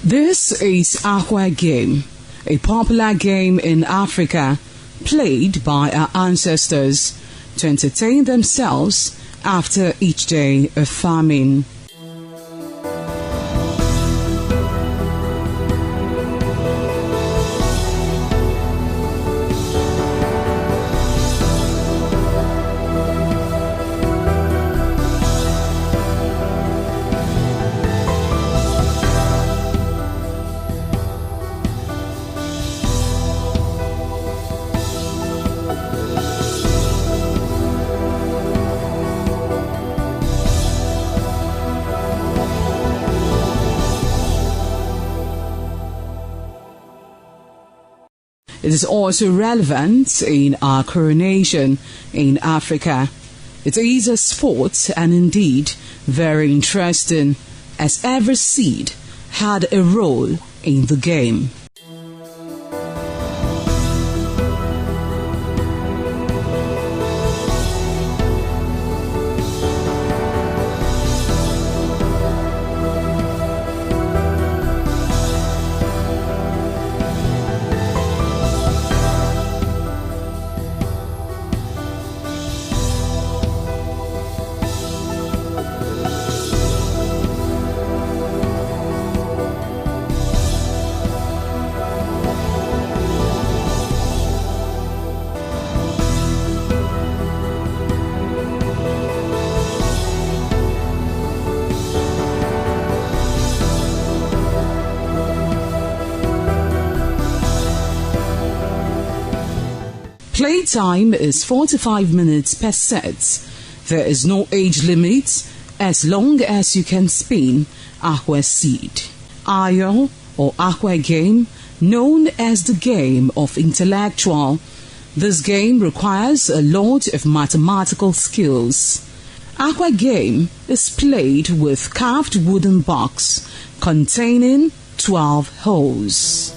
This is Aqua Game, a popular game in Africa played by our ancestors to entertain themselves after each day of farming. It is also relevant in our coronation in Africa. It is a sport and indeed very interesting, as every seed had a role in the game. Playtime is 45 minutes per set. There is no age limit as long as you can spin aqua seed. Ayo or aqua game, known as the game of intellectual. This game requires a lot of mathematical skills. Aqua game is played with carved wooden box containing 12 holes.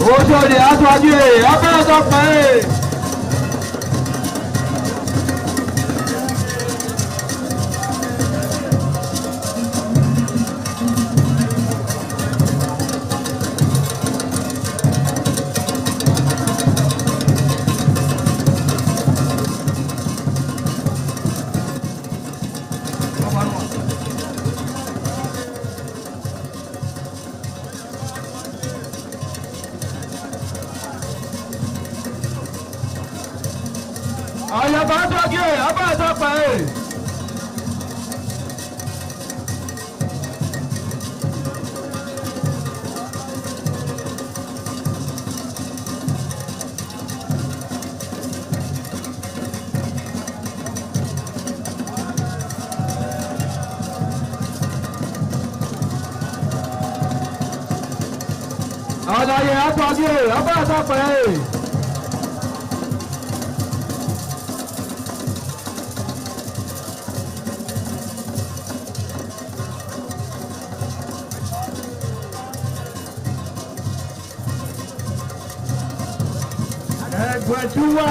Ojode Atwaje, Abẹ́ẹ̀dọ́pẹ́. Ayabatoge, Abẹ́ẹ̀dọ́pẹ́. Adaye Atwaje, Abẹ́ẹ̀dọ́pẹ́. Ẹgbẹ̀júwà.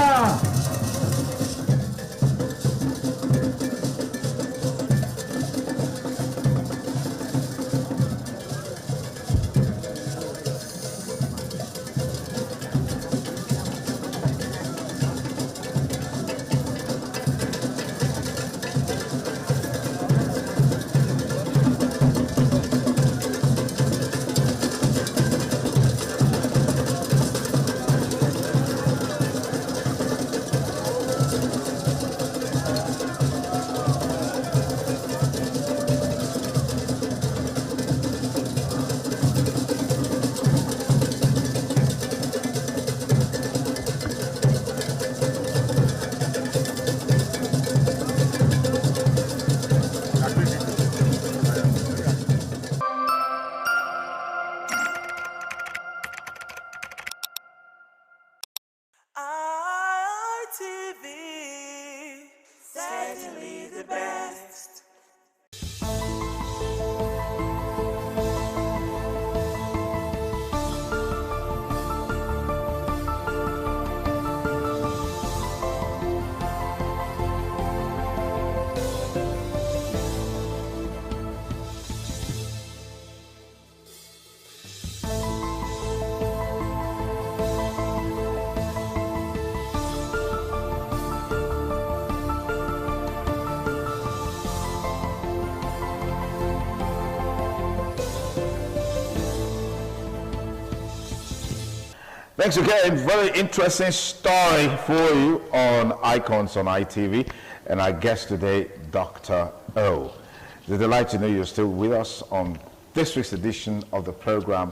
Thanks again. Very interesting story for you on Icons on ITV. And our guest today, Dr. O. It's a delight to know you're still with us on this week's edition of the program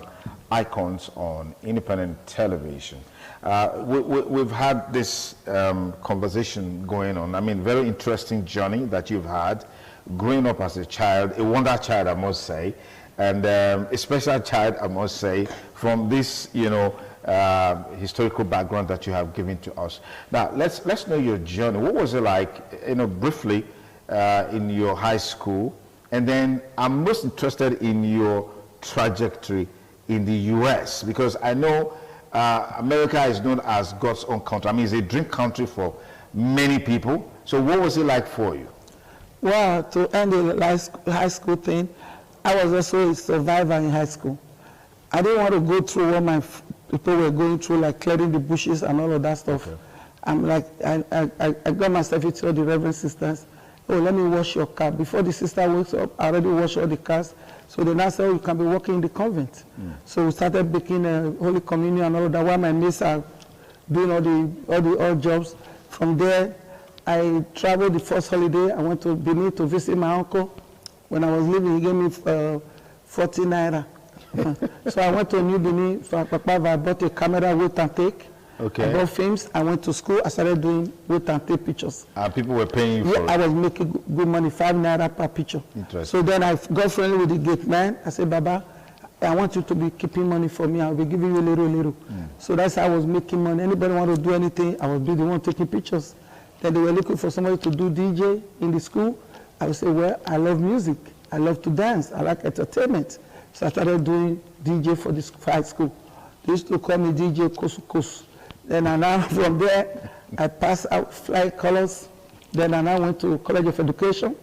Icons on Independent Television. We've had this conversation going on. I mean, very interesting journey that you've had growing up as a child, a wonder child, I must say, and a special child, I must say, from this, historical background that you have given to us. Now, let's know your journey. What was it like, briefly, in your high school? And then I'm most interested in your trajectory in the U.S. because I know America is known as God's own country. I mean, it's a dream country for many people. So what was it like for you? Well, to end the high school thing, I was also a survivor in high school. I didn't want to go through what my people were going through, like clearing the bushes and all of that stuff. Okay. I'm like, I got myself into all the Reverend sisters. Oh, let me wash your car. Before the sister wakes up, I already washed all the cars. So they now said, oh, you can be working in the convent. So we started baking Holy Communion and all of that while my mates are doing all the jobs. From there, I traveled the first holiday. I went to Benin to visit my uncle. When I was leaving, he gave me 40 naira. So I went to New Benin. For Papa, I bought a camera, wait and take. Okay. I bought films. I went to school. I started doing wait and take pictures. People were paying you for it? I was making good money, 5 naira per picture. Interesting. So then I got friendly with the gate man. I said, Baba, I want you to be keeping money for me. I'll be giving you a little. So that's how I was making money. Anybody want to do anything, I would be the one taking pictures. Then they were looking for somebody to do DJ in the school. I would say, well, I love music. I love to dance. I like entertainment. So I started doing DJ for this high school. They used to call me DJ Kosu. Then I now, from there, I passed out flying colors. Then I now went to College of Education.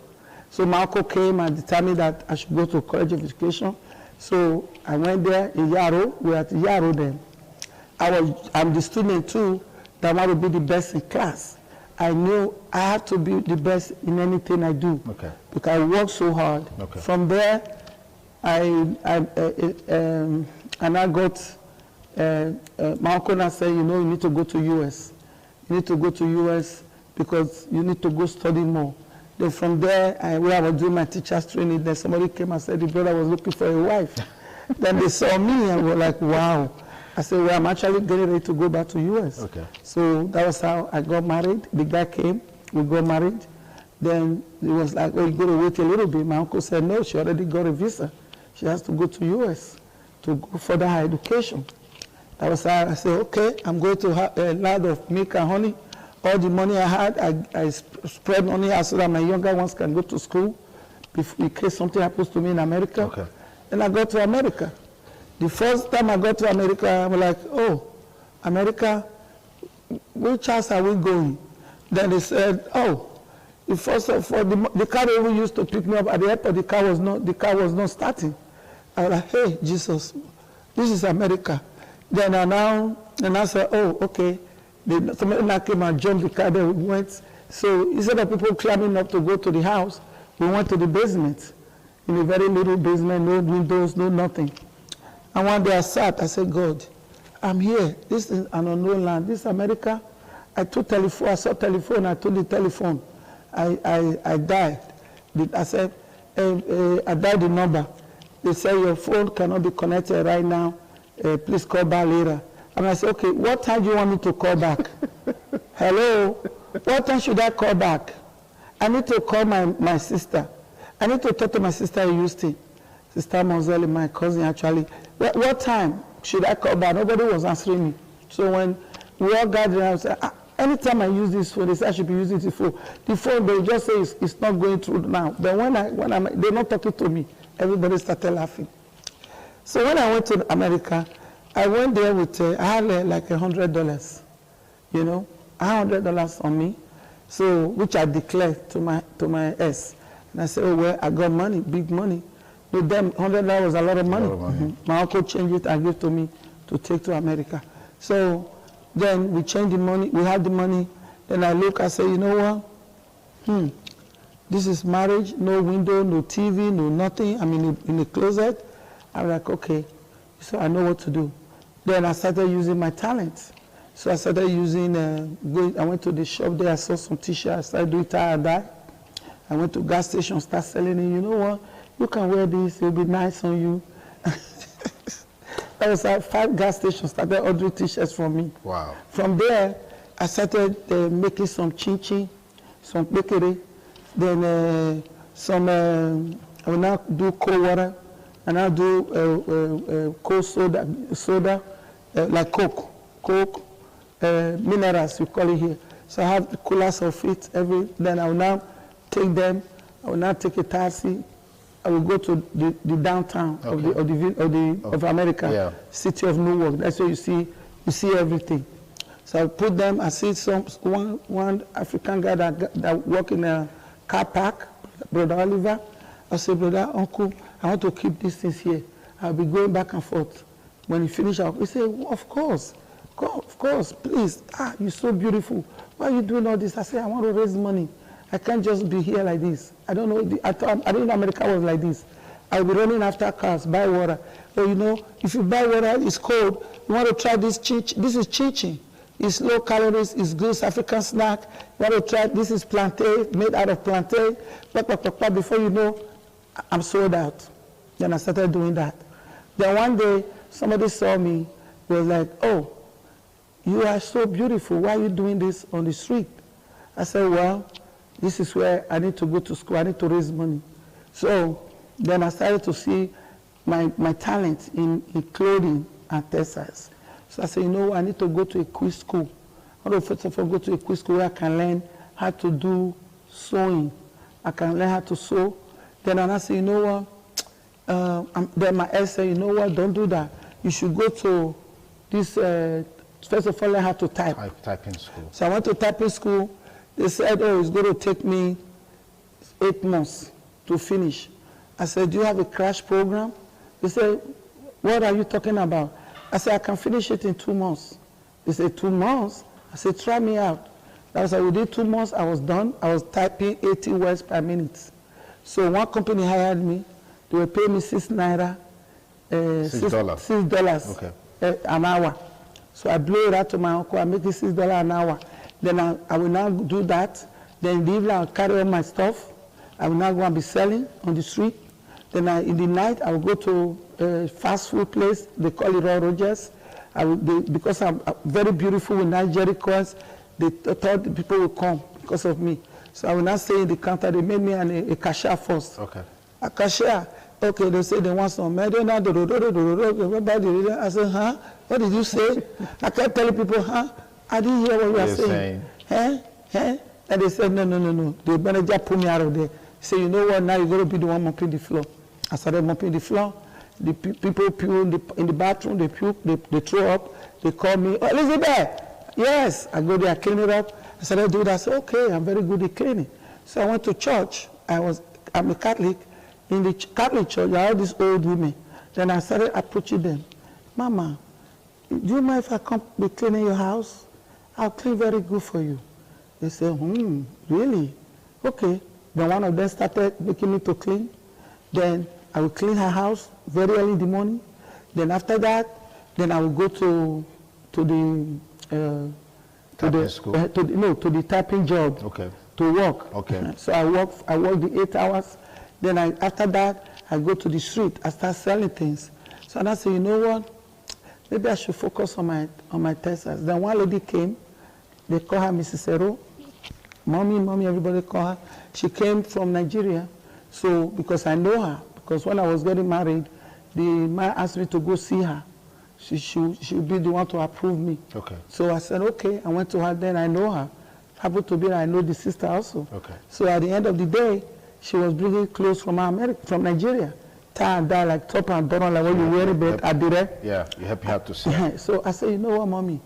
So my uncle came and determined that I should go to College of Education. So I went there in Yaro. We were at Yaro then. I'm the student too that want to be the best in class. I knew I had to be the best in anything I do. Okay. Because I worked so hard. Okay. From there, and I got, my uncle now said, you know, you need to go to US. You need to go to US because you need to go study more. Then from there, where I was doing my teacher's training, then somebody came and said the brother was looking for a wife. Then they saw me and were like, wow. I said, well, I'm actually getting ready to go back to US. Okay. So that was how I got married. The guy came, we got married. Then it was like, oh, you got to wait a little bit. My uncle said, no, she already got a visa. She has to go to US to go further her education. That was how I said, okay, I'm going to have a lot of milk and honey. All the money I had, I spread money out so that my younger ones can go to school in case something happens to me in America. Okay. Then I got to America. The first time I got to America, I was like, oh, America, which house are we going? Then they said, oh, the first for the car that we used to pick me up at the airport, the car was not starting. I was like, hey, Jesus, this is America. Then I said, oh, okay. Somebody now came and jumped the car, then we went. So instead of people climbing up to go to the house, we went to the basement. In a very little basement, no windows, no nothing. And one day I sat, I said, God, I'm here. This is an unknown land. This is America. I took telephone, I saw telephone, I took the telephone. I died. I said, I died the number. They said, your phone cannot be connected right now. Please call back later. And I said, okay, what time do you want me to call back? Hello? What time should I call back? I need to call my sister. I need to talk to my sister in Houston. Sister Mozelle, my cousin actually. What time should I call back? Nobody was answering me. So when we all gathered, I said, anytime I use this phone, they say I should be using this phone. The phone, they just say it's not going through now. Then when they're not talking to me, everybody started laughing. So when I went to America, I went there with, I had like $100, you know, $100 on me, so which I declared to my ex. And I said, oh, well, I got money, big money. With them, $100 was a lot of money. My uncle changed it and gave to me to take to America. So then we changed the money, we had the money. Then I look, I say, you know what? This is marriage, no window, no TV, no nothing. I'm in the closet. I'm like, okay, so I know what to do. Then I started using my talents. So I started using, I went to the shop there, I saw some t-shirts, I started doing tie and dye. I went to gas station, start selling it. You know what? You can wear this, it'll be nice on you. That was like 5 gas stations started ordering t-shirts from me. Wow. From there, I started making some chin-chin, some bakery. Then I will now do cold water. And I'll do cold soda, like Coke, minerals, we call it here. So I have the coolers of it then I will now take them, I will now take a taxi, I will go to the downtown of America, city of Newark. That's where you see everything. So I put them, I see one African guy that work in a car park, Brother Oliver. I say, brother, uncle, I want to keep these things here. I'll be going back and forth. When he finish up, he say, of course, please. You're so beautiful. Why are you doing all this? I say, I want to raise money. I can't just be here like this. I don't know. I didn't know America was like this. I'll be running after cars, buy water. Oh, you know, if you buy water, it's cold. You want to try this chin-chin. This is chin-chin. It's low calories, it's good, it's African snack. You want to try, this is plantain, made out of plantain. Before you know, I'm sold out. Then I started doing that. Then one day, somebody saw me, was like, oh, you are so beautiful. Why are you doing this on the street? I said, well, this is where I need to go to school. I need to raise money. So then I started to see my talent in clothing and textiles. So I said, you know, I need to go to a quick school. I want to first of all go to a quick school where I can learn how to do sewing. I can learn how to sew. Then I said, you know what? Then my ex said, you know what? Don't do that. You should go to this, first of all, I had to type. Typing school. So I went to typing school. They said, oh, it's going to take me 8 months to finish. I said, do you have a crash program? They said, what are you talking about? I said, I can finish it in 2 months. They said, 2 months? I said, try me out. I was like, within 2 months, I was done. I was typing 80 words per minute. So one company hired me. They were paying me $6. $6 okay. An hour. So I blew it out to my uncle. I make it $6 an hour. Then I will now do that. Then in the evening, I'll carry all my stuff. I will now go and be selling on the street. Then in the night, I will go to a fast food place. They call it Roy Rogers. Because I'm very beautiful with nice Jerry coins, they thought the people would come because of me. So I will not stay in the counter. They made me a cashier first. Okay. A cashier. Okay, they say they want some. I said, huh? What did you say? I kept telling people, huh? I didn't hear what you are saying. Huh? And they said, no. The manager pulled me out of there. He said, you know what, now you're going to be the one mopping the floor. I started mopping the floor. The people puke in the bathroom, they puke, they throw up. They call me, oh, Elizabeth. Yes. I go there, I clean it up. I started doing that. I said, okay, I'm very good at cleaning. So I went to church. I'm a Catholic. In the Catholic church, there are all these old women. Then I started approaching them. Mama, do you mind if I come be cleaning your house? I'll clean very good for you. They said, really? Okay. Then one of them started making me to clean. Then I will clean her house very early in the morning. Then after that, then I will go to the typing job. Okay. To work. Okay. So I work the 8 hours. Then after that, I go to the street. I start selling things. So I said, you know what? Maybe I should focus on my Texas. Then one lady came. They call her Mrs. Ero. Mommy, everybody call her. She came from Nigeria. So because I know her, because when I was getting married, the man asked me to go see her. She would be the one to approve me. Okay. So I said, okay. I went to her. Then I know her. Happened to be I know the sister also. Okay. So at the end of the day, she was bringing clothes from Nigeria. Tie and dye, like top and bottom, like what you wear, but adire. Yeah, you have to see. So I said, you know what, mommy?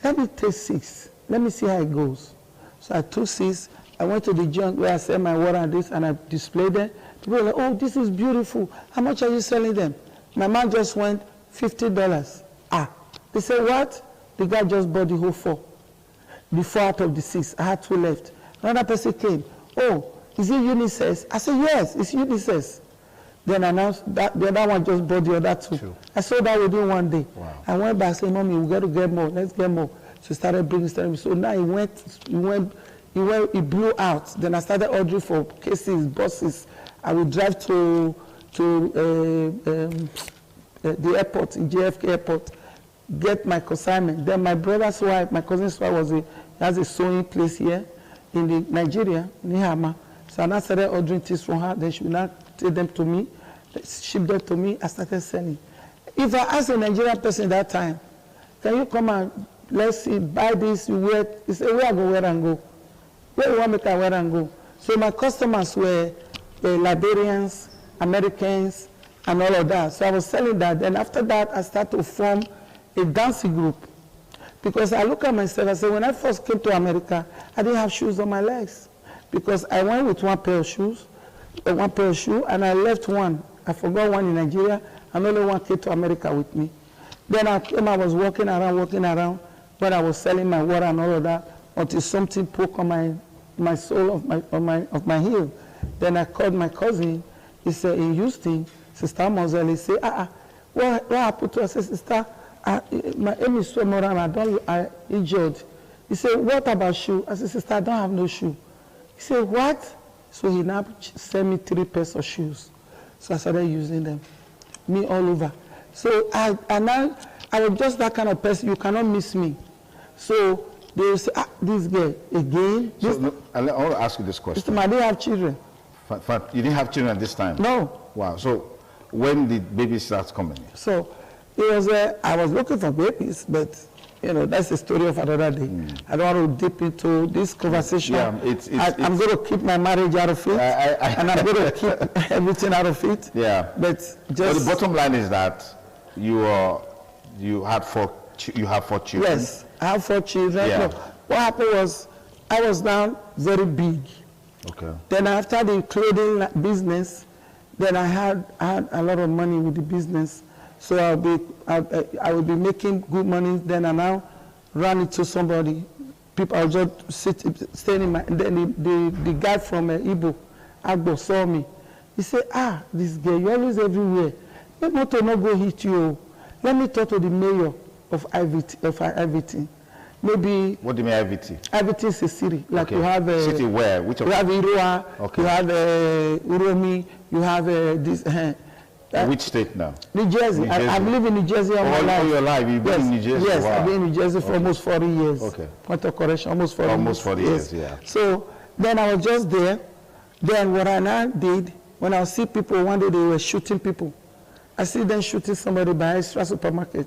Let me take 6. Let me see how it goes. So I took 6. I went to the junk where I sell my water and this, and I displayed them. People were like, oh, this is beautiful. How much are you selling them? My man just went $50. They said, what? The guy just bought the whole 4. The 4 out of the 6. I had 2 left. Another person came. Oh, is it unisex? I said, yes, it's unisex. Then I announced that the other one just bought the other 2. I sold that within 1 day. Wow. I went back and said, mommy, we got to get more. Let's get more. So started bringing stuff. So now it blew out. Then I started ordering for cases, buses. I would drive to the airport, in JFK airport, get my consignment. Then my brother's wife, my cousin's wife, has a sewing place here in Nigeria, in Ihama. So I now started ordering things from her. Then she would now take them to me, ship them to me. I started selling. If I asked a Nigerian person that time, can you come and let's see, buy this, you wear it? He said, where I go, where and go? Where you want me to wear and go? So my customers were Liberians, Americans, and all of that. So I was selling that. Then after that, I started to form a dancing group. Because I look at myself, I say, when I first came to America, I didn't have shoes on my legs. Because I went with 1 pair of shoes, and I left one. I forgot one in Nigeria, and only one came to America with me. Then I was walking around, when I was selling my water and all of that, until something poked on my sole of my heel. Then I called my cousin. He said, in Houston, Sister Moselle, he said, what happened to us? I said, sister, my aim is so more and I injured. He said, what about shoe? I said, sister, I don't have no shoe. He said, what? So he now sent me 3 pairs of shoes. So I started using them, me all over. So I was just that kind of person, you cannot miss me. So they will say, this girl, again. I want to ask you this question. Mr. I didn't have children. You didn't have children at this time? No. Wow. So when did babies start coming? So it was, I was looking for babies, but you know, that's the story of another day. I don't want to dip into this conversation. Yeah, I'm going to keep my marriage out of it, and I'm going to keep everything out of it. Yeah. But the bottom line is that you had 4 You have 4 children? Yes, I have 4 children. Yeah. No, what happened was, I was now very big. Okay. Then after the clothing business, then I had a lot of money with the business. So I will be making good money. Then I now run it to somebody. People, I'll just staying in my, then the guy from Igbo, Agbo, saw me. He said, this girl, you're always everywhere. Let motor not go hit you. Let me talk to the mayor of IVT. Maybe. What do you mean IVT? IVT is a city. Like okay. you have a city where? Which of? You have Iroa. Okay. You have Uromi. You have this. Which state now? New Jersey. I've lived in New Jersey all my life. All your life? You've been in New Jersey? Yes, wow. I've been in New Jersey for almost 40 years. Okay. Point of correction, almost 40 years. Almost 40 years, yeah. So then I was just there. Then what I now did, when I see people, one day they were shooting people. I see them shooting somebody by Extra Supermarket.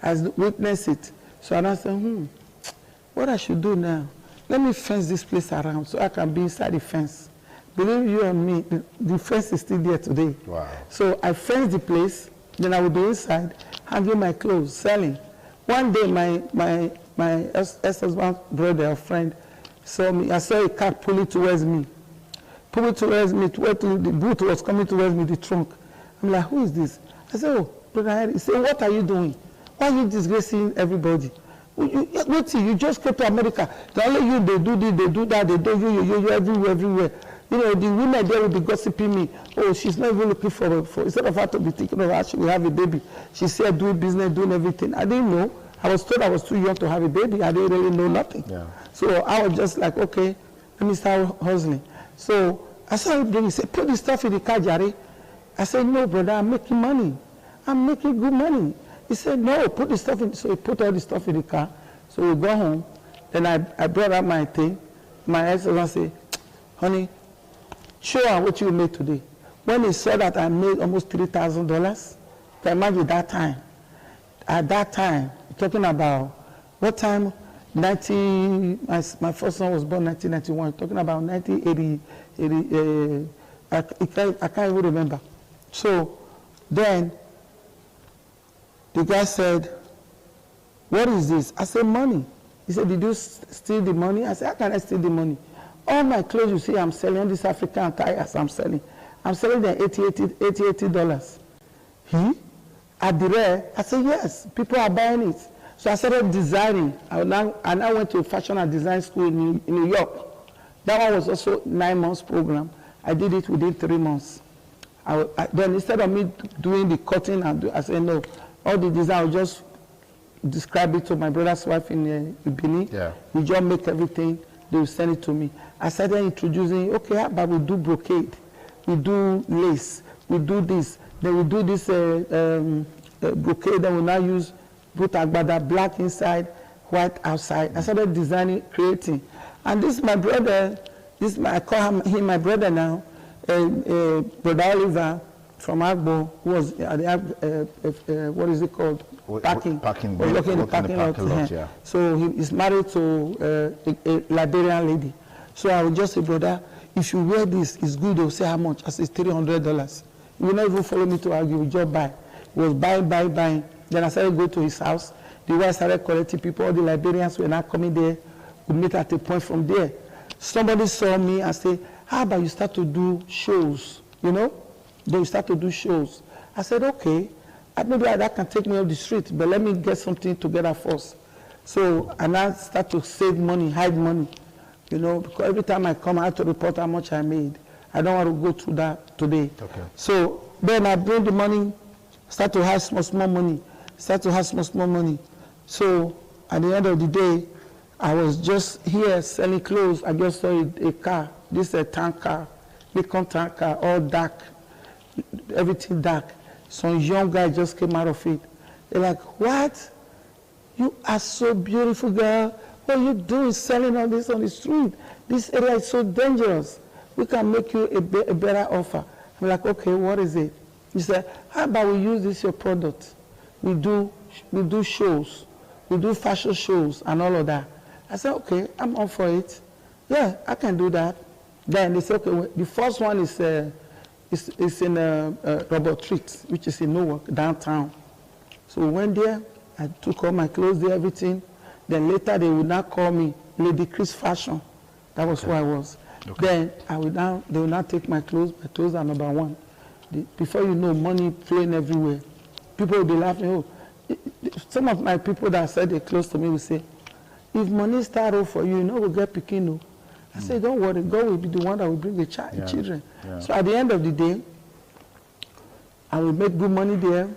I witnessed it. So I now said, what I should do now? Let me fence this place around so I can be inside the fence. Believe you and me, the fence is still there today. Wow. So I fenced the place, then I will be inside, hanging my clothes, selling. One day my ex-husband's brother or friend saw me. I saw a car pulling towards me. Pulling towards me, the boot was coming towards me, the trunk. I'm like, who is this? I said, oh, Brother Harry. He said, what are you doing? Why are you disgracing everybody? Wait till you just came to America. The only you, they do this, they do that, they do you everywhere. You know, the women there will be gossiping me. Oh, she's not even looking for instead of her to be thinking of her, she will have a baby. She's here doing business, doing everything. I didn't know. I was told I was too young to have a baby. I didn't really know nothing. Yeah. So I was just like, okay, let me start hustling. So I started doing, he said, put the stuff in the car, Jerry. I said, no, brother, I'm making money. I'm making good money. He said, no, put the stuff in. So he put all the stuff in the car. So we go home. Then I brought out my thing. My ex-husband said, honey, show her what you made today. When he saw that I made almost $3,000, can imagine that time. At that time, talking about what time? My first son was born 1991. Talking about 1980. I can't even remember. So then the guy said, what is this? I said, money. He said, did you steal the money? I said, how can I steal the money? All my clothes you see I'm selling, these African tires I'm selling them $80. At the rare, I said, yes, people are buying it. So I started designing. I now went to a fashion and design school in New York. That one was also 9 months program. I did it within 3 months. Then instead of me doing the cutting, I said, no, all the design, I'll just describe it to my brother's wife in Benin. Yeah. We just make everything, they will send it to me. I started introducing, okay, how about we do brocade, we do lace, we do this, then we do this brocade that we now use, put agbada, black inside, white outside. I started designing, creating. And this is my brother, I call him my brother now, Brother Oliver from Agbo, who was at the, what is it called? Parking. Working in the parking lot. Yeah. So he is married to a Liberian lady. So I would just say, brother, if you wear this, it's good. They'll say how much? I said, $300. He will not even follow me to argue. We just buy. He was buying. Then I started going to his house. The way I started collecting people, all the Liberians were not coming there. We meet at a point from there. Somebody saw me and said, how about you start to do shows, you know? Then you start to do shows. I said, okay, maybe that can take me off the street, but let me get something together first. So I now start to save money, hide money, you know, because every time I come, I have to report how much I made. I don't want to go through that today. Okay. So then I bring the money, start to have small money. So at the end of the day, I was just here selling clothes. I just saw a car. This is a tank car, Lincoln tank car, all dark, everything dark. Some young guy just came out of it. They're like, what? You are so beautiful, girl. What are you doing selling all this on the street? This area is so dangerous. We can make you a better offer. I'm like, okay, what is it? He said, how about we use this your product? We do shows. We do fashion shows and all of that. I said, okay, I'm all for it. Yeah, I can do that. Then they said, okay, the first one is in Robert Street, which is in Newark, downtown. So we went there. I took all my clothes there, everything. Then later they would now call me Lady Chris Fashion. That was who I was. Then they will now take my clothes. My clothes are number one. Before you know, money flowing everywhere. People will be laughing. Oh, some of my people that said they're close to me will say, if money start off for you, you know we'll get picking. No. I say, don't worry, God will be the one that will bring the children. Yeah. So at the end of the day, I will make good money there.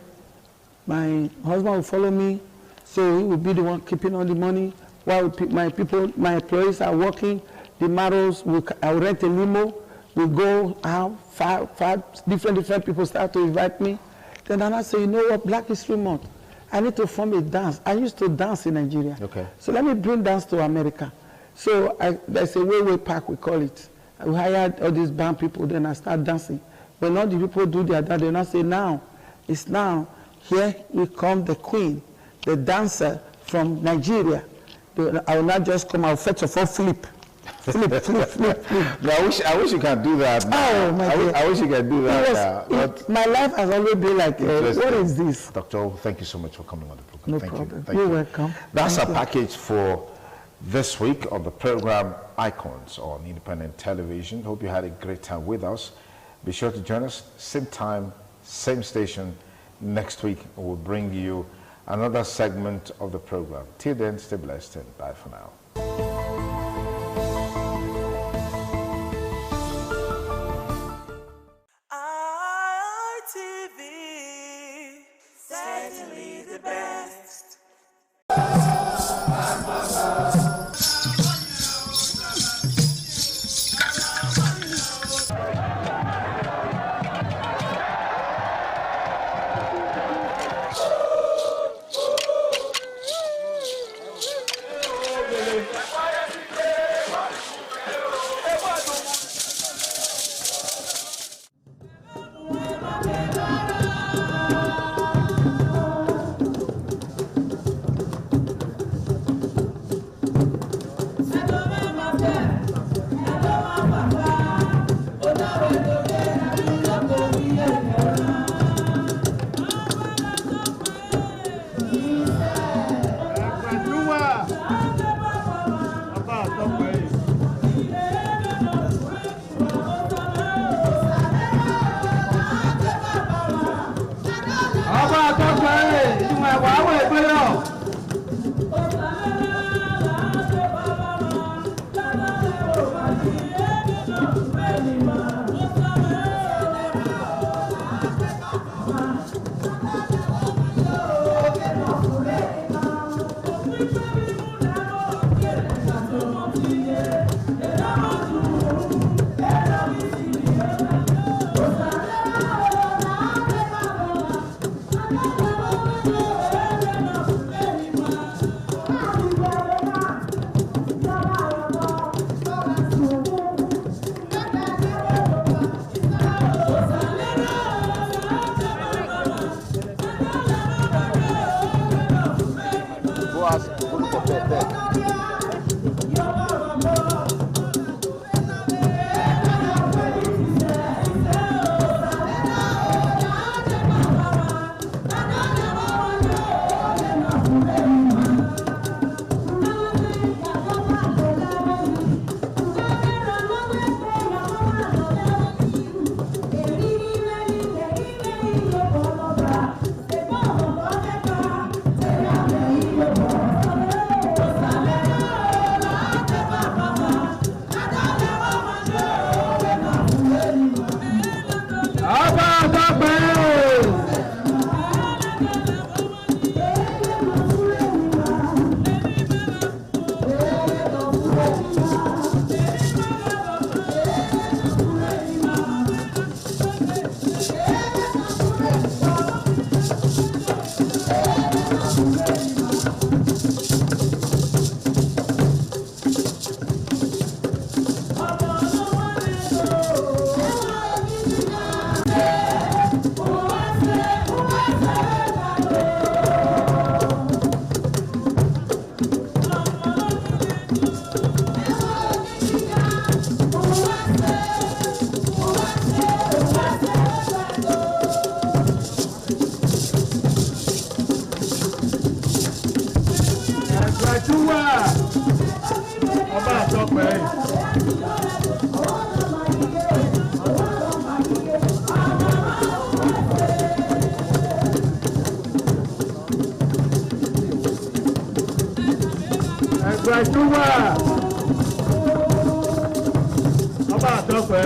My husband will follow me, so he will be the one keeping all the money. While my employees are working, the models, I will rent a limo. We go out, five different people start to invite me. Then I say, you know what, Black History Month, I need to form a dance. I used to dance in Nigeria. Okay. So let me bring dance to America. So there's a way park, we call it. I hired all these band people, then I start dancing. When all the people do their dance, they now say, it's now, here will come the queen, the dancer from Nigeria. I will not just come out, first of all, flip. No, I wish you can do that now. Oh, my God. I wish you can do that now. My life has always been like, what is this? Dr. O, thank you so much for coming on the program. No thank problem. You. You're welcome. That's our package for this week on the program Icons on Independent Television. Hope you had a great time with us. Be sure to join us, same time, same station, next week. We'll bring you another segment of the program. Till then, stay blessed and bye for now. ITV, certainly the best. Ẹgbẹ̀júwà. Ọba àtọ́pẹ́. Ẹgbẹ̀júwà. Ọba àtọ́pẹ́.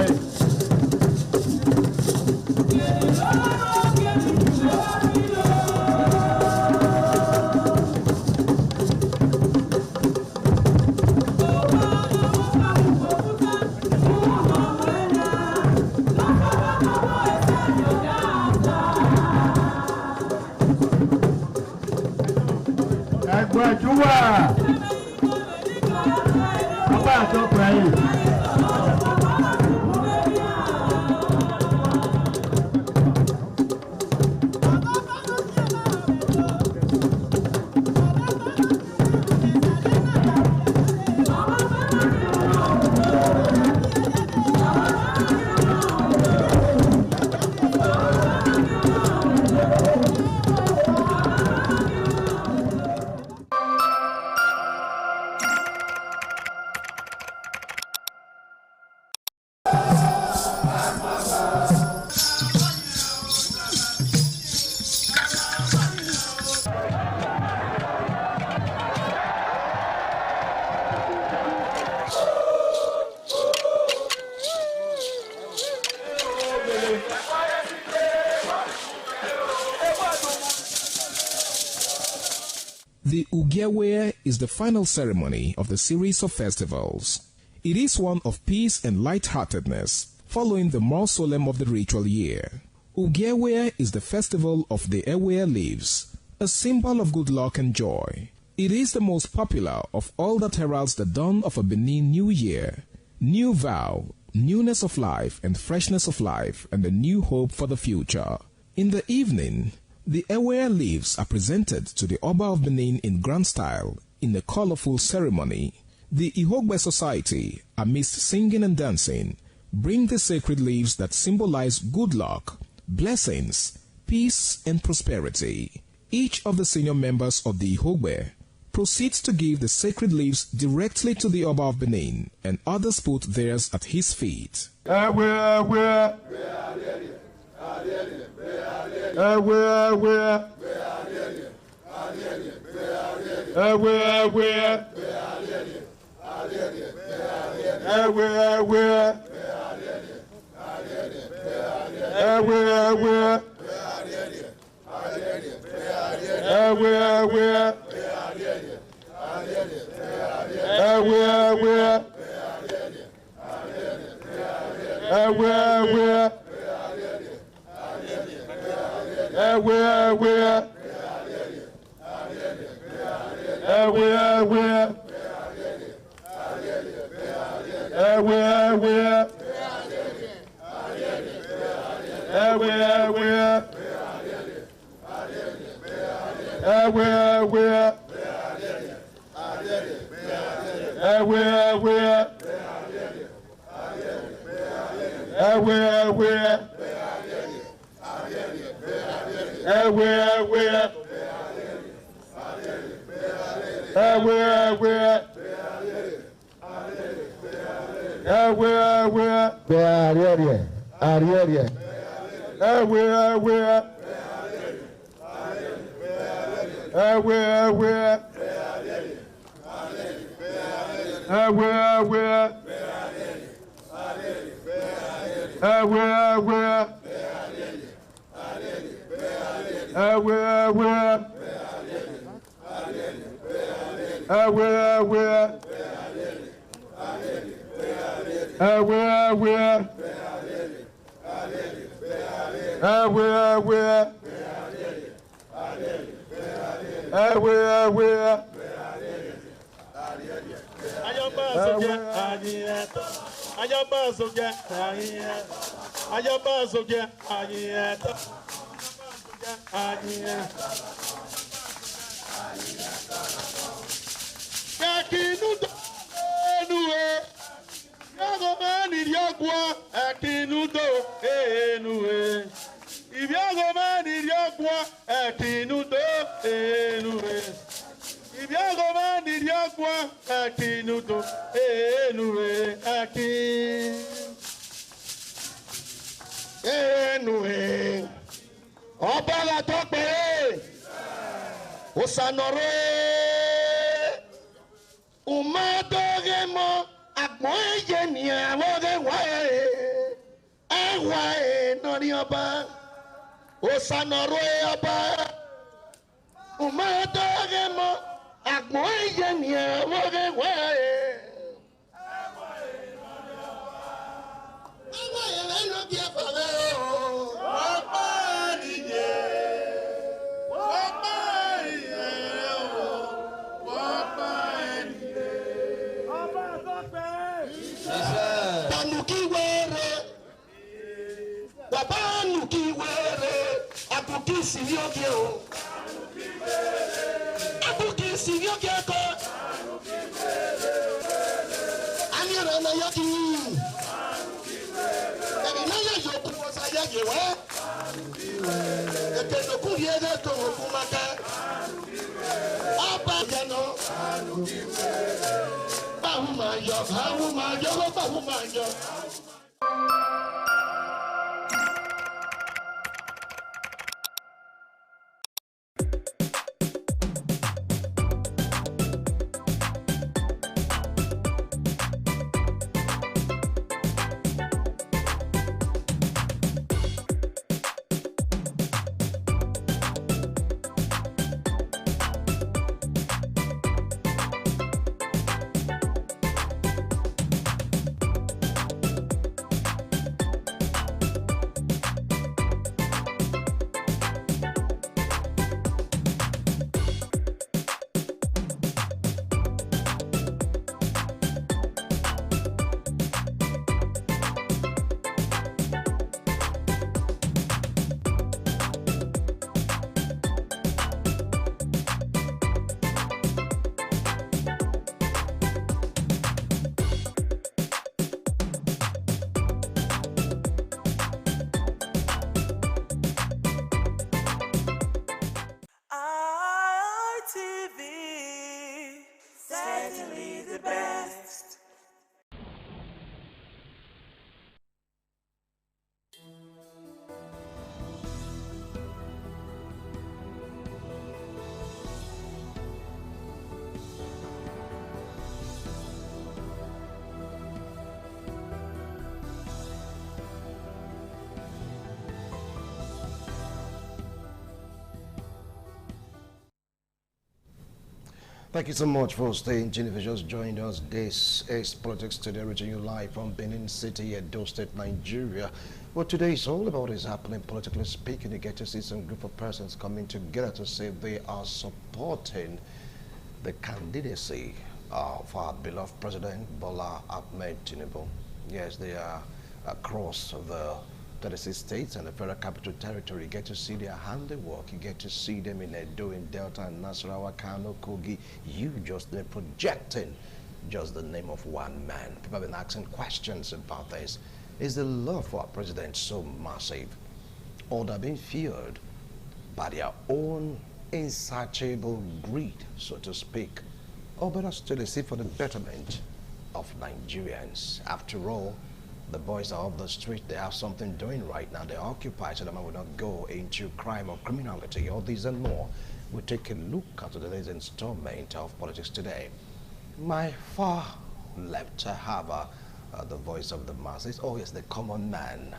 Ẹgbẹ̀júwà. Ọba àtọ́pẹ́. The Ugewe is the final ceremony of the series of festivals. It is one of peace and lightheartedness, following the more solemn of the ritual year. Ugewe is the festival of the Ewe leaves, a symbol of good luck and joy. It is the most popular of all that heralds the dawn of a Benin New Year, new vow, newness of life and freshness of life, and a new hope for the future. In the evening, the Ewe leaves are presented to the Oba of Benin in grand style in a colorful ceremony. The Ihogbe society, amidst singing and dancing, bring the sacred leaves that symbolize good luck, blessings, peace, and prosperity. Each of the senior members of the Ihogbe proceeds to give the sacred leaves directly to the Oba of Benin, and others put theirs at his feet. Akwa akinuto enue aki enue Obala Tope Osanore Umadogemo Akmoye ni awoge wae Ewae nori oba Osanore oba Umadogemo Akmoye ni awoge wae Ewae no bia fave o Opa dije Opa dije Opa dije Opa Tope Banuki were Banuki were Abuki sivyoke o Abuki sivyoke ko Anyara na yoki Ebi na ya yoku wasa ya yewe Eke no kuriere to okumaka Aba yano Bahumayo ITV, certainly the best. Thank you so much for staying tuned. If you just joined us, this is Politics Today, reaching you live from Benin City, Edo State, Nigeria. What today is all about is happening, politically speaking. You get to see some group of persons coming together to say they are supporting the candidacy of our beloved President Bola Ahmed Tinubu. Yes, they are across the 36 states and the Federal Capital Territory. You get to see their handiwork. You get to see them in Edo, in Delta, and Nasarawa, Kano, Kogi. You just they're projecting just the name of one man. People have been asking questions about this. Is the love for our president so massive, or they're being feared by their own insatiable greed, so to speak, or better still, is it for the betterment of Nigerians? After all, the boys are off the street. They have something doing right now. They're occupied, so the man will not go into crime or criminality. All these and more. We'll take a look at today's installment of Politics Today. My far left, I have the voice of the masses. Oh yes, the common man.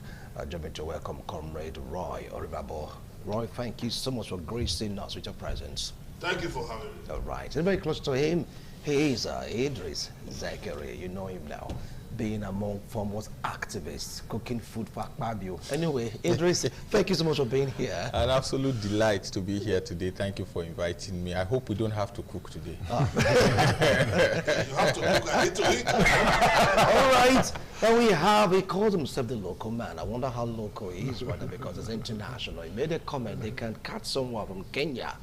Join me to welcome Comrade Roy Oribabo. Roy, thank you so much for gracing us with your presence. Thank you for having me. All right, and very close to him, he is Idris Zachary. You know him now, being among foremost activists, cooking food for Akpabio. Anyway, Idris, thank you so much for being here. An absolute delight to be here today. Thank you for inviting me. I hope we don't have to cook today. You have to cook. I need to eat. All right. Then we have, he calls himself the local man. I wonder how local he is right now, because it's international. He made a comment, they can catch someone from Kenya.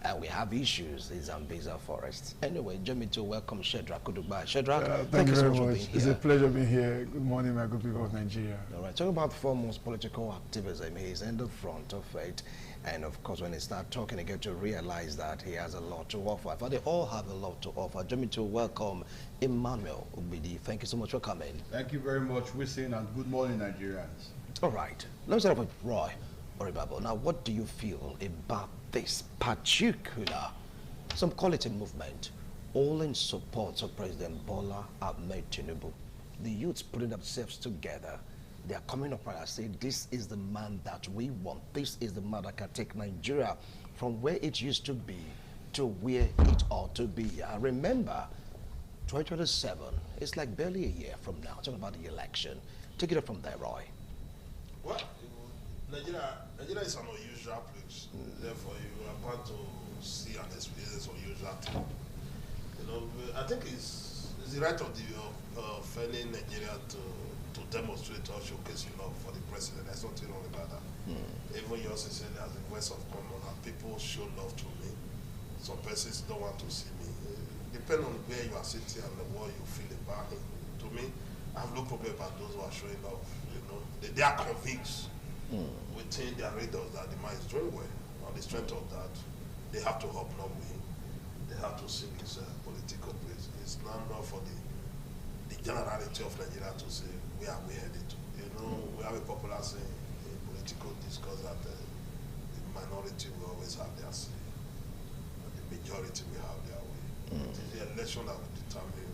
And we have issues in Zambeza Forest. Anyway, join me to welcome Shedrack Kudugba. Shedrack, thank you so very much for much. being here. It's a pleasure being here. Good morning, my good people of Nigeria. All right, talk about foremost political activism. He's in the front of it. And of course, when they start talking, they get to realize that he has a lot to offer. But they all have a lot to offer. Join me to welcome Emmanuel Ubidi. Thank you so much for coming. Thank you very much, Wisin, and good morning, Nigerians. All right, let's start with Roy Oribabo. Now, what do you feel about this particular, some call it a movement, all in support of President Bola Ahmed Tinubu? The youths putting themselves together. They are coming up and say, this is the man that we want. This is the man that can take Nigeria from where it used to be to where it ought to be. I remember 2027, it's like barely a year from now, talking about the election. Take it up from there, Roy. Well, Nigeria is an unusual place. Therefore, you are about to see and experience unusual thing. You know, I think it's the right of any Nigerian to demonstrate or showcase love for the president. There's nothing wrong about that. Even yours is saying as a voice of common, and people show love to me. Some persons don't want to see me. Depending on where you are sitting and what you feel about him. To me, I have no problem about those who are showing love. You know, they are convinced within their radars that the man is doing well. On the strength of that, they have to hobnob with him. They have to sing his political praise. It's not for the generality of Nigeria to say where we headed to. You know, we have a popular saying in political discourse that the minority will always have their say, and the majority will have their way. It is the election that will determine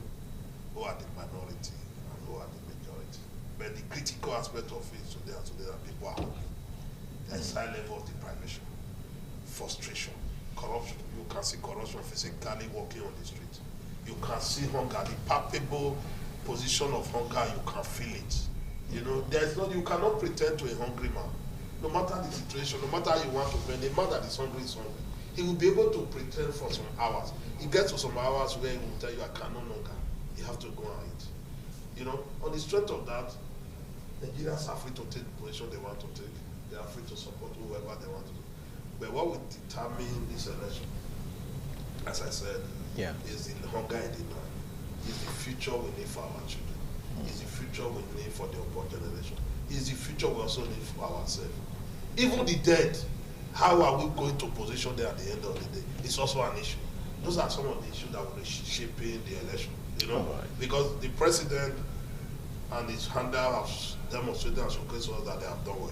who are the minority and who are the majority. But the critical aspect of it today that people are hungry. There is high level of deprivation, frustration, corruption. You can see corruption physically walking on the street. You can see hunger, the palpable position of hunger, you can feel it. You know, you cannot pretend to a hungry man. No matter the situation, no matter how you want to bend, the man that is hungry is hungry. He will be able to pretend for some hours. He gets to some hours where he will tell you, I can no longer. You have to go and eat. You know, on the strength of that, Nigerians are free to take the position they want to take. They are free to support whoever they want to do. But what will determine this election, as I said, is the hunger in the land. Is the future we need for our children. Is the future we need for the upper generation. Is the future we also need for ourselves. Even the dead, how are we going to position them at the end of the day? It's also an issue. Those are some of the issues that will be shaping the election. You know, because the president and his handler have demonstrated and showcased us that they have done well.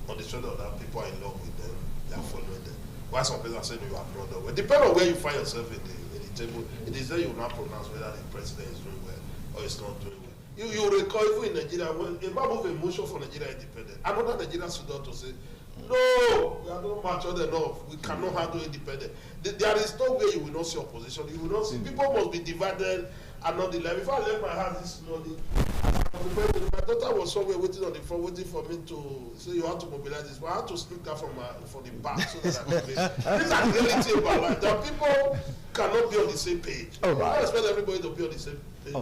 On the strength of that, people are in love with them. They are following them. Why some people are saying you have not done well? Depending on where you find yourself in the table, it is there you will not pronounce whether the president is doing well or is not doing well. You recall even in Nigeria, when a man of emotion for Nigeria independent, another Nigerian stood up to say, no, we are not mature enough. We cannot handle independent. There is no way you will not see opposition. You will not see. People must be divided and not the left. If I left my house this morning, my daughter was somewhere waiting on the front, waiting for me to say you have to mobilize this. But I had to sneak her from the back so that I could play. These are the reality about life. That people cannot be on the same page. All right. I expect everybody to be on the same page.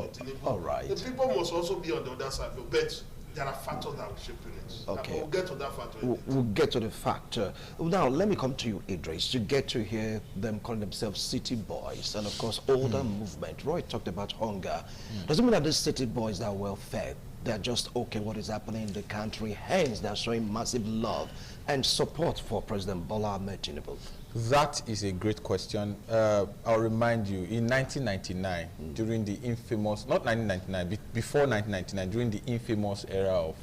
All right. The people must also be on the other side. But there are factors that will shape it. Okay. We'll get to that factor. We'll get to the factor. Now, let me come to you, Idris. You get to hear them calling themselves city boys and, of course, older movement. Roy talked about hunger. Doesn't mean that these city boys are well fed. They're just okay what is happening in the country. Hence, they're showing massive love and support for President Bola Ahmed Tinubu. That is a great question. I'll remind you, in 1999, during the infamous, not 1999, before 1999, during the infamous era of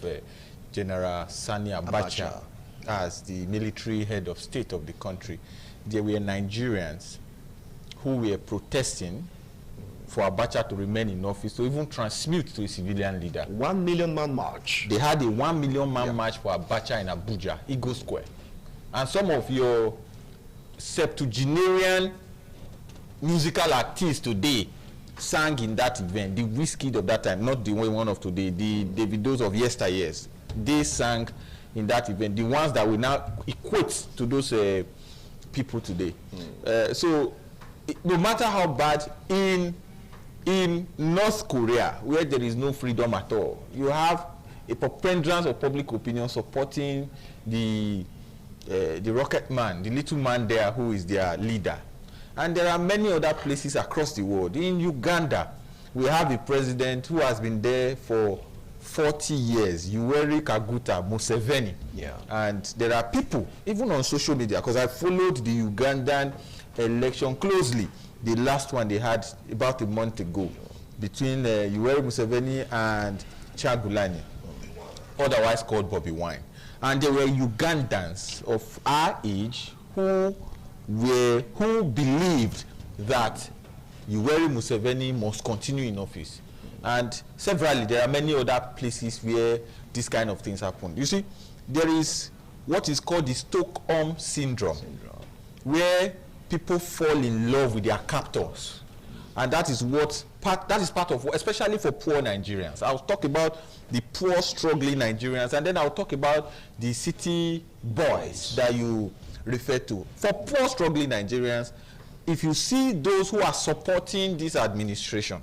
General Sani Abacha as the military head of state of the country, there were Nigerians who were protesting for Abacha to remain in office, to even transmute to a civilian leader. 1 million man march. They had a 1 million man march for Abacha in Abuja, Eagle Square. And some of your septuagenarian musical artists today sang in that event. The Wizkid of that time, not the one of today, the Davidos of yesteryears. They sang in that event, the ones that we now equate to those people today. So no matter how bad, in North Korea, where there is no freedom at all, you have a preponderance of public opinion supporting the rocket man, the little man there who is their leader. And there are many other places across the world. In Uganda, we have a president who has been there for 40 years, Yoweri Kaguta Museveni. Yeah. And there are people, even on social media, because I followed the Ugandan election closely. The last one they had about a month ago between Yoweri Museveni and Chagulani, otherwise called Bobby Wine. And there were Ugandans of our age who believed that Yoweri Museveni must continue in office. And severally, there are many other places where this kind of things happen. You see, there is what is called the Stockholm syndrome, where people fall in love with their captors. And that is part of, especially for poor Nigerians. I'll talk about the poor, struggling Nigerians, and then I'll talk about the city boys that you refer to. For poor, struggling Nigerians, if you see those who are supporting this administration,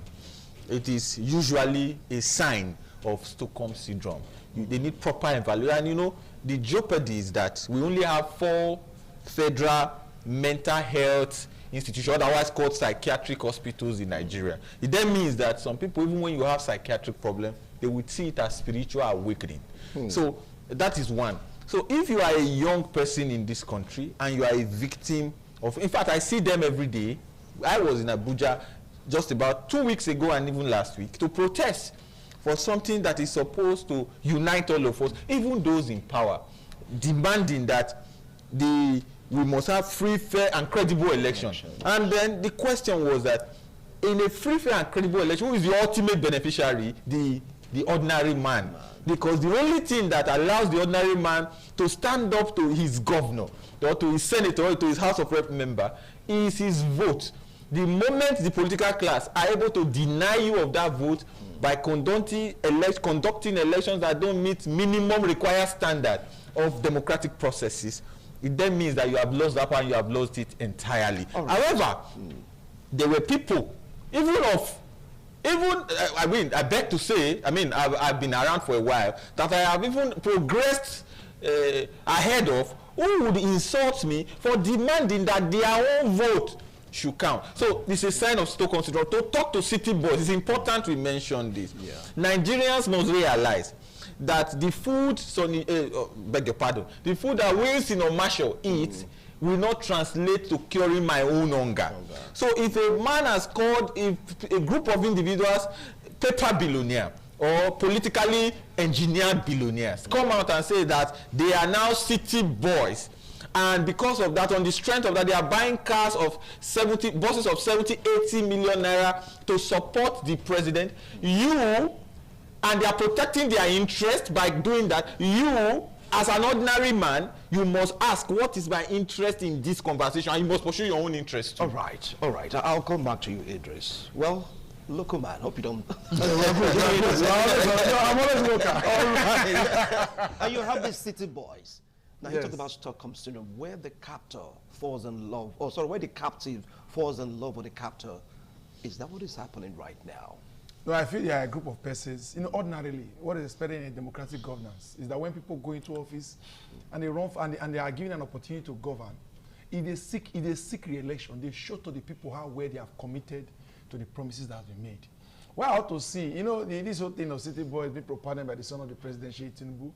it is usually a sign of Stockholm syndrome. They need proper evaluation. And you know, the jeopardy is that we only have 4 federal mental health institutions, otherwise called psychiatric hospitals in Nigeria. It then means that some people, even when you have psychiatric problem, they would see it as spiritual awakening. So that is one. So if you are a young person in this country and you are a victim of, in fact, I see them every day. I was in Abuja just about 2 weeks ago and even last week to protest for something that is supposed to unite all of us, even those in power, demanding that we must have free, fair, and credible election. And then the question was that in a free, fair, and credible election, who is the ultimate beneficiary? The ordinary man. Because the only thing that allows the ordinary man to stand up to his governor, or to his senator, or to his House of Rep member, is his vote. The moment the political class are able to deny you of that vote by conducting elections that don't meet minimum required standard of democratic processes, it then means that you have lost that power and you have lost it entirely. Right. However, there were people, I mean, I beg to say, I mean, I've been around for a while, that I have even progressed ahead of, who would insult me for demanding that their own vote should count. So this is a sign of Stockholm syndrome. To talk to city boys, it's important we mention this. Yeah. Nigerians must realize that the food, beg your pardon, the food that Wilson or Marshall eats will not translate to curing my own hunger. So if a man has called a group of individuals paper billionaire or politically engineered billionaires, come out and say that they are now city boys, and because of that, on the strength of that, they are buying cars of buses of 70, 80 million naira to support the president, and they are protecting their interest by doing that. You, as an ordinary man, you must ask, what is my interest in this conversation? And you must pursue your own interest too. All right. I'll come back to you, Idris. Well, local man, hope you don't. I'm always local. All right. And you have these city boys. Now, Yes. you talk about Stockholm syndrome, where the captor falls in love, where the captive falls in love with the captor. Is that what is happening right now? No, I feel they are a group of persons. You know, ordinarily, what is expected in a democratic governance is that when people go into office and they run and they are given an opportunity to govern, if they seek re-election, they show to the people how well they have committed to the promises that have been made. Well, I ought to see, you know, this whole thing of city boys being propounded by the son of the president, Sheikh Tinubu,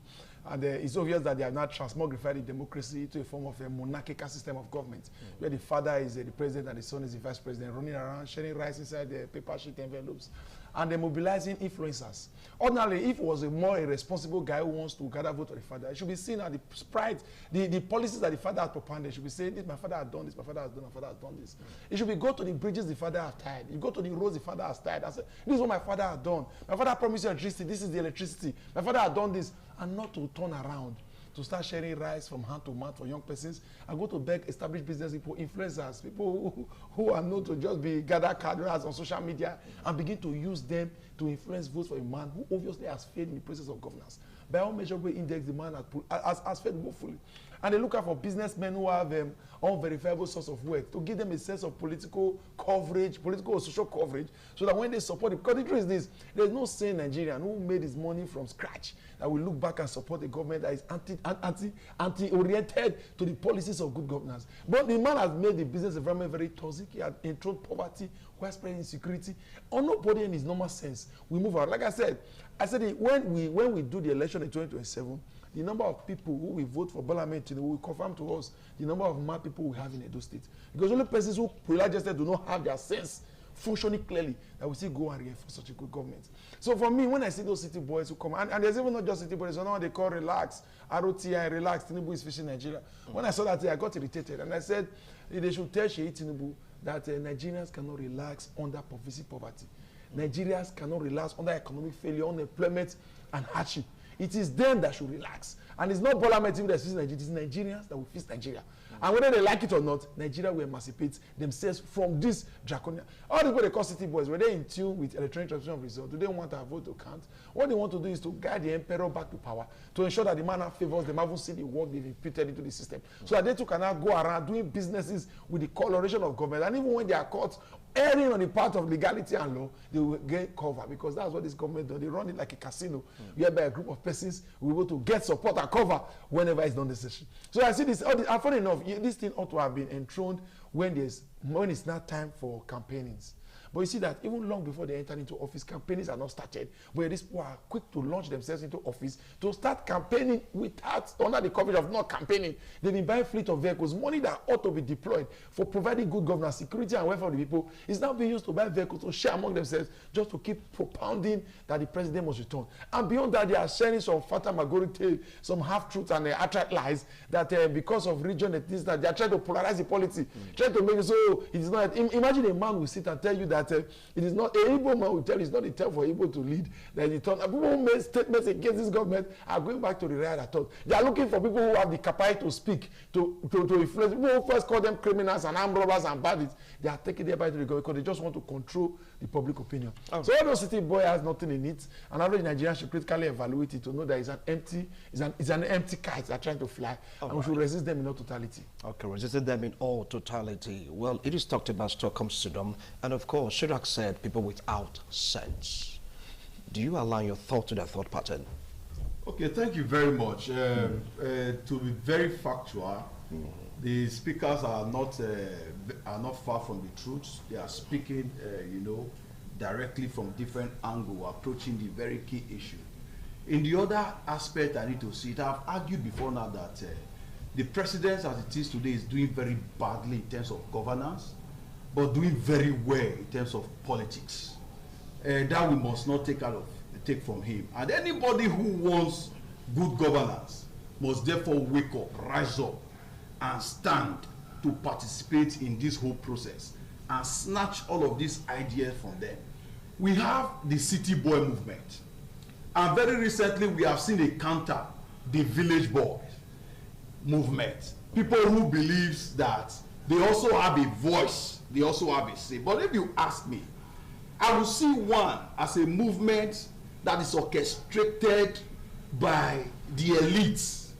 and it's obvious that they have now transmogrified the democracy to a form of a monarchical system of government, where the father is the president and the son is the vice president, running around, sharing rice inside the paper sheet envelopes, and they're mobilizing influencers. Ordinarily, if it was a more irresponsible guy who wants to gather vote for the father, it should be seen at the pride, the policies that the father has propounded. Should be saying, this, my father has done this, my father has done, my father has done this. It should be go to the bridges the father has tied. You go to the roads the father has tied. I say, this is what my father has done. My father promised you electricity. This is the electricity. My father has done this. And not to turn around to start sharing rice from hand to mouth for young persons and go to beg established business people, influencers, people who are known to just be gather cadres on social media and begin to use them to influence votes for a man who obviously has failed in the process of governance. By all measurable index, the man has failed woefully. And they look out for businessmen who have unverifiable source of wealth to give them a sense of political coverage, political or social coverage, so that when they support it, because the truth is this, there's no sane Nigerian who made his money from scratch that will look back and support a government that is anti-oriented to the policies of good governance. But the man has made the business environment very toxic. He has enthroned poverty, widespread insecurity. Or nobody in his normal sense we move on. Like I said when we do the election in 2027, the number of people who will vote for Bola Ahmed Tinubu will confirm to us the number of mad people we have in Edo State. Because only persons who religiously do not have their sense functioning clearly that we still go and reinforce such a good government. So for me, when I see those city boys who come, and there's even not just city boys, there's another one they call Relax, ROTI, Relax, Tinubu is fishing Nigeria. When I saw that, I got irritated, and I said they should tell Sheyi Tinubu that Nigerians cannot relax under pervasive poverty. Nigerians cannot relax under economic failure, unemployment, and hardship. It is them that should relax. And it's not Bola Ahmed Tinubu that fix Nigeria, it is Nigerians that will fix Nigeria. And whether they like it or not, Nigeria will emancipate themselves from this draconian. All the people they call city boys, were they in tune with electronic transmission of results? Do they want our vote to count? What they want to do is to guide the emperor back to power, to ensure that the man that favors them haven't seen the work they've imputed into the system. So that they too can now go around doing businesses with the coloration of government. And even when they are caught erring on the part of legality and law, they will get cover, because that's what this government does. They run it like a casino, whereby a group of persons will be able to get support and cover whenever it's not necessary. So I see this, and funny enough, this thing ought to have been enthroned when it's not time for campaignings. But you see that even long before they enter into office, campaigns are not started. But these people are quick to launch themselves into office to start campaigning under the coverage of not campaigning. They've been buying fleet of vehicles. Money that ought to be deployed for providing good governance, security, and welfare for the people is now being used to buy vehicles to share among themselves, just to keep propounding that the president must return. And beyond that, they are sharing some fata magori tale, some half-truths and outright lies that because of region, that they are trying to polarize the polity, trying to make it so it is not. Imagine a man will sit and tell you that it is not a Igbo man will tell you it's not a time for Igbo to lead. That the turn. People who made statements against this government are going back to the right at all. They are looking for people who have the capacity to speak, to influence. People who first call them criminals and armed robbers and bandits, they are taking their bite to the government because they just want to control the public opinion. Oh. So all those city boy has nothing in it, and average Nigerian should critically evaluate it to know that it's an empty kite they're trying to fly, and we should resist them in all totality. Okay, resisting them in all totality. Well, it is talked about Stockholm syndrome, and of course, Chirac said people without sense. Do you align your thought to that thought pattern? Okay, thank you very much. To be very factual, the speakers are not far from the truth. They are speaking, directly from different angles, approaching the very key issue. In the other aspect, I need to see it. I've argued before now that the president, as it is today, is doing very badly in terms of governance, but doing very well in terms of politics. That we must not take from him. And anybody who wants good governance must therefore wake up, rise up, and stand to participate in this whole process and snatch all of these ideas from them. We have the city boy movement, and very recently we have seen a counter, the village boy movement. People who believes that they also have a voice, they also have a say. But if you ask me, I will see one as a movement that is orchestrated by the elites,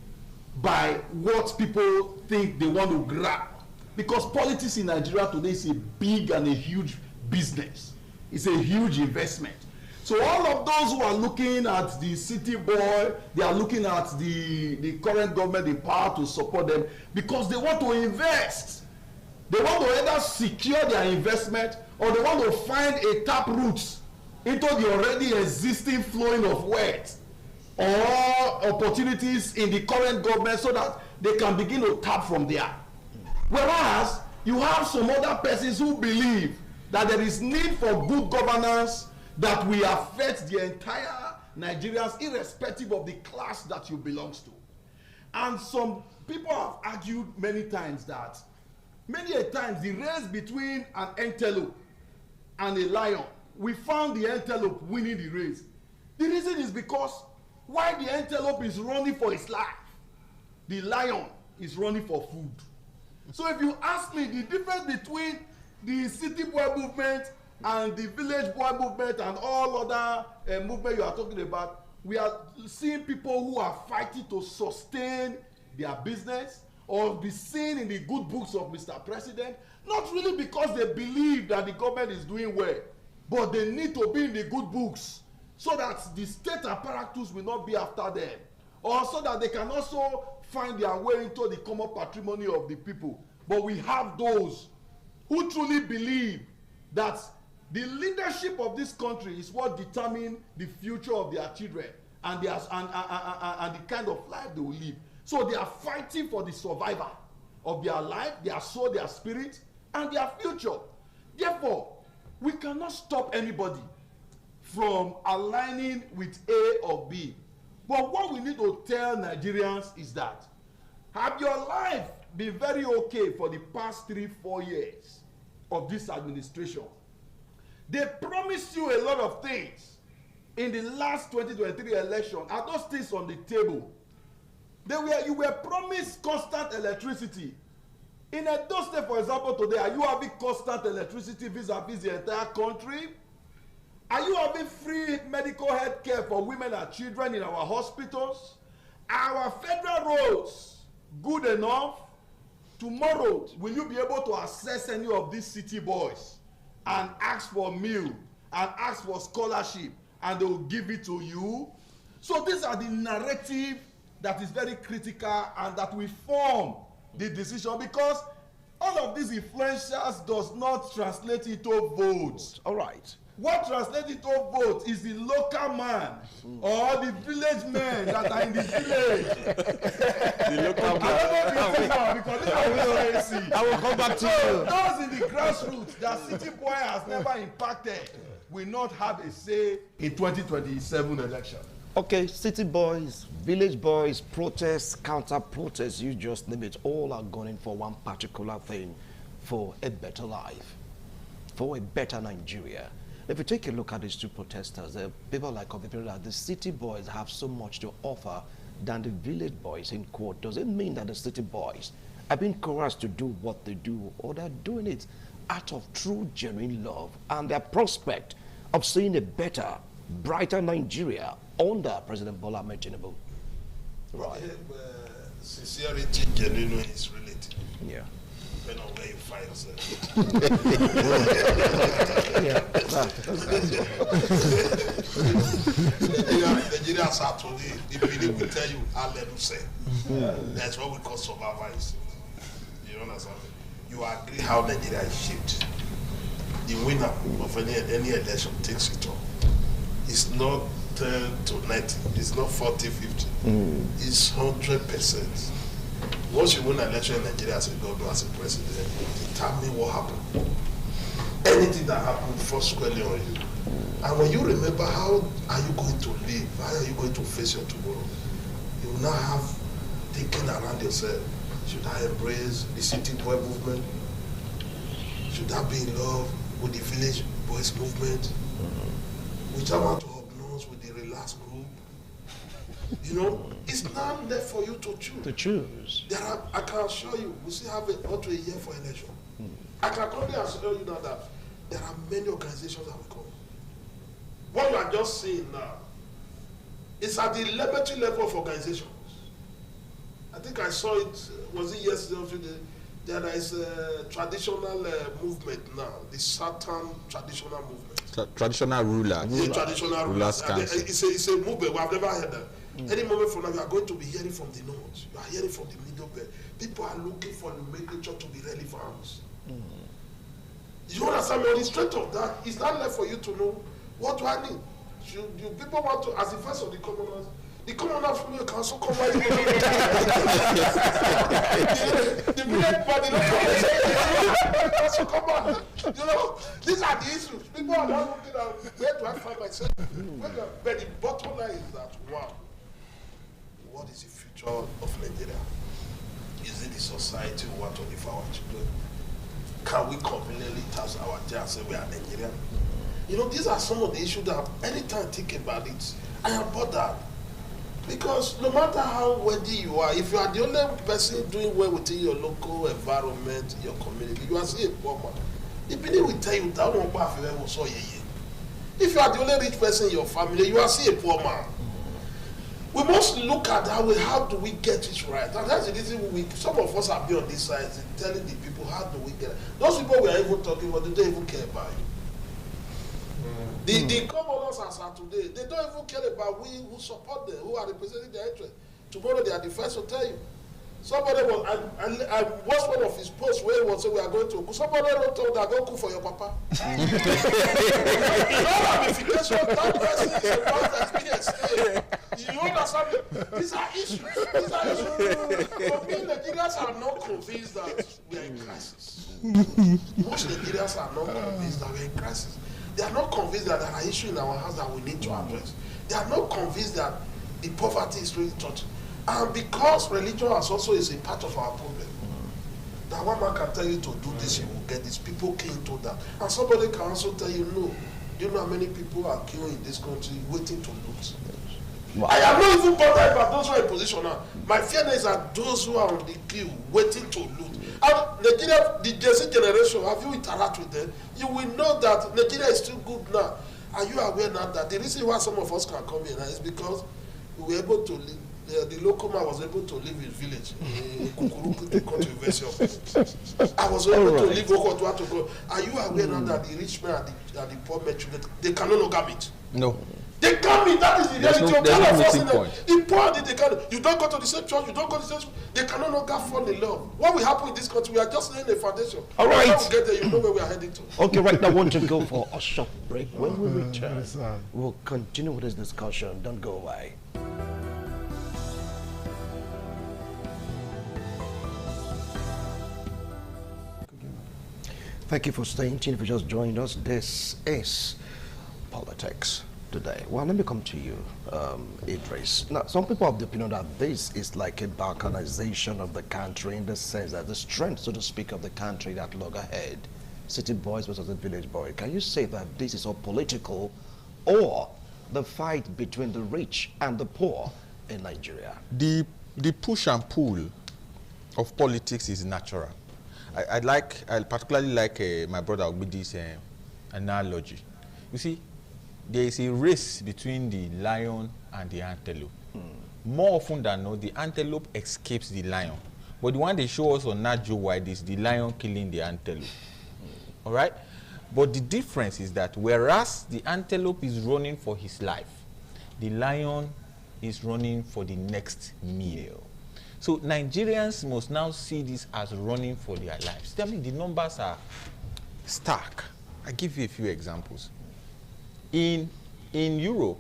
by what people think they want to grab. Because politics in Nigeria today is a big and a huge business. It's a huge investment. So all of those who are looking at the city boy, they are looking at the current government in power to support them because they want to invest. They want to either secure their investment or they want to find a tap route into the already existing flowing of wealth or opportunities in the current government so that they can begin to tap from there. Whereas you have some other persons who believe that there is need for good governance that will affect the entire Nigerians irrespective of the class that you belong to. And some people have argued many times that many a times the race between an antelope and a lion, we found the antelope winning the race. The reason is because while the antelope is running for its life, the lion is running for food. So if you ask me, the difference between the city boy movement and the village boy movement and all other movement you are talking about, we are seeing people who are fighting to sustain their business or be seen in the good books of Mr. President, not really because they believe that the government is doing well, but they need to be in the good books so that the state apparatus will not be after them, or so that they can also find their way into the common patrimony of the people. But we have those who truly believe that The leadership of this country is what determines the future of their children and the kind of life they will live. So they are fighting for the survival of their life, their soul, their spirit, and their future. Therefore, we cannot stop anybody from aligning with A or B. But what we need to tell Nigerians is that, have your life been very okay for the past 3-4 years of this administration? They promised you a lot of things in the last 2023 election. Are those things on the table? You were promised constant electricity. In Edo State, for example, today, are you having constant electricity vis-a-vis the entire country? Are you having free medical health care for women and children in our hospitals? Are our federal roads good enough? Tomorrow, will you be able to access any of these city boys and ask for meal and ask for scholarship, and they will give it to you? So these are the narrative that is very critical and that will form the decision, because all of these influencers does not translate into votes. All right. What translates into votes is the local man or the village men that are in the village. The local man. I will come back to you. Those in the grassroots that city boy has never impacted will not have a say in 2027 election. Okay, city boys, village boys, protests, counter-protests, you just name it, all are going for one particular thing, for a better life, for a better Nigeria. If you take a look at these two protesters, people like that the city boys have so much to offer than the village boys, in quote. Does it mean that the city boys are being coerced to do what they do, or they're doing it out of true, genuine love and their prospect of seeing a better, brighter Nigeria under President Bola Ahmed Tinubu? Right. Sincerity, genuine is relative. Yeah. Depending on where you find yourself. Nigerians are today, the meaning will tell you, that's what we call survival instinct. You understand? You agree how Nigeria is shaped. The winner of any election takes it all. It's not 10 to 90, it's not 40, 50. It's 100%. Once you win an election in Nigeria as a governor, as a president, determine what happened. Anything that happened first squarely on you. And when you remember, how are you going to live? How are you going to face your tomorrow? You will now have thinking around yourself. Should I embrace the city boy movement? Should I be in love with the village boys movement? Which I want to obnose with the relaxed group? You know, it's not left for you to choose. There are, I can assure you, we still have up to a year for election. I can only assure you now that there are many organizations that will come. What you are just seeing now is at the elementary level of organizations. I think I saw it, was it yesterday or today? There is a traditional movement now, the Southern traditional movement. Traditional ruler. The traditional rulers. It's a movement. We have never heard that. Any moment from now, you are going to be hearing from the north. You are hearing from the middle belt. People are looking for nomenclature to be relevant. You understand me? On the strength of that, it's not left for you to know what do I need. You people want to, as the first of the commoners from you can also come right. The village body also come on. You know, these are the issues. People are not looking at where do I find myself. But the bottom line is that what is the future of Nigeria? Is it the society we want to live for our children? Can we conveniently task our child and say we are Nigerian? You know, these are some of the issues that anytime I think about it, I am bothered. Because no matter how wealthy you are, if you are the only person doing well within your local environment, your community, you are still a poor man. The people will tell you that one part of so if you are the only rich person in your family, you are still a poor man. We must look at how do we get it right. And that's the reason some of us have been on this side telling the people how do we get it. Those people we are even talking about, they don't even care about you. The commoners as are today, they don't even care about we who support them, who are representing their interest. Tomorrow they are the first to tell you. Somebody was, I watched one of his posts where he was saying we are going to, somebody wrote told that go cook for your papa. No ramification, that person is a past experience. You understand me? These are issues. For me, Nigerians are not convinced that we are in crisis. Most Nigerians are not convinced that we are in crisis. They are not convinced that there are issues in our house that we need to address. They are not convinced that the poverty is really touching. And because religion has also is a part of our problem, that one man can tell you to do this, you will get this. People came to that. And somebody can also tell you, no. Do you know how many people are killed in this country waiting to loot? I am not even bothered about those who are in position now. My fear is that those who are on the queue waiting to loot. And Nigeria, the Gen generation, have you interacted with them? You will know that Nigeria is still good now. Are you aware now that the reason why some of us can come here now is because we were able to live. The local man was able to live in village in Kukuruku to come to University of. I was able to live Okotoa to go. Are you aware now that the rich man and the poor men children, they can no longer meet? No. They can't meet. That is the reality of no meeting point. The poor, they can't. You don't go to the same church. You don't go to the same church. They can no longer fall in love. What will happen in this country? We are just laying a foundation. All right. When we get there, you know where we are heading to. Okay, right now I want to go for a short break. When we return, we'll continue with this discussion. Don't go away. Thank you for staying tuned. If you just joined us, this is Politics Today. Well, let me come to you, Idris. Now, some people have the opinion that this is like a balkanization of the country in the sense that the strength, so to speak, of the country that log ahead. City boys versus the village boy. Can you say that this is all political or the fight between the rich and the poor in Nigeria? The push and pull of politics is natural. I particularly like my brother Ogbidi's analogy. You see, there is a race between the lion and the antelope. More often than not, the antelope escapes the lion. But the one they show us on Nat Geo Wide is the lion killing the antelope. All right? But the difference is that whereas the antelope is running for his life, the lion is running for the next meal. So Nigerians must now see this as running for their lives. Tell me, the numbers are stark. I give you a few examples. In Europe,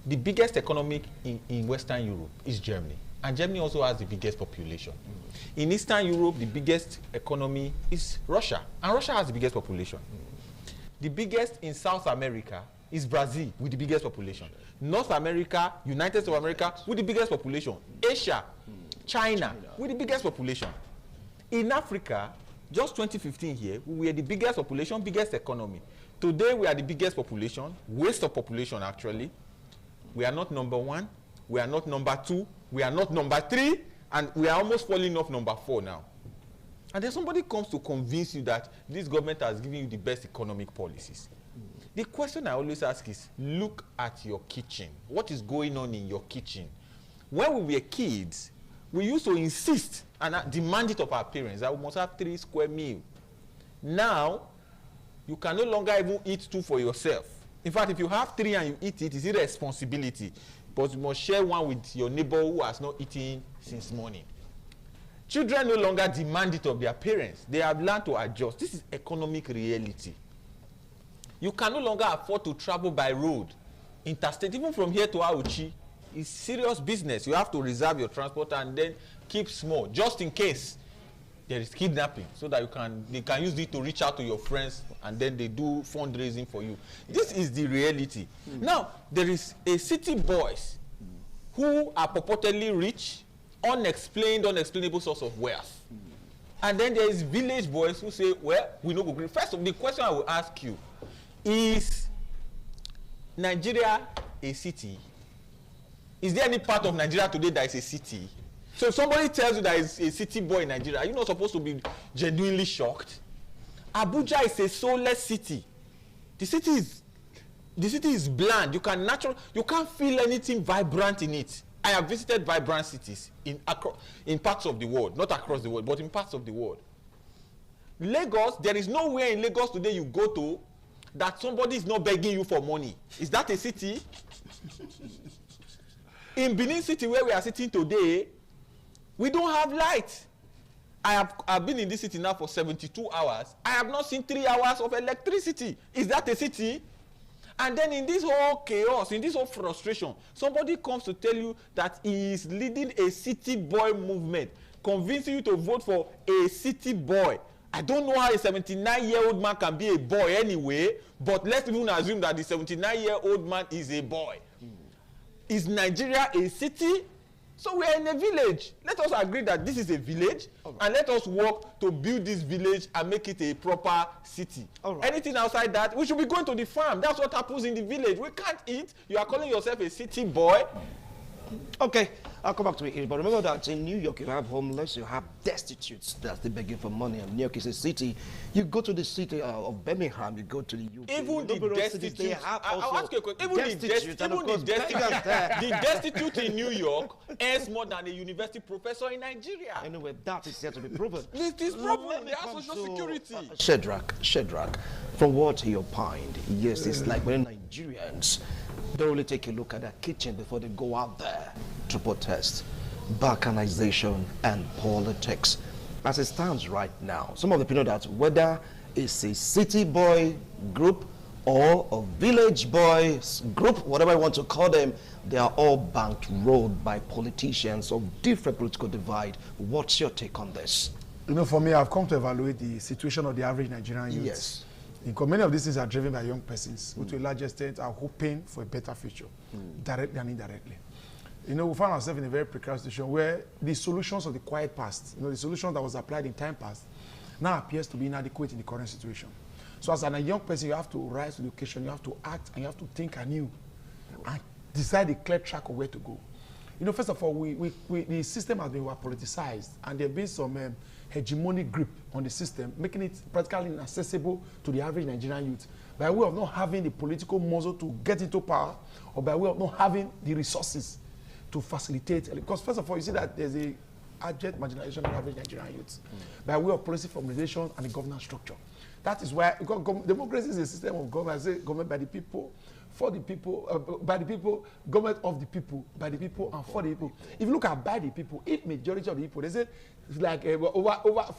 the biggest economy in Western Europe is Germany. And Germany also has the biggest population. In Eastern Europe, the biggest economy is Russia. And Russia has the biggest population. The biggest in South America is Brazil with the biggest population. North America, United States of America with the biggest population. Asia, China with the biggest population. In Africa, just 2015 here, we were the biggest population, biggest economy. Today, we are the biggest population, waste of population actually. We are not number 1, we are not number 2, we are not number 3, and we are almost falling off number 4 now. And then somebody comes to convince you that this government has given you the best economic policies. The question I always ask is, look at your kitchen. What is going on in your kitchen? When we were kids, we used to insist and demand it of our parents that we must have 3 square meals. Now, you can no longer even eat 2 for yourself. In fact, if you have 3 and you eat it, it's a responsibility. But you must share one with your neighbor who has not eaten since morning. Children no longer demand it of their parents. They have learned to adjust. This is economic reality. You can no longer afford to travel by road, interstate, even from here to Auchi. It's serious business. You have to reserve your transport and then keep small, just in case there is kidnapping, so that they can use it to reach out to your friends and then they do fundraising for you. This is the reality. Now, there is a city boys who are purportedly rich, unexplainable source of wealth. And then there is village boys who say, well, we no go green. First of all, the question I will ask you, is Nigeria a city? Is there any part of Nigeria today that is a city? So if somebody tells you that is a city boy in Nigeria, are you not supposed to be genuinely shocked? Abuja is a soulless city. The city is bland. You can't feel anything vibrant in it. I have visited vibrant cities in parts of the world, not across the world, but in parts of the world. Lagos, there is nowhere in Lagos today you go to that somebody is not begging you for money. Is that a city? In Benin City, where we are sitting today, We don't have light. I've been in this city now for 72 hours. I have not seen 3 hours of electricity. Is that a city? And then in this whole chaos, in this whole frustration, somebody comes to tell you that he is leading a city boy movement, convincing you to vote for a city boy. I don't know how a 79-year-old man can be a boy anyway, but let's even assume that the 79-year-old man is a boy. Is Nigeria a city? So we are in a village. Let us agree that this is a village, and let us work to build this village and make it a proper city. Anything outside that, we should be going to the farm. That's what happens in the village. We can't eat. You are calling yourself a city boy. Okay, I'll come back to it. But remember that in New York, you have homeless, you have destitutes that's begging for money. And New York is a city. You go to the city of Birmingham, you go to the UK. Even the destitute, I'll ask you a question. Even the destitute in New York earns more than a university professor in Nigeria. Anyway, that is yet to be proven. It is proven. They have social security. Shadrach, from what he opined, yes, it's like when Nigerians they only take a look at their kitchen before they go out there to protest. Balkanization and politics. As it stands right now, some of the people know that whether it's a city boy group or a village boys group, whatever you want to call them, they are all bankrolled by politicians of different political divide. What's your take on this? You know, for me, I've come to evaluate the situation of the average Nigerian youth. Yes. Because many of these things are driven by young persons who to a large extent are hoping for a better future, directly and indirectly. You know, we find ourselves in a very precarious situation where the solutions of the quiet past, you know, the solution that was applied in time past, now appears to be inadequate in the current situation. So as a young person, you have to rise to the occasion, you have to act, and you have to think anew and decide a clear track of where to go. You know, first of all, the system has been politicized, and there have been some hegemonic grip on the system, making it practically inaccessible to the average Nigerian youth by way of not having the political muscle to get into power, or by way of not having the resources to facilitate. Because first of all, you see that there's a abject marginalization of the average Nigerian youth by way of policy formulation and the governance structure. That is why democracy is a system of government. I say government by the people, for the people, by the people, government of the people, by the people, and for the people. If you look at by the people, if majority of the people, they say like over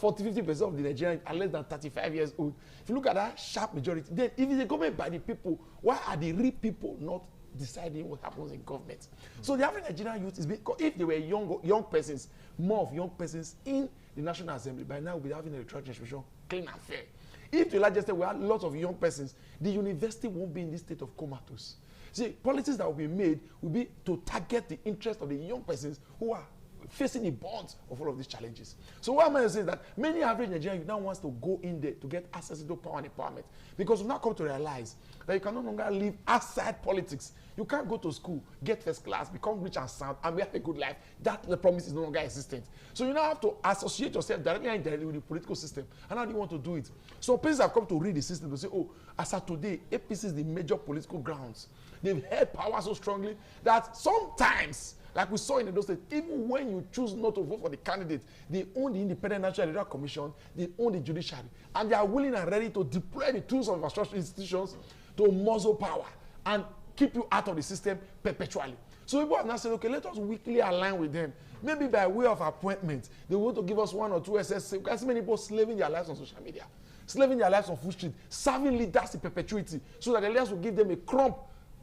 40-50% of the Nigerians are less than 35 years old. If you look at that sharp majority, then if it's a government by the people, why are the real people not deciding what happens in government? So the average Nigerian youth is because if they were young persons, more of young persons in the National Assembly, by now we'll be having an electoral distribution clean and fair. If to a large extent we have lots of young persons, the university won't be in this state of comatose. See, policies that will be made will be to target the interest of the young persons who are facing the bonds of all of these challenges. So what I'm going to say is that many average Nigerians now wants to go in there to get access to power and empowerment, because we've now come to realize that you can no longer live outside politics. You can't go to school, get first class, become rich and sound, and we have a good life. That the promise is no longer existent. So you now have to associate yourself directly and indirectly with the political system. And how do you want to do it? So persons have come to read the system to say, oh, as of today, APC is the major political grounds. They've held power so strongly that sometimes, like we saw in those states, even when you choose not to vote for the candidate, they own the Independent National Electoral Commission, they own the judiciary, and they are willing and ready to deploy the tools of infrastructure institutions to muzzle power and keep you out of the system perpetually. So people have now said, okay, let us weekly align with them. Maybe by way of appointment, they want to give us 1 or 2 SSC. Because many people slaving their lives on social media, slaving their lives on food street, serving leaders in perpetuity, so that the leaders will give them a crumb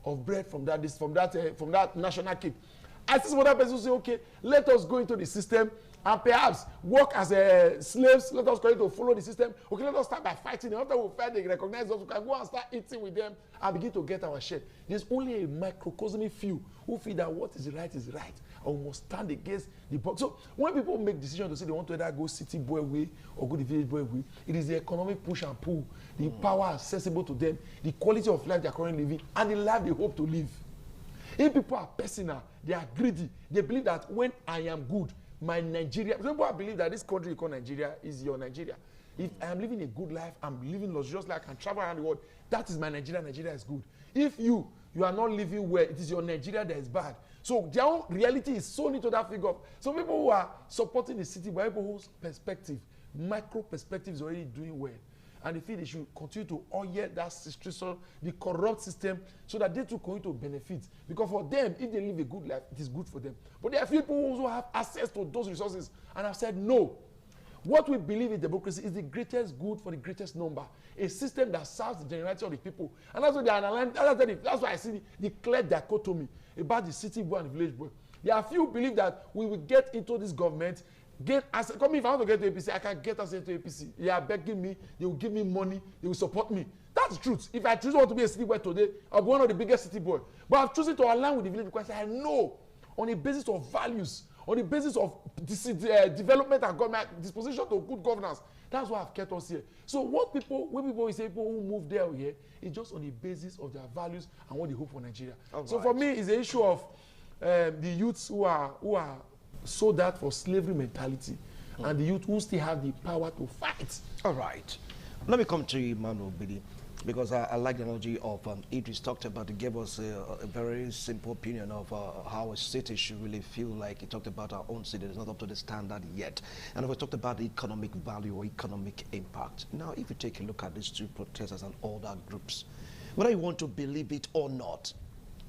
of bread from that national cake. I see some other person say, okay, let us go into the system and perhaps work as slaves. Let us continue to follow the system. Okay, let us start by fighting. After we fight, they recognize us. We can go and start eating with them and begin to get our share. There's only a microcosmic few who feel that what is right, and we must stand against the box. So when people make decisions to say they want to either go city boy way or go the village boy way, it is the economic push and pull, the power accessible to them, the quality of life they are currently living, and the life they hope to live. If people are personal, they are greedy, they believe that when I am good, my Nigeria, some people believe that this country you call Nigeria is your Nigeria. If I am living a good life, I'm living luxurious life, I can travel around the world, that is my Nigeria, Nigeria is good. If you are not living well, it is your Nigeria that is bad. So their own reality is so into that figure. So people who are supporting the city by people whose perspective, micro perspective is already doing well. and they feel they should continue to oil that system, the corrupt system, so that they too going to benefit. Because for them, if they live a good life, it is good for them. But there are few people who also have access to those resources, and I've said no. What we believe in democracy is the greatest good for the greatest number. A system that serves the generality of the people. And that's what they analyze. That's why I see the clear dichotomy about the city boy and the village boy. There are few who believe that we will get into this government, if I want to get to APC, I can get us into APC. They are begging me, they will give me money, they will support me. That's the truth. If I choose want to be a city boy today, I'll be one of the biggest city boys. But I've chosen to align with the village because I know on the basis of values, on the basis of development and government disposition to good governance. That's why I've kept us here. So when people say people who move there or here, it's just on the basis of their values and what they hope for Nigeria. So for me, it's the issue of the youths who are sold out for slavery mentality, and the youth who still have the power to fight. All right. Let me come to you, Manu Bidi, because I like the analogy of Idris talked about. He gave us a very simple opinion of how a city should really feel like. He talked about our own city. It's not up to the standard yet. And we talked about the economic value or economic impact. Now, if you take a look at these two protesters and other groups, whether you want to believe it or not,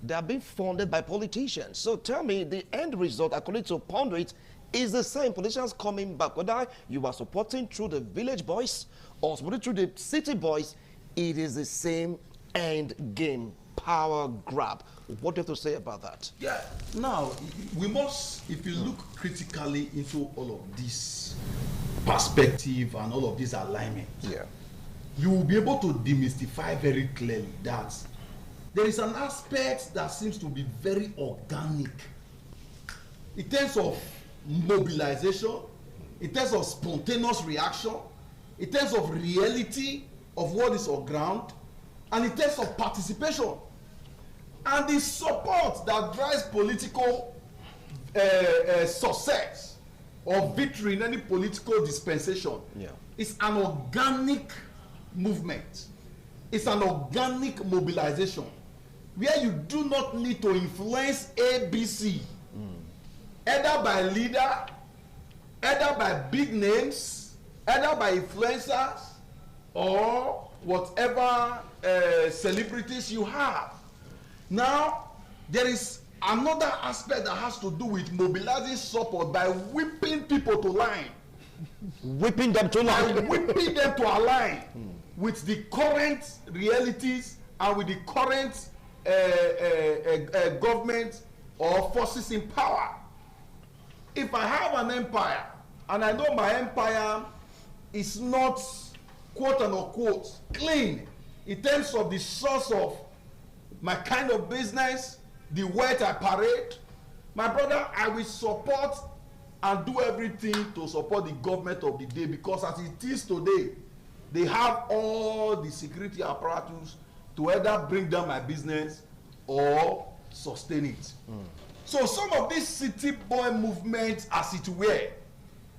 they are being funded by politicians. So tell me, the end result, according to Pondit, is the same. Politicians coming back. Whether you are supporting through the village boys or supporting through the city boys, it is the same end game, power grab. What do you have to say about that? Yeah, now, we must, if you look critically into all of this perspective and all of this alignment, you will be able to demystify very clearly that there is an aspect that seems to be very organic in terms of mobilization, in terms of spontaneous reaction, in terms of reality of what is on ground, and in terms of participation. And the support that drives political success or victory in any political dispensation is an organic movement. It's an organic mobilization where you do not need to influence ABC, either by leader, either by big names, either by influencers, or whatever celebrities you have. Now, there is another aspect that has to do with mobilizing support by whipping people to line. Whipping them to line. By whipping them to align with the current realities and with the current government or forces in power. If I have an empire and I know my empire is not quote unquote clean in terms of the source of my kind of business, the wealth I parade, my brother, I will support and do everything to support the government of the day, because as it is today, they have all the security apparatus to either bring down my business or sustain it. So some of this city boy movement, as it were,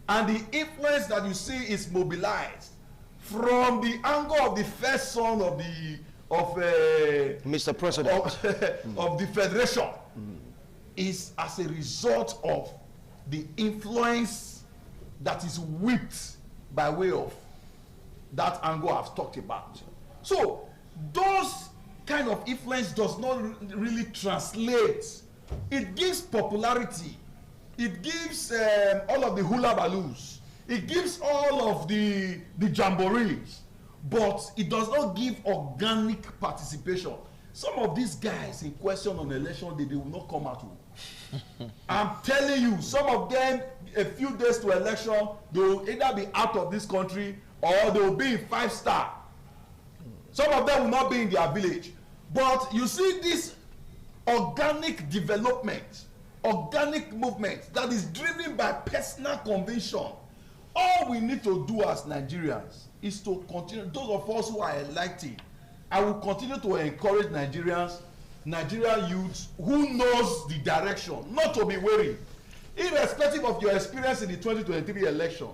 and the influence that you see is mobilized from the angle of the first son of Mr. President of the federation, is as a result of the influence that is whipped by way of that angle I've talked about. So those kind of influence does not really translate. It gives popularity. It gives all of the hula baloos. It gives all of the jamborees. But it does not give organic participation. Some of these guys in question on election day, they will not come out. I'm telling you, some of them, a few days to election, they will either be out of this country or they will be in 5-star. Some of them will not be in their village. But you see this organic development, organic movement that is driven by personal conviction. All we need to do as Nigerians is to continue. Those of us who are elected, I will continue to encourage Nigerians, Nigerian youths who knows the direction, not to be wary. Irrespective of your experience in the 2023 election,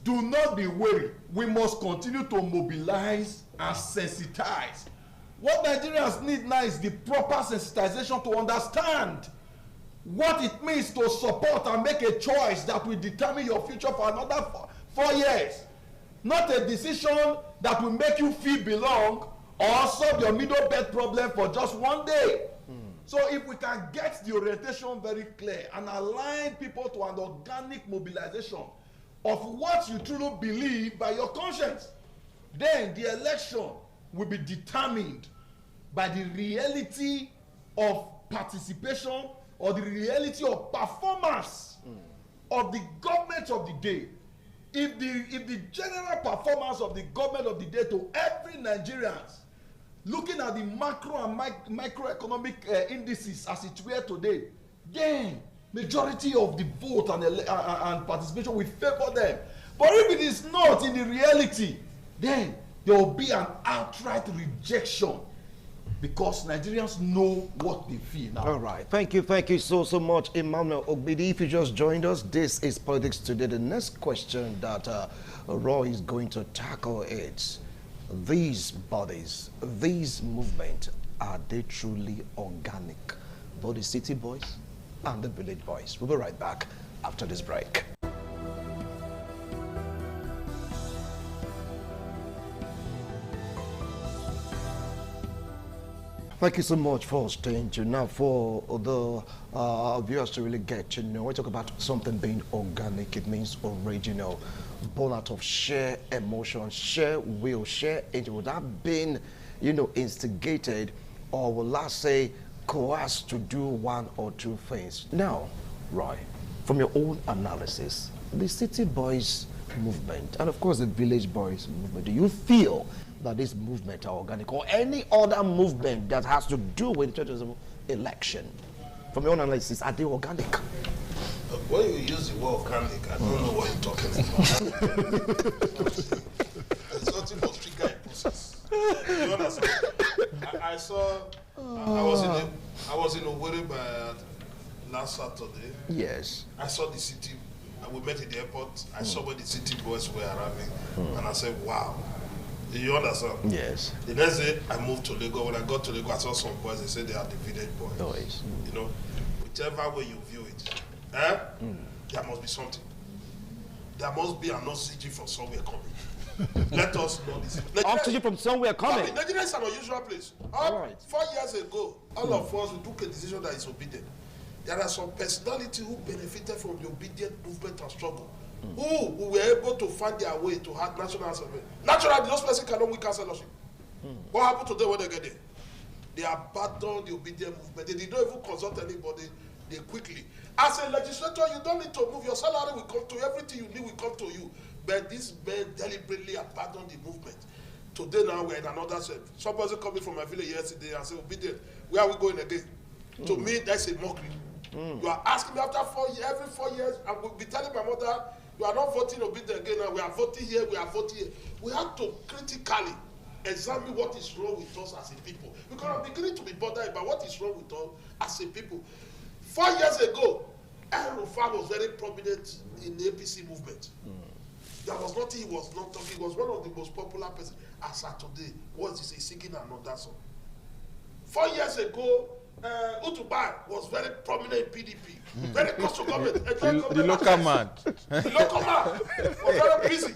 do not be wary. We must continue to mobilize and sensitize. What Nigerians need now is the proper sensitization to understand what it means to support and make a choice that will determine your future for another 4 years. Not a decision that will make you feel belong or solve your middle bed problem for just one day. So if we can get the orientation very clear and align people to an organic mobilization of what you truly believe by your conscience, then the election will be determined by the reality of participation or the reality of performance of the government of the day. If the general performance of the government of the day to every Nigerians, looking at the macro and microeconomic indices as it were today, then majority of the vote and participation will favor them. But if it is not in the reality, then there will be an outright rejection, because Nigerians know what they feel now. All right. Thank you so much, Emmanuel Ogbidi. If you just joined us, this is Politics Today. The next question that Roy is going to tackle is, these bodies, these movements, are they truly organic? Both the city boys and the village boys. We'll be right back after this break. Thank you so much for staying tuned. Now, for the viewers to really get to know, we talk about something being organic. It means original, born out of sheer emotion, sheer will, sheer interest. Would that been, instigated, or will I say coerced to do one or two things? Now, Roy, from your own analysis, the City Boys movement and of course the Village Boys movement, do you feel that this movement are organic, or any other movement that has to do with the 2020 election? From your own analysis, are they organic? When you use the word organic, I don't know what you're talking about. It's nothing but trigger a process. You understand? I saw, I was in Owerri by last Saturday. Yes. I saw the city, we met at the airport. I saw where the City Boys were arriving, and I said, wow. You understand? Yes. The next day, I moved to Lagos. When I got to Lagos, I saw some boys. They said they are the Village Boys. Whichever way you view it, there must be something. There must be an oxygen from somewhere coming. Let us know this. Oxygen from somewhere coming? Nigeria is an unusual place. All right. 4 years ago, all of us, we took a decision that is obedient. There are some personalities who benefited from the obedient movement and struggle, who were able to find their way to have national assembly. Naturally, those persons cannot win councillorship. What happened to them when they get there? They abandoned the obedient movement. They did not even consult anybody. They quickly. As a legislator, you don't need to move. Your salary will come to you. Everything you need will come to you. But these men deliberately abandoned the movement. Today now we're in another set. Some person coming from my village yesterday and said, obedient, where are we going again? To me, that's a mockery. You are asking me after 4 years, every 4 years, I will be telling my mother, you are not voting obedient again now. We are voting here, we are voting here. We have to critically examine what is wrong with us as a people. Because I'm beginning to be bothered about what is wrong with us as a people. 4 years ago, El-Rufai was very prominent in the APC movement. There was nothing he was not talking. He was one of the most popular persons. As of today, what is he singing another song? 4 years ago, Utubai was very prominent in PDP, very close to government. The local man. The local man was very busy.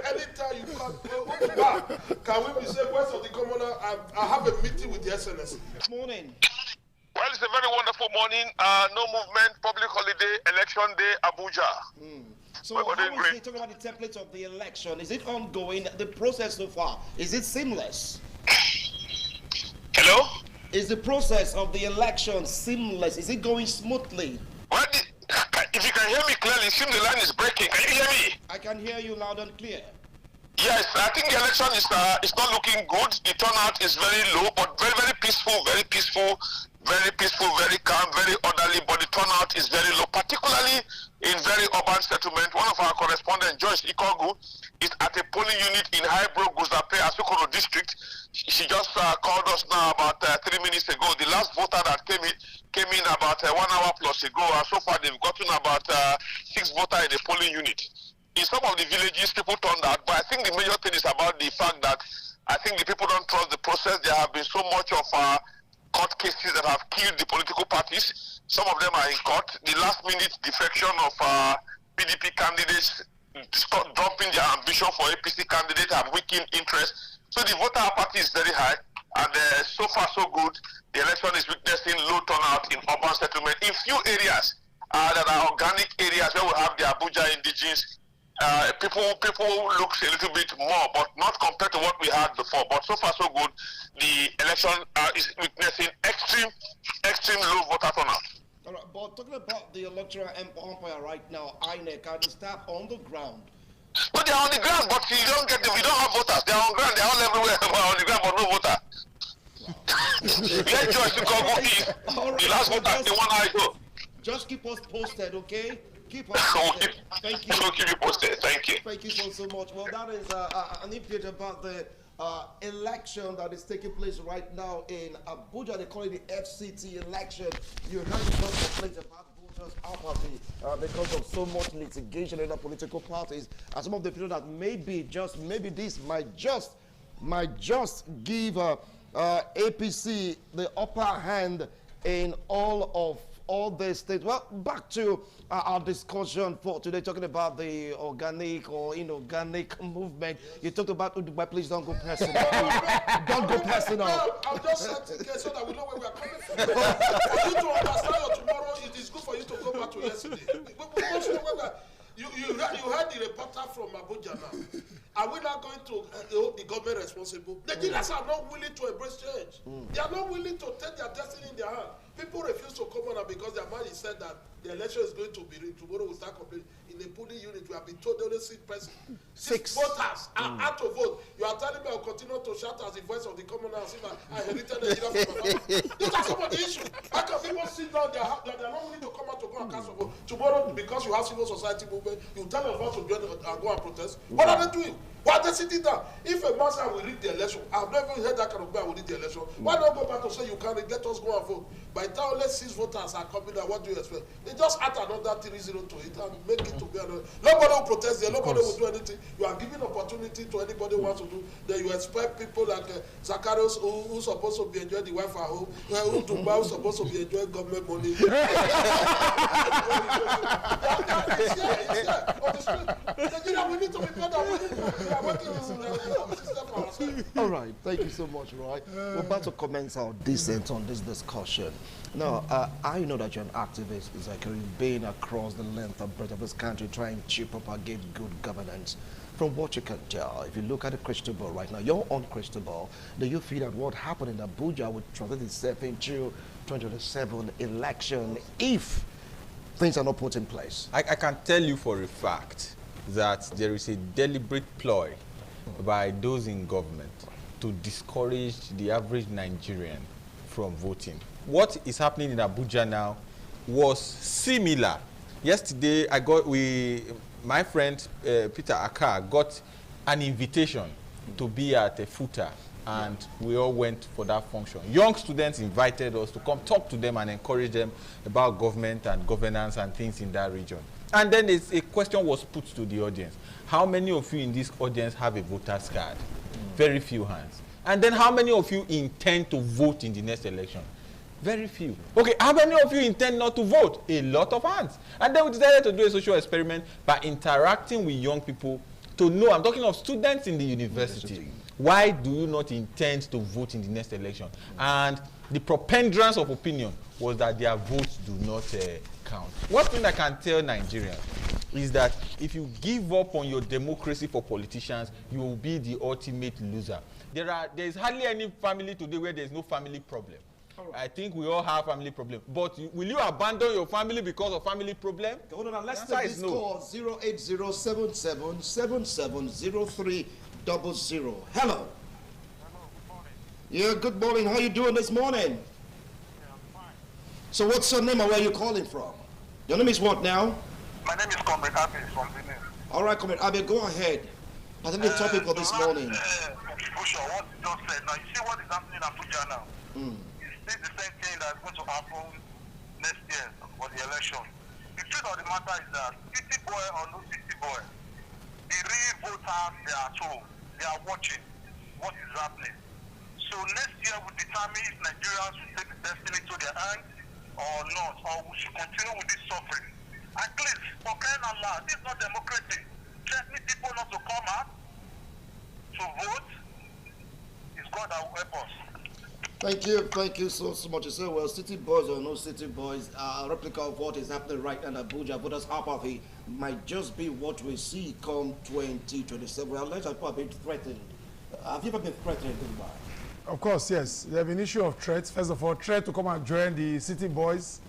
Anytime you come Utubai, can we be saying, west of the commoner, I have a meeting with the SNS. Morning. Well, it's a very wonderful morning. No movement, public holiday, election day, Abuja. So how is it talking about the template of the election? Is it ongoing? The process so far, is it seamless? Hello? Is the process of the election seamless? Is it going smoothly? Well, if you can hear me clearly, it seems the line is breaking. Can you hear me? I can hear you loud and clear. Yes, I think the election is not looking good. The turnout is very low, but very, very peaceful, very calm, very orderly, but the turnout is very low, particularly in very urban settlement. One of our correspondents, Joyce Ikogu, is at a polling unit in Highbrook, Guzape, Asukoro district. She just called us now about 3 minutes ago. The last voter that came in about 1 hour plus ago, and so far they've gotten about 6 voters in the polling unit. In some of the villages, people turned out, but I think the major thing is about the fact that I think the people don't trust the process. There have been so much of court cases that have killed the political parties. Some of them are in court. The last minute defection of PDP candidates stop dropping their ambition for APC candidate and weakening interest. So the voter apathy is very high, and so far so good. The election is witnessing low turnout in urban settlement. In few areas that are organic areas where we have the Abuja indigenes, people look a little bit more, but not compared to what we had before. But so far so good. The election is witnessing extreme low voter turnout. All right, but talking about the electoral umpire right now, INEC, are the staff on the ground? But they are on the ground, but you don't get them. We don't have voters. They are on ground. They are all everywhere. On the ground, but no voter. Let Joyce to go East. The last voter, the one I go. Just keep us posted, okay? Keep us posted. Thank you. We'll keep you posted. Thank you. Thank you so much. Well, that is an update about the election that is taking place right now in Abuja. They call it the FCT election. You heard the complaints about voters apathy because of so much litigation in the political parties, and some of the people that maybe this might just give APC the upper hand in all the states. Well, back to our discussion for today, talking about the organic or inorganic movement. You talked about Udubai. Please don't go personal. Don't go personal. I'm just setting case so that we know where we are coming from. For you to understand your tomorrow, it is good for you to go back to yesterday. You heard the reporter from Abuja now. Are we not going to hold the government responsible? The Nigerians are not willing to embrace change. They are not willing to take their destiny in their hand. People refuse to come on because their mind is said that the election is going to be rigged. Tomorrow we'll start complaining. In the polling unit, we have been told the only six voters are out to vote. You are telling me I'll continue to shout as the voice of the commoners if I inherited Nigeria from my father. These are some of the issues. How can people sit down there? They are not willing to come out to go and cast a vote. Tomorrow, because you have civil society movement, you tell them how to join and go and protest. What are they doing? Why are they sitting down? If a man says we rig the election, I've never heard that kind of man will rig the election. Why not go back to say you can't let us go and vote? By the time only 6 voters are coming out, what do you expect? They just add another 3-0 to it and make it to be another. Nobody will protest there, nobody will do anything. You are giving opportunity to anybody who wants to do. Then you expect people like Zacharias who's supposed to be enjoying the wife at home, who's supposed to be enjoying government money. It's on the street. Nigeria, we need to be better. We are working this system for ourselves. All right, thank you so much, Roy. We're about to commence our dissent on this discussion. Now, I know that you're an activist, Zachary, you've been across the length and breadth of this country trying to propagate good governance. From what you can tell, if you look at the crystal ball right now, your own crystal ball, do you feel that what happened in Abuja would translate itself into 2027 election if things are not put in place? I can tell you for a fact that there is a deliberate ploy by those in government to discourage the average Nigerian from voting. What is happening in Abuja now was similar. Yesterday, my friend Peter Aka got an invitation to be at a FUTA, and we all went for that function. Young students invited us to come talk to them and encourage them about government and governance and things in that region. And then a question was put to the audience. How many of you in this audience have a voter's card? Very few hands. And then how many of you intend to vote in the next election? Very few. Okay, how many of you intend not to vote? A lot of hands. And then we decided to do a social experiment by interacting with young people to know, I'm talking of students in the university. Why do you not intend to vote in the next election? And the preponderance of opinion was that their votes do not count. One thing I can tell Nigerians is that if you give up on your democracy for politicians, you will be the ultimate loser. There is hardly any family today where there is no family problem. I think we all have family problem. But will you abandon your family because of family problem? Hold on, let's take this call, 08077770300. Hello. Yeah, good morning. How are you doing this morning? Yeah, I'm fine. So what's your name and where are you calling from? Your name is what now? My name is Comrade Abe from Benin. All right, Comrade Abe, go ahead. I think the topic for this morning. For sure, what you just said. Now, you see what is happening in Abuja now? It's the same thing that's going to happen next year for the election. The truth of the matter is that city boy or no city boy, the real voters, they are at home. They are watching what is happening. So next year will determine if Nigerians will take the destiny to their hands or not, or we should continue with this suffering. At least, for crying out loud, this is not democracy. threatening people not to come out to vote. It's God that will help us. Thank you so much. You say, well, city boys or no city boys, a replica of what is happening right now in Abuja, voters apathy might just be what we see come 2027. I'll let people have been threatened. Have you ever been threatened in Dubai? Of course, yes. There have been issue of threats. First of all, threat to come and join the city boys,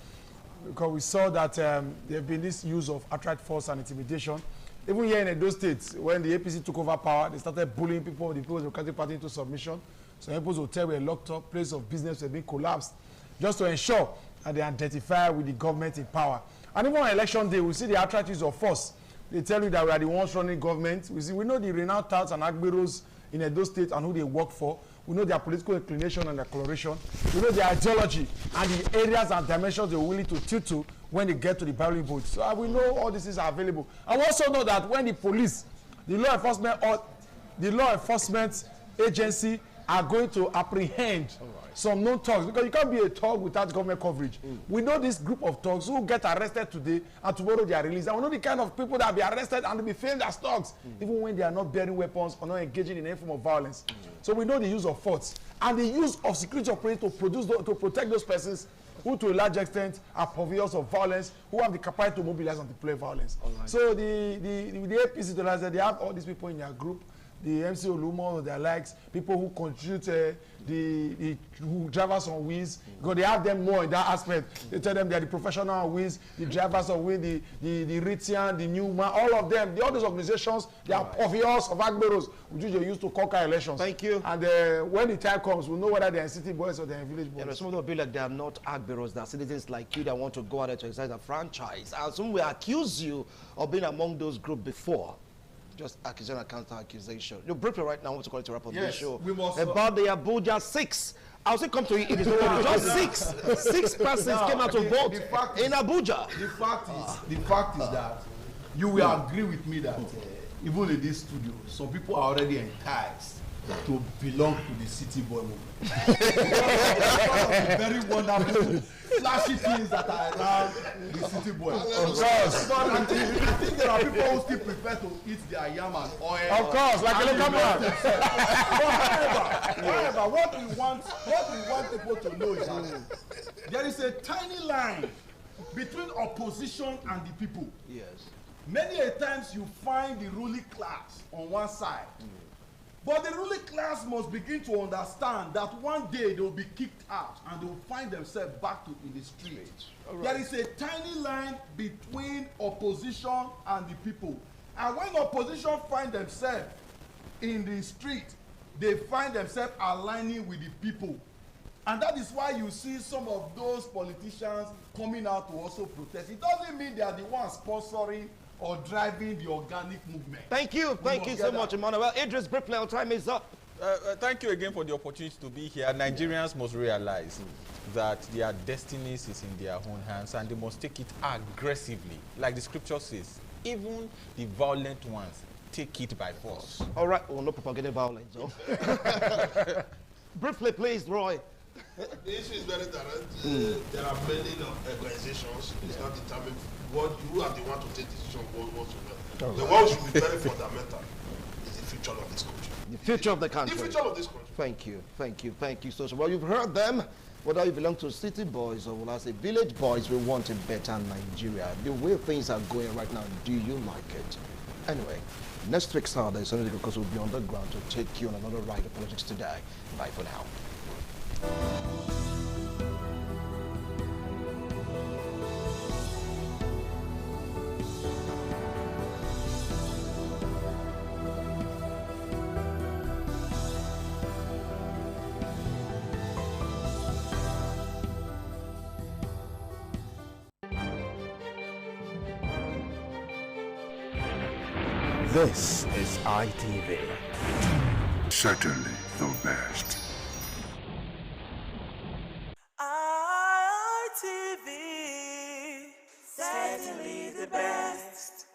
because we saw that there have been this use of outright force and intimidation. Even here in Edo State, when the APC took over power, they started bullying people, the People's Democratic Party into submission. So people's hotels were locked up, places of business were being collapsed, just to ensure that they identify with the government in power. And even on election day, we see the outright use of force. They tell you that we are the ones running government. We know the renowned touts and agberos in Edo State and who they work for. We know their political inclination and their coloration. We know their ideology and the areas and dimensions they're willing to tilt to when they get to the barrel vote. So we know all these things are available. And we also know that when the police, the law enforcement agency are going to apprehend some known thugs, because you can't be a thug without government coverage. We know this group of thugs who get arrested today and tomorrow they are released. And we know the kind of people that will be arrested and will be framed as thugs, even when they are not bearing weapons or not engaging in any form of violence. So we know the use of force and the use of security operators to protect those persons who to a large extent are purveyors of violence, who have the capacity to mobilize and deploy violence. So the APC, they have all these people in their group, the MC Olumo or their likes, people who contribute the drivers on wheels, because they have them more in that aspect. They tell them they are the professional on wheels, the drivers on wheels, the Ritian, the Newman, all of them, all those organizations, they are purveyors of agberos, which they use to conquer elections. Thank you. And when the time comes, we'll know whether they're city boys or they're village boys. Yeah, some of them will be like they are not agberos, they are citizens like you that want to go out there to exercise a franchise. And some will accuse you of being among those groups before. Just accusation and counter accusation. You're briefly right now, I want to call it to wrap up this show. We must about the Abuja 6. I'll say come to you if it's not just six persons came out to vote in Abuja. The fact is that you will agree with me that even in this studio, some people are already enticed to belong to the city boy movement. Very wonderful, flashy things that are around the city boy. Of course. But I think there are people who still prefer to eat their yam and oil. Of course, like a local man. However, what we want people to know is that there is a tiny line between opposition and the people. Yes. Many a times you find the ruling class on one side. But the ruling class must begin to understand that one day they will be kicked out and they will find themselves back in the street. Right. There is a tiny line between opposition and the people. And when opposition find themselves in the street, they find themselves aligning with the people. And that is why you see some of those politicians coming out to also protest. It doesn't mean they are the ones sponsoring or driving the organic movement. Thank you so much, Emmanuel. Idris, briefly, our time is up. Thank you again for the opportunity to be here. Nigerians must realize that their destinies is in their own hands and they must take it aggressively. Like the scripture says, even the violent ones take it by force. All right, well, no propagating violence. So. Briefly, please, Roy. The issue is very direct. There are many organizations. It's not determined what you are the one to take decision whatsoever. The one should be very fundamental is the future of this country. The future of the country. The future of this country. Thank you so much. Well, you've heard them. Whether you belong to city boys or will I say village boys, we want a better Nigeria. The way things are going right now, do you like it? Anyway, next week's Saturday, Sunday, because we'll be on the ground to take you on another ride of politics today. Bye for now. This is ITV. Certainly the best. ITV, certainly the best.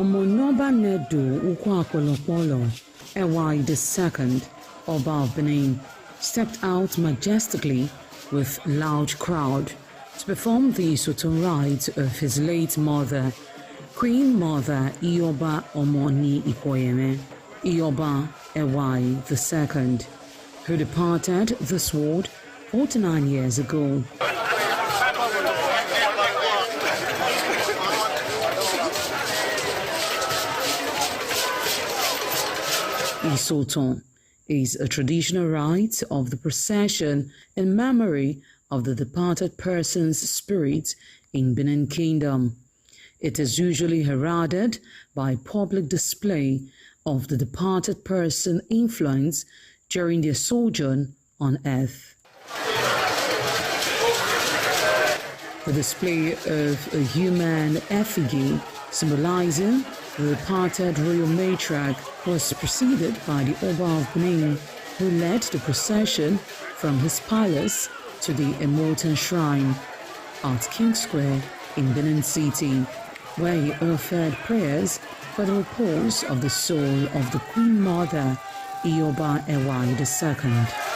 Omonoba Nedu Ukwakolopolo, Ewai II, Oba of Benin, stepped out majestically with loud crowd to perform the Soton rites of his late mother, Queen Mother Ioba Omoni Ikoyeme, Ioba Ewai II, who departed this world 49 years ago. Isoton is a traditional rite of the procession in memory of the departed person's spirit in Benin Kingdom. It is usually heralded by public display of the departed person's influence during their sojourn on earth. The display of a human effigy symbolizing the departed royal matriarch was preceded by the Oba of Benin, who led the procession from his palace to the Immortal Shrine at King Square in Benin City, where he offered prayers for the repose of the soul of the Queen Mother, Ioba Ewai II.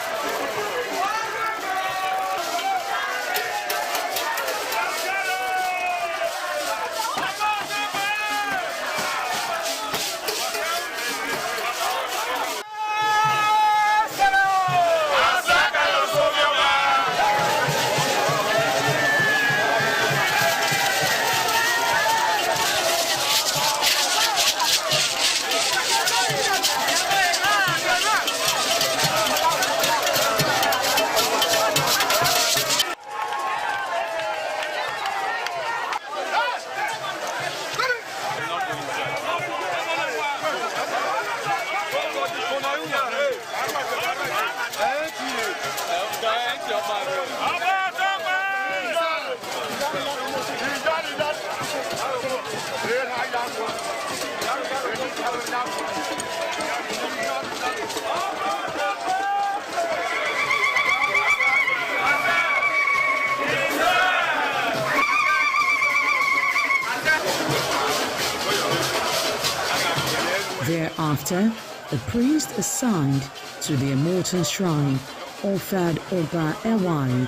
Thereafter, the priest assigned to the Immortal Shrine offered Oba Ewai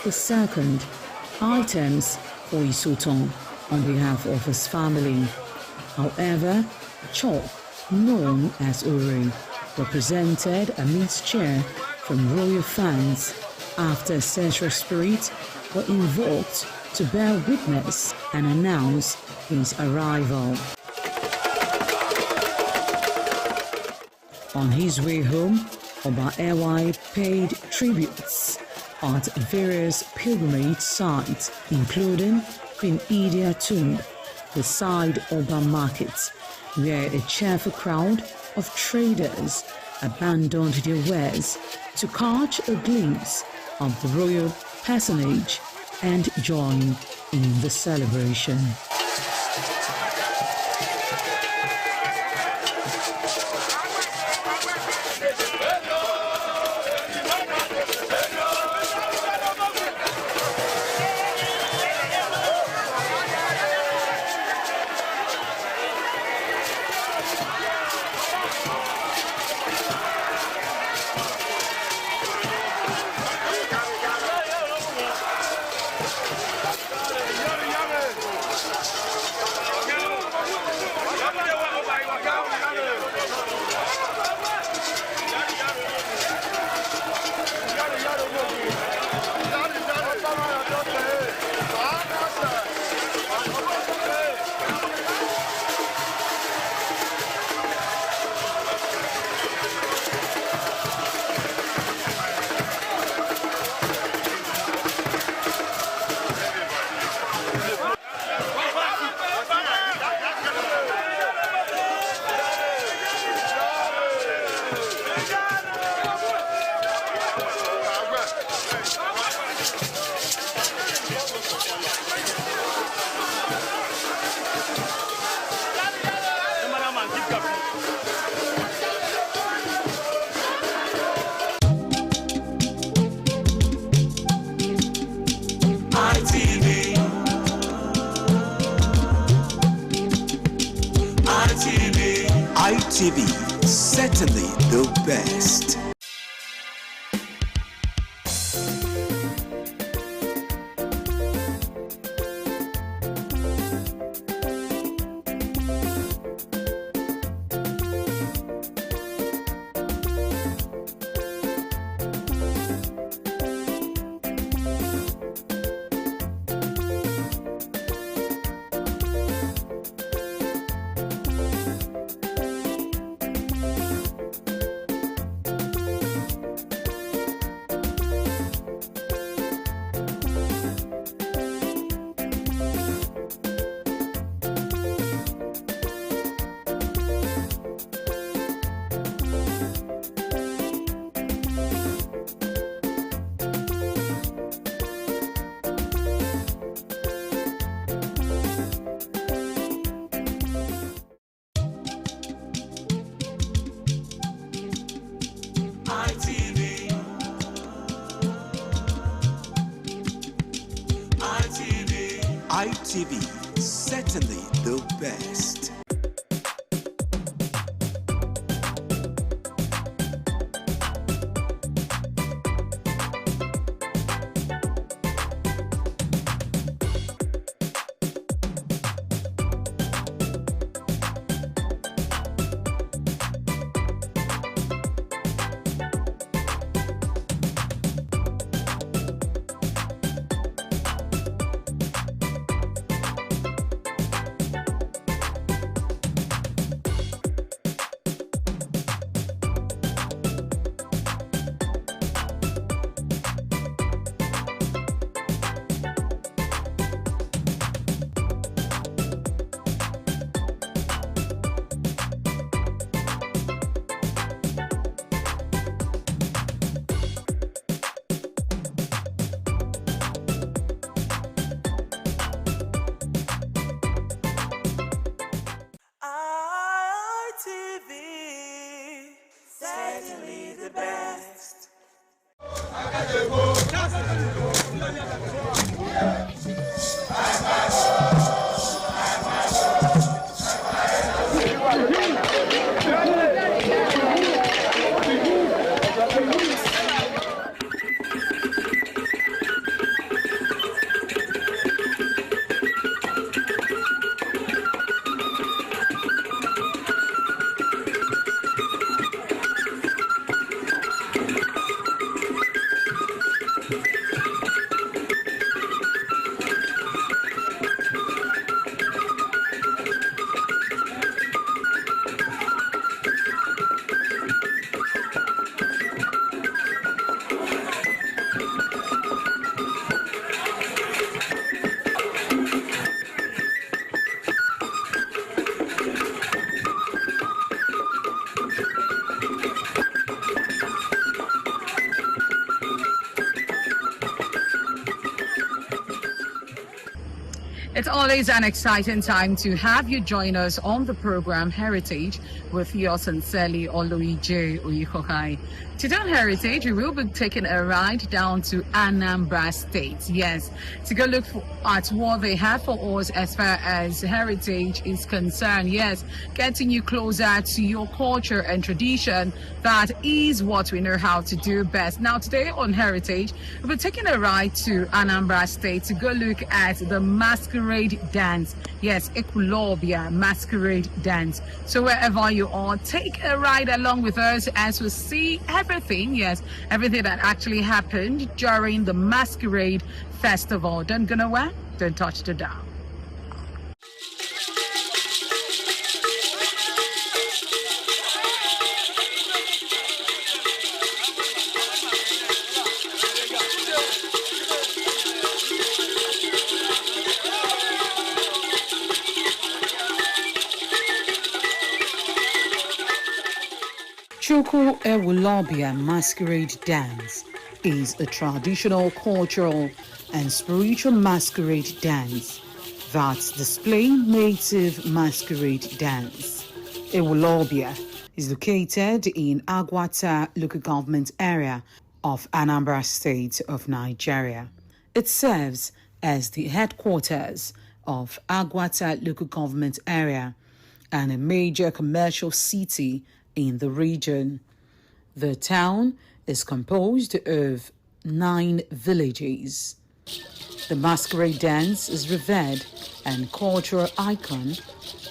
II items for Isoton on behalf of his family. However, chalk, known as Uri, represented a mixture from royal fans after ancestral spirits were invoked to bear witness and announce his arrival. On his way home, Oba Ewai paid tributes at various pilgrimage sites, including Queen Idia Tomb, the side Oba Market, where a cheerful crowd of traders abandoned their wares to catch a glimpse of the royal personage and join in the celebration. ITV, certainly the best. ITV, certainly the best. ITV, certainly the best. It's always an exciting time to have you join us on the program Heritage with yours sincerely, Oloije Oyikohai. Today on Heritage, we will be taking a ride down to Anambra State. Yes, to go look at what they have for us as far as heritage is concerned. Yes, getting you closer to your culture and tradition. That is what we know how to do best. Now, today on Heritage, we'll be taking a ride to Anambra State to go look at the masquerade dance. Yes, Ekulobia masquerade dance. So wherever you are, take a ride along with us as we see everything, yes, everything that actually happened during the masquerade festival. Don't go nowhere, don't touch the dial. Chukwu Ewulobia masquerade dance is a traditional, cultural, and spiritual masquerade dance that displays native masquerade dance. Ewulobia is located in Agwata local government area of Anambra State of Nigeria. It serves as the headquarters of Agwata local government area and a major commercial city in the region. The town is composed of 9 villages. The masquerade dance is revered and cultural icon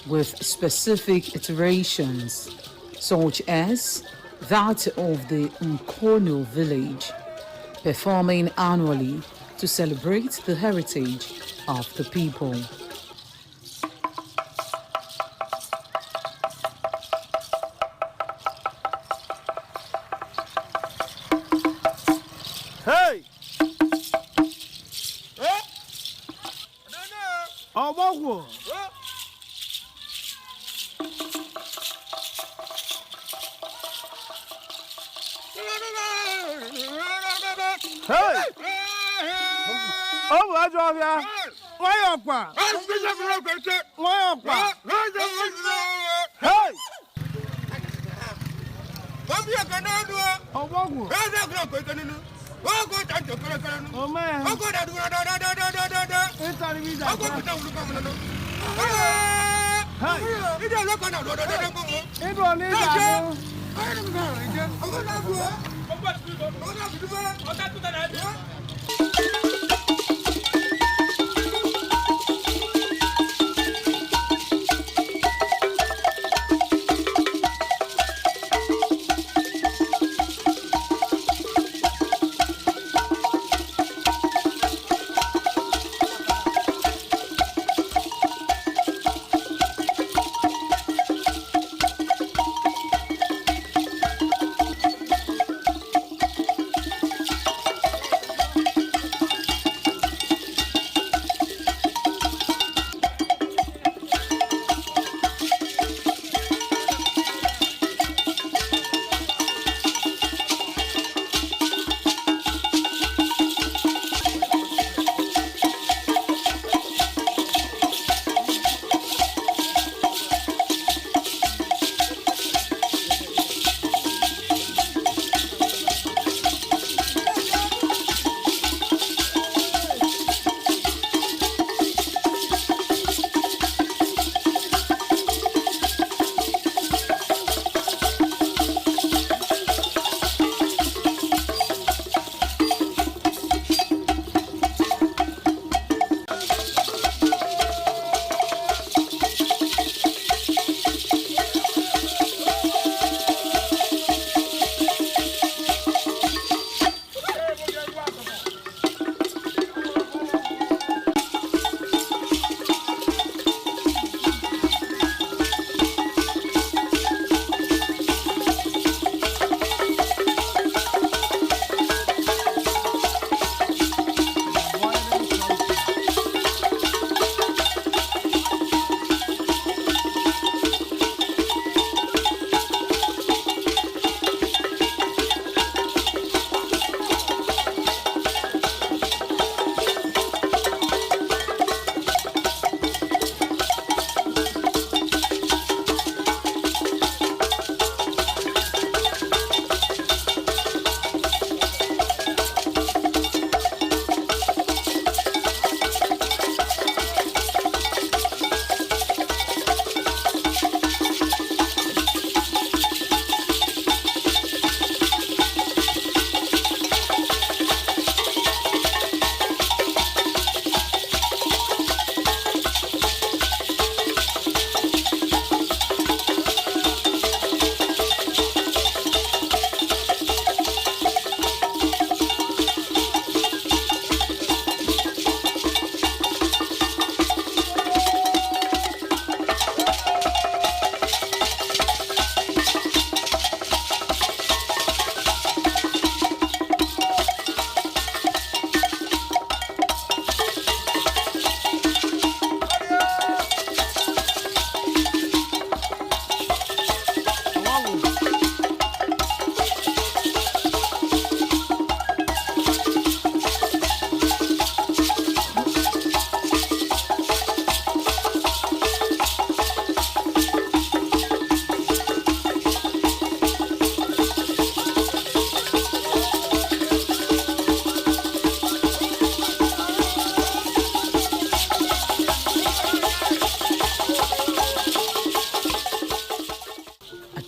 with specific iterations, such as that of the Nkono village, performing annually to celebrate the heritage of the people. Hey! Ọgbọgwụ! Hey! Ọ bụ ajọ ọbịa! Nwayọ kwa! Nwayọ kwa! Hey! Ọgbọgwụ!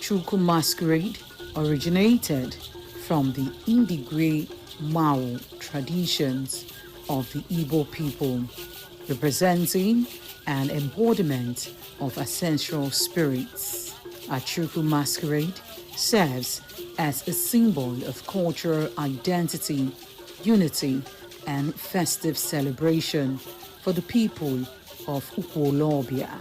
Achuku masquerade originated from the Indigwe Mao traditions of the Igbo people, representing an embodiment of ancestral spirits. Achuku masquerade serves as a symbol of cultural identity, unity, and festive celebration for the people of Ukwolobia.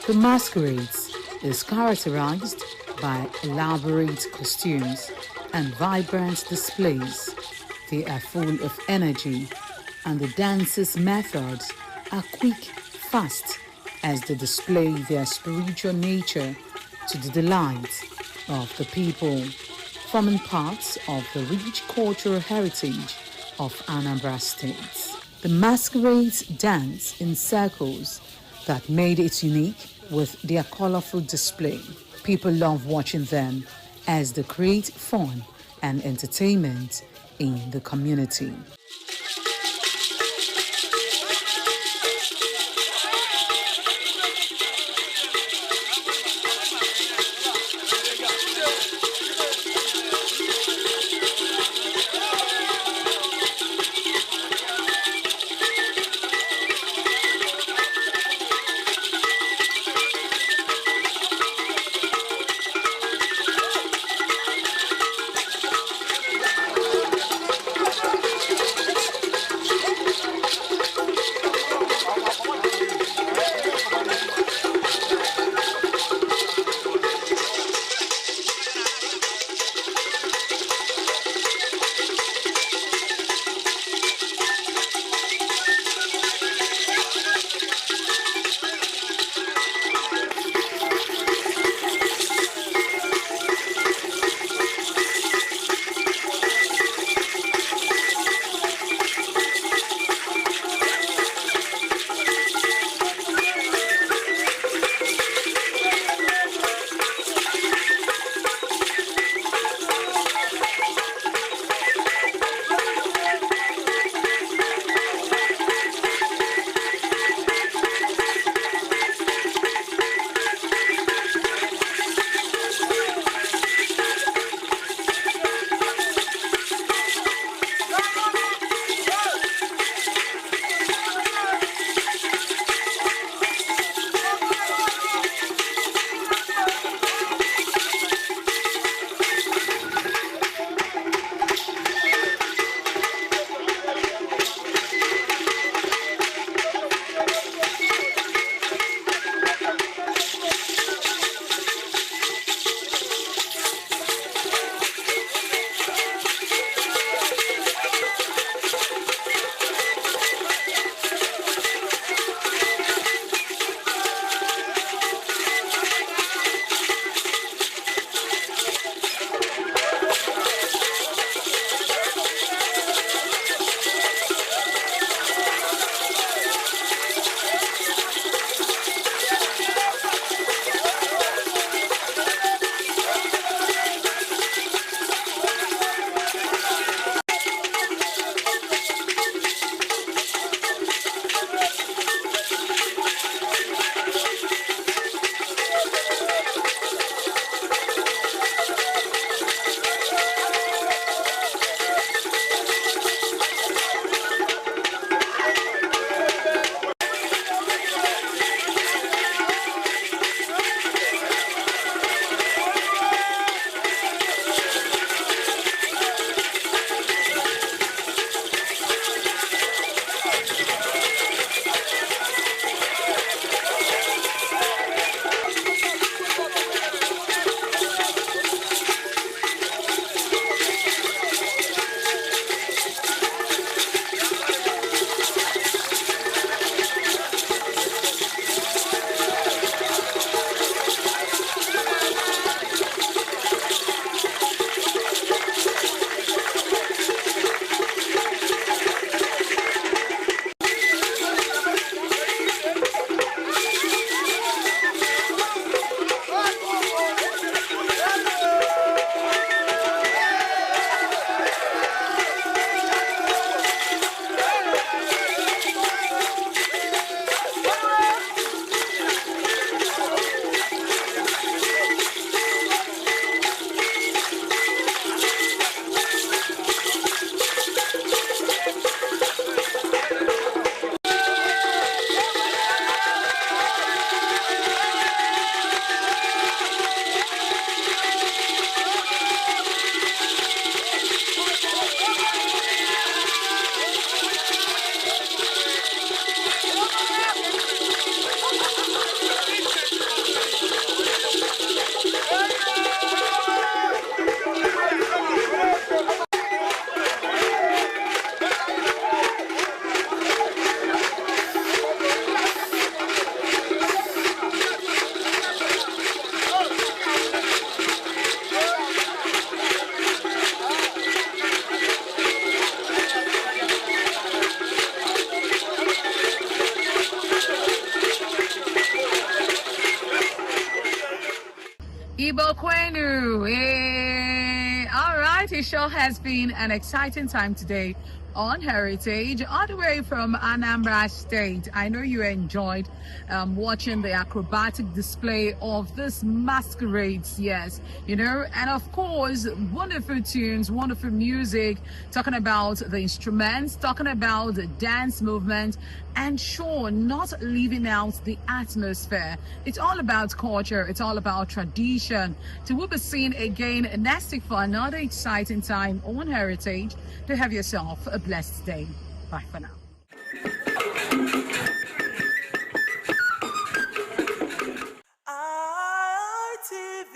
The Masquerades is characterized by elaborate costumes and vibrant displays. They are full of energy, and the dancers' methods are quick, fast, as they display their spiritual nature to the delight of the people, forming parts of the rich cultural heritage of Anambra State. The masquerades dance in circles that made it unique with their colorful display. People love watching them as they create fun and entertainment in the community. Ibo Kwenu. All right, it sure has been an exciting time today on Heritage, all the way from Anambra State. I know you enjoyed watching the acrobatic display of this masquerades, yes, you know, and of course, wonderful tunes, wonderful music, talking about the instruments, talking about the dance movement, and sure, not leaving out the atmosphere. It's all about culture, it's all about tradition. So we'll be seeing again next week for another exciting time on Heritage. To have yourself a blessed day. Bye for now. ITV,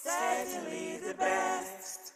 certainly the best.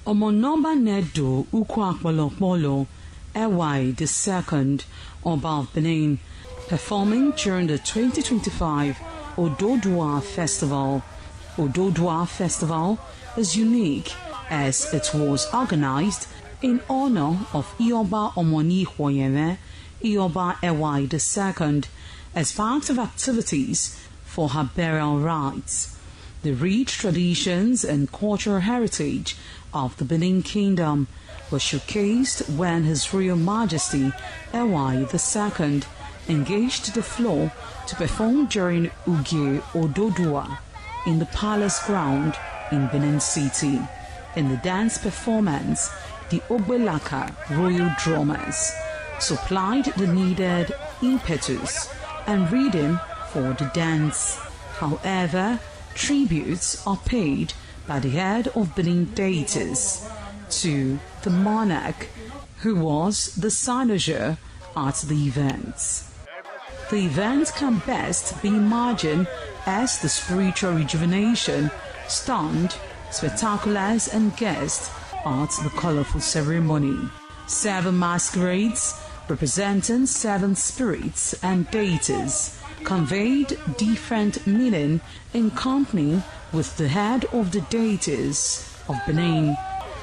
Omonomba Nedo Ukwakwalokpolo Ewai II, Oba of Benin, performing during the 2025 Ododua Festival. Ododua Festival is unique as it was organized in honor of Ioba Omoni Hwoyeme, Ioba Ewai II, as part of activities for her burial rites. The rich traditions and cultural heritage of the Benin Kingdom was showcased when His Royal Majesty Ewai II engaged the floor to perform during Ugie Ododua in the palace ground in Benin City. In the dance performance, the Ogbelaka royal drummers supplied the needed impetus and rhythm for the dance. However, tributes are paid by the head of Benin deities to the monarch, who was the cynosure at the event. The event can best be imagined as the spiritual rejuvenation, stunned, spectaculars and guests at the colorful ceremony. 7 masquerades representing 7 spirits and deities conveyed different meaning in company with the head of the deities of Benin,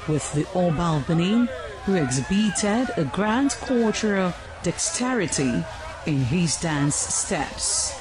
with the Oba of Benin, who exhibited a grand cultural dexterity in his dance steps.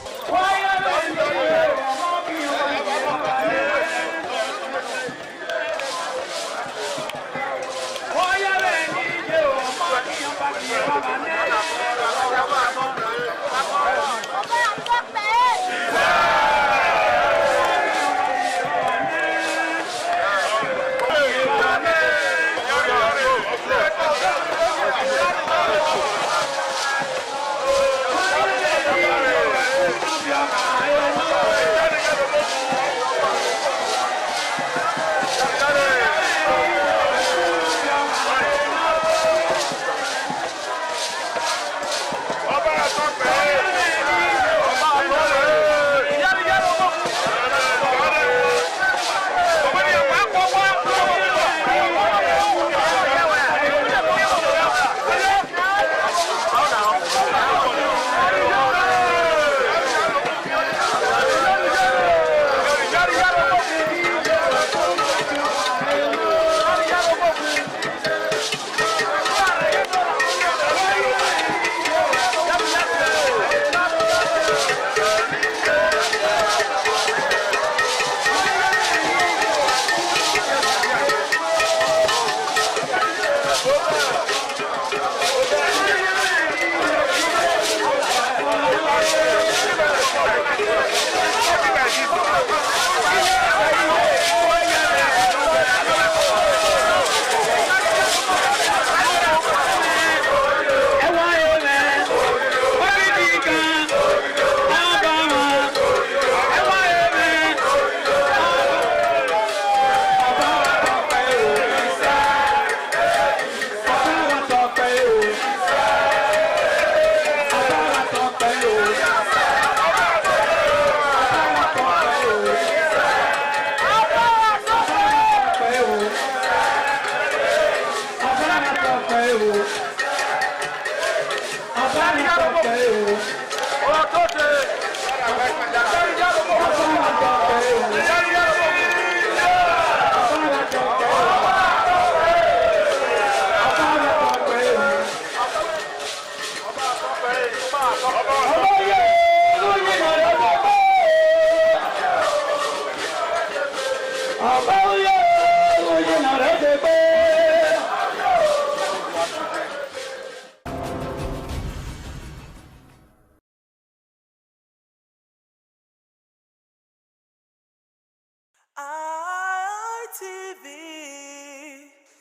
ITV,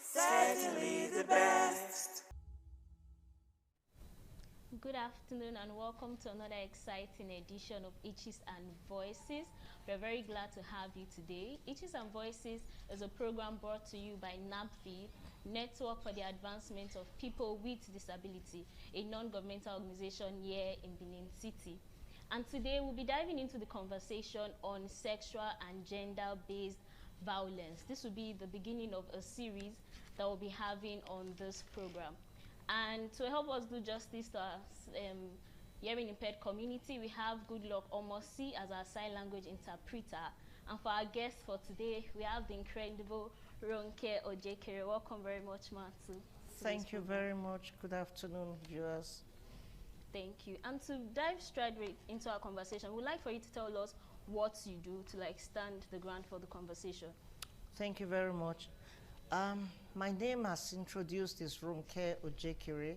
certainly the best. Good afternoon and welcome to another exciting edition of Itches and Voices. We're very glad to have you today. Itches and Voices is a program brought to you by NAPFI, Network for the Advancement of People with Disability, a non-governmental organization here in Benin City. And today we'll be diving into the conversation on sexual and gender-based violence. This will be the beginning of a series that we'll be having on this program. And to help us do justice to our hearing impaired community, we have Goodluck Omosi as our sign language interpreter. And for our guest for today, we have the incredible Ronke Ojekere. Welcome very much, Matu. Thank you very much. Good afternoon, viewers. Thank you. And to dive straight into our conversation, we'd like for you to tell us what you do to stand the ground for the conversation. Thank you very much. My name, as introduced, is Ronke Ojekere.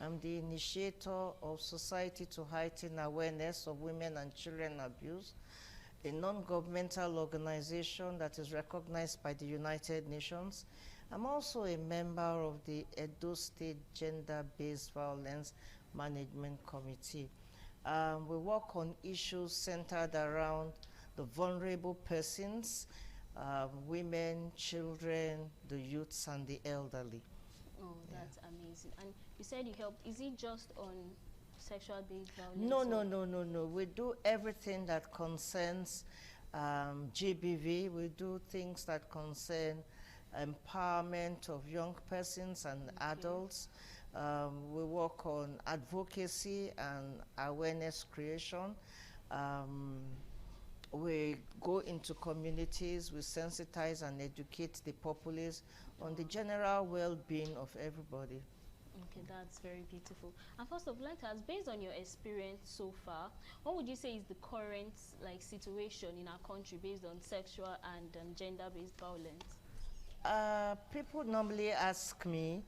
I'm the initiator of Society to Heighten Awareness of Women and Children Abuse, a non-governmental organization that is recognized by the United Nations. I'm also a member of the Edo State Gender-Based Violence Management Committee. We work on issues centered around the vulnerable persons, women, children, the youths, and the elderly. Oh, that's amazing. And you said you helped. Is it just on sexual-based violence? No. We do everything that concerns GBV. We do things that concern empowerment of young persons and adults. We work on advocacy and awareness creation. We go into communities, we sensitize and educate the populace on the general well-being of everybody. Okay, that's very beautiful. And first of all, I'd like to ask, based on your experience so far, what would you say is the current situation in our country based on sexual and gender-based violence? People normally ask me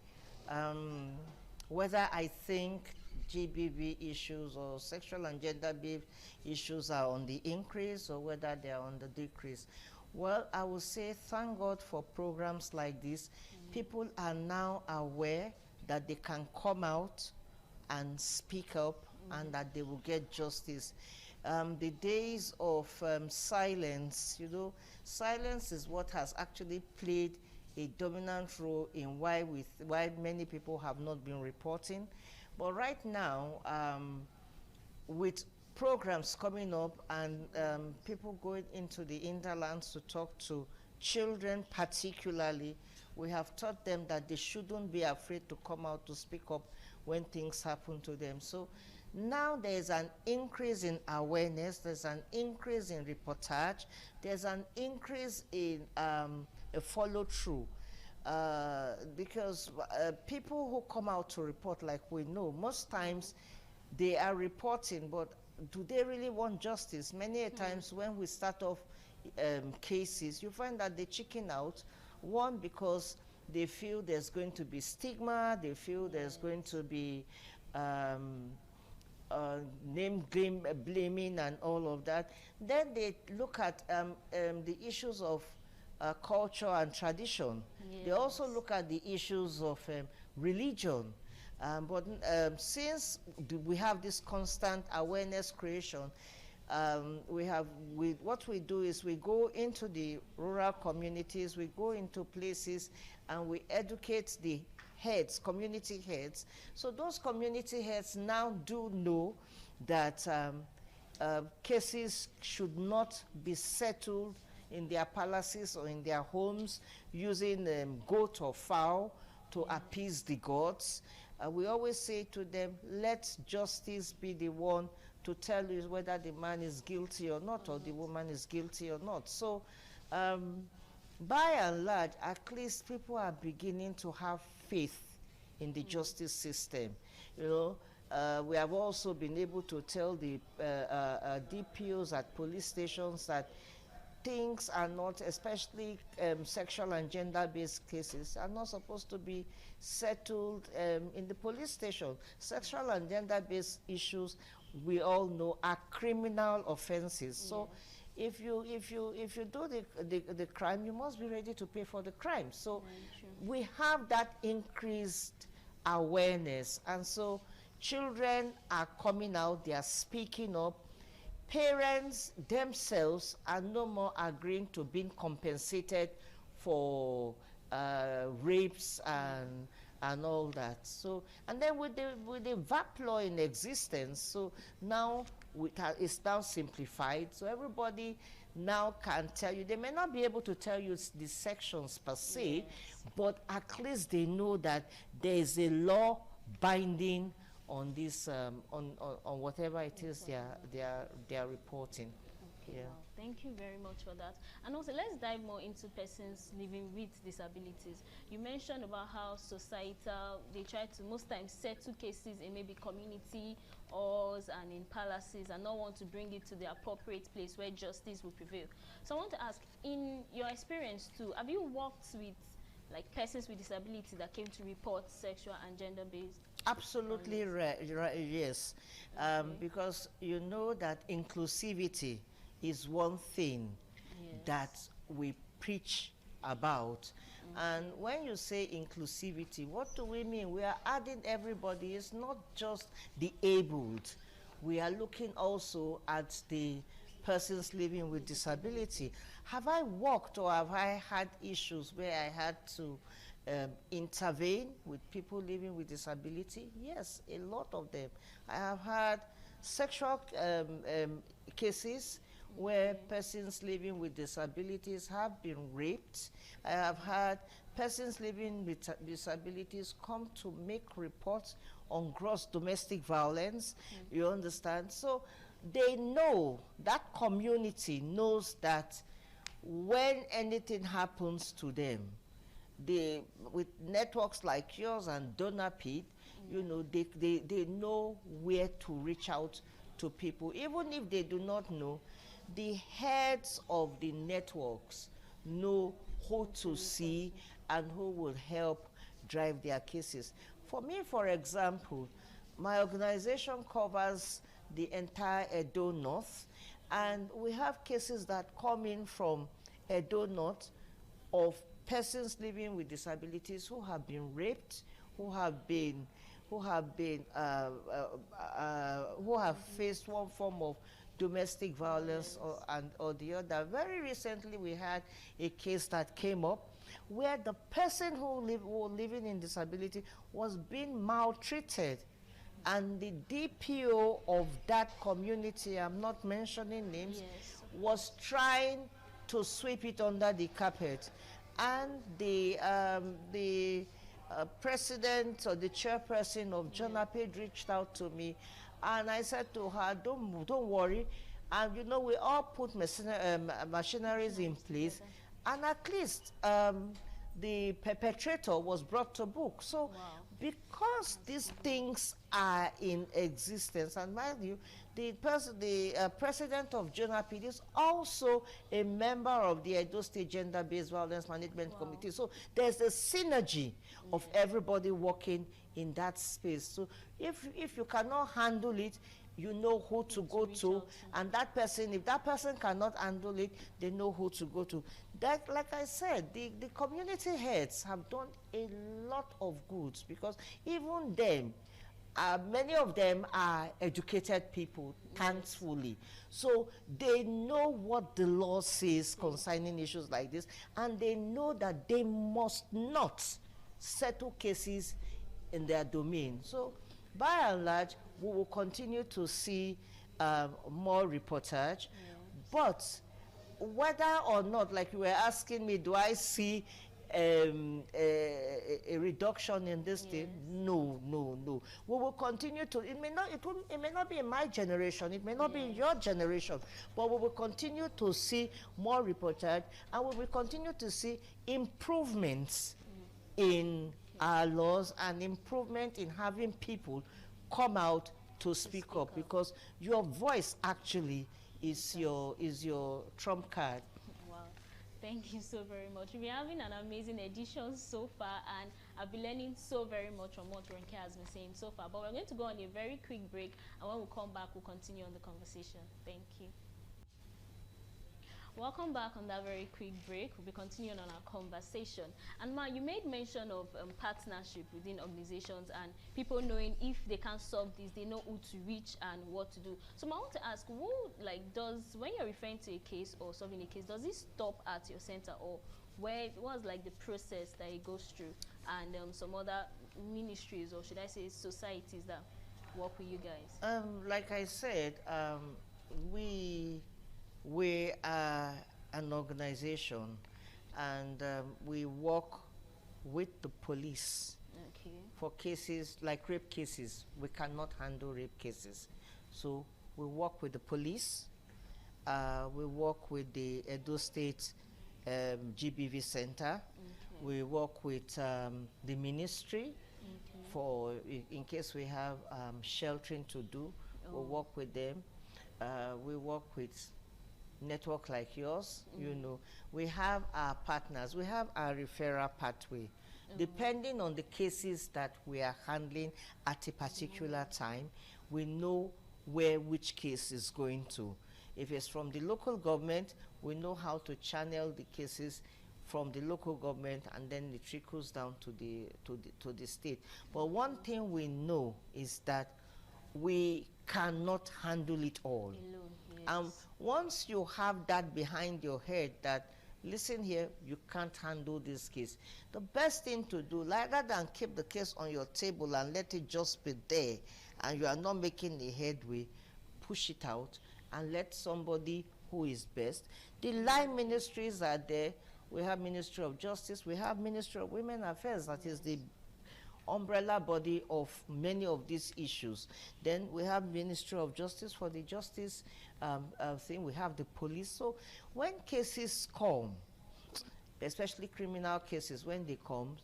whether I think GBV issues or sexual and gender-based issues are on the increase or whether they are on the decrease. Well, I would say thank God for programs like this. People are now aware that they can come out and speak up and that they will get justice. The days of silence, silence is what has actually played a dominant role in why many people have not been reporting. But right now, with programs coming up and people going into the hinterlands to talk to children particularly, we have taught them that they shouldn't be afraid to come out to speak up when things happen to them. So now there's an increase in awareness, there's an increase in reportage, there's an increase in a follow-through. Because people who come out to report, like we know, most times they are reporting, but do they really want justice? Many times when we start off cases, you find that they chicken out. One, because they feel there's going to be stigma, they feel there's going to be name blaming and all of that. Then they look at the issues of culture and tradition. Yes. They also look at the issues of religion. But since we have this constant awareness creation, what we do is we go into the rural communities, we go into places, and we educate the heads, community heads. So those community heads now do know that cases should not be settled in their palaces or in their homes using goat or fowl to appease the gods. We always say to them, let justice be the one to tell you whether the man is guilty or not, or the woman is guilty or not. So by and large, at least people are beginning to have faith in the justice system. We have also been able to tell the DPOs at police stations that things are not, especially sexual and gender-based cases, are not supposed to be settled in the police station. Sexual and gender-based issues, we all know, are criminal offenses. So if you do the crime, you must be ready to pay for the crime. So we have that increased awareness, and so children are coming out, they are speaking up. Parents themselves are no more agreeing to being compensated for rapes and all that. So, and then with the VAP law in existence, so now it's now simplified. So everybody now can tell you. They may not be able to tell you the sections per se, but at least they know that there is a law binding on this on whatever it is they are reporting. Okay, yeah. Wow. Thank you very much for that. And also, let's dive more into persons living with disabilities. You mentioned about how societal, they try to most times settle cases in maybe community halls and in palaces and not want to bring it to the appropriate place where justice will prevail. So I want to ask, in your experience too, have you worked with like persons with disability that came to report sexual and gender-based? Absolutely, yes. Because you know that inclusivity is one thing that we preach about. And when you say inclusivity, what do we mean? We are adding everybody. It's not just the abled. We are looking also at the persons living with disability. Have I worked or have I had issues where I had to intervene with people living with disability? Yes, a lot of them. I have had sexual cases where persons living with disabilities have been raped. I have had persons living with disabilities come to make reports on gross domestic violence. You understand? So they know, that community knows that when anything happens to them, with networks like yours and DonorPid, you know, they know where to reach out to people. Even if they do not know, the heads of the networks know who to see and who will help drive their cases. For me, for example, my organization covers the entire Edo North, and we have cases that come in from Edo North of persons living with disabilities who have been raped, who have faced one form of domestic violence or the other. Very recently, we had a case that came up where the person who was living in disability was being maltreated, and the DPO of that community, I'm not mentioning names, was trying to sweep it under the carpet. And the president or the chairperson of DonorPid reached out to me, and I said to her, don't worry. And you know, we all put machineries in place, and at least the perpetrator was brought to book. So because these things are in existence, and mind you, the president of DonorPid is also a member of the Edo State Gender-Based Violence Management Committee. So there's a synergy of everybody working in that space. So if you cannot handle it, you know who to go to, and that person, if that person cannot handle it, they know who to go to. That, like I said, the community heads have done a lot of good, because even them, many of them are educated people, thankfully. So they know what the law says concerning issues like this, and they know that they must not settle cases in their domain. So by and large, we will continue to see more reportage, but whether or not, like you were asking me, do I see a reduction in this thing? No. We will continue to, it may not be in my generation, it may not be in your generation, but we will continue to see more reportage, and we will continue to see improvements in our laws and improvement in having people come out to speak up, because your voice actually is your trump card. Wow, thank you so very much. We've been having an amazing edition so far, and I've been learning so very much from what Ronke has been saying so far. But we're going to go on a very quick break, and when we come back, we'll continue on the conversation. Thank you. Welcome back on that very quick break. We'll be continuing on our conversation. And Ma, you made mention of partnership within organizations and people knowing if they can't solve this, they know who to reach and what to do. So Ma, I want to ask, who, like, when you're referring to a case or solving a case, does it stop at your center, or what's like the process that it goes through, and some other ministries, or should I say societies, that work with you guys? Like I said, we are an organization, and we work with the police. Okay. For cases like rape cases. We cannot handle rape cases, so we work with the police. We work with the Edo State GBV Center. Okay. We work with the ministry. Okay. For in case we have sheltering to do, we work with them. We work with network like yours. You know, we have our partners. We have our referral pathway. Depending on the cases that we are handling at a particular time, we know where which case is going to. If it's from the local government, we know how to channel the cases from the local government, and then it trickles down to the state. But one thing we know is that we cannot handle it all. Alone, yes. Once you have that behind your head that, listen here, you can't handle this case, the best thing to do, rather than keep the case on your table and let it just be there and you are not making a headway, push it out and let somebody who is best. The line ministries are there. We have Ministry of Justice, we have Ministry of Women Affairs, that is the umbrella body of many of these issues. Then we have Ministry of Justice for the justice thing. We have the police. So when cases come, especially criminal cases, when they come,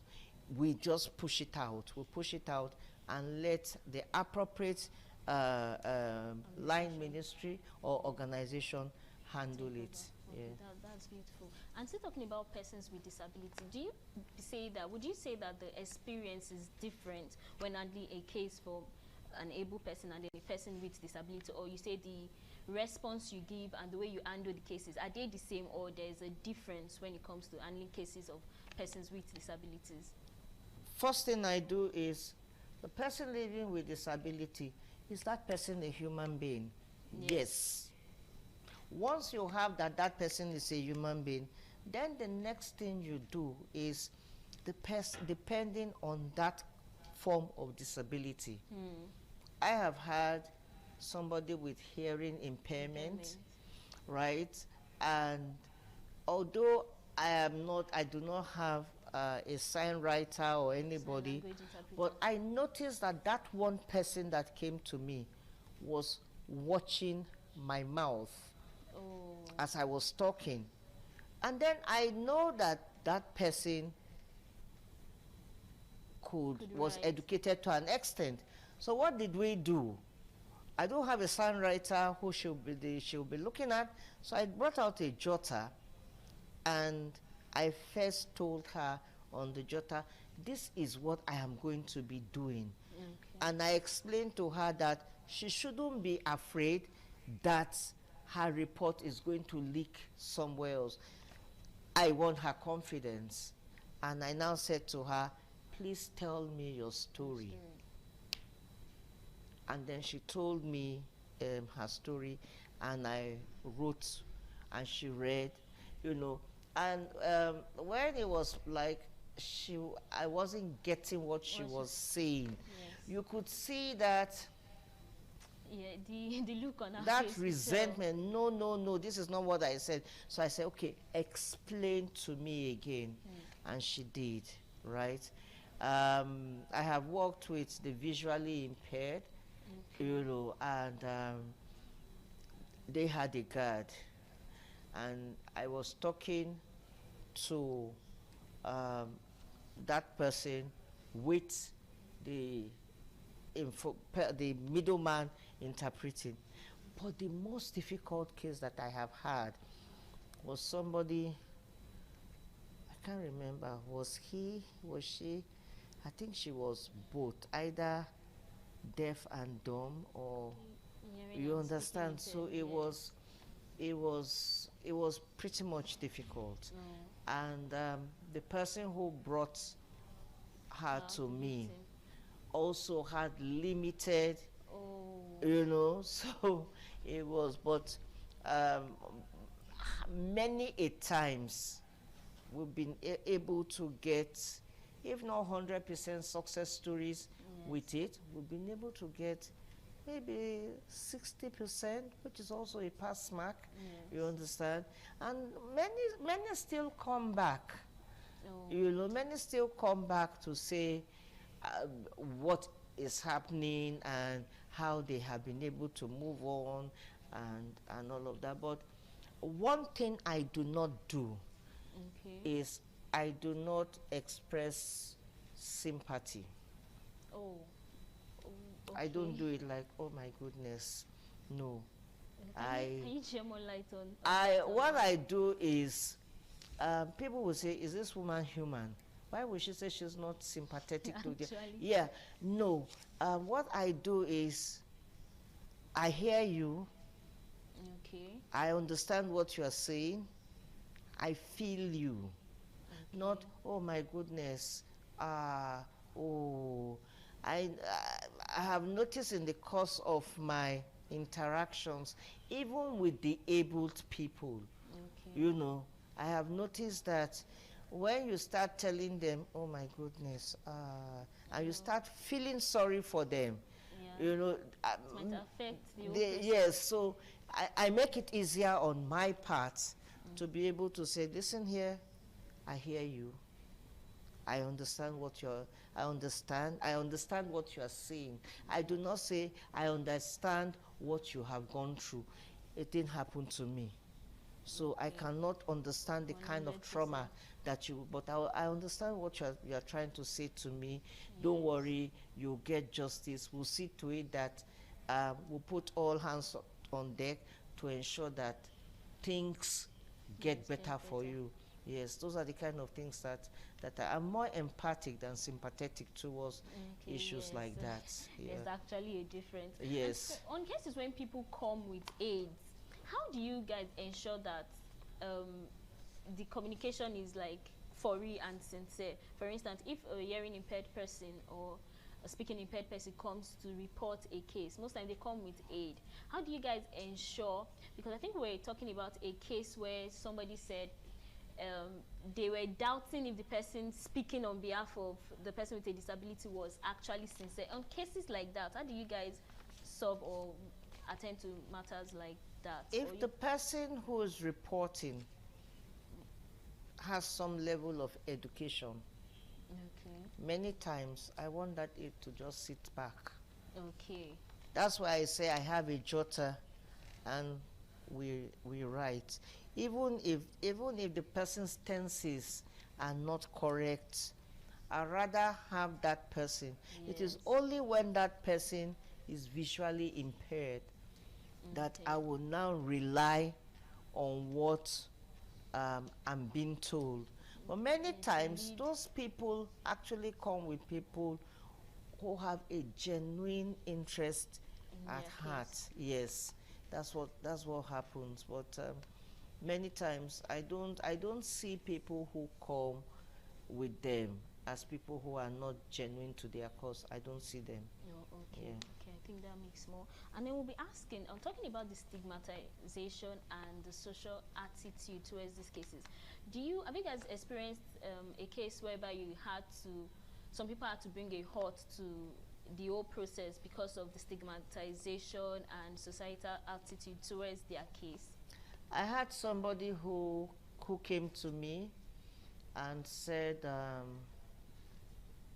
we just push it out. We push it out and let the appropriate line ministry or organization handle it. Okay, Yeah. that's beautiful. And still talking about persons with disability, would you say that the experience is different when handling a case for an able person and a person with disability, or you say the response you give and the way you handle the cases, are they the same, or there's a difference when it comes to handling cases of persons with disabilities? First thing I do is, the person living with disability, is that person a human being? Yes. Once you have that person is a human being, then the next thing you do is, depending on that form of disability. I have had somebody with hearing impairment, right? And although I do not have a sign writer or anybody, but I noticed that one person that came to me was watching my mouth as I was talking. And then I know that person was educated to an extent. So what did we do? I don't have a sign writer who she'll be looking at, so I brought out a jotter, and I first told her on the jotter, this is what I am going to be doing. Okay. And I explained to her that she shouldn't be afraid that her report is going to leak somewhere else. I want her confidence. And I now said to her, please tell me your story. And then she told me her story, and I wrote, and she read, you know. And when it was like, I wasn't getting what she was saying. Yes. You could see that. Yeah, the look on her That face. resentment, no, this is not what I said. So I said, okay, explain to me again. And she did, right? I have worked with the visually impaired, you know, and they had a guard. And I was talking to that person with the middleman interpreting. But the most difficult case that I have had was somebody, I can't remember, was she? I think she was both, either deaf and dumb, or you understand. So it was it was pretty much difficult. And the person who brought her to me also had limited, you know, so it was, but many a times we've been able to get, if not 100% success stories with it, we've been able to get maybe 60%, which is also a pass mark, you understand? And many still come back. You know, many still come back to say what is happening and how they have been able to move on and all of that. But one thing I do not do is I do not express sympathy. I don't do it like, oh my goodness, no. Can you share more light on what I do is, people will say, is this woman human? Why would she say she's not sympathetic to the... Yeah, no. What I do is, I hear you. I understand what you are saying. I feel you. Not, oh my goodness, I have noticed in the course of my interactions, even with the abled people, you know, I have noticed that when you start telling them, oh my goodness, and you start feeling sorry for them, you know, it might affect the yes, so I make it easier on my part to be able to say, listen here, I hear you. I understand what I understand what you are saying. I do not say I understand what you have gone through. It didn't happen to me. So I cannot understand the kind of trauma that you, but I understand what you are trying to say to me. Don't worry, you'll get justice. We'll see to it that we'll put all hands on deck to ensure that things get better for you. Yes, those are the kind of things that I'm more empathic than sympathetic towards issues like that. There's actually a difference. Yes. So on cases when people come with AIDS, how do you guys ensure that the communication is like for real and sincere? For instance, if a hearing impaired person or a speaking impaired person comes to report a case, most times they come with aid. How do you guys ensure? Because I think we're talking about a case where somebody said they were doubting if the person speaking on behalf of the person with a disability was actually sincere. On cases like that, how do you guys solve or attend to matters like that? If the person who is reporting has some level of education, many times I want that aid to just sit back. That's why I say I have a jotter and we write. Even if the person's tenses are not correct, I'd rather have that person. It is only when that person is visually impaired that I will now rely on what I'm being told. But many times, those people actually come with people who have a genuine interest at heart. Yes, that's what happens. But many times I don't see people who come with them as people who are not genuine to their cause. I don't see them. Okay, I think that makes more. And then we'll be asking, I'm talking about the stigmatization and the social attitude towards these cases. Have you guys experienced a case whereby some people had to bring a halt to the whole process because of the stigmatization and societal attitude towards their case? I had somebody who came to me and said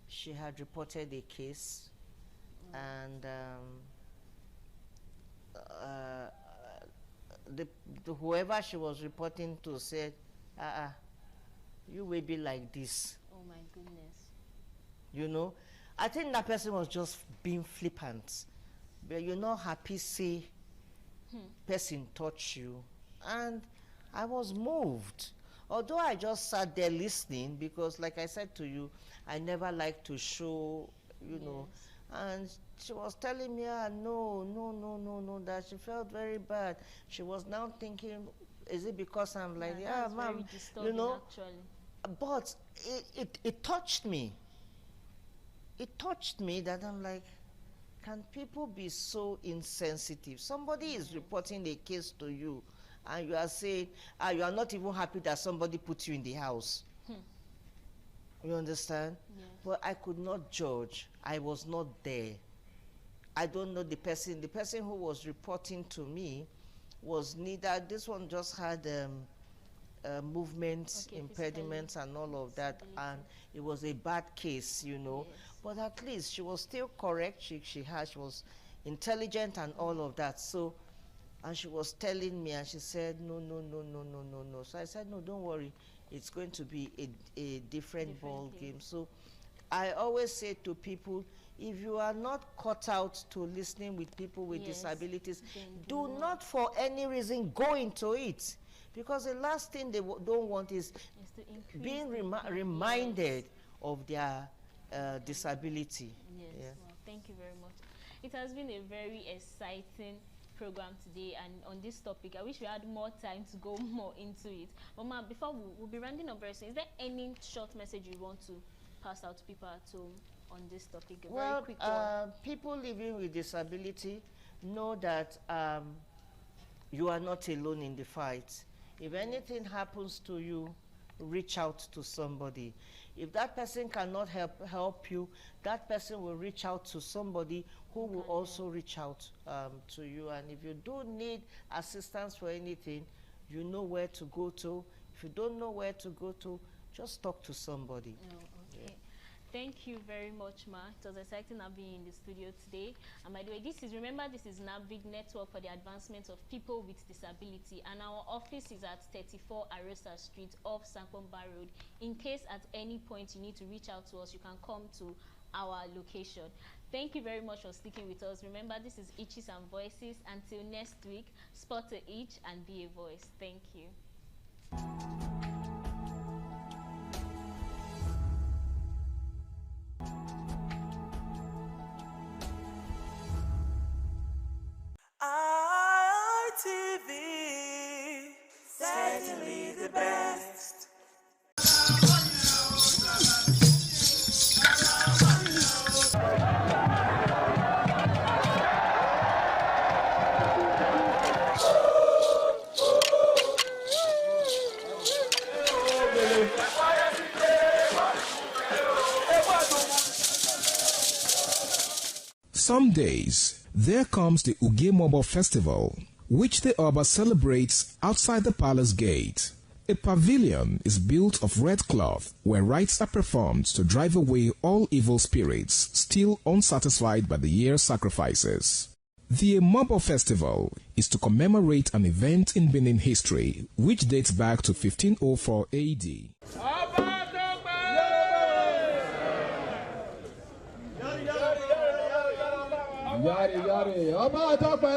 she had reported a case, and whoever she was reporting to said, you will be like this. Oh my goodness. You know, I think that person was just being flippant. But you're not happy, say, person touch you. And I was moved. Although I just sat there listening, because like I said to you, I never like to show, you know. And she was telling me, no, that she felt very bad. She was now thinking, is it because I'm like, yeah, ma'am, you know. Actually. But it touched me. It touched me that I'm like, can people be so insensitive? Somebody is reporting a case to you, and you are saying, you are not even happy that somebody put you in the house. You understand? Yes. But I could not judge. I was not there. I don't know the person. The person who was reporting to me was neither. This one just had movement impediments and all of that, and it was a bad case, you know. Yes. But at least she was still correct. She was intelligent and all of that. So, and she was telling me, and she said, no. So I said, no, don't worry. It's going to be a different ball game. So I always say to people, if you are not cut out to listening with people with disabilities, do not for any reason go into it. Because the last thing they don't want is being reminded of their disability. Yes, well, thank you very much. It has been a very exciting program today, and on this topic I wish we had more time to go more into it. Mama, before we'll be rounding up very soon, is there any short message you want to pass out to people at home on this topic? A very quick one. People living with disability, know that you are not alone in the fight. If anything happens to you, reach out to somebody. If that person cannot help you, that person will reach out to somebody who will also reach out to you. And if you do need assistance for anything, you know where to go to. If you don't know where to go to, just talk to somebody. Okay. Yeah. Thank you very much, Ma. It was exciting having you in the studio today. And by the way, this is NABVID Network for the Advancement of People with Disability, and our office is at 34 Arosa Street off Sankpomba Road. In case at any point you need to reach out to us, you can come to our location. Thank you very much for sticking with us. Remember, this is Itches and Voices. Until next week, spot a itch and be a voice. Thank you. ITV, certainly the best. Some days, there comes the Ugemobo Festival, which the Oba celebrates outside the palace gate. A pavilion is built of red cloth where rites are performed to drive away all evil spirits still unsatisfied by the year's sacrifices. The Ugemobo Festival is to commemorate an event in Benin history which dates back to 1504 AD. Yari, yari, Oba Tope!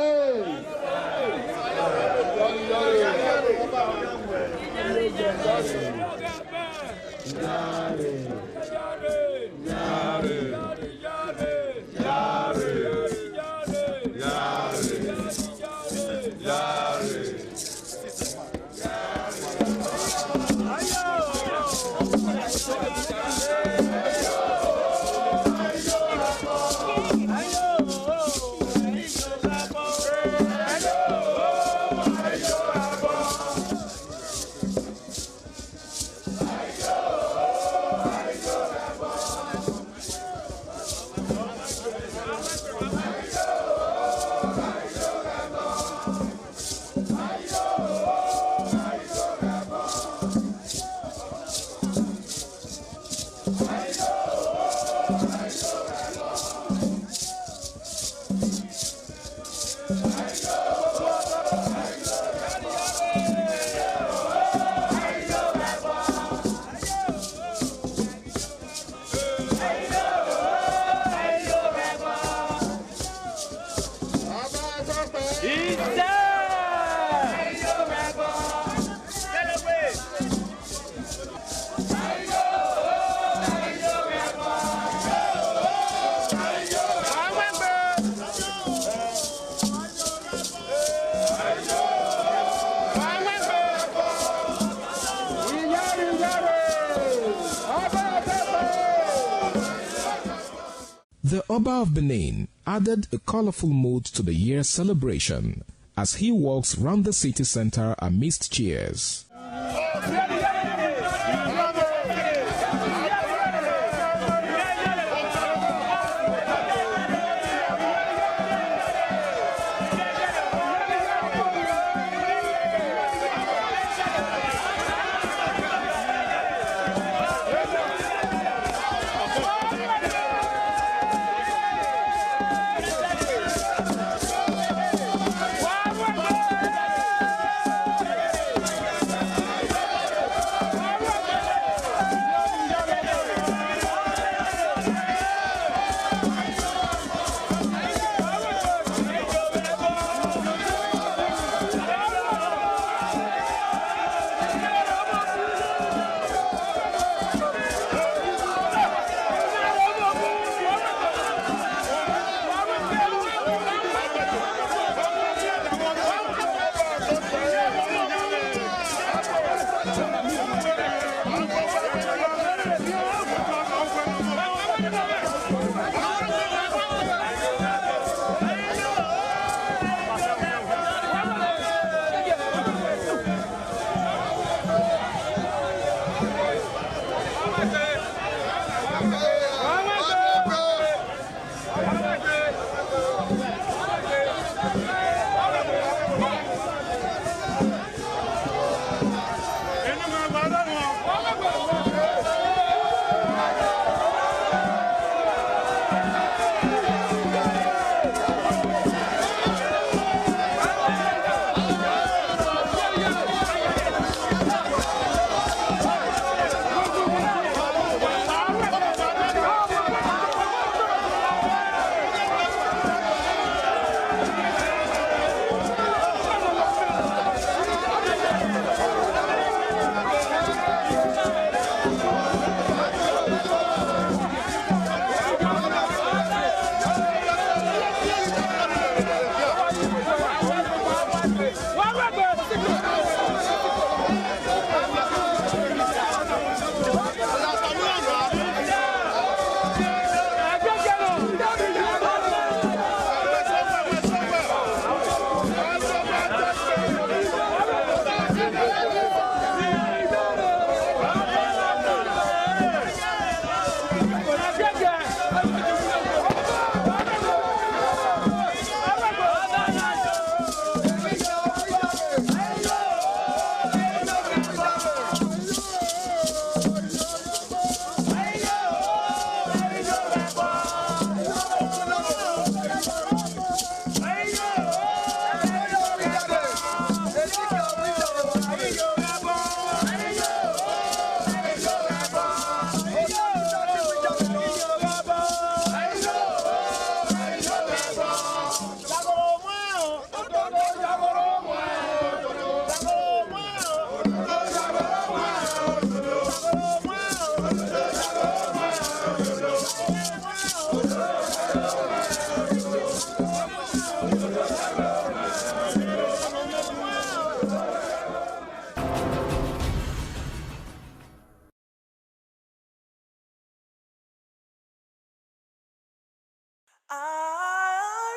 The Oba of Benin added a colorful mood to the year's celebration as he walks round the city center amidst cheers.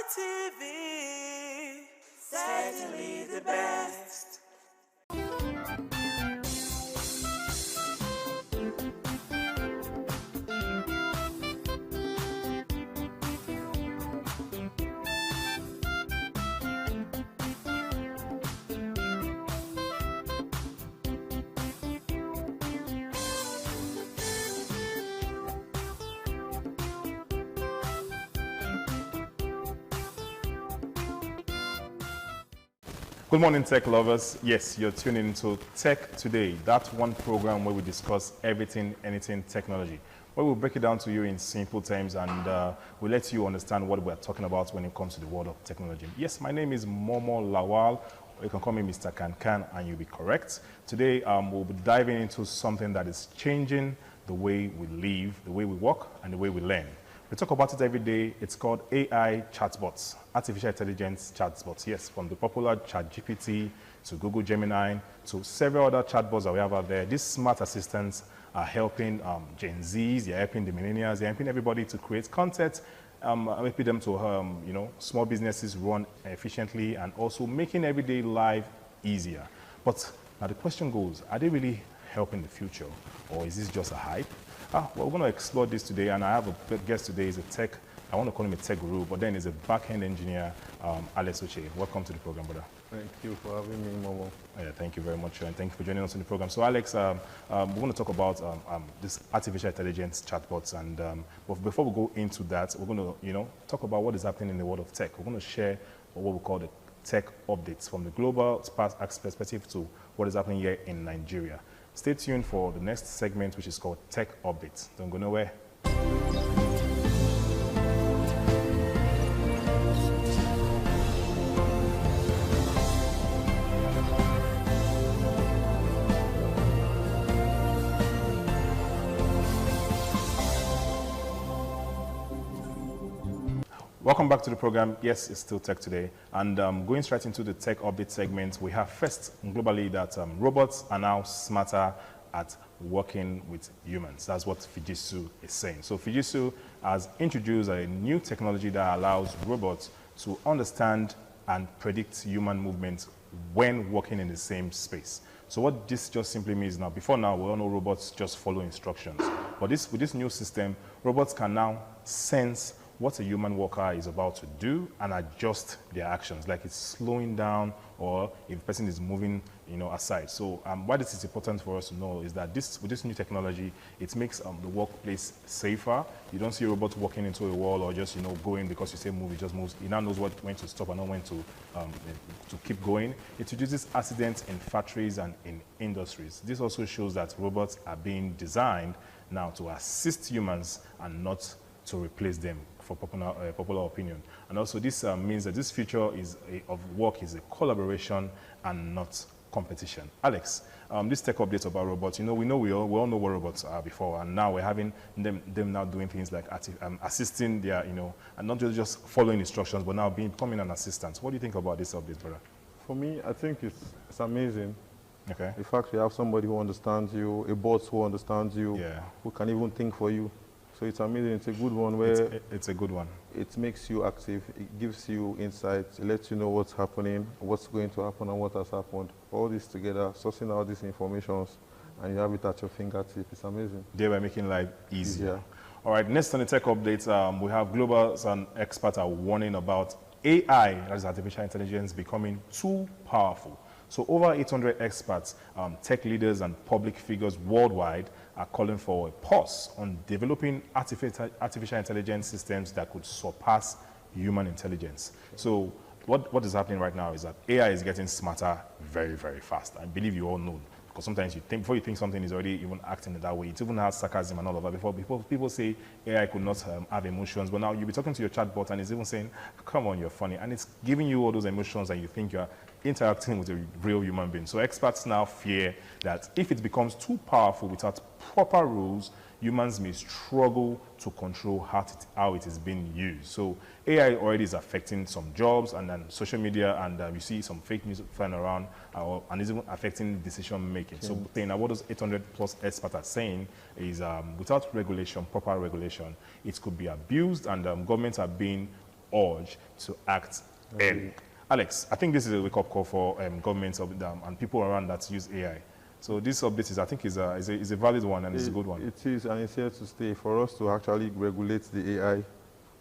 ITV, certainly the best. Good morning, tech lovers. Yes, you're tuning into Tech Today, that one program where we discuss everything, anything technology, where we'll break it down to you in simple terms and we'll let you understand what we're talking about when it comes to the world of technology. Yes, my name is Momo Lawal. You can call me Mr. Kankan and you'll be correct. Today, we'll be diving into something that is changing the way we live, the way we work, and the way we learn. We talk about it every day. It's called AI chatbots, artificial intelligence chatbots. Yes, from the popular ChatGPT to Google Gemini to several other chatbots that we have out there. These smart assistants are helping Gen Zs, they're helping the millennials, they're helping everybody to create content, helping them to, you know, small businesses run efficiently and also making everyday life easier. But now the question goes, are they really helping the future, or is this just a hype? Well, we're going to explore this today, and I have a guest today. Is a tech, I want to call him a tech guru, but then he's a back-end engineer, Alex Oche. Welcome to the program, brother. Thank you for having me, Momo. Yeah, thank you very much, and thank you for joining us in the program. So, Alex, we're going to talk about this artificial intelligence chatbots, and but before we go into that, we're going to, you know, talk about what is happening in the world of tech. We're going to share what we call the tech updates from the global perspective to what is happening here in Nigeria. Stay tuned for the next segment, which is called Tech Updates. Don't go nowhere. Welcome back to the program. Yes, it's still Tech Today. And going straight into the Tech Update segment, we have first globally that robots are now smarter at working with humans. That's what Fujitsu is saying. So Fujitsu has introduced a new technology that allows robots to understand and predict human movement when working in the same space. So what this just simply means now, before now, we all know robots just follow instructions. But with this new system, robots can now sense what a human worker is about to do and adjust their actions, like it's slowing down or if a person is moving, you know, aside. So why this is important for us to know is that with this new technology, it makes the workplace safer. You don't see a robot walking into a wall or just, you know, going because you say move, it just moves. It now knows when to stop and not when to keep going. It reduces accidents in factories and in industries. This also shows that robots are being designed now to assist humans and not to replace them, for popular opinion. And also this means that this future of work is a collaboration and not competition. Alex, this tech update about robots, you know, we all know what robots are before, and now we're having them now doing things like assisting their, you know, and not just following instructions, but now becoming an assistant. What do you think about this update, brother? For me, I think it's amazing. Okay. The fact you have somebody who understands you, a boss who understands you, yeah, who can even think for you. So it's amazing. It's a good one where it's a good one. It makes you active. It gives you insights. It lets you know what's happening, what's going to happen, and what has happened. All this together, sourcing all these informations, and you have it at your fingertips. It's amazing. They were making life easier. All right. Next on the tech updates, we have global and experts are warning about AI, that is artificial intelligence, becoming too powerful. So over 800 experts, tech leaders, and public figures worldwide are calling for a pause on developing artificial intelligence systems that could surpass human intelligence. So what is happening right now is that AI is getting smarter very, very fast. I believe you all know, because sometimes you think, before you think something is already even acting in that way, it even has sarcasm and all of that. Before people say AI could not have emotions, but now you'll be talking to your chatbot and it's even saying, come on, you're funny. And it's giving you all those emotions and you think you're interacting with a real human being. So experts now fear that if it becomes too powerful without proper rules, humans may struggle to control how it is being used. So AI already is affecting some jobs, and then social media, and you see some fake news flying around, and it's even affecting decision making. So what those 800 plus experts are saying is without regulation, proper regulation, it could be abused, and governments are being urged to act early. Alex, I think this is a wake-up call for governments and people around that use AI. So this update is a valid one, and it's a good one. It is, and it's here to stay for us to actually regulate the AI,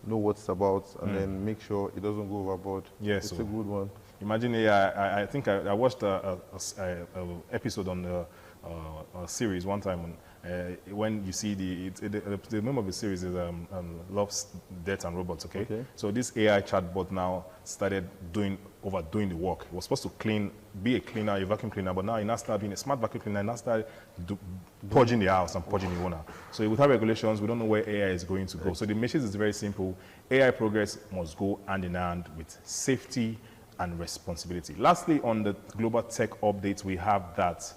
know what it's about, and then make sure it doesn't go overboard. Yes, it's a good one. Imagine AI. I think I watched an episode on a series one time when you see the name of the series is Love, Death and Robots. Okay? So this AI chatbot now started overdoing the work. It was supposed to be a cleaner, a vacuum cleaner, but now it now started being a smart vacuum cleaner, and now started purging the house and purging the owner. So without regulations, we don't know where AI is going to go. So the message is very simple. AI progress must go hand in hand with safety and responsibility. Lastly, on the global tech updates, we have that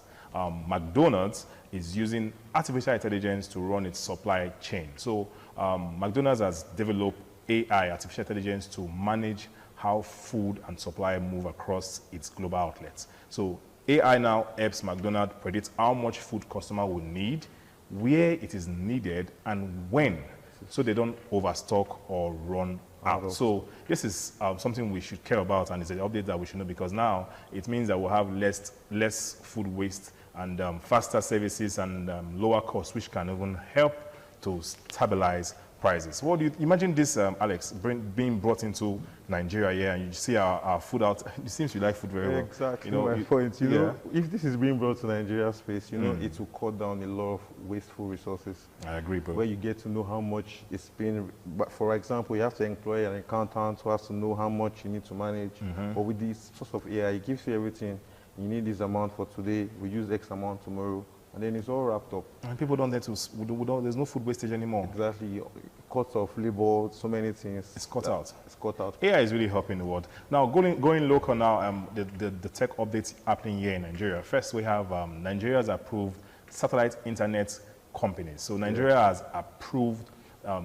McDonald's is using artificial intelligence to run its supply chain. So McDonald's has developed AI, artificial intelligence, to manage how food and supply move across its global outlets. So AI now helps McDonald's predict how much food customer will need, where it is needed and when, so they don't overstock or run out. So this is something we should care about, and it's an update that we should know, because now it means that we'll have less food waste and faster services and lower costs, which can even help to stabilize prices. What do you imagine this, Alex, being brought into Nigeria here, and you see our food out? It seems you like food very well. Exactly, my point. You know, if this is being brought to Nigeria space, you know, it will cut down a lot of wasteful resources. I agree, bro. Where you get to know how much it's been. But for example, you have to employ an accountant who has to know how much you need to manage. But with this source of AI, it gives you everything. You need this amount for today. We use X amount tomorrow. And then it's all wrapped up. And people don't get to, there's no food wastage anymore. Exactly. Cuts of labor, so many things. It's cut out. It's cut out. AI is really helping the world. Now, going local now, the tech updates happening here in Nigeria. First, we have Nigeria's approved satellite internet companies. So Nigeria has approved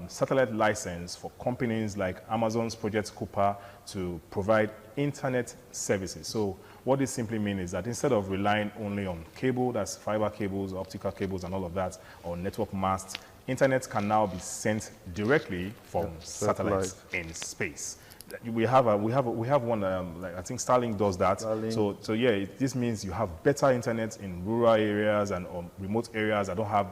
satellite license for companies like Amazon's Project Cooper to provide internet services. So what this simply means is that instead of relying only on cable, that's fiber cables, optical cables and all of that, or network masts, internet can now be sent directly from satellites in space. We have one, like I think Starlink does that. Starlink. So yeah, this means you have better internet in rural areas and remote areas that don't have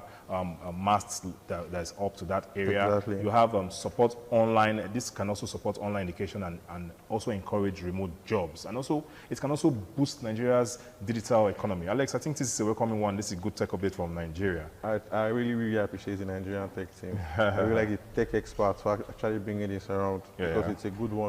masts that's up to that area. Exactly. You have support online. This can also support online education and also encourage remote jobs. And also, it can also boost Nigeria's digital economy. Alex, I think this is a welcoming one. This is a good tech update from Nigeria. I really appreciate the Nigerian tech team. I really like the tech experts for actually bringing this around, because it's a good one.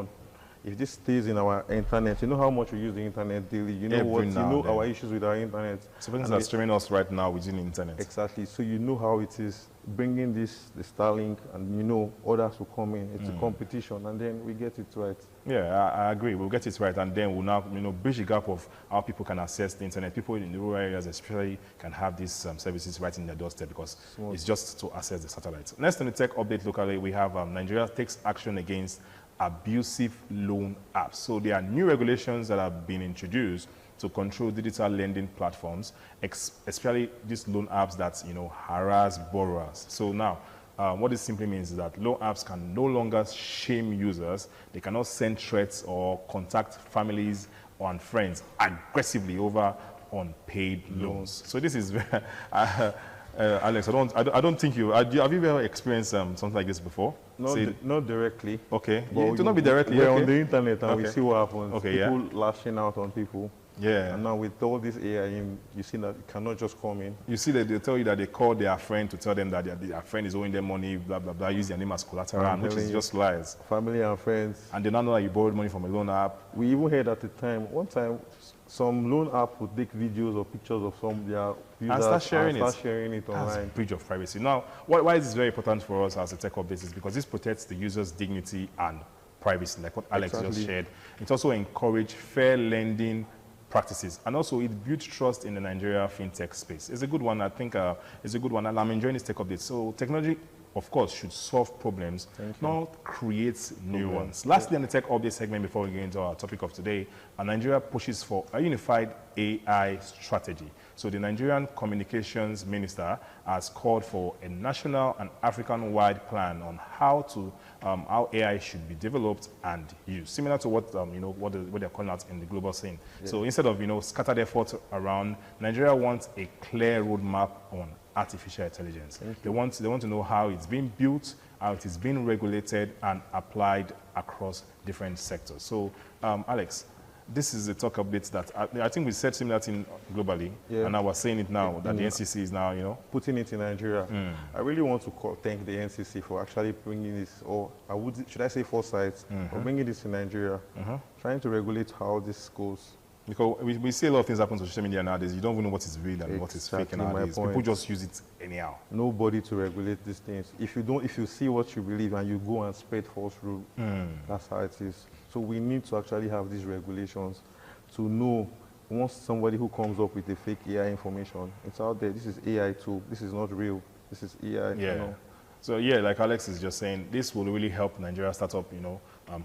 If this stays in our internet, you know how much we use the internet daily. You know our issues with our internet. So things are streaming us right now within the internet. Exactly. So you know how it is bringing the Starlink, and you know others will come in. It's a competition, and then we get it right. Yeah, I agree. We'll get it right, and then we'll now bridge the gap of how people can access the internet. People in the rural areas especially can have these services right in their doorstep, because it's just to access the satellites. Next on the tech update locally, we have Nigeria takes action against abusive loan apps. So there are new regulations that have been introduced to control digital lending platforms, especially these loan apps that harass borrowers. So now, what this simply means is that loan apps can no longer shame users. They cannot send threats or contact families and friends aggressively over unpaid loans. So this is Alex, I don't think have you ever experienced something like this before? Not directly. Okay. Do not be directly. We're on the internet and we see what happens. Okay, people lashing out on people. Yeah. And now with all this AI, you see that it cannot just come in. You see that they tell you that they call their friend to tell them that their friend is owing them money, blah, blah, blah, use their name as collateral, which is just lies. Family and friends. And they don't know that you borrowed money from a loan app. We even heard at the time, one time, some loan app would take videos or pictures of some of their users and start sharing it online. That's a breach of privacy. Now, why is this very important for us as a tech update is because this protects the user's dignity and privacy, like what Alex just shared. It also encourages fair lending practices, and also it builds trust in the Nigeria fintech space. It's a good one. I think it's a good one, and I'm enjoying this tech update. So technology, of course, should solve problems, not create new ones. Lastly, on the tech update segment, before we get into our topic of today, Nigeria pushes for a unified AI strategy. So the Nigerian Communications Minister has called for a national and African-wide plan on how AI should be developed and used, similar to what what they're calling out in the global scene. Yeah. So instead of scattered efforts around, Nigeria wants a clear roadmap on artificial intelligence. They want to know how it's being built, how it is being regulated and applied across different sectors. So, Alex, this is a talk update that I think we said similar thing globally, and now we're saying it now that the NCC is now, putting it in Nigeria. I really want to thank the NCC for actually bringing this, or should I say foresight, for bringing this in Nigeria, trying to regulate how this goes. Because we see a lot of things happen on social media nowadays. You don't even know what is real and what is fake nowadays. People just use it anyhow. Nobody to regulate these things. If you see what you believe and you go and spread false rule, that's how it is. So we need to actually have these regulations to know once somebody who comes up with a fake AI information, it's out there. This is AI too. This is not real. This is AI. Yeah. So yeah, like Alex is just saying, this will really help Nigeria startup,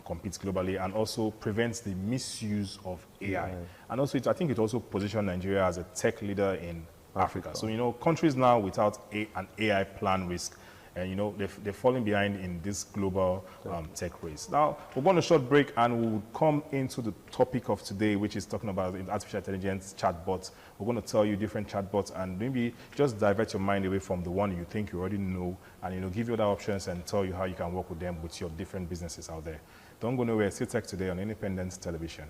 compete globally, and also prevents the misuse of AI. And also, I think it also positions Nigeria as a tech leader in Africa. So, you know, countries now without an AI plan risk, and you know, they're falling behind in this global tech race. Now, we're going to short break and we'll come into the topic of today, which is talking about artificial intelligence chatbots. We're going to tell you different chatbots and maybe just divert your mind away from the one you think you already know and, you know, give you other options and tell you how you can work with them with your different businesses out there. Don't go nowhere. Still Tech Today on Independent Television.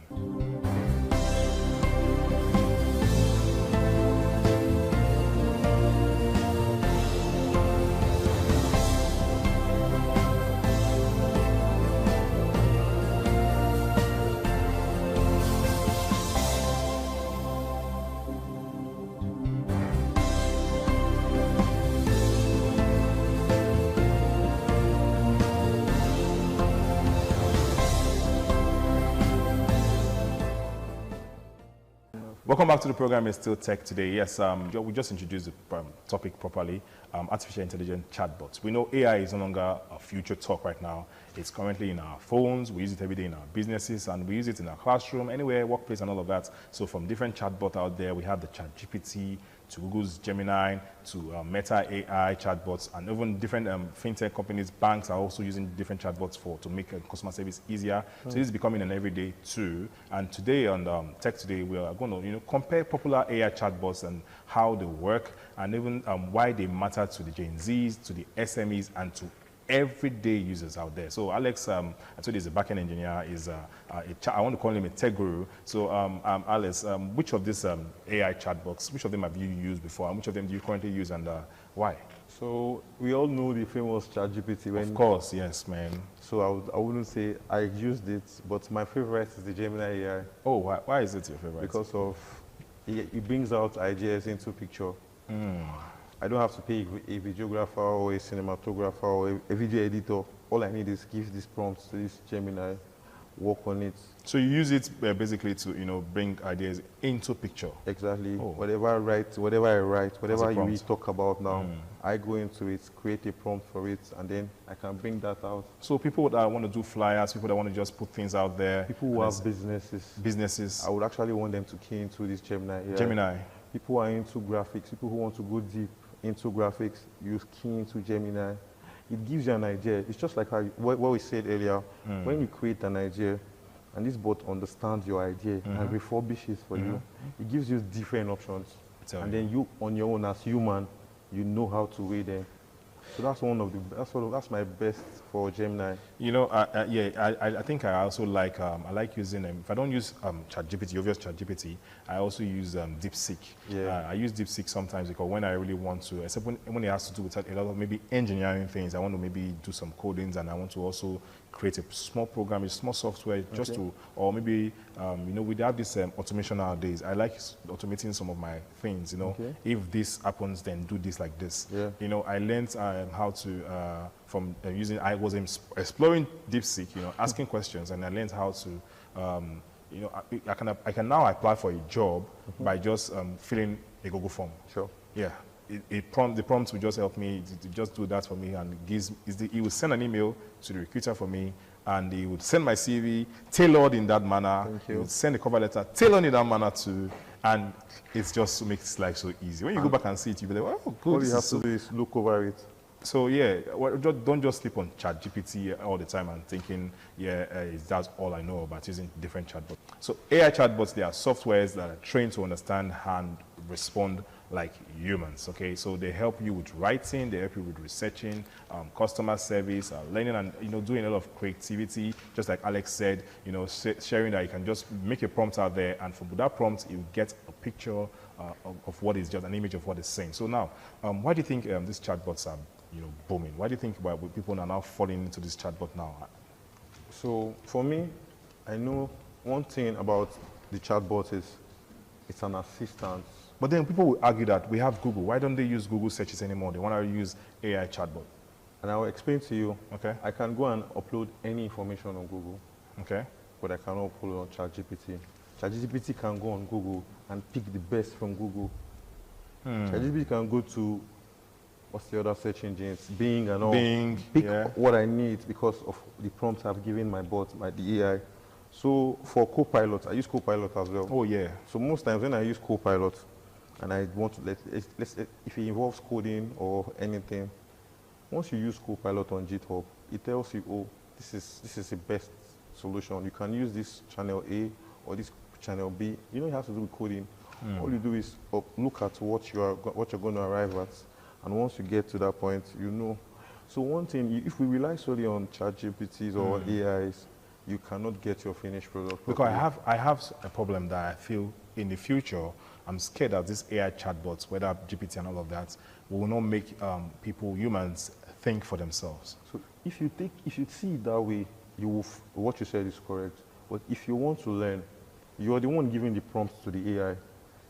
Welcome back to the program. It's Still Tech Today. Yes, we just introduced the topic properly, artificial intelligence chatbots. We know AI is no longer a future talk right now. It's currently in our phones. We use it every day in our businesses, and we use it in our classroom, anywhere, workplace, and all of that. So from different chatbots out there, we have the ChatGPT, to Google's Gemini, to Meta AI chatbots, and even different fintech companies, banks are also using different chatbots to make customer service easier. So this is becoming an everyday tool. And today on Tech Today, we are going to compare popular AI chatbots and how they work, and even why they matter to the Gen Zs, to the SMEs, and to everyday users out there. So Alex, I told you he's a backend engineer, I want to call him a tech guru. So Alex, which of these AI chatbots, which of them have you used before, and which of them do you currently use, and why? So we all know the famous ChatGPT. Of course, yes, man. So I wouldn't say I used it, but my favorite is the Gemini AI. Oh, why is it your favorite? Because of it brings out ideas into picture. I don't have to pay a videographer or a cinematographer or a video editor. All I need is give this prompt to this Gemini, work on it. So you use it basically to bring ideas into picture. Exactly. Oh. Whatever I write, whatever we talk about now, I go into it, create a prompt for it, and then I can bring that out. So people that want to do flyers, people that want to just put things out there, people who have businesses, I would actually want them to key into this Gemini. Yeah. Gemini. People who are into graphics, people who want to go deep into graphics, use key into Gemini. It gives you an idea. It's just like what we said earlier. When you create an idea, and this bot understands your idea and refurbishes for you, it gives you different options. And then you, on your own as human, you know how to weigh them. So that's that's my best for Gemini. I think I also like using if I don't use ChatGPT, obvious ChatGPT, I also use DeepSeek. Yeah. I use DeepSeek sometimes because when I really want to, except when it has to do with a lot of maybe engineering things, I want to maybe do some codings, and I want to also create a small program, a small software just to, or maybe we have this automation nowadays. I like automating some of my things. If this happens, then do this like this. Yeah. I learned how to from using. I was exploring DeepSeek, asking questions, and I learned how to. I can now apply for a job by just filling a Google form. Sure. Yeah. The prompt will just help me to just do that for me, and he will send an email to the recruiter for me, and he would send my CV tailored in that manner. He would send a cover letter tailored in that manner too, and it just makes life so easy. When you go back and see it, you'll be like, oh, good. All you have to do is look over it. So yeah, don't just sleep on ChatGPT all the time and thinking, that's all I know about using different chatbots. So AI chatbots, they are softwares that are trained to understand and respond like humans, okay? So they help you with writing, they help you with researching, customer service, learning, and doing a lot of creativity. Just like Alex said, sharing that you can just make a prompt out there, and from that prompt you get a picture of what is just an image of what is saying. So now, why do you think these chatbots are booming? Why do you think people are now falling into this chatbot now? So for me, I know one thing about the chatbot is it's an assistant. But then people will argue that we have Google. Why don't they use Google searches anymore? They want to use AI chatbot. And I will explain to you. Okay. I can go and upload any information on Google. Okay. But I cannot upload on ChatGPT. ChatGPT can go on Google and pick the best from Google. ChatGPT can go to, what's the other search engines? Bing and all. Pick what I need because of the prompts I've given my bot, the AI. So for Copilot, I use Copilot as well. Oh yeah. So most times when I use Copilot, and I want to let's if it involves coding or anything, once you use Copilot on GitHub, it tells you, oh, this is the best solution. You can use this channel A or this channel B. You don't have to do with coding. All you do is look at what you're going to arrive at, and once you get to that point, you know. So one thing, if we rely solely on ChatGPTs or AIs, you cannot get your finished product. Because I have a problem that I feel in the future, I'm scared that these AI chatbots, whether GPT and all of that, will not make people, humans, think for themselves. So if you see it that way, what you said is correct. But if you want to learn, you are the one giving the prompt to the AI.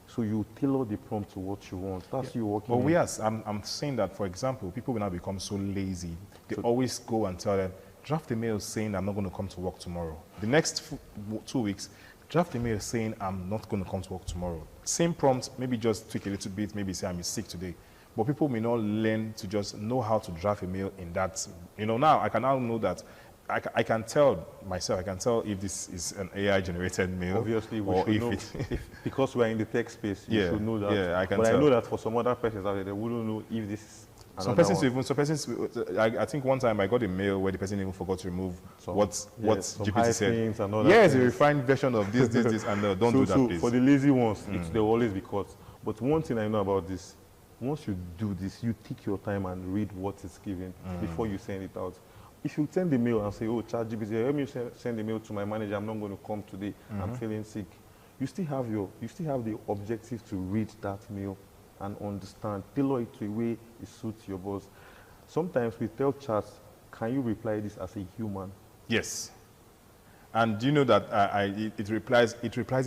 So you tailor the prompt to what you want. That's you working. Well, yes, I'm saying that, for example, people will now become so lazy. They always go and tell them, draft a mail saying I'm not going to come to work tomorrow. The next 2 weeks, draft a mail saying I'm not going to come to work tomorrow. Same prompt, maybe just tweak a little bit, maybe say I'm sick today. But people may not learn to just know how to draft a mail in that. Now I can now know that I can tell myself, I can tell if this is an AI-generated mail. Obviously, we or should if know. Because we're in the tech space, you should know that. Yeah, I can but tell. I know that for some other persons out there, they wouldn't know if this is Some persons, I think one time I got a mail where the person even forgot to remove what GPT said. And all Yes, a refined version of this, and don't do that, please. For the lazy ones, they'll always be caught. But one thing I know about this, once you do this, you take your time and read what it's given before you send it out. If you send the mail and say, oh, ChatGPT, let me send the mail to my manager, I'm not going to come today, I'm feeling sick. You still have the objective to read that mail and understand, tailor it to a way it suits your boss. Sometimes we tell chats, can you reply this as a human? Yes. And do you know that it replies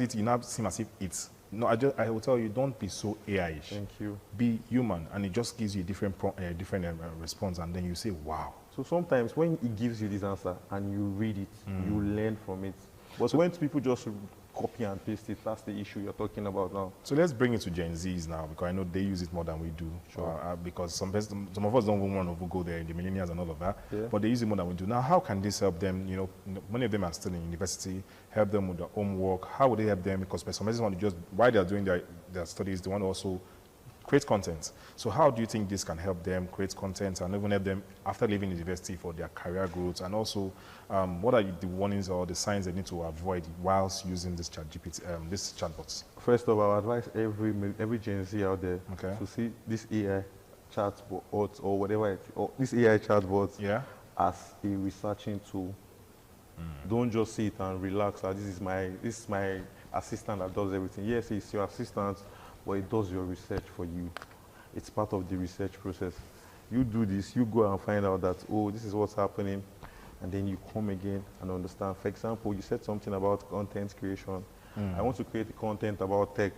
it, you now seem as if it's, no, I will tell you, don't be so AI-ish. Thank you. Be human, and it just gives you a different response, and then you say, wow. So sometimes when it gives you this answer and you read it, you learn from it. But when people just copy and paste it, that's the issue you're talking about now. So let's bring it to Gen Zs now, because I know they use it more than we do. Sure. Because some of us don't even want to go there, the millennials and all of that, but they use it more than we do. Now, how can this help them? Many of them are still in university, help them with their homework. How would they help them? Because some persons want to just, while they're doing their studies, they want to also create content. So how do you think this can help them create content and even help them after leaving university for their career growth? And also, what are the warnings or the signs they need to avoid whilst using this this chatbots? First of all, I advise every Gen Z out there to see this AI chatbot or whatever this AI chatbot as a researching tool. Don't just sit and relax. This is my assistant that does everything. Yes, it's your assistant, but it does your research for you. It's part of the research process. You do this, you go and find out that, oh, this is what's happening, and then you come again and understand. For example, you said something about content creation. I want to create content about tech.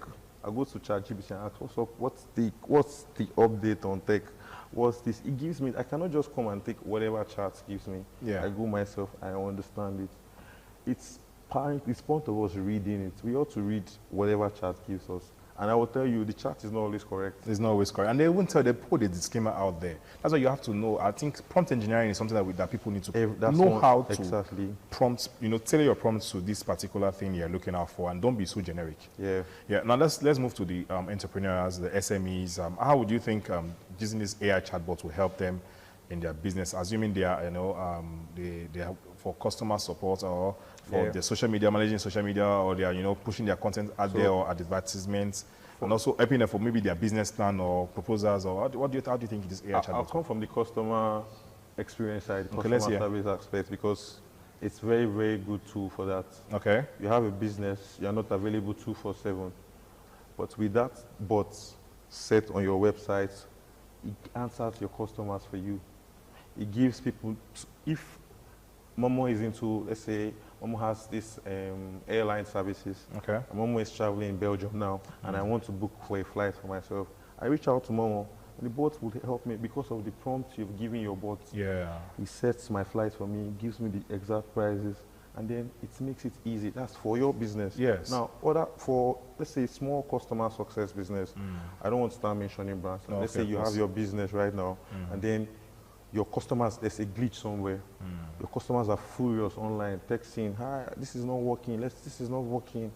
I go to ChatGPT and ask, what's the update on tech? What's this? It gives me, I cannot just come and take whatever chat gives me. I go myself, I understand it. It's point of us reading it. We ought to read whatever chat gives us. And I will tell you, the chat is not always correct. It's not always correct. And they won't tell, they put a disclaimer out there. That's why you have to know. I think prompt engineering is something that people need to know how to prompt, tailor your prompts to this particular thing you're looking out for, and don't be so generic. Yeah. Now let's move to the entrepreneurs, the SMEs. How would you think using this AI chatbot will help them in their business, assuming they are, they are for customer support or for the social media, managing social media, or they are, pushing their content out there or advertisements, and also helping them for maybe their business plan or proposals, or how do you think this AI chatbot? I'll come from the customer experience side, customer service aspect, because it's very, very good tool for that. Okay. You have a business, you're not available 24/7, but with that bot set on your website, it answers your customers for you. It gives people, if Momo is into, let's say, Momo has this airline services. Okay. Momo is traveling in Belgium now, and I want to book for a flight for myself. I reach out to Momo, and the bot will help me because of the prompt you've given your bot. Yeah. He sets my flight for me, gives me the exact prices, and then it makes it easy. That's for your business. Yes. Now, for, let's say, small customer success business, I don't want to start mentioning brands. No, let's say you have your business right now, and then your customers, there's a glitch somewhere. Your customers are furious online, texting, hi, this is not working, this is not working.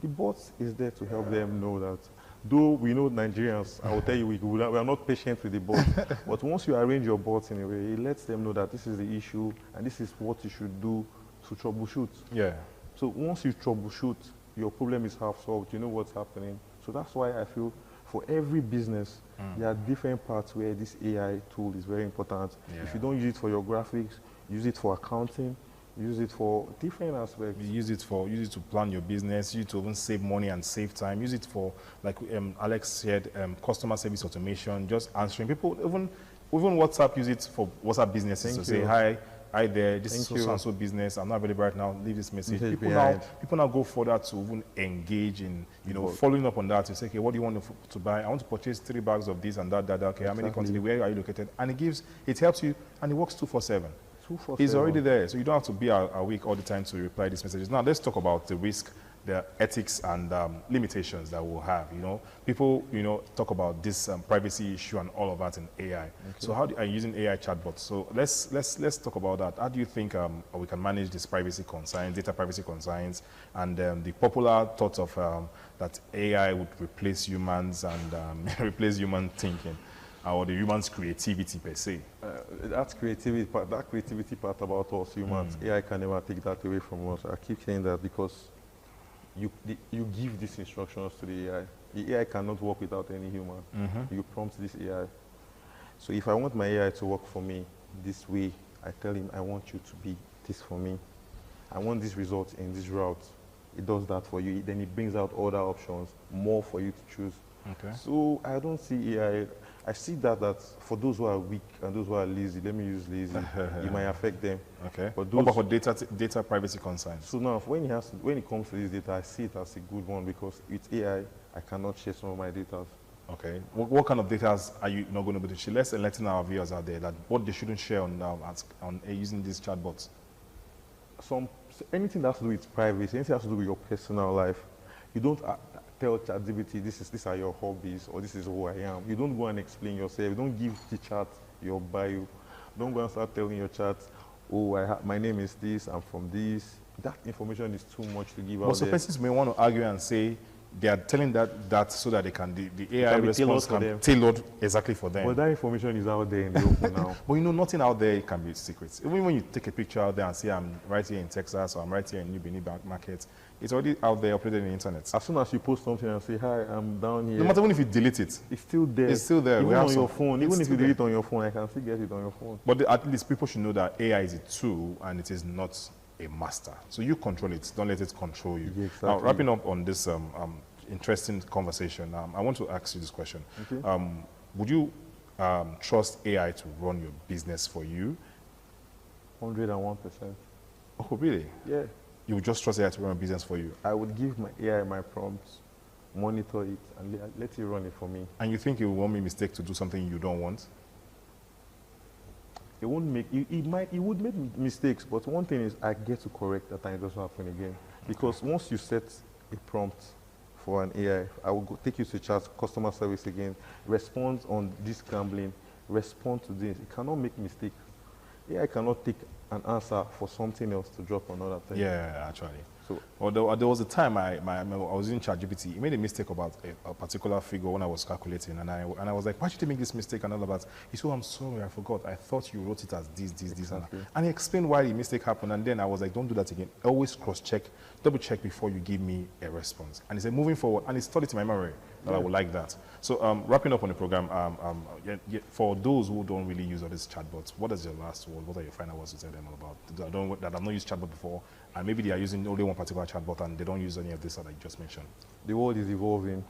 The bot is there to help them know that Though we know Nigerians, I will tell you, we are not patient with the bot. But once you arrange your bots in a way, it lets them know that this is the issue and this is what you should do to troubleshoot. Yeah. So once you troubleshoot, your problem is half solved. You know what's happening. So that's why I feel for every business, there are different parts where this AI tool is very important. Yeah. If you don't use it for your graphics, use it for accounting, use it for different aspects. Use it to plan your business, use it to even save money and save time. Use it for, like Alex said, customer service automation, just answering people. Even WhatsApp, use it for WhatsApp businesses to say, hi there, this is so-and-so business, I'm not available right now, leave this message. People now go further to even engage in, following up on that to say, okay, what do you want to buy? I want to purchase 3 bags of this and that, okay, how many quantity, where are you located? And it helps you, and it works 247. It's already there, so you don't have to be awake all the time to reply these messages. Now, let's talk about the risk, the ethics, and limitations that we'll have. People, talk about this privacy issue and all of that in AI. Okay. So how are you using AI chatbots? So let's talk about that. How do you think we can manage this privacy concerns, data privacy concerns, and the popular thought of that AI would replace humans and replace human thinking? Or the human's creativity per se. That creativity part about us humans, AI can never take that away from us. I keep saying that because you give these instructions to the AI. The AI cannot work without any human. You prompt this AI. So if I want my AI to work for me this way, I tell him, I want you to be this for me. I want this result in this route. It does that for you. Then it brings out other options, more for you to choose. Okay. So I don't see AI. I see that for those who are weak and those who are lazy, let me use lazy, it might affect them. Okay. But what about for data privacy concerns? So now, when it comes to this data, I see it as a good one because with AI, I cannot share some of my data. Okay. What kind of data are you not going to be able to share? Let's enlighten our viewers out there that what they shouldn't share on using these chatbots. Anything that has to do with privacy, anything that has to do with your personal life, you don't tell ChatGPT these are your hobbies or this is who I am. You don't go and explain yourself. You don't give the chat your bio. Don't go and start telling your chat, oh, my name is this, I'm from this. That information is too much to give out. But some persons may want to argue and say they are telling that so that the AI response can be tailored exactly for them. But that information is out there in the open now. But nothing out there can be secret. Even when you take a picture out there and say, I'm right here in Texas or I'm right here in New Benin Market, it's already out there uploaded on the internet. As soon as you post something and say, hi, I'm down here. No matter if you delete it. It's still there. It's still there. Even on your phone. Even if you delete it on your phone, I can still get it on your phone. But at least people should know that AI is a tool and it is not a master. So you control it. Don't let it control you. Yeah, exactly. Now, wrapping up on this interesting conversation, I want to ask you this question. Okay. Would you trust AI to run your business for you? 101%. Oh, really? Yeah. You would just trust AI to run a business for you? I would give my AI my prompts, monitor it, and let it run it for me. And you think it will make a mistake to do something you don't want? It won't make, it would make mistakes, but one thing is I get to correct that and it doesn't happen again. Because once you set a prompt for an AI, I will take you to chat, customer service again, respond on this gambling, respond to this. It cannot make mistakes. AI cannot take an answer for something else to drop another thing. Yeah, actually. So, although there was a time I was using ChatGPT. He made a mistake about a particular figure when I was calculating, and I was like, "Why did you make this mistake?" And all of that. He said, "I'm sorry, I forgot. I thought you wrote it as this, exactly. And he explained why the mistake happened. And then I was like, "Don't do that again. Always cross-check, double-check before you give me a response." And he said, "Moving forward," and he stored it in my memory that I would like that. So, wrapping up on the program, for those who don't really use all these chatbots, what is your last word? What are your final words to tell them about that have not used chatbot before? And maybe they are using only one particular chatbot and they don't use any of this that I just mentioned. The world is evolving.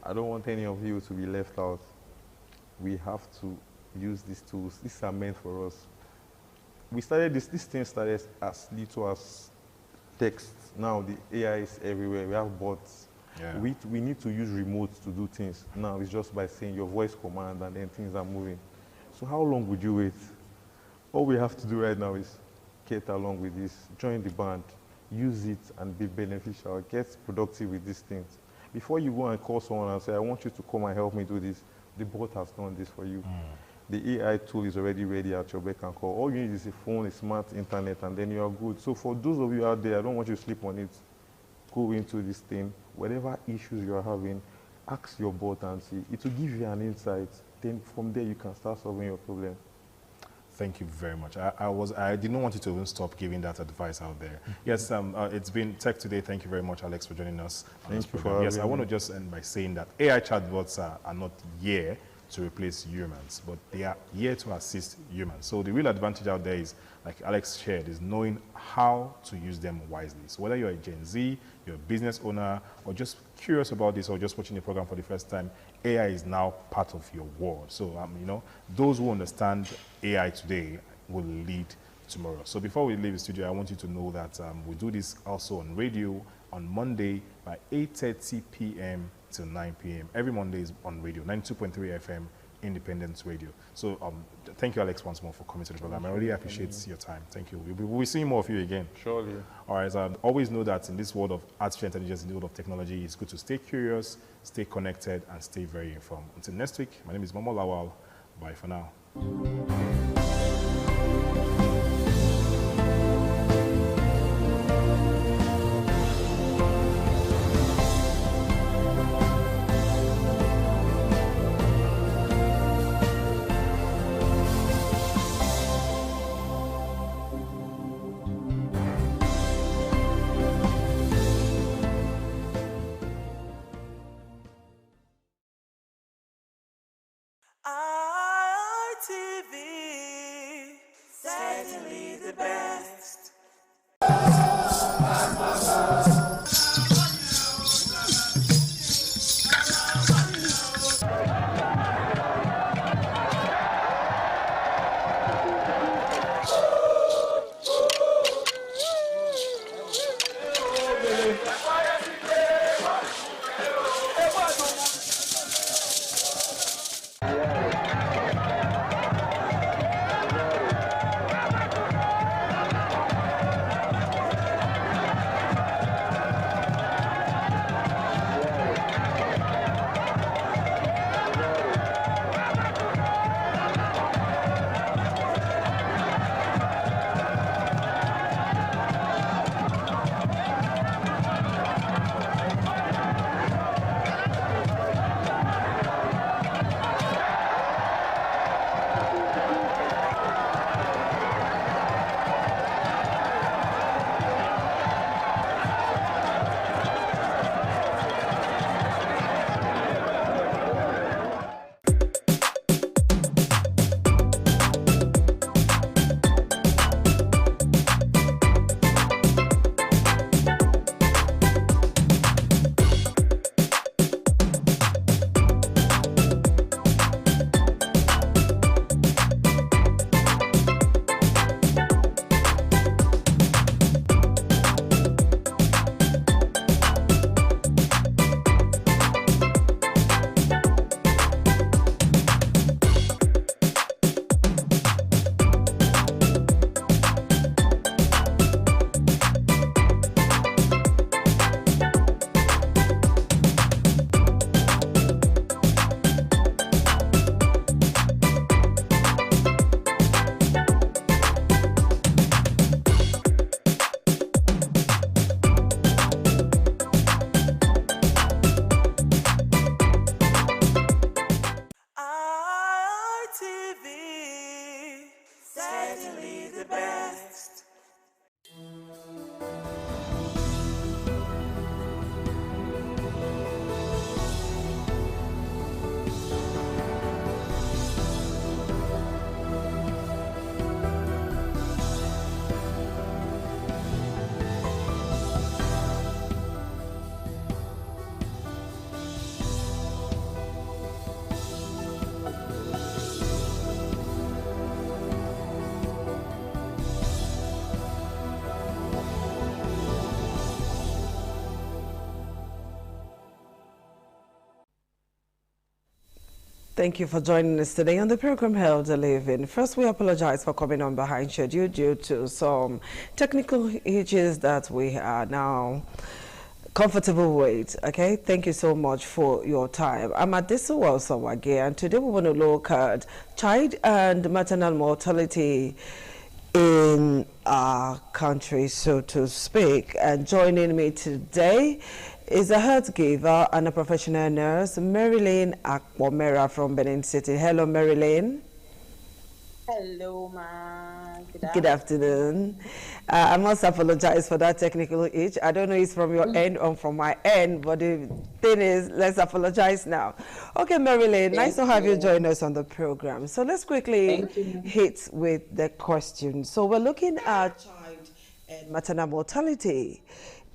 I don't want any of you to be left out. We have to use these tools. These are meant for us. We started this thing started as little as text. Now the AI is everywhere. We have bots. Yeah. We need to use remotes to do things. Now it's just by saying your voice command and then things are moving. So how long would you wait? All we have to do right now is get along with this, join the band, use it and be beneficial, get productive with these things. Before you go and call someone and say, I want you to come and help me do this, the bot has done this for you. The AI tool is already ready at your beck and call. All you need is a phone, a smart internet, and then you are good. So for those of you out there, I don't want you to sleep on it. Go into this thing. Whatever issues you are having, ask your bot and see. It will give you an insight. Then from there you can start solving your problem. Thank you very much. I did not want you to even stop giving that advice out there. Yes, it's been Tech Today. Thank you very much, Alex, for joining us on this program. Yes, I want to just end by saying that AI chatbots are not here to replace humans, but they are here to assist humans. So the real advantage out there is, like Alex shared, is knowing how to use them wisely. So whether you're a Gen Z, you're a business owner, or just curious about this, or just watching the program for the first time, AI is now part of your world. So, you know, those who understand AI today will lead tomorrow. So before we leave the studio, I want you to know that we do this also on radio on Monday by 8:30 p.m. till 9 p.m. Every Monday is on radio, 92.3 FM, Independence Radio. So thank you, Alex, once more for coming to the program. I really appreciate your time. Thank you. We'll be seeing more of you again. Surely. All right. Always know that in this world of artificial intelligence, in the world of technology, it's good to stay curious, stay connected, and stay very informed. Until next week, my name is Momo Lawal. Bye for now. ITV, certainly the best. certainly the best. Thank you for joining us today on the program Held a Living. First, we apologize for coming on behind schedule due to some technical hitches that we are now comfortable with. Okay, thank you so much for your time. I'm at this again, and today we want to look at child and maternal mortality in our country, so to speak. And joining me today is a health giver and a professional nurse, Marilyn Akpomera from Benin City. Hello, Marilyn. Hello, ma. Good afternoon. I must apologize for that technical itch. I don't know if it's from your end or from my end, but the thing is, let's apologize now. Okay, Marilyn, nice to have you join us on the program. So let's quickly hit with the question. So we're looking at child and maternal mortality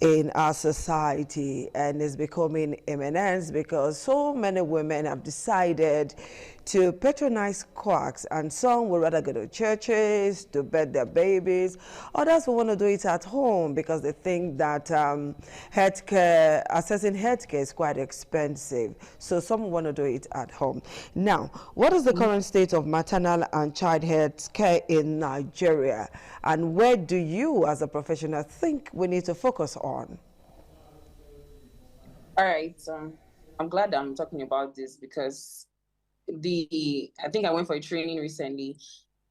in our society, and it's becoming imminent because so many women have decided to patronize quacks, and some would rather go to churches to birth their babies. Others will want to do it at home because they think that healthcare, accessing healthcare is quite expensive. So some want to do it at home. Now, what is the current state of maternal and child health care in Nigeria? And where do you, as a professional, think we need to focus on? All right. I'm glad I'm talking about this because I think I went for a training recently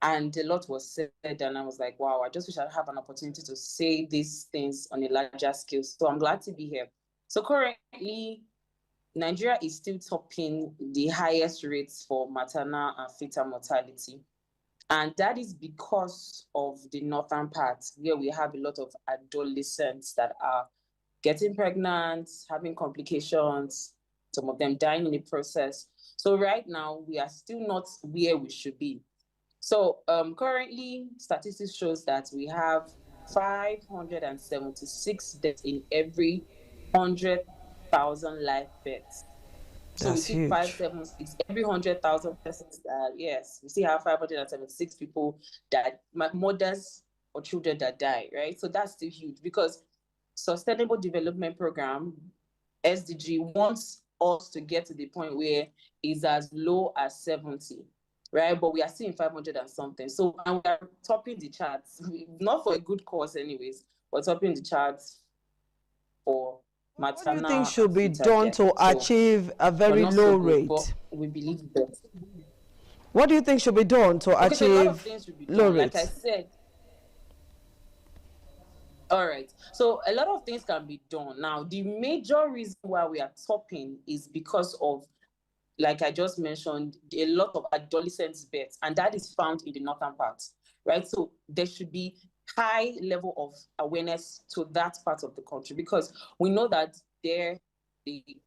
and a lot was said, and I was like, wow, I just wish I have an opportunity to say these things on a larger scale. So I'm glad to be here. So currently, Nigeria is still topping the highest rates for maternal and fetal mortality. And that is because of the northern part, where we have a lot of adolescents that are getting pregnant, having complications, some of them dying in the process. So right now, we are still not where we should be. So currently, statistics shows that we have 576 deaths in every 100,000 live births. So That's we see huge. 576 every 100,000 persons. Yes, we still have 576 people that mothers or children that die, right? So that's still huge because Sustainable Development Program, SDG, wants us to get to the point where it's as low as 70, right? But we are seeing 500 and something. So and we are topping the charts, not for a good cause anyways, but topping the charts for maternal. What do you think should be done to achieve a very low rate? We believe that. What do you think should be done to achieve low rates? Like I said. All right. So a lot of things can be done. Now, the major reason why we are topping is because of, like I just mentioned, a lot of adolescents' births, and that is found in the northern part, right? So there should be high level of awareness to that part of the country because we know that they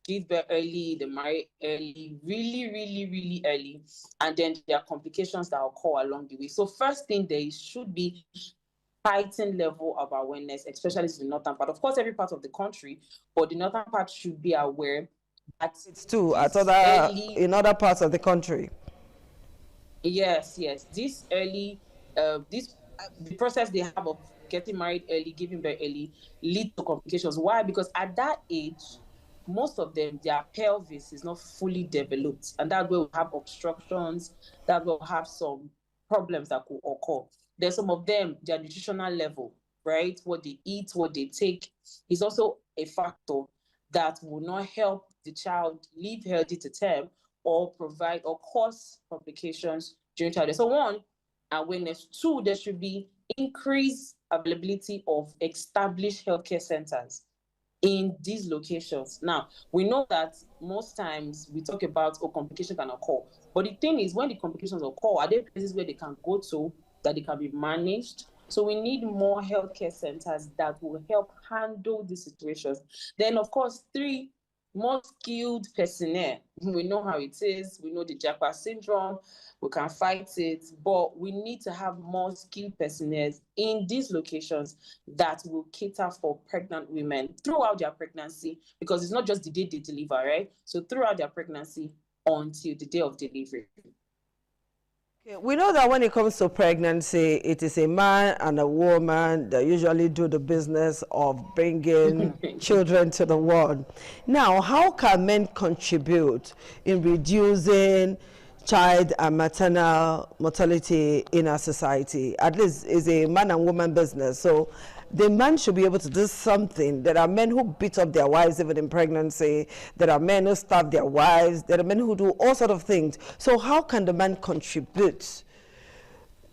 give birth early, they marry early, really early, and then there are complications that occur along the way. So first thing, there should be heightened level of awareness, especially in the northern part. Of course, every part of the country, but the northern part should be aware that it's too in other parts of the country. Yes. This early, the process they have of getting married early, giving birth early, lead to complications. Why? Because at that age, most of them, their pelvis is not fully developed, and that will have obstructions. That will have some problems that could occur. There's some of them, their nutritional level, right? What they eat, what they take is also a factor that will not help the child live healthy to term or provide or cause complications during childhood. So one, awareness. Two, there should be increased availability of established healthcare centers in these locations. Now, we know that most times we talk about complications can occur. But the thing is, when the complications occur, are there places where they can go to that they can be managed? So we need more healthcare centers that will help handle these situations. Then, of course, three, more skilled personnel. We know how it is. We know the Japa syndrome. We can fight it, but we need to have more skilled personnel in these locations that will cater for pregnant women throughout their pregnancy, because it's not just the day they deliver, right? So throughout their pregnancy until the day of delivery. Okay, we know that when it comes to pregnancy, it is a man and a woman that usually do the business of bringing children to the world. Now, how can men contribute in reducing child and maternal mortality in our society? At least it's a man and woman business. So the man should be able to do something. There are men who beat up their wives even in pregnancy. There are men who starve their wives. There are men who do all sorts of things. So how can the man contribute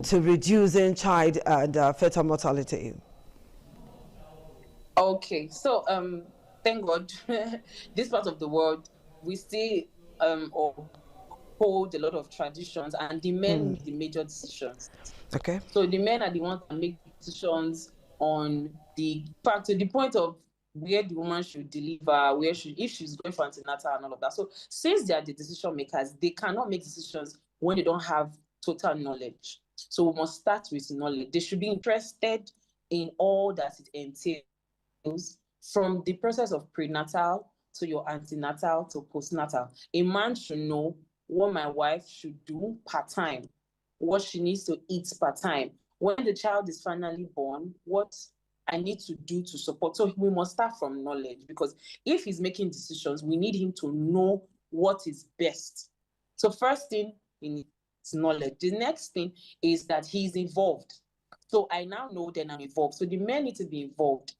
to reducing child and fetal mortality? Okay, so thank God, this part of the world, we still hold a lot of traditions, and the men make the major decisions. Okay. So the men are the ones that make decisions on the fact, to the point of where the woman should deliver, if she's going for antenatal and all of that. So since they are the decision makers, they cannot make decisions when they don't have total knowledge. So we must start with knowledge. They should be interested in all that it entails, from the process of prenatal to your antenatal to postnatal. A man should know what my wife should do part-time, what she needs to eat part-time. When the child is finally born, what I need to do to support. So we must start from knowledge, because if he's making decisions, we need him to know what is best. So first thing, he needs knowledge. The next thing is that he's involved. So I now know that I'm involved. So the men need to be involved,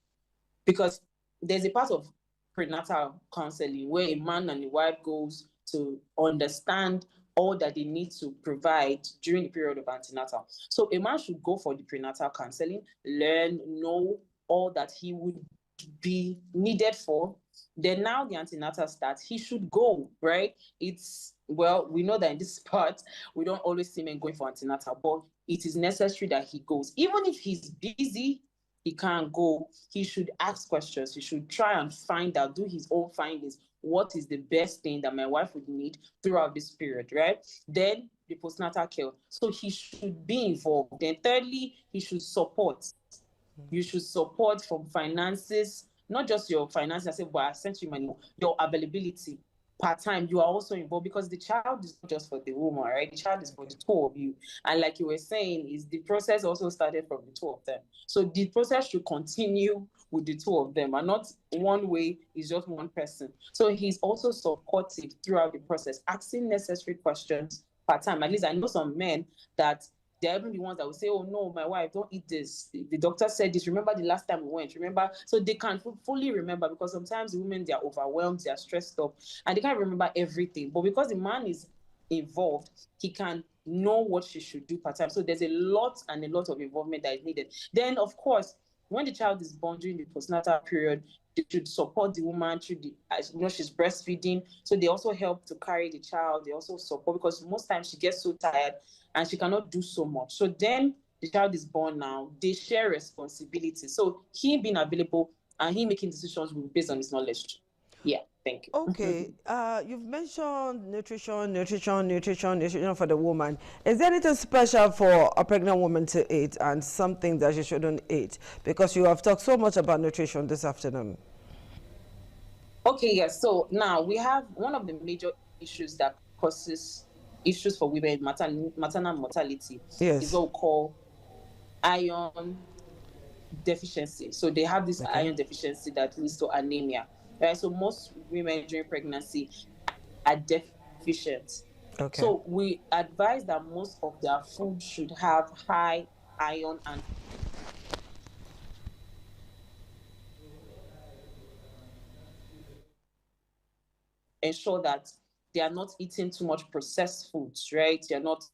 because there's a part of prenatal counseling where a man and a wife goes to understand all that they need to provide during the period of antenatal. So a man should go for the prenatal counseling, know all that he would be needed for. Then now the antenatal starts, he should go, right? We know that in this part, we don't always see men going for antenatal, but it is necessary that he goes. Even if he's busy, he can't go, he should ask questions. He should try and find out, do his own findings. What is the best thing that my wife would need throughout this period, right? Then the postnatal care. So he should be involved. Then thirdly, he should support. You should support from finances, not just your finances. I said, well, I sent you money, your availability. Part-time, you are also involved, because the child is not just for the woman, right? The child is for the two of you. And like you were saying, is the process also started from the two of them. So the process should continue with the two of them, and not one way is just one person. So he's also supportive throughout the process, asking necessary questions part-time. At least I know some men that they're even the ones that will say, oh no, my wife, don't eat this. The doctor said this. Remember the last time we went? Remember? So they can't fully remember, because sometimes women, they are overwhelmed, they are stressed up, and they can't remember everything. But because the man is involved, he can know what she should do part-time. So there's a lot of involvement that is needed. Then, of course, when the child is born during the postnatal period, they should support the woman through she's breastfeeding. So they also help to carry the child. They also support, because most times she gets so tired and she cannot do so much. So then the child is born now, they share responsibility. So he being available and he making decisions based on his knowledge. Yeah, thank you. Okay, you've mentioned nutrition for the woman. Is there anything special for a pregnant woman to eat and something that she shouldn't eat? Because you have talked so much about nutrition this afternoon. Okay, yes. So now we have one of the major issues that causes issues for women, maternal mortality. Yes. Is what we call iron deficiency. So they have this iron deficiency that leads to anemia. Right? So most women during pregnancy are deficient. Okay. So we advise that most of their food should have high iron and ensure that they are not eating too much processed foods, right? You're not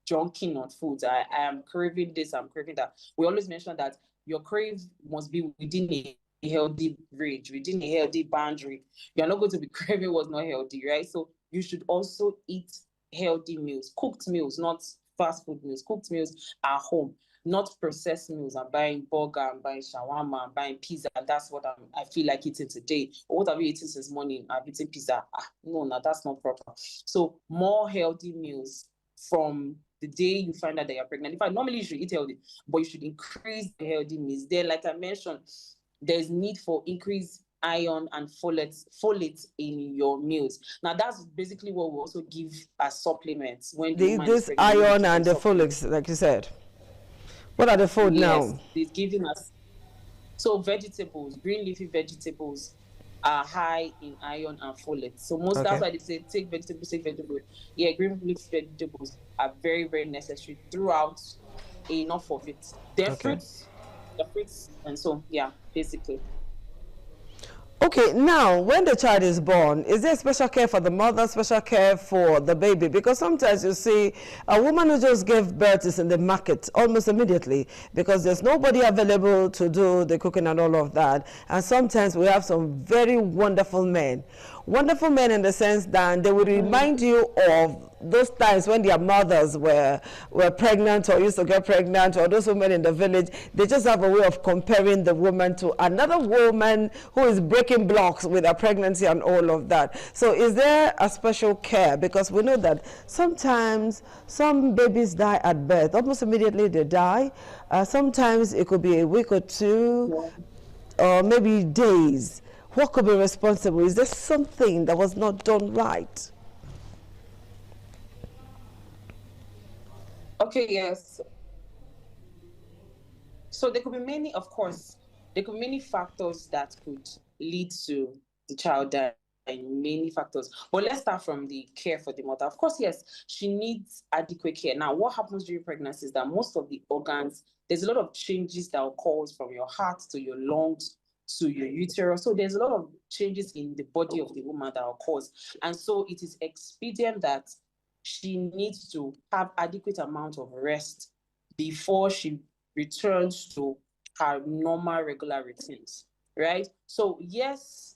junking on foods. I am craving this, I'm craving that. We always mention that your crave must be within a healthy range, within a healthy boundary. You're not going to be craving what's not healthy, right? So you should also eat healthy meals, cooked meals, not fast food meals, cooked meals at home, not processed meals. I'm buying burger, I'm buying shawarma, I'm buying pizza, and that's what I feel like eating today. Or what have you eaten since morning? I've eaten pizza. No, that's not proper. So more healthy meals from the day you find out that you're pregnant. In fact, normally you should eat healthy, but you should increase the healthy meals. Then, like I mentioned, there's need for increased iron and folate in your meals. Now, that's basically what we also give as supplements when this iron and the folates, like you said. What are the food now? It's giving us. So vegetables, green leafy vegetables are high in iron and folate. So that's why they say take vegetables. Yeah, green leafy vegetables are very, very necessary throughout, enough of it. Then fruits, and so yeah, basically. Okay, now when the child is born, is there special care for the mother, special care for the baby? Because sometimes you see a woman who just gave birth is in the market almost immediately because there's nobody available to do the cooking and all of that. And sometimes we have some very wonderful men. Wonderful men in the sense that they will remind you of those times when their mothers were pregnant or used to get pregnant, or those women in the village. They just have a way of comparing the woman to another woman who is breaking blocks with her pregnancy and all of that. So is there a special care? Because we know that sometimes some babies die at birth. Almost immediately they die. Sometimes it could be a week or two, or maybe days. What could be responsible? Is there something that was not done right? Okay, yes. So there could be many, of course, there could be many factors that could lead to the child dying, many factors. But let's start from the care for the mother. Of course, yes, she needs adequate care. Now, what happens during pregnancy is that most of the organs, there's a lot of changes that occurs from your heart to your lungs to your uterus. So there's a lot of changes in the body of the woman that occurs. And so it is expedient that she needs to have adequate amount of rest before she returns to her normal, regular routines, right? So yes,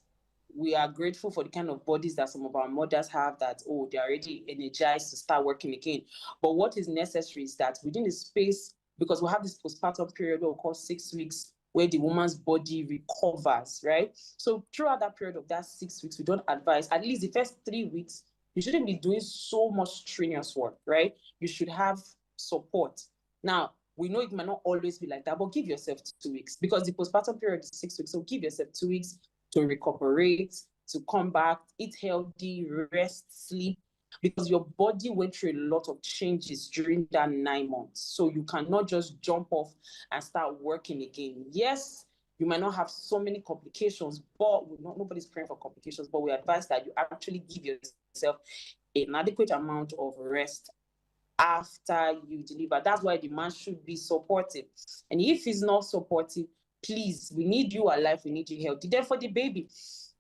we are grateful for the kind of bodies that some of our mothers have that, oh, they're already energized to start working again. But what is necessary is that within the space, because we have this postpartum period of course 6 weeks, where the woman's body recovers, right? So throughout that period of that 6 weeks, we don't advise, at least the first 3 weeks, you shouldn't be doing so much strenuous work, right? You should have support. Now, we know it might not always be like that, but give yourself 2 weeks because the postpartum period is 6 weeks. So give yourself 2 weeks to recuperate, to come back, eat healthy, rest, sleep, because your body went through a lot of changes during that 9 months. So you cannot just jump off and start working again. Yes, you might not have so many complications, but nobody's praying for complications, but we advise that you actually give yourself an adequate amount of rest after you deliver. That's why the man should be supportive. And if he's not supportive, please, we need you alive, we need you healthy. Then for the baby,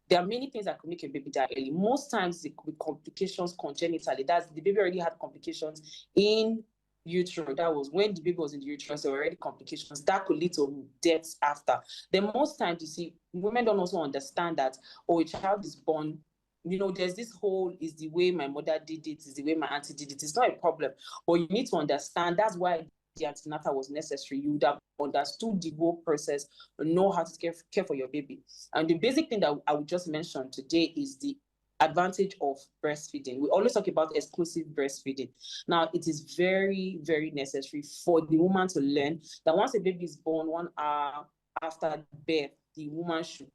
there are many things that could make a baby die early. Most times it could be complications congenitally. That's the baby already had complications in utero. That was when the baby was in the uterus, there were already complications. That could lead to deaths after. Then most times you see, women don't also understand that, oh, a child is born, you know, there's this whole, is the way my mother did it, is the way my auntie did it. It's not a problem. But you need to understand that's why the antenatal was necessary. You would have understood the whole process and know how to care for your baby. And the basic thing that I would just mention today is the advantage of breastfeeding. We always talk about exclusive breastfeeding. Now, it is very, very necessary for the woman to learn that once a baby is born, 1 hour after birth, the woman should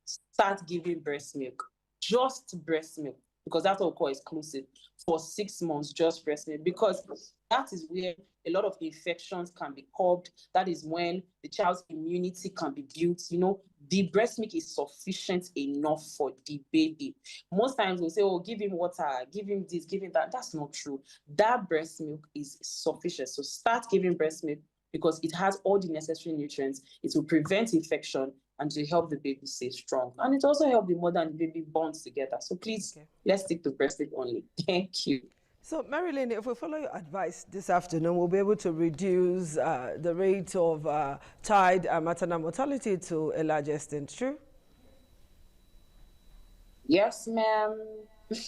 start giving breast milk, just breast milk, because that's what we call exclusive, for 6 months, just breast milk, because that is where a lot of infections can be curbed. That is when the child's immunity can be built. You know, the breast milk is sufficient enough for the baby. Most times we'll say, oh, give him water, give him this, give him that. That's not true. That breast milk is sufficient. So start giving breast milk because it has all the necessary nutrients. It will prevent infection and to help the baby stay strong. And it also helps the mother and the baby bonds together. So please, let's stick to breast milk only. Thank you. So, Marilyn, if we follow your advice this afternoon, we'll be able to reduce the rate of child and maternal mortality to a large extent, true? Yes, ma'am.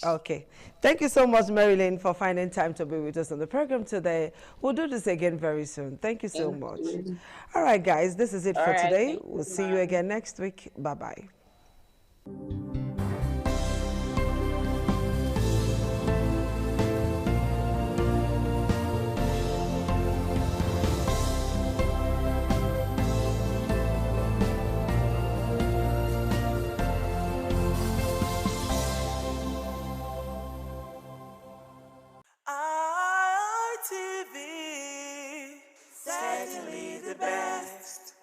Okay. Thank you so much, Marilyn, for finding time to be with us on the program today. We'll do this again very soon. Thank you so much. All right, guys, this is it for today. We'll see you again next week. Bye-bye. ITV, certainly the best.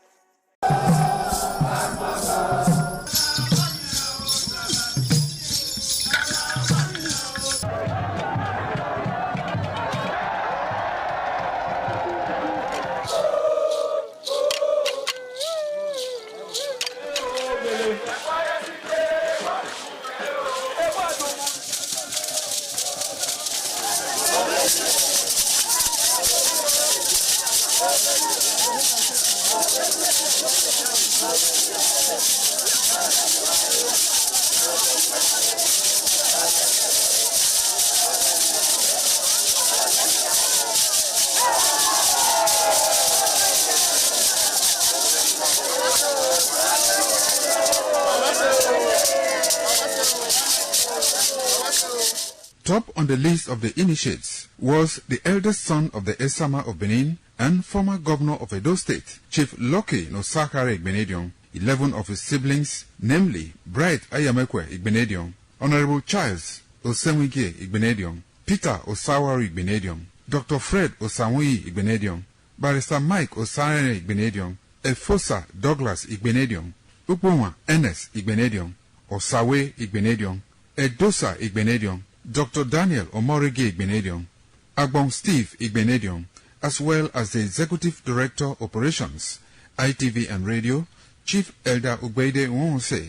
Top on the list of the initiates was the eldest son of the Esama of Benin and former governor of Edo State, Chief Lucky Nosakare Igbenedion. 11 of his siblings, namely Bright Ayamekwe Igbenedion, Honorable Charles Osenwige Igbenedion, Peter Osawari Igbenedion, Dr. Fred Osanwi Igbenedion, Barrister Mike Osarene Igbenedion, Efosa Douglas Igbenedion, Upuma Enes Igbenedion, Osawe Igbenedion, Edosa Igbenedion, Dr. Daniel Omorige Igbenedion, Agbon Steve Igbenedion, as well as the Executive Director Operations, ITV and Radio, Chief Elder Ugbeide Nwonse.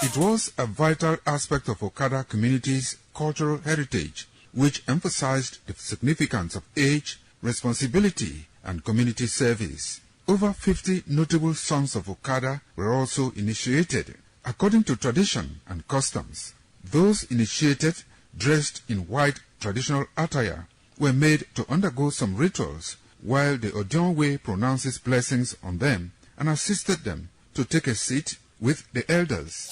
It was a vital aspect of Okada community's cultural heritage, which emphasized the significance of age, responsibility, and community service. Over 50 notable sons of Okada were also initiated. According to tradition and customs, those initiated, dressed in white traditional attire, were made to undergo some rituals, while the Odionwe pronounces blessings on them and assisted them to take a seat with the elders.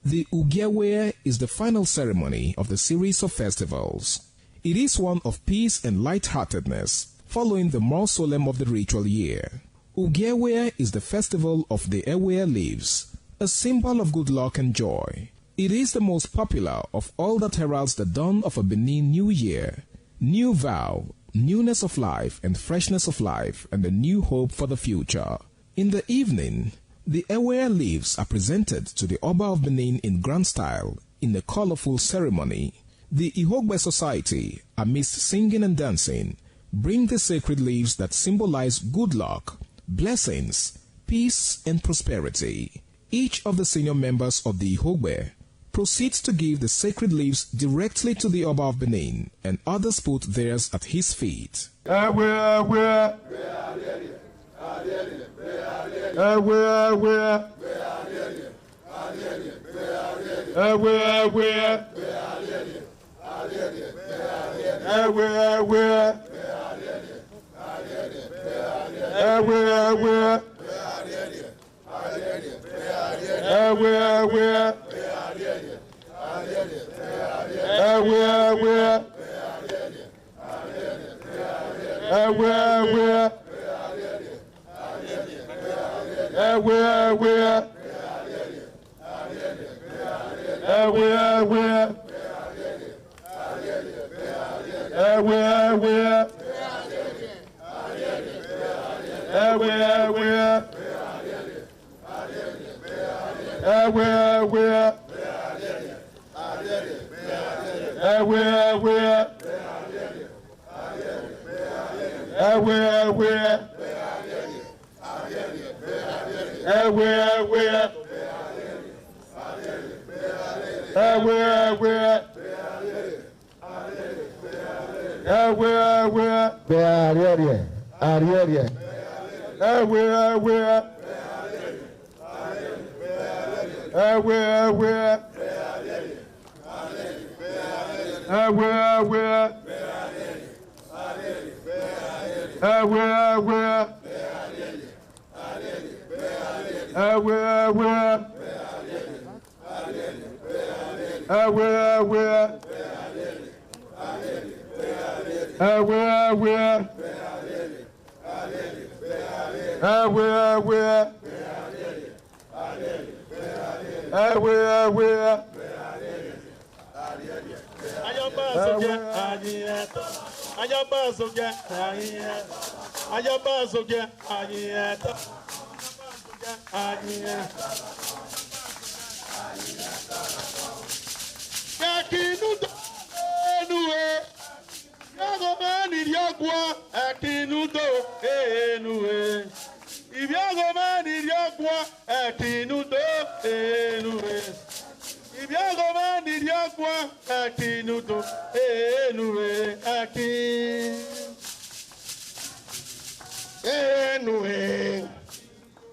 The Ugiawe is the final ceremony of the series of festivals. It is one of peace and lightheartedness, following the more solemn of the ritual year. Ugiawe is the festival of the Ewe leaves, a symbol of good luck and joy. It is the most popular of all that heralds the dawn of a Benin New Year, new vow, newness of life and freshness of life, and a new hope for the future. In the evening, the Ewe leaves are presented to the Oba of Benin in grand style in a colorful ceremony. The Ihogbe society, amidst singing and dancing, bring the sacred leaves that symbolize good luck, blessings, peace, and prosperity. Each of the senior members of the Ihogbe proceeds to give the sacred leaves directly to the Oba of Benin, and others put theirs at his feet.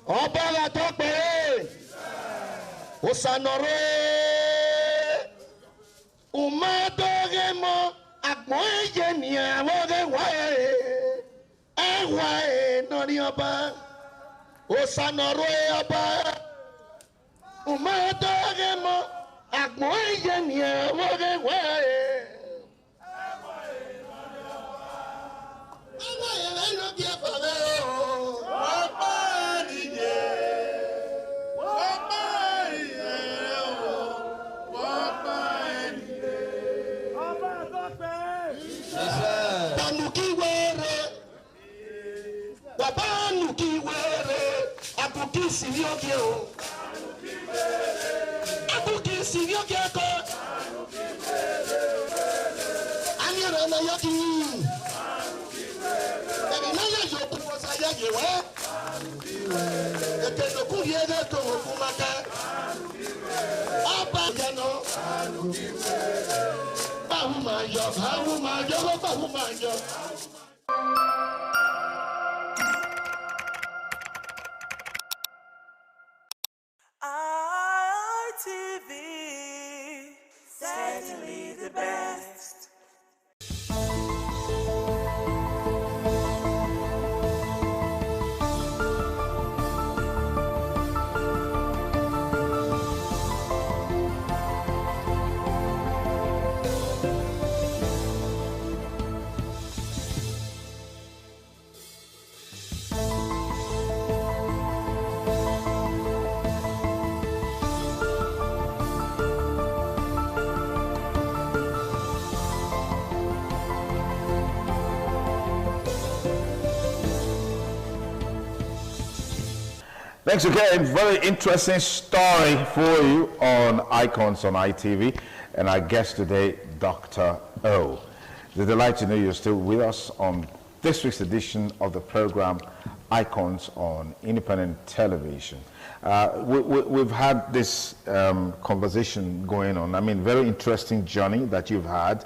Ọba tó pé Osanore Umadogemo Akmoye ni awoge wae noni ọba Osanore ọba Umadogemo Akmoye ni awoge wae ITV, certainly the best. Thanks again. Very interesting story for you on Icons on ITV. And our guest today, Dr. O. It's a delight to know you're still with us on this week's edition of the program Icons on Independent Television. We've had this conversation going on. I mean, very interesting journey that you've had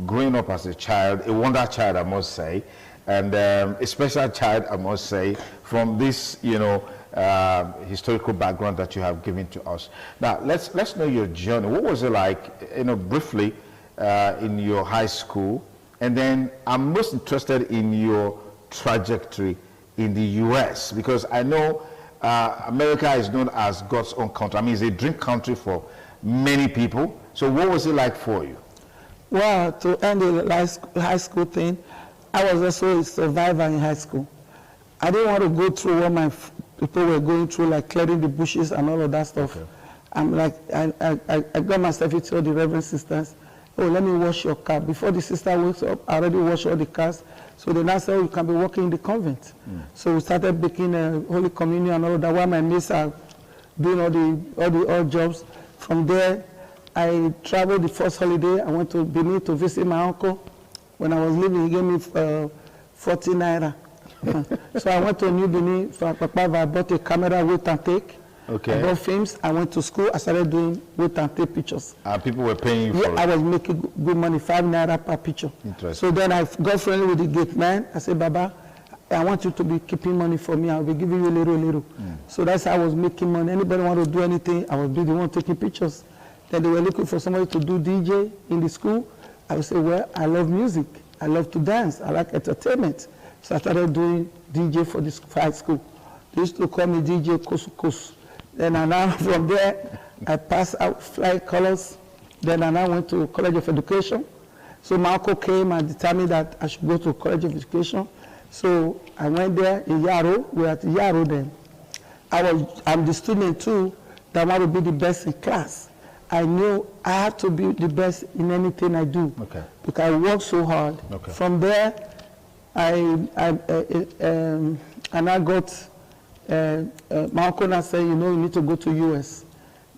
growing up as a child, a wonder child, I must say, and a special child, I must say, from this, you know, historical background that you have given to us. Now, let's know your journey. What was it like, you know, briefly in your high school? And then I'm most interested in your trajectory in the U.S. because I know America is known as God's own country. I mean, it's a dream country for many people. So what was it like for you? Well, to end the high school thing, I was also a survivor in high school. I didn't want to go through what my people were going through, like clearing the bushes and all of that stuff. Okay. I'm like, I got myself into all the Reverend sisters. Oh, let me wash your car. Before the sister wakes up, I already washed all the cars. So the next day you can be working in the convent. So we started baking Holy Communion and all of that while my mates are doing all the odd jobs. From there, I traveled the first holiday. I went to Benin to visit my uncle. When I was leaving, he gave me 40 naira. So I went to New Benin for Papa. I bought a camera, wait and take. Okay. I bought films. I went to school. I started doing wait and take pictures. People were paying you for it? I was making good money, 5 naira per picture. Interesting. So then I got friendly with the gate man. I said, Baba, I want you to be keeping money for me. I'll be giving you a little. So that's how I was making money. Anybody want to do anything, I would be the one taking pictures. Then they were looking for somebody to do DJ in the school. I would say, well, I love music. I love to dance. I like entertainment. So I started doing DJ for this high school. They used to call me DJ Kosu Kosu. Then I now, from there, I passed out flying colors. Then I now went to College of Education. So my uncle came and determined that I should go to College of Education. So I went there in Yaro. We were at Yaro then. I'm the student too that want to be the best in class. I knew I have to be the best in anything I do. Okay. Because I work so hard. Okay. From there, and I got, my uncle now said, you know, you need to go to US.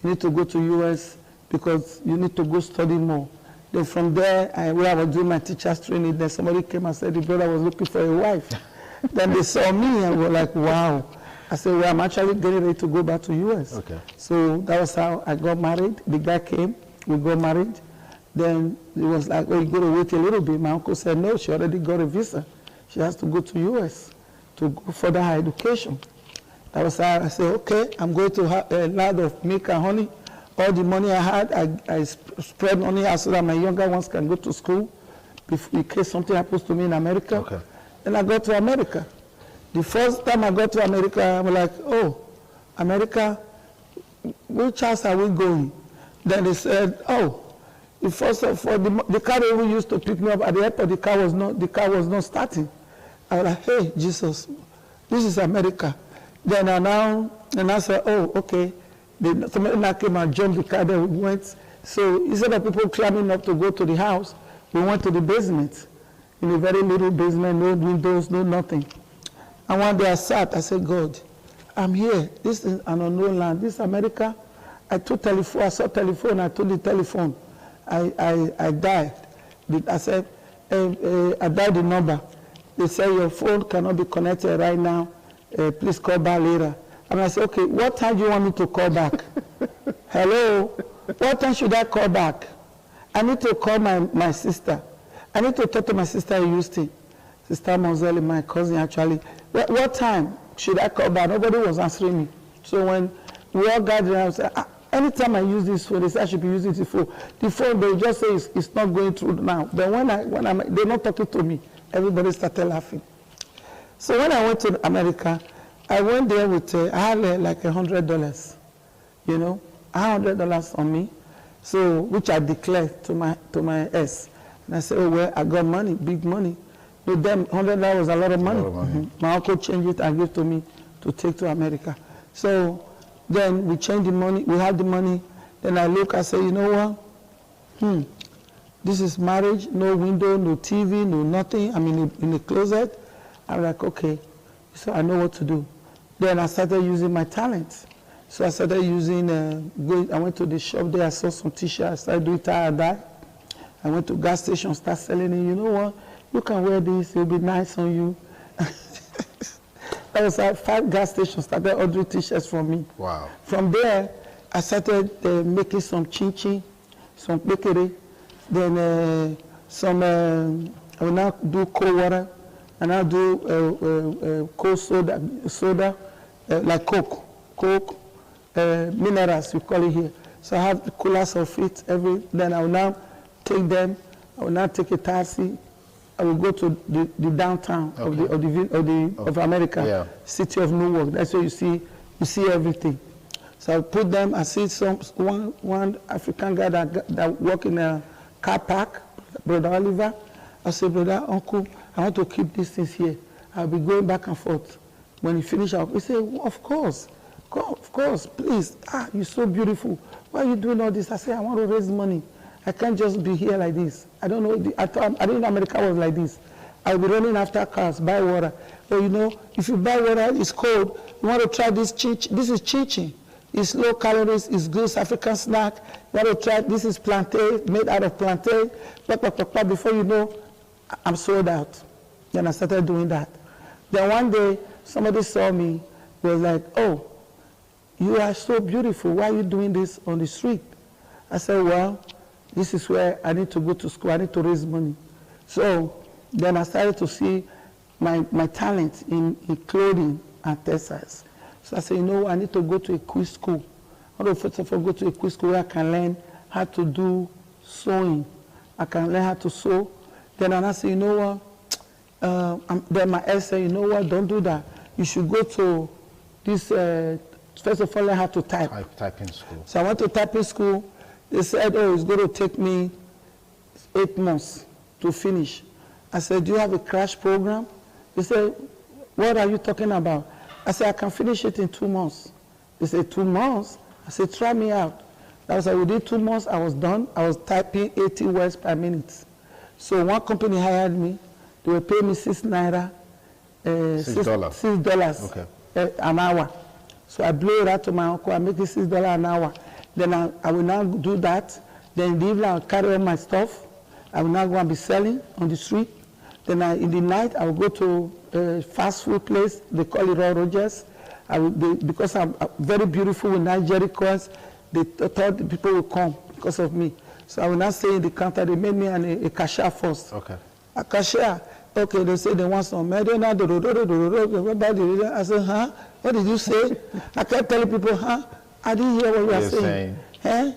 You need to go to US because you need to go study more. Then from there, where I was doing my teacher's training, then somebody came and said the brother was looking for a wife. Then they saw me and were like, wow. I said, well, I'm actually getting ready to go back to US. Okay. So that was how I got married. The guy came, we got married. Then it was like, oh, you got to wait a little bit. My uncle said, no, she already got a visa. She has to go to US to go further her education. That was how I said, okay, I'm going to have a lot of milk and honey. All the money I had, I spread money out so that my younger ones can go to school in case something happens to me in America. Okay. Then I got to America. The first time I got to America, I was like, oh, America, which house are we going? Then they said, oh, the first of all, the car that we used to pick me up at the airport, the car was not starting. I was like, hey, Jesus, this is America. Then I said, oh, okay. Somebody now came and jumped the car, then we went. So instead of people climbing up to go to the house, we went to the basement. In a very little basement, no windows, no nothing. And one day I sat, I said, God, I'm here. This is an unknown land. This is America. I saw telephone, I told the telephone. I died. I said, I died the number. They said, your phone cannot be connected right now. Please call back later. And I said, okay, what time do you want me to call back? Hello? What time should I call back? I need to call my sister. I need to talk to my sister in Houston. Sister Mozelle, my cousin, actually. What time should I call back? Nobody was answering me. So when we all gathered, I said, anytime I use this phone, they say I should be using the phone. The phone, they just say it's not going through now. But they're not talking to me, everybody started laughing. So when I went to America, I went there with, I had like $100, you know, $100 on me, so which I declared to my ex. And I said, oh, well, I got money, big money. With them, $100 was a lot of money. My uncle changed it and gave to me to take to America. So then we changed the money, we had the money. Then I look, I say, you know what? This is marriage, no window, no TV, no nothing. I'm in the closet. I'm like, okay. So I know what to do. Then I started using my talents. So I started using, I went to the shop there, I saw some t-shirts, I started doing tie and dye. I went to gas station, started selling it. You know what? You can wear this, it'll be nice on you. That was like 5 gas stations started ordering t-shirts from me. Wow. From there, I started making some chin-chin, some bakery. Then I will now do cold water. And I'll do cold soda, like Coke, minerals, we call it here. So I have the coolers of it then I will now take them, I will now take a taxi, I will go to the downtown of America, Yeah. city of Newark. That's where you see everything. So I put them, I see one African guy that work in a car park, Brother Oliver. I say, brother, uncle, I want to keep these things here. I'll be going back and forth. When he finish, he say, of course, please. You're so beautiful. Why are you doing all this? I say, I want to raise money. I can't just be here like this. I don't know. I didn't know America was like this. I'll be running after cars, buy water. But you know, if you buy water, it's cold. You want to try this chin-chin. This is chin-chin. It's low calories, it's good, it's African snack. You want to try, this is plantain, made out of plantain. Before you know, I'm sold out. Then I started doing that. Then one day, somebody saw me, was like, oh, you are so beautiful. Why are you doing this on the street? I said, well, this is where I need to go to school. I need to raise money. So then I started to see my talent in clothing and textiles. So I said, you know, I need to go to a quick school. I want to first of all go to a quick school where I can learn how to do sewing. I can learn how to sew. Then I said, you know what? Then my ex said, you know what, don't do that. You should go to this first of all learn how to type. Typing school. So I went to typing school. They said, oh, it's going to take me 8 months to finish. I said, do you have a crash program? They said, what are you talking about? I said, I can finish it in 2 months. They said, 2 months? I said, try me out. I was like, within 2 months, I was done. I was typing 80 words per minute. So one company hired me. They were paying me $6. $6 an hour. So I blew it out to my uncle. I make it $6 an hour. Then I will now do that. Then in the evening, I'll carry all my stuff. I will now go and be selling on the street. Then in the night, I will go to a fast food place. They call it Roy Rogers. Because I'm very beautiful with nice Jerichos, they thought the people would come because of me. So I will now stay in the counter. They made me a cashier first. Okay. A cashier. Okay, they say they want some medicine. I said, huh? What did you say? I kept telling people, huh? I didn't hear what you are saying. Huh?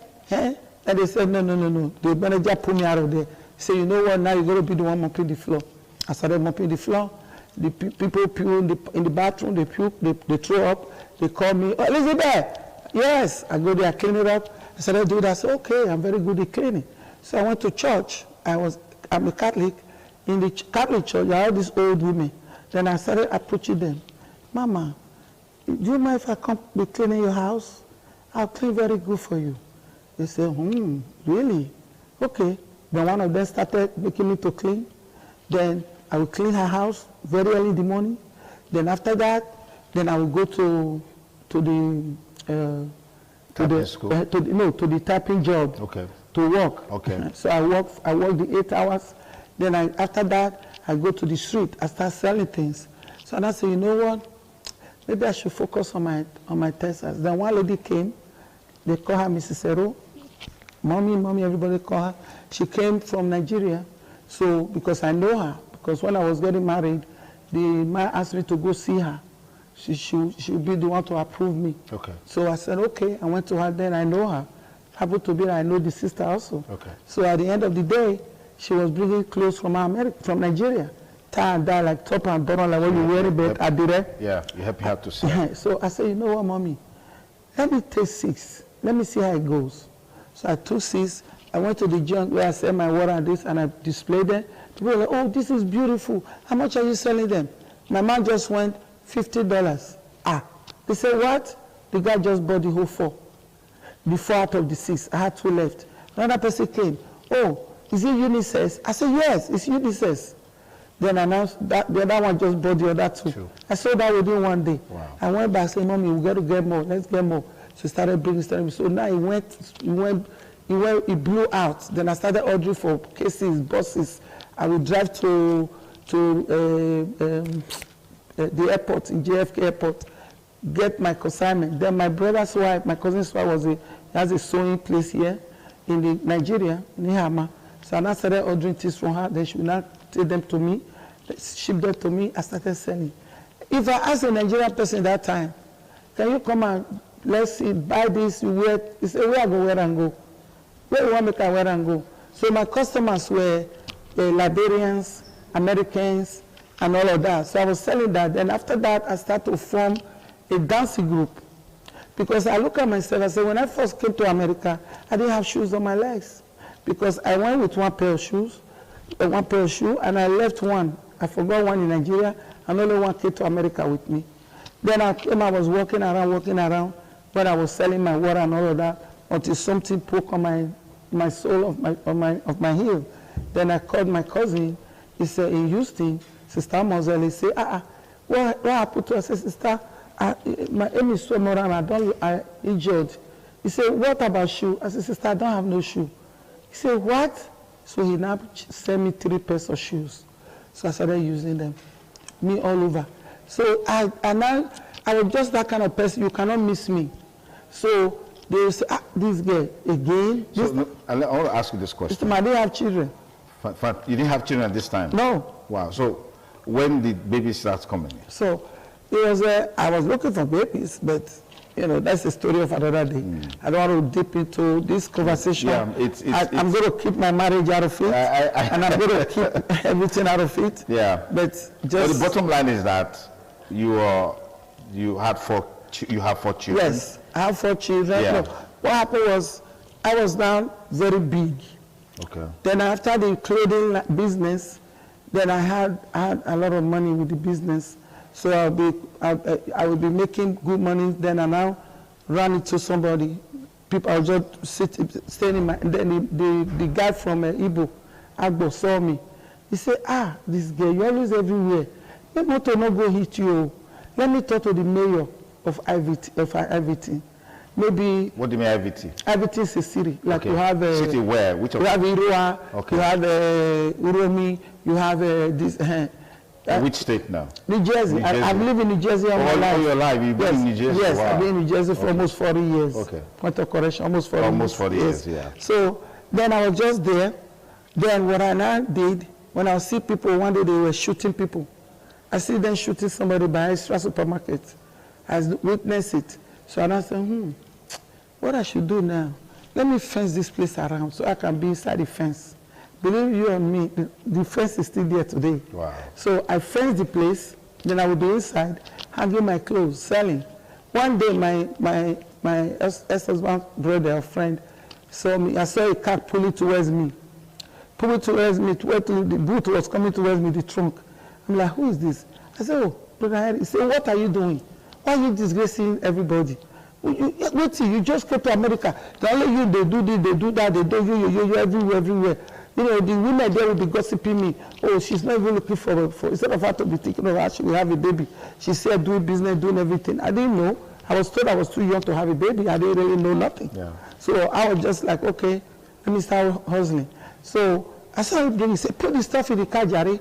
And they said, no. The manager pulled me out of there. He said, you know what? Now you're going to be the one mopping the floor. I started mopping the floor. The people puke in the bathroom. They puke. They throw up. They call me, oh, Elizabeth. Yes. I go there, I clean it up. I started doing that. I said, okay, I'm very good at cleaning. So I went to church. I'm a Catholic. In the Catholic church, there are all these old women. Then I started approaching them. Mama, do you mind if I come be cleaning your house? I'll clean very good for you. They said, really? Okay. Then one of them started making me to clean. Then I will clean her house very early in the morning. Then after that, then I will go to the typing job. Okay. To work. Okay. So I work the 8 hours. Then after that, I go to the street. I start selling things. So I said, you know what? Maybe I should focus on my testers. Then one lady came. They call her Mrs. Ero. Mommy, everybody call her. She came from Nigeria. So because I know her, because when I was getting married, the man asked me to go see her. She would be the one to approve me. Okay. So I said, okay. I went to her. Then I know her. Happened to be that I know the sister also. Okay. So at the end of the day, she was bringing clothes from Nigeria. Tie and dye, like top and bottom, like when you wear it, but adire. Yeah, you have to see. So I said, you know what, mommy? Let me take 6. Let me see how it goes. So I took 6. I went to the junk where I sell my water and this, and I displayed them. People were like, oh, this is beautiful. How much are you selling them? My man just went $50. They said, what? The guy just bought the whole 4. The 4 out of the 6. I had 2 left. Another person came. Oh, is it unisex? I said, yes, it's unisex. Then I announced that the other one just bought the other 2. True. I sold that within 1 day. Wow. I went back saying, mommy, we got to get more. Let's get more. So he started bringing stuff. So now it blew out. Then I started ordering for cases, buses. I would drive to the airport, in JFK airport, get my consignment. Then my brother's wife, my cousin's wife, has a sewing place here in Nigeria, in Ihama. So I now started ordering things from her. Then she would now take them to me, ship them to me. I started selling. If I ask a Nigerian person that time, can you come and let's see, buy this, you wear it? He said, where I go, where and go? Where you want me to wear and go? So my customers were Liberians, Americans, and all of that. So I was selling that. Then after that, I started to form a dancing group. Because I look at myself, I say, when I first came to America, I didn't have shoes on my legs. Because I went with one pair of shoes, and I left one. I forgot one in Nigeria, and only one came to America with me. Then I came, I was walking around, when I was selling my water and all of that, until something broke on my sole of my heel. Then I called my cousin. He said, in Houston, Sister Moselle, he said, what happened to her? I said, sister, my aim is so more and I injured. He said, what about shoe? I said, sister, I don't have no shoe. He said, what? So he now sent me 3 pairs of shoes. So I started using them, me all over. So I was just that kind of person, you cannot miss me. So they will say, this girl, again. So, I want to ask you this question. I didn't have children. You didn't have children at this time? No. Wow. So when did babies start coming? So it was, I was looking for babies, but that's the story of another day. I don't want to dip into this conversation. Yeah, I'm going to keep my marriage out of it, and I'm going to keep everything out of it. Yeah. But the bottom line is that you had 4 You have 4 children? Yes, I have 4 children. Yeah. No, what happened was, I was now very big. Okay. Then after the clothing business, then I had a lot of money with the business. So I will be making good money. Then I now run it to somebody. People, I'll just stay in my, and then the guy from Igbo, Agbo, saw me. He said, this girl, you're always everywhere. Let motor not go hit you. Let me talk to the mayor of IVT. Maybe. What do you mean IVT? IVT is a city. Like okay. you have a city where? Which of? You have Irua. Okay. You have Uromi. You have this. Which state now? New Jersey. I've lived in New Jersey all my life. All your life, you've been in New Jersey? Yes, wow. I've been in New Jersey for almost 40 years. Okay. Point of correction, almost 40 years. Almost 40 years, yeah. So then I was just there. Then what I now did, when I see people, one day they were shooting people. I see them shooting somebody by Extra Supermarket. I witnessed it. So I now said, what I should do now? Let me fence this place around so I can be inside the fence. Believe you and me, the fence is still there today. Wow. So I fenced the place, then I would be inside, hanging my clothes, selling. One day, my ex-husband's brother, a friend, saw me. I saw a car pulling towards me. Pulling towards me, the boot was coming towards me, the trunk. I'm like, who is this? I said, oh, Brother Harry. He said, what are you doing? Why are you disgracing everybody? Wait till you just came to America. The only you, they do this, they do that, they do you everywhere. You know, the women there will be gossiping me. Oh, she's not even looking for instead of her to be thinking of how she will have a baby. She's here doing business, doing everything. I didn't know. I was told I was too young to have a baby. I didn't really know nothing. Yeah. So I was just like, okay, let me start hustling. So I started doing. He said, put this stuff in the car, Jerry.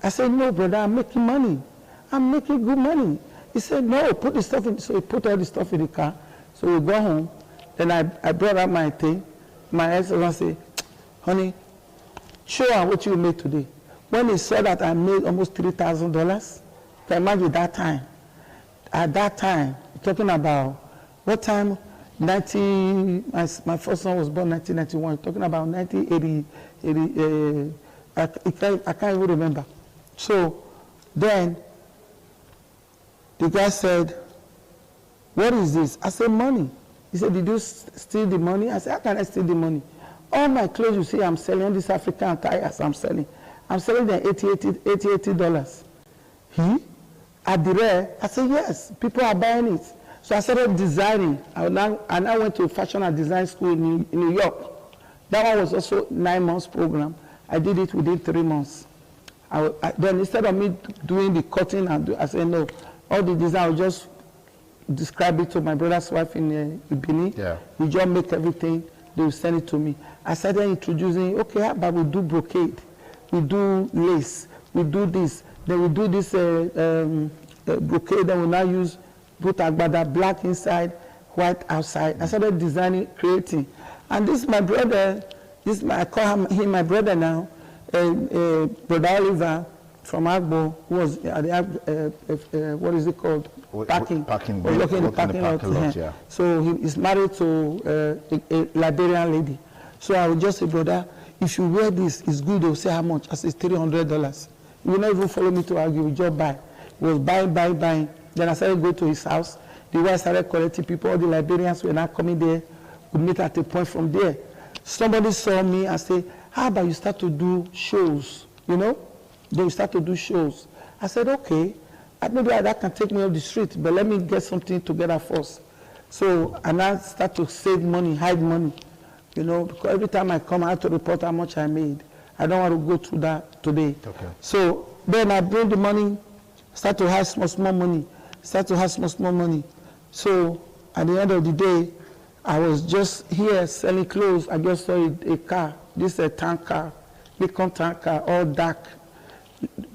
I said, no, brother, I'm making money. I'm making good money. He said, no, put the stuff in. So he put all the stuff in the car. So we go home. Then I brought out my thing. My ex-husband said, honey, show her what you made today. When he saw that I made almost $3,000, can imagine that time. At that time, talking about what time? My first son was born 1991. Talking about 1980. I can't even remember. So then the guy said, what is this? I said, money. He said, did you steal the money? I said, how can I steal the money? All my clothes you see I'm selling, these African attires I'm selling them $80. At the rare, I said, yes, people are buying it. So I started designing. I now went to a fashion and design school in New York. That one was also 9 months program. I did it within 3 months. Then instead of me doing the cutting, I said, no, all the design, I'll just describe it to my brother's wife in Benin. Yeah. We just make everything. They will send it to me. I started introducing, okay, how about we do brocade? We do lace. We do this. Then we do this brocade that we now use, put agbada, black inside, white outside. I started designing, creating. And this is my brother, I call him my brother now, Brother Oliver from Agbo, who was at the, what is it called? Parking. Working in the parking lot. Yeah. So he is married to a Liberian lady. So I would just say, brother, if you wear this, it's good. They'll say how much? I said, $300. He will not even follow me to argue. He would just buy. He was buying. Then I started going to his house. The way I started collecting people, all the Liberians were now coming there. We meet at a point from there. Somebody saw me and said, how about you start to do shows? You know? They will start to do shows. I said, okay. Maybe that can take me off the street, but let me get something together first. So I now start to save money, hide money. You know, because every time I come, I have to report how much I made. I don't want to go through that today. Okay. So then I bring the money, start to have small money, small money. So at the end of the day, I was just here selling clothes. I just saw a car. This is a tank car, Lincoln tank car, all dark,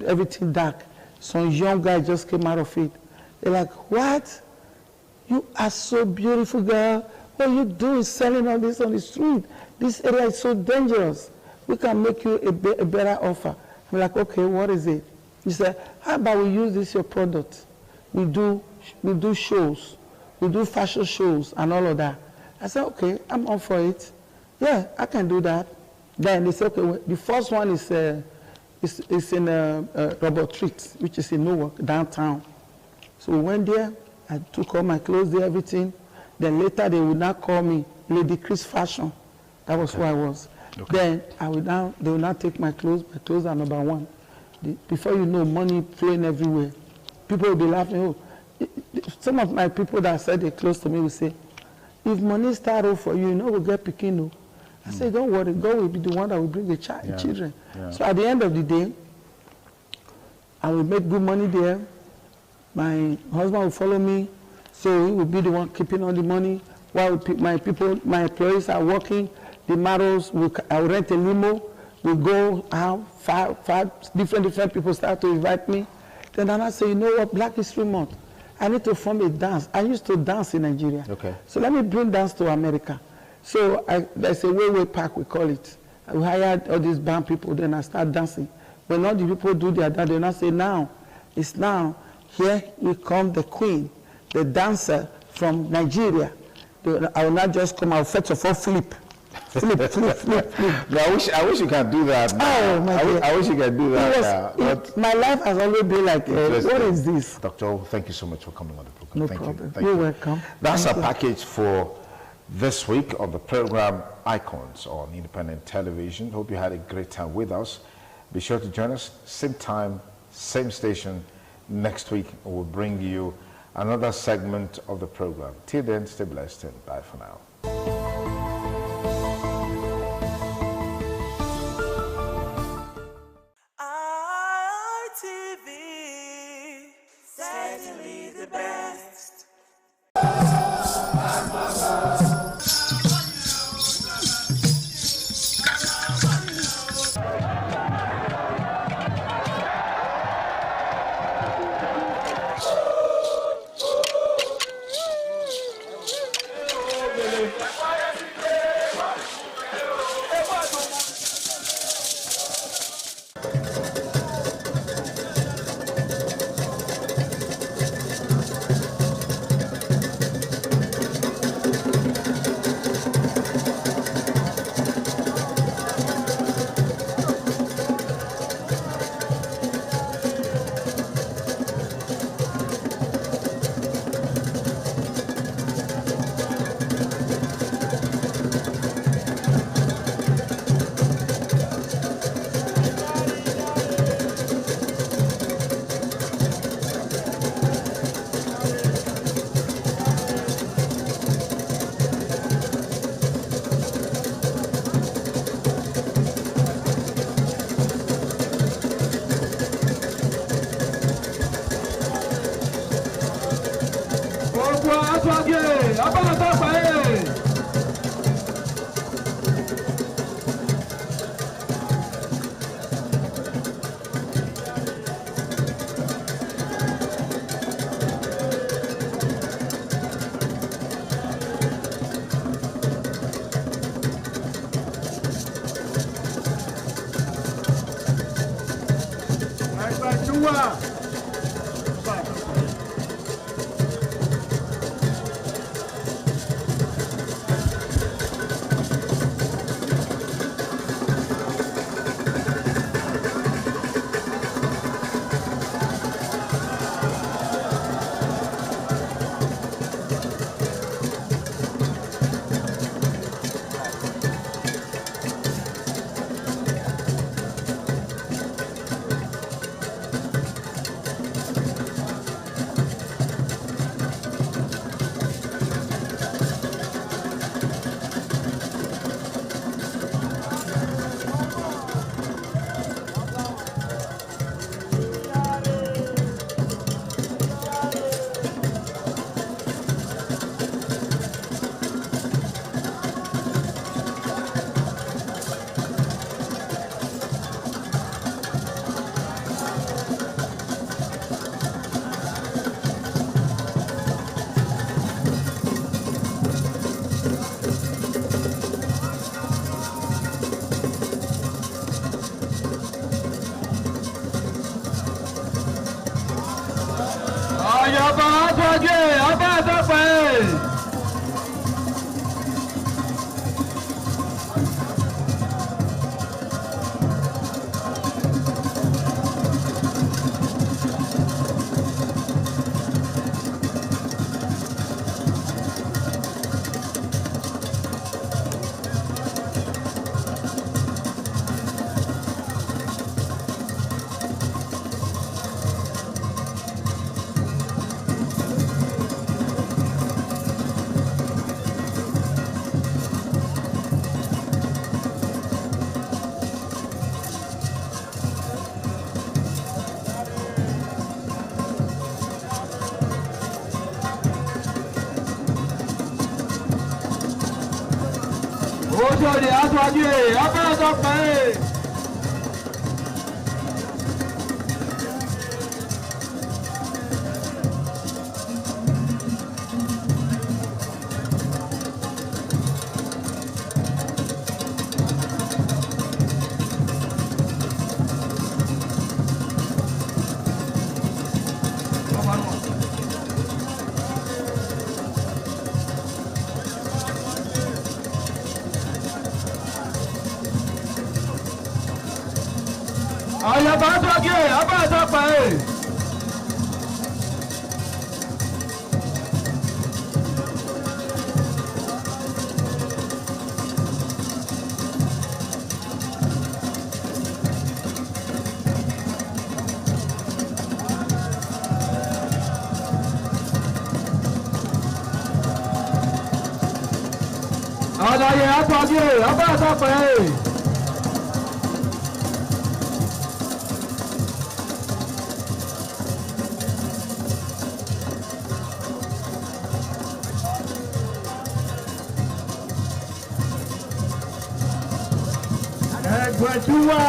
everything dark. Some young guy just came out of it. They're like, what? You are so beautiful, girl. What you do is selling all this on the street. This area is so dangerous. We can make you a better offer. I'm like, okay, what is it? He said, how about we use this your product? We do shows. We do fashion shows and all of that. I said, okay, I'm on for it. Yeah, I can do that. Then they said, okay, well, the first one is in Robert Treat, which is in Newark, downtown. So we went there. I took all my clothes there, everything. Then later they would now call me Lady Chris Fashion. That was who I was. Then they would now take my clothes. My clothes are number one. Before you know, money flowing everywhere. People will be laughing. Oh, some of my people that said they're close to me will say, if money start off for you, you know we'll get picking. No. I say, don't worry, God will be the one that will bring the children. Yeah. So at the end of the day, I will make good money there. My husband will follow me, so he will be the one keeping all the money. While my employees are working, the models, I will rent a limo. We go out, five different people start to invite me. Then I say, you know what, Black History Month, I need to form a dance. I used to dance in Nigeria. Okay. So let me bring dance to America. So there's a way park, we call it. I hired all these band people, then I start dancing. When all the people do their dance, they now say, now, it's now, here will come the queen, the dancer from Nigeria. I will not just come out, first of all, flip. No, I wish you can do that. Oh, my God. I wish you can do that. My life has always been like, what is this? Dr. Thank you so much for coming on the program. No thank problem. You. You're welcome. That's a package for this week on the program Icons on Independent Television. Hope you had a great time with us. Be sure to join us, same time, same station. Next week, we'll bring you another segment of the program. Till then, stay blessed and bye for now. ITV, certainly the best. Ojúde aṣáájú abẹ́rẹ́ tó pẹ́. Àyàbá sọ́kè abẹ́rẹ́ tó pẹ́. Àdàyè àtọ́jú abẹ́rẹ́ tó pẹ́. Ẹgbẹ̀júwà.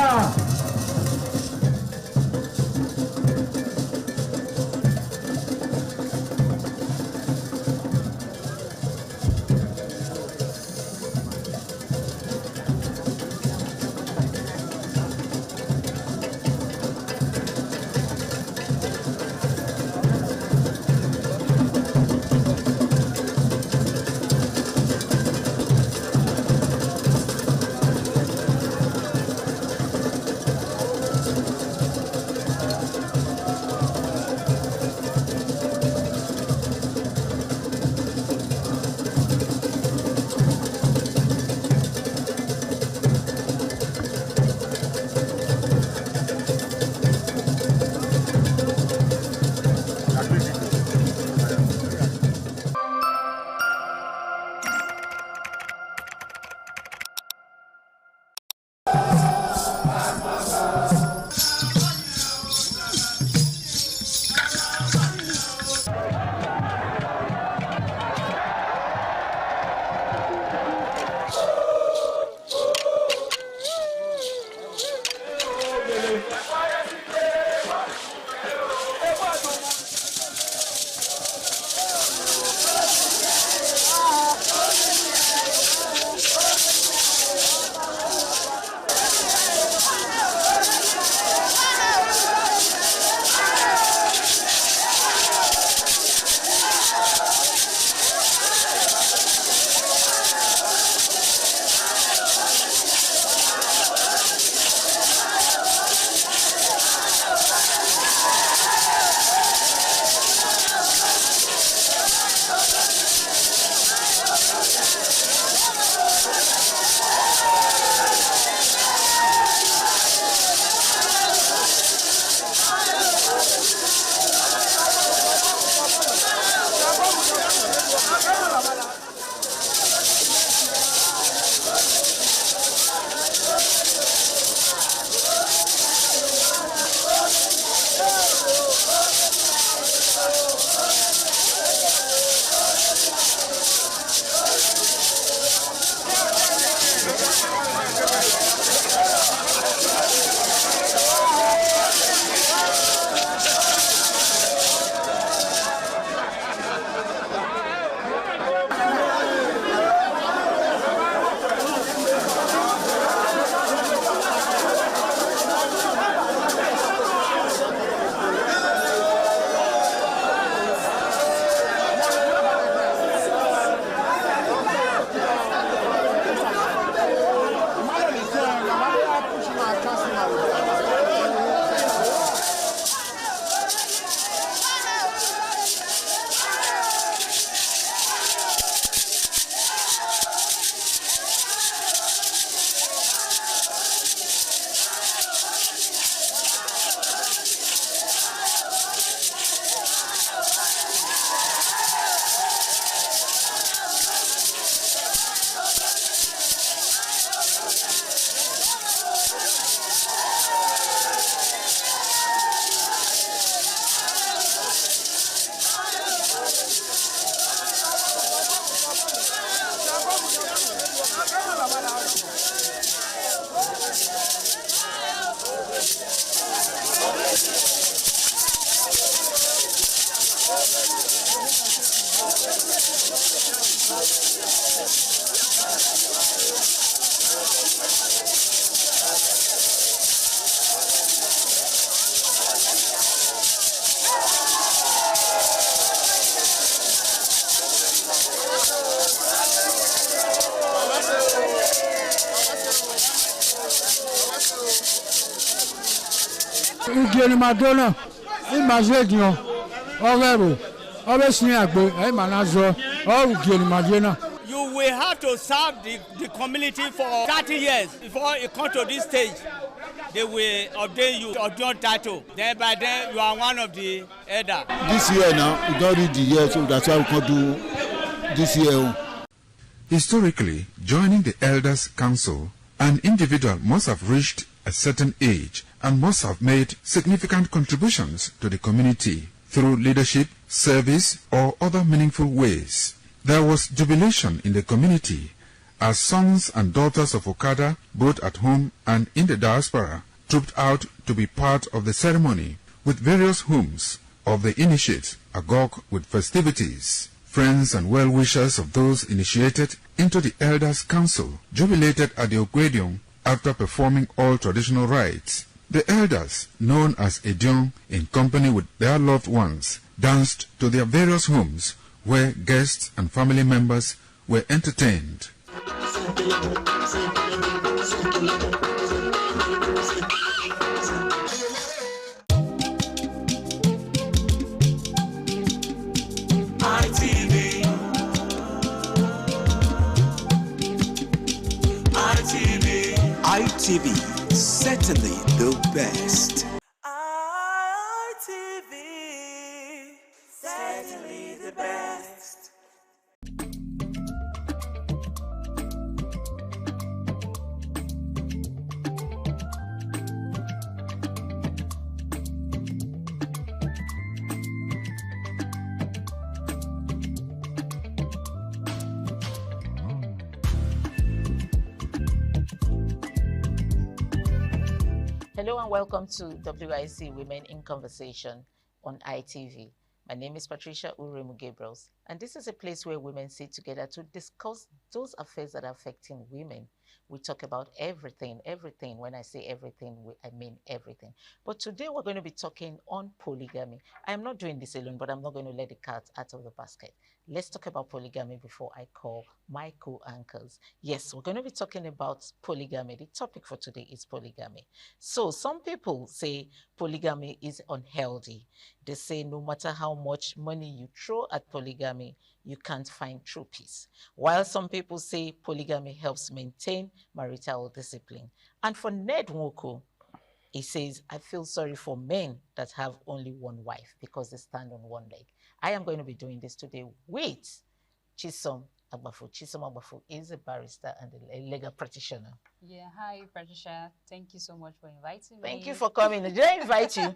ugieni madonna. Imagine Overo. Obviously, I'm an ugieni madonna. You will have to serve the community for 30 years before you come to this stage. They will ordain you ordain title. Then by then you are one of the elder. This year now, we don't read the year, so that's why we can do this year. Historically, joining the Elders' Council, an individual must have reached a certain age and must have made significant contributions to the community through leadership, service, or other meaningful ways. There was jubilation in the community as sons and daughters of Okada, both at home and in the diaspora, trooped out to be part of the ceremony with various hymns of the initiates agog with festivities. Friends and well-wishers of those initiated into the Elders' Council jubilated at the Ogwedion after performing all traditional rites. The elders, known as Edion, in company with their loved ones, danced to their various homes where guests and family members were entertained. ITV, certainly the best. ITV, certainly the best. Hello and welcome to WIC Women in Conversation on ITV. My name is Patricia Uremu Gabriels, and this is a place where women sit together to discuss those affairs that are affecting women. We talk about everything. When I say everything, I mean everything. But today we're going to be talking on polygamy. I am not doing this alone, but I'm not going to let the cat out of the basket. Let's talk about polygamy before I call my co-anchors. Yes, we're going to be talking about polygamy. The topic for today is polygamy. So some people say polygamy is unhealthy. They say no matter how much money you throw at polygamy, you can't find true peace. While some people say polygamy helps maintain marital discipline. And for Ned Nwoko, he says, I feel sorry for men that have only one wife because they stand on one leg. I am going to be doing this today with Chisom Agbafu. Chisom Agbafu is a barrister and a legal practitioner. Yeah, hi, Patricia. Thank you so much for inviting me. Thank you for coming. Did I invite you?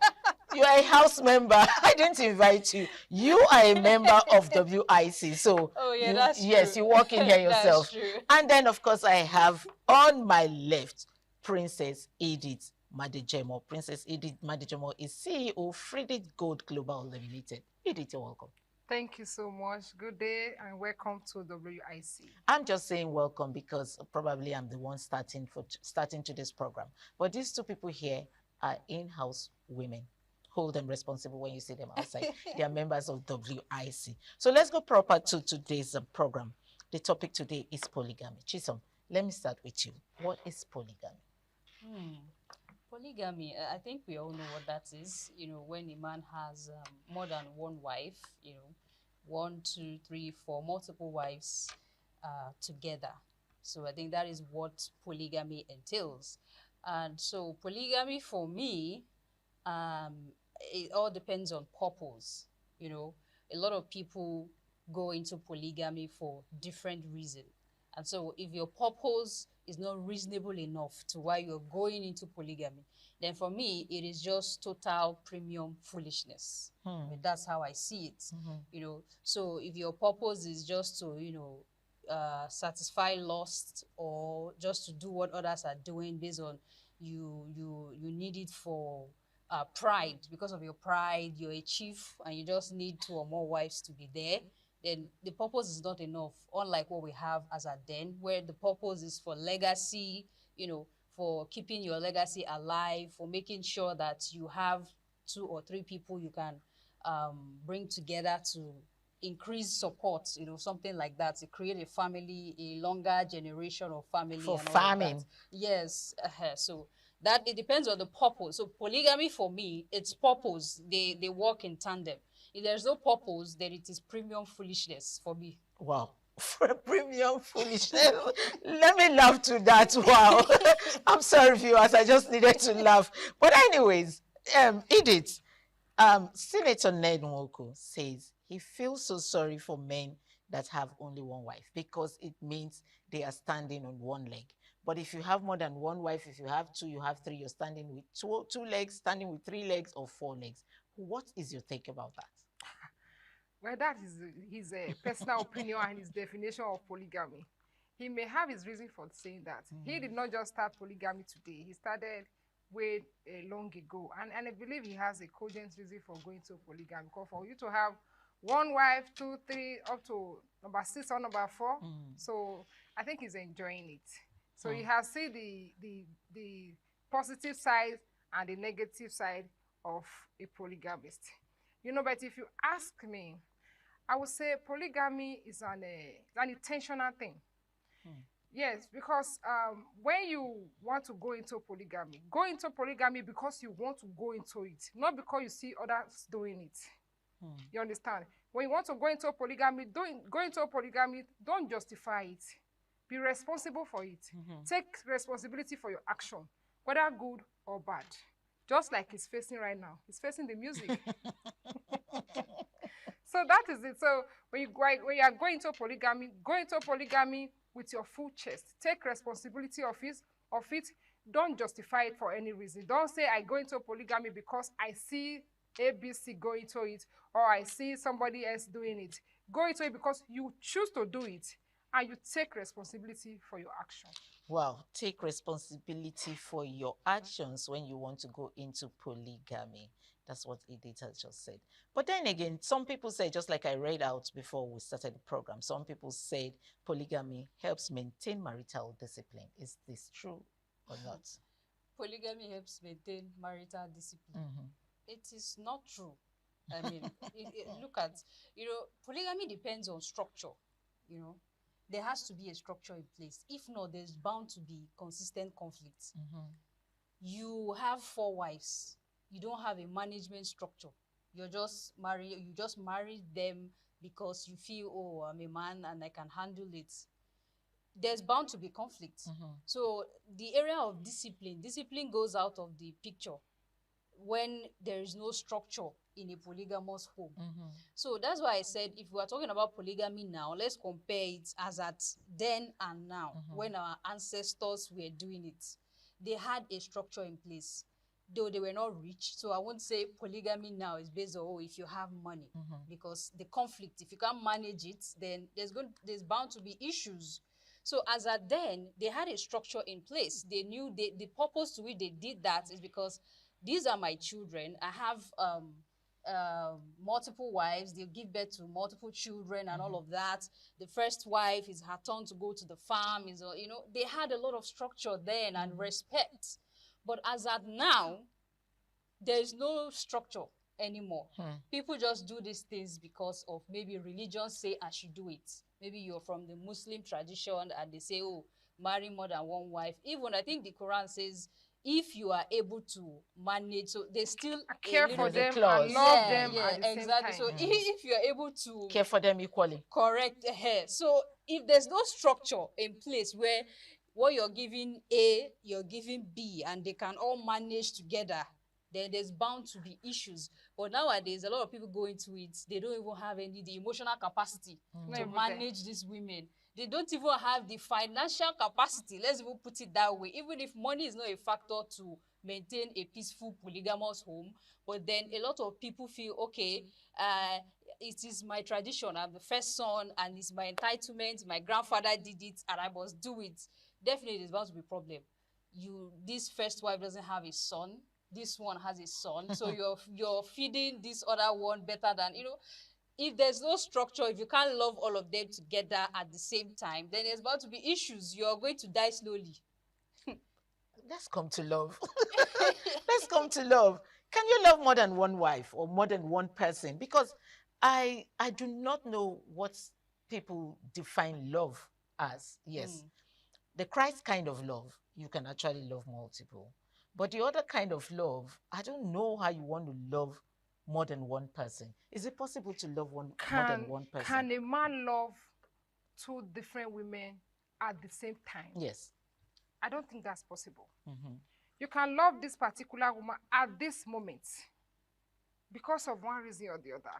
You are a house member. I didn't invite you. You are a member of WIC. So, oh, yeah, that's true. Yes, you walk in here yourself. That's true. And then, of course, I have on my left, Princess Edith Madejemo. Princess Edith Madejemo is CEO, Friedrich Gold Global Limited. Edith, you're welcome. Thank you so much. Good day and welcome to WIC. I'm just saying welcome because probably I'm the one starting today's program. But these two people here are in-house women. Hold them responsible when you see them outside. They are members of WIC. So let's go proper to today's program. The topic today is polygamy. Chisom, let me start with you. What is polygamy? Polygamy, I think we all know what that is. You know, when a man has more than one wife, you know, 1, 2, 3, 4, multiple wives together. So I think that is what polygamy entails. And so polygamy for me, it all depends on purpose. You know, a lot of people go into polygamy for different reasons. And so if your purpose is not reasonable enough to why you're going into polygamy, then for me, it is just total premium foolishness. I mean, that's how I see it. You know, so if your purpose is just to, you know, satisfy lust or just to do what others are doing based on you need it for pride, because of your pride, you're a chief and you just need 2 or more wives to be there, then the purpose is not enough, unlike what we have as a den, where the purpose is for legacy, you know, for keeping your legacy alive, for making sure that you have 2 or 3 people you can bring together to increase support, you know, something like that, to create a family, a longer generation of family. For and all farming. of that. Yes. So That it depends on the purpose. So polygamy for me, it's purpose. They work in tandem. If there's no purpose, then it is premium foolishness for me. Wow. For a premium foolishness. Let me laugh to that. Wow. I'm sorry, viewers. I just needed to laugh. But anyways, Edith, Senator Ned Nwoko says he feels so sorry for men that have only one wife because it means they are standing on one leg. But if you have more than one wife, if you have two, you have three, you're standing with two legs, standing with 3 legs or 4 legs. What is your take about that? Well, that is his personal opinion and his definition of polygamy. He may have his reason for saying that. He did not just start polygamy today. He started way long ago. And I believe he has a cogent reason for going to polygamy. Because for you to have one wife, 2, 3, up to number 6 or number 4. So I think he's enjoying it. So he has seen the positive side and the negative side of a polygamist. You know, but if you ask me, I would say polygamy is an intentional thing. Yes, because when you want to go into polygamy because you want to go into it, not because you see others doing it. You understand? When you want to go into polygamy, don't justify it. Be responsible for it. Take responsibility for your action, whether good or bad. Just like he's facing right now. He's facing the music. So that is it. So when you are going into polygamy with your full chest. Take responsibility of it. Don't justify it for any reason. Don't say I go into polygamy because I see ABC go into it or I see somebody else doing it. Go into it because you choose to do it and you take responsibility for your action. Wow, take responsibility for your actions when you want to go into polygamy. That's what Edith has just said. But then again, some people say, just like I read out before we started the program, some people said polygamy helps maintain marital discipline. Is this true or not? Polygamy helps maintain marital discipline. It is not true. I mean, look at, polygamy depends on structure, There has to be a structure in place. If not, there's bound to be consistent conflicts. You have 4 wives. You don't have a management structure. You just marry them because you feel, oh, I'm a man and I can handle it. There's bound to be conflict. So the area of discipline goes out of the picture when there is no structure in a polygamous home. So that's why I said, if we are talking about polygamy now, let's compare it as at then and now, when our ancestors were doing it. They had a structure in place, though they were not rich. So I won't say polygamy now is based on, oh, if you have money, because the conflict, if you can't manage it, then there's bound to be issues. So as at then, they had a structure in place. They knew the purpose to which they did that is because these are my children. I have multiple wives. They'll give birth to multiple children and all of that. The first wife is her turn to go to the farm. They had a lot of structure then and respect. But as at now, there's no structure anymore. People just do these things because of maybe religion say I should do it. Maybe you're from the Muslim tradition and they say, oh, marry more than one wife. Even I think the Quran says, if you are able to manage, so they still care for them and love them at the exactly. same time. So if you are able to care for them equally, correct her. So if there's no structure in place where what you're giving A, you're giving B, and they can all manage together, then there's bound to be issues. But nowadays, a lot of people go into it, they don't even have the emotional capacity to manage these women. They don't even have the financial capacity, let's even put it that way. Even if money is not a factor to maintain a peaceful polygamous home, but then a lot of people feel, okay, it is my tradition, I'm the first son, and it's my entitlement, my grandfather did it, and I must do it. Definitely there's bound to be a problem. This first wife doesn't have a son, this one has a son, so you're feeding this other one better than, if there's no structure, if you can't love all of them together at the same time, then there's bound to be issues. You're going to die slowly. Let's come to love. Let's come to love. Can you love more than one wife or more than one person? Because I do not know what people define love as. Yes. The Christ kind of love, you can actually love multiple. But the other kind of love, I don't know how you want to love more than one person. Is it possible to love more than one person? Can a man love two different women at the same time? Yes. I don't think that's possible. Mm-hmm. You can love this particular woman at this moment because of one reason or the other.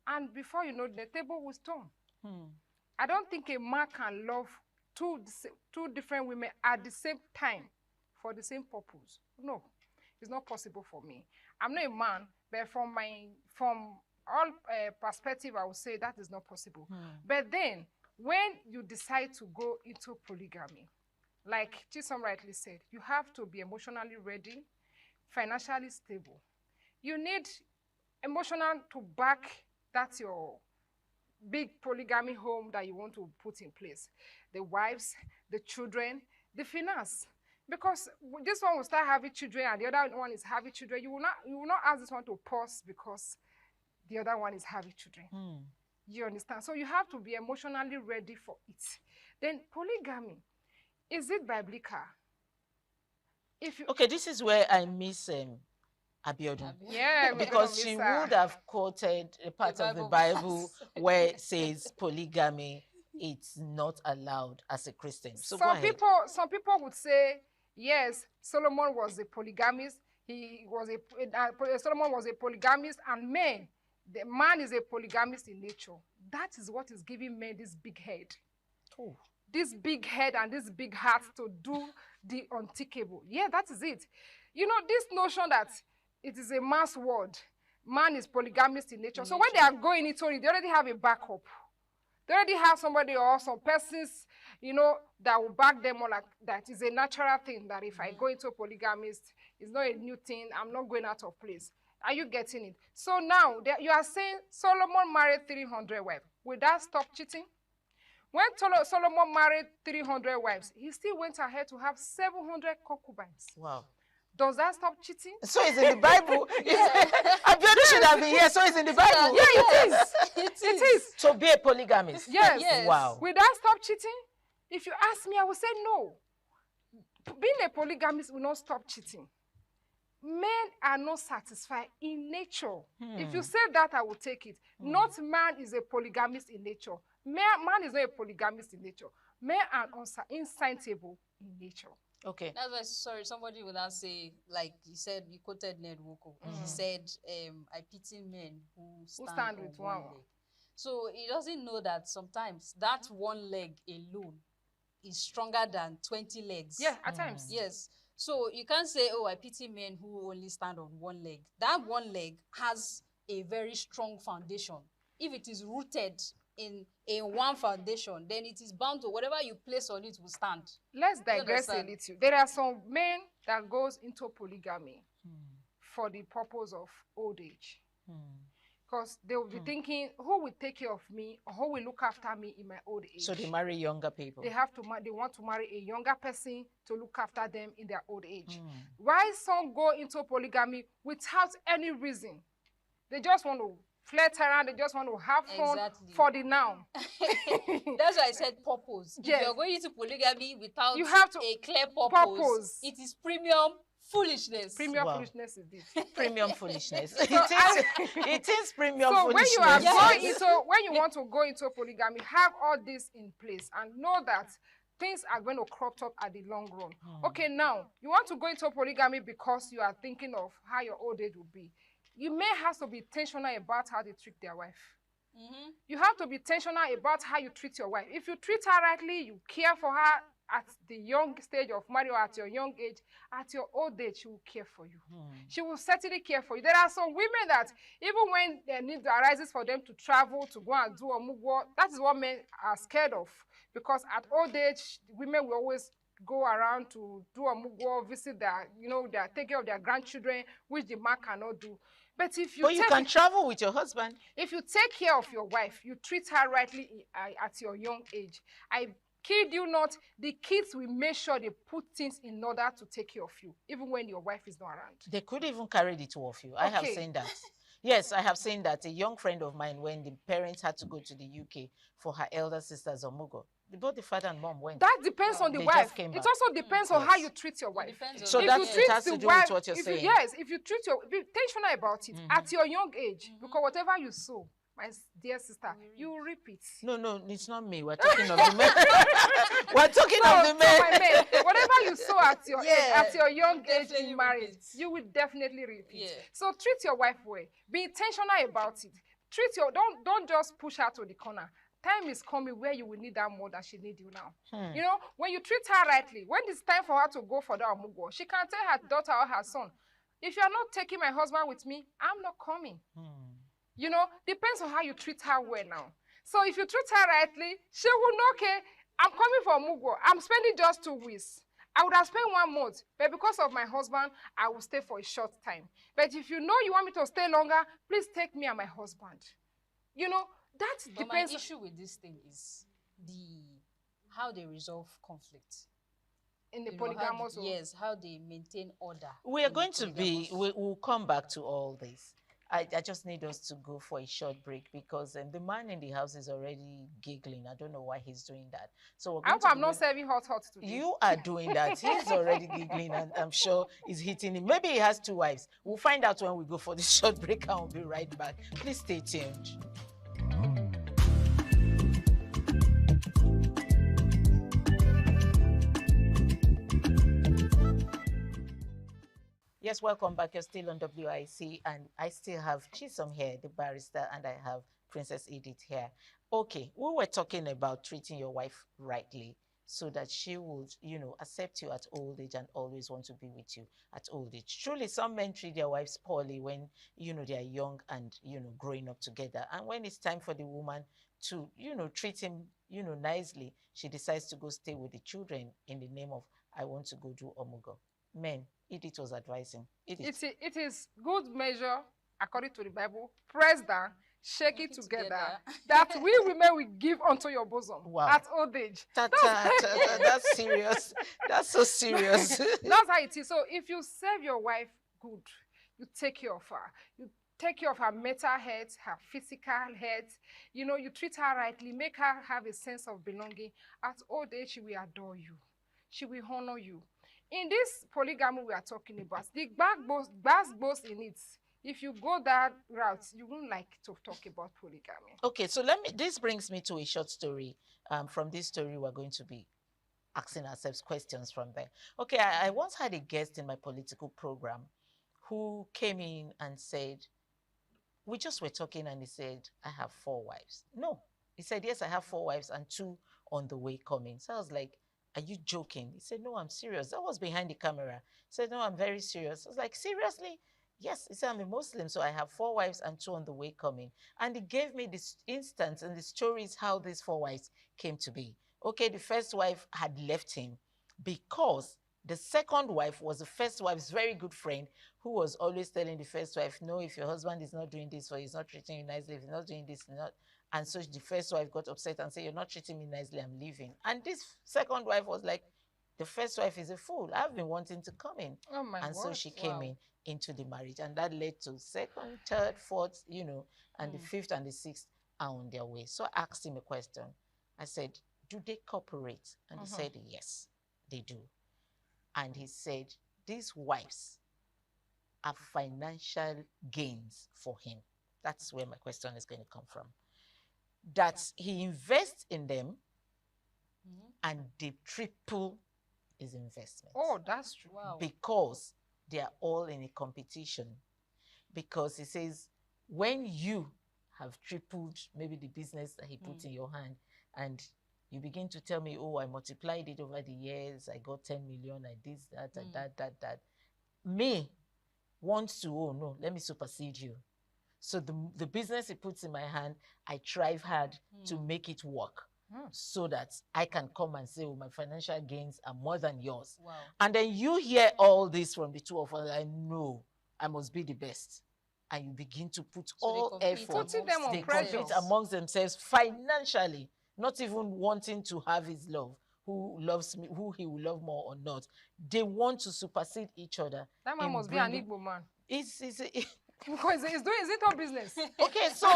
And before you know, the table will turn. I don't think a man can love two different women at the same time for the same purpose. No, it's not possible for me. I'm not a man, but from all perspective, I would say that is not possible. But then, when you decide to go into polygamy, like Chisom rightly said, you have to be emotionally ready, financially stable. You need emotional to back that's your big polygamy home that you want to put in place. The wives, the children, the finance. Because this one will start having children and the other one is having children. You will not ask this one to pause because the other one is having children. You understand? So you have to be emotionally ready for it. Then polygamy, is it biblical? Okay, this is where I miss Abiodun. Yeah, because she would have quoted a part of the Bible where it says polygamy, it's not allowed as a Christian. So some people would say, yes, Solomon was a polygamist. Solomon was a polygamist, and the man is a polygamist in nature. That is what is giving men this big head. Oh. This big head and this big heart to do the unthinkable. Yeah, that is it. You know, this notion that it is a man's word. Man is polygamist in nature. So when they are going into it, they already have a backup. They already have somebody or some persons, you know, that will back them or like that is a natural thing that if I go into polygamist, it's not a new thing. I'm not going out of place. Are you getting it? So now you are saying Solomon married 300 wives. Will that stop cheating? When Solomon married 300 wives, he still went ahead to have 700 concubines. Wow. Does that stop cheating? So it's in the Bible. Abiodun should have been here. So it's in the Bible. Yeah, it is. It is. To be a polygamist. Yes. Wow. Will that stop cheating? If you ask me, I will say no. Being a polygamist will not stop cheating. Men are not satisfied in nature. If you say that, I will take it. Not man is a polygamist in nature. Man is not a polygamist in nature. Men are insatiable in nature. Okay. That's why, sorry, somebody will now say, like you said, you quoted Ned Woko. He said, I pity men who stand with one leg. So he doesn't know that sometimes that one leg alone is stronger than 20 legs. Yeah, at times. Yes. So you can't say, oh, I pity men who only stand on one leg. That one leg has a very strong foundation. If it is rooted in one foundation, then it is bound to whatever you place on it will stand. Let's digress a little. There are some men that goes into polygamy for the purpose of old age. Because they will be thinking, who will take care of me or who will look after me in my old age? So they marry younger people. They want to marry a younger person to look after them in their old age. Why some go into polygamy without any reason? They just want to flirt around, they just want to have fun for the now. That's why I said purpose. Yes. If you're going into polygamy without a clear purpose, it is premium foolishness. Premium foolishness is this. Premium foolishness. It is premium foolishness. So when you are going into, when you want to go into polygamy, have all this in place and know that things are going to crop up at the long run. Okay, now you want to go into polygamy because you are thinking of how your old age will be. You may have to be intentional about how they treat their wife. You have to be intentional about how you treat your wife. If you treat her rightly, you care for her at the young stage of marriage or at your young age, at your old age, she will care for you. She will certainly care for you. There are some women that even when their need arises for them to travel, to go and do a mugwo, that is what men are scared of. Because at old age, women will always go around to do a mugwo, visit their, take care of their grandchildren, which the man cannot do. But if you can travel with your husband. If you take care of your wife, you treat her rightly at your young age. I kid you not, the kids will make sure they put things in order to take care of you, even when your wife is not around. They could even carry the two of you. I have seen that. Yes, I have seen that. A young friend of mine, when the parents had to go to the UK for her elder sister's omugo, both the father and mom went. That depends on the They wife. just came It back. also depends on how you treat your wife. So If that you it treat has the to do wife, with what you're if you- saying. Yes, if you treat your, be intentional about it at your young age, because whatever you sow, my dear sister, you will reap it. No, it's not me. We're talking of the men. We're talking of the men. my men, whatever you sow at your age, Yeah. at your young age in marriage, you will definitely reap it. Yeah. So treat your wife well. Be intentional about it. Treat your don't just push her to the corner. Time is coming where you will need her more than she needs you now. You know, when you treat her rightly, when it's time for her to go for the amugo, she can tell her daughter or her son, if you are not taking my husband with me, I'm not coming. You know, depends on how you treat her well now. So if you treat her rightly, she will know, okay, I'm coming for Mugo. I'm spending just 2 weeks. I would have spent 1 month, but because of my husband, I will stay for a short time. But if you know you want me to stay longer, please take me and my husband. You know, that But depends. my issue with this thing is how they resolve conflict. In the You know, polygamous home. yes, how they maintain order. We are in the going to be, polygamous. we'll come back to all this. I just need us to go for a short break because the man in the house is already giggling. I don't know why he's doing that. So we're I going hope to I'm be not serving hot today. You are doing that. He's already giggling and I'm sure he's hitting him. Maybe he has 2 wives. We'll find out when we go for this short break and we'll be right back. Please stay tuned. Yes, welcome back. You're still on WIC, and I still have Chisom here, the barrister, and I have Princess Edith here. Okay, we were talking about treating your wife rightly so that she would, accept you at old age and always want to be with you at old age. Truly, some men treat their wives poorly when, they are young and, growing up together. And when it's time for the woman to, treat him, nicely, she decides to go stay with the children in the name of, I want to go do omugo. Men, Edith was advising. It is good measure, according to the Bible, press down, shake it together, that we women will give unto your bosom at old age. That's serious. That's so serious. That's how it is. So if you serve your wife good, you take care of her. You take care of her mental health, her physical health. You treat her rightly, make her have a sense of belonging. At old age, she will adore you. She will honor you. In this polygamy we are talking about, the backbones in it, if you go that route, you won't like to talk about polygamy. Okay, so this brings me to a short story. From this story, we're going to be asking ourselves questions from there. Okay, I once had a guest in my political program who came in and said, we just were talking and he said, I have 4 wives. No, he said, yes, I have 4 wives and 2 on the way coming. So I was like, are you joking? He said, no, I'm serious. That was behind the camera. He said, no, I'm very serious. I was like, seriously? Yes. He said, I'm a Muslim, so I have 4 wives and 2 on the way coming. And he gave me this instance and the stories how these 4 wives came to be. Okay, the first wife had left him because the second wife was the first wife's very good friend who was always telling the first wife, no, if your husband is not doing this or he's not treating you nicely, if he's not doing this, not. And so the first wife got upset and said, you're not treating me nicely, I'm leaving. And this second wife was like, the first wife is a fool. I've been wanting to come in. Oh my and God. so she came into the marriage. And that led to 2nd, 3rd, 4th, and the 5th and the 6th are on their way. So I asked him a question. I said, do they cooperate? And he said, yes, they do. And he said, these wives are financial gains for him. That's where my question is going to come from. That he invests in them and they triple his investment. Oh, that's true. Wow. Because they are all in a competition. Because he says, when you have tripled maybe the business that he put in your hand and you begin to tell me, oh, I multiplied it over the years, I got 10 million, I did that, that. Me wants to, oh no, let me supersede you. So the business he puts in my hand, I try hard to make it work so that I can come and say, oh, my financial gains are more than yours. Wow. And then you hear all this from the 2 of us, I know I must be the best. And you begin to put all effort. They compete amongst themselves financially, not even wanting to have his love. Who loves me, who he will love more or not. They want to supersede each other. That man must be an Igbo man. Because he's doing his own business. Okay, so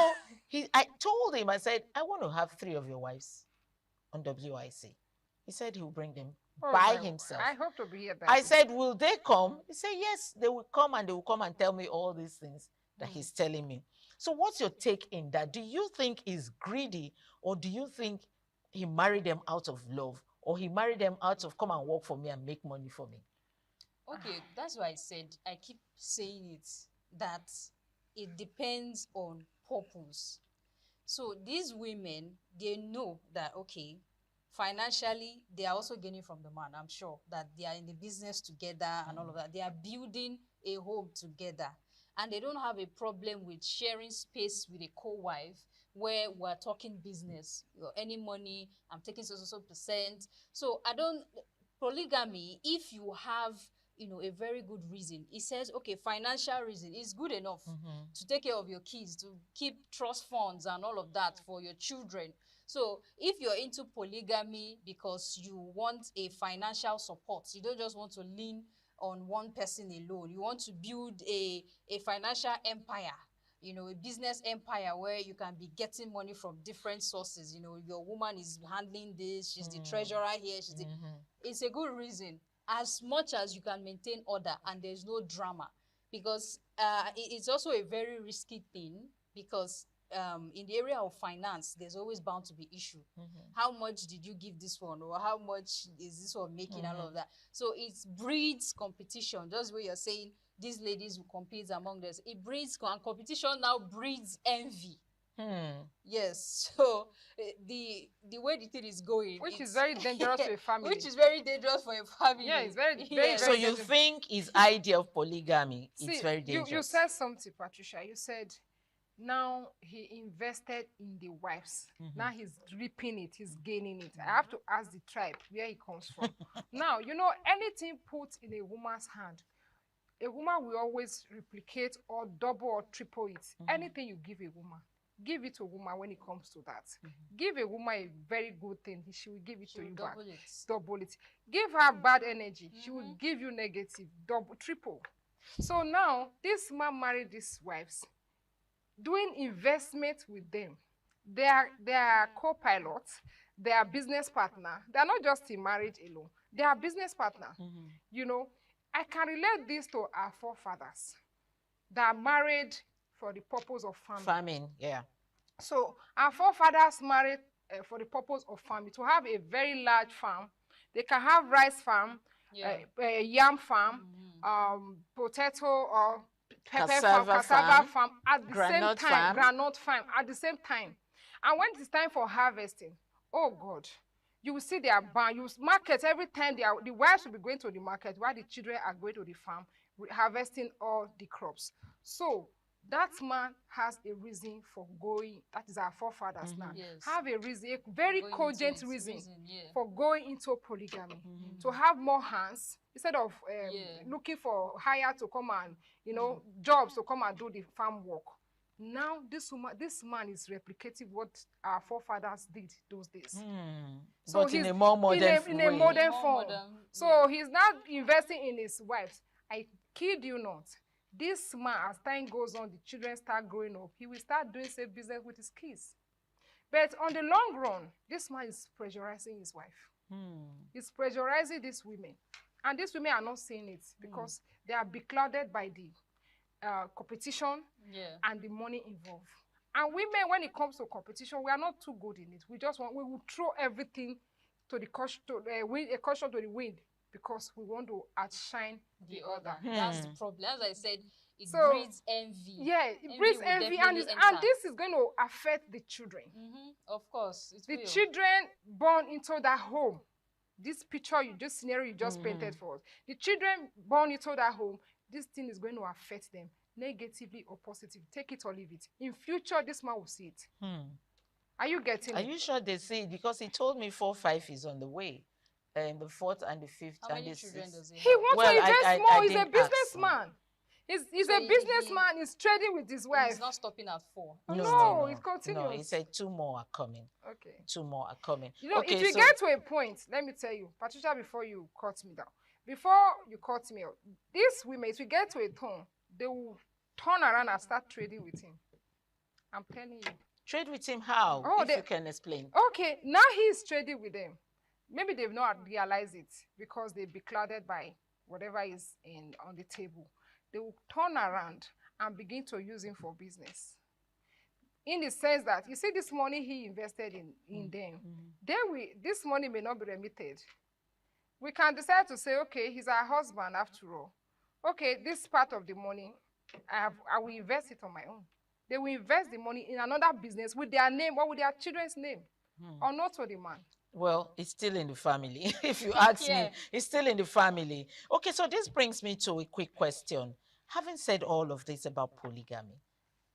I told him, I said, I want to have 3 of your wives on WIC. He said he will bring them by himself. I hope to be here. I said, will they come? He said, yes, they will come, and they will come and tell me all these things that he's telling me. So what's your take in that? Do you think he's greedy, or do you think he married them out of love, or he married them out of come and work for me and make money for me? Okay, that's why I said, I keep saying it, that it depends on purpose. So these women, they know that, okay, financially, they are also gaining from the man. I'm sure that they are in the business together and all of that. They are building a home together. And they don't have a problem with sharing space with a co-wife where we're talking business. Any money, I'm taking so percent. So polygamy, if you have, a very good reason, it says, okay, financial reason is good enough to take care of your kids, to keep trust funds and all of that for your children. So if you're into polygamy because you want a financial support, you don't just want to lean on one person alone, you want to build a financial empire, a business empire where you can be getting money from different sources. Your woman is handling this, she's the treasurer here, it's a good reason, as much as you can maintain order and there's no drama. Because it's also a very risky thing, because in the area of finance, there's always bound to be issue. How much did you give this one, or how much is this one making, and all of that? So it breeds competition. Just the way you're saying these ladies will compete among them. It breeds, and competition now breeds envy. Yes. So the way the thing is going, which is very dangerous to a family. Which is very dangerous for a family. Yeah, it's very, very so you think his idea of polygamy is very dangerous? You said something, Patricia. You said, now he invested in the wives. Now he's reaping it, he's gaining it. I have to ask the tribe where he comes from. Now, anything put in a woman's hand, a woman will always replicate or double or triple it. Anything you give a woman, give it to a woman when it comes to that. Give a woman a very good thing, she will give it to you back. Double it. Give her bad energy, she will give you negative, double, triple. So now, this man married these wives, doing investment with them. They are co-pilots, they are business partner. They are not just in marriage alone. They are business partner. I can relate this to our forefathers that married for the purpose of farming. Farming, yeah. So our forefathers married for the purpose of farming, to have a very large farm. They can have rice farm, yam farm, potato or pepper farm, cassava farm at the same time, granite farm at the same time. And when it's time for harvesting, oh God, you will see their barn, you market every time. The wives will be going to the market while the children are going to the farm, harvesting all the crops. So that man has a reason for going. That is our forefathers now. Yes. Have a reason, a very cogent reason for going into polygamy, to have more hands instead of looking for hire to come and jobs to come and do the farm work. Now this man is replicating what our forefathers did those days. So but in a more modern in a modern form. So he's now investing in his wives. I kid you not. This man, as time goes on, the children start growing up, he will start doing safe business with his kids. But on the long run, this man is pressurizing his wife. He's pressurizing these women. And these women are not seeing it because they are beclouded by the competition and the money involved. And women, when it comes to competition, we are not too good in it. We will throw everything to the caution to the wind, because we want to outshine the other. That's the problem. As I said, it breeds envy. Yeah, it breeds envy, and this is going to affect the children. Of course, the children born into that home. This picture, this scenario you just painted for us. The children born into that home, this thing is going to affect them negatively or positively. Take it or leave it. In future, this man will see it. Are you getting it? Are you sure they see it? Because he told me 4, 5 is on the way. And the 4th and the 5th. How many children does he have? He wants to invest more. He's a businessman. He's a businessman. He's trading with his wife. He's not stopping at 4. No, he's continuing. No, he said 2 more are coming. Okay. 2 more are coming. If you get to a point, let me tell you, Patricia, before you cut me down, before you cut me out, these women, if we get to a tone, they will turn around and start trading with him. I'm telling you. Trade with him how? Oh, if you can explain. Okay, now he's trading with them. Maybe they've not realized it because they've been clouded by whatever is on the table. They will turn around and begin to use him for business. In the sense that, you see, this money he invested in them, this money may not be remitted. We can decide to say, okay, he's our husband after all. Okay, this part of the money, I will invest it on my own. They will invest the money in another business with their name or with their children's name, or not to the man. Well, it's still in the family. If you ask me, it's still in the family. Okay, so this brings me to a quick question. Having said all of this about polygamy,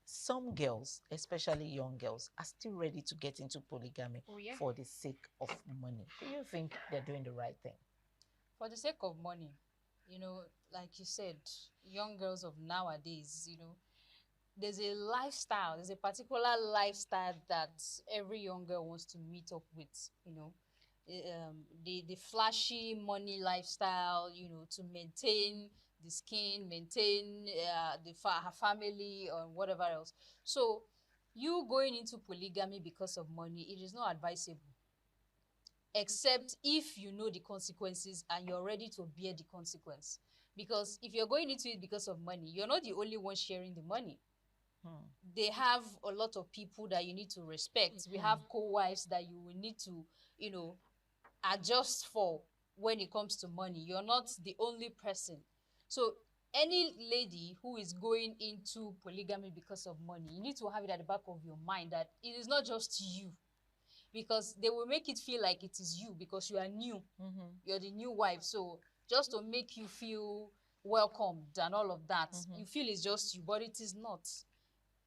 some girls, especially young girls, are still ready to get into polygamy for the sake of money. Do you think they're doing the right thing? For the sake of money, you know, like you said, young girls of nowadays, you know, there's a lifestyle, there's a particular lifestyle that every young girl wants to meet up with, you know. The flashy money lifestyle, you know, to maintain the skin, maintain her family or whatever else. So you going into polygamy because of money, it is not advisable. Except if you know the consequences and you're ready to bear the consequence. Because if you're going into it because of money, you're not the only one sharing the money. They have a lot of people that you need to respect. We have co-wives that you will need to, you know, adjust for when it comes to money. You're not the only person. So any lady who is going into polygamy because of money, you need to have it at the back of your mind that it is not just you. Because they will make it feel like it is you because you are new. You're the new wife. So just to make you feel welcomed and all of that, you feel it's just you, but it is not.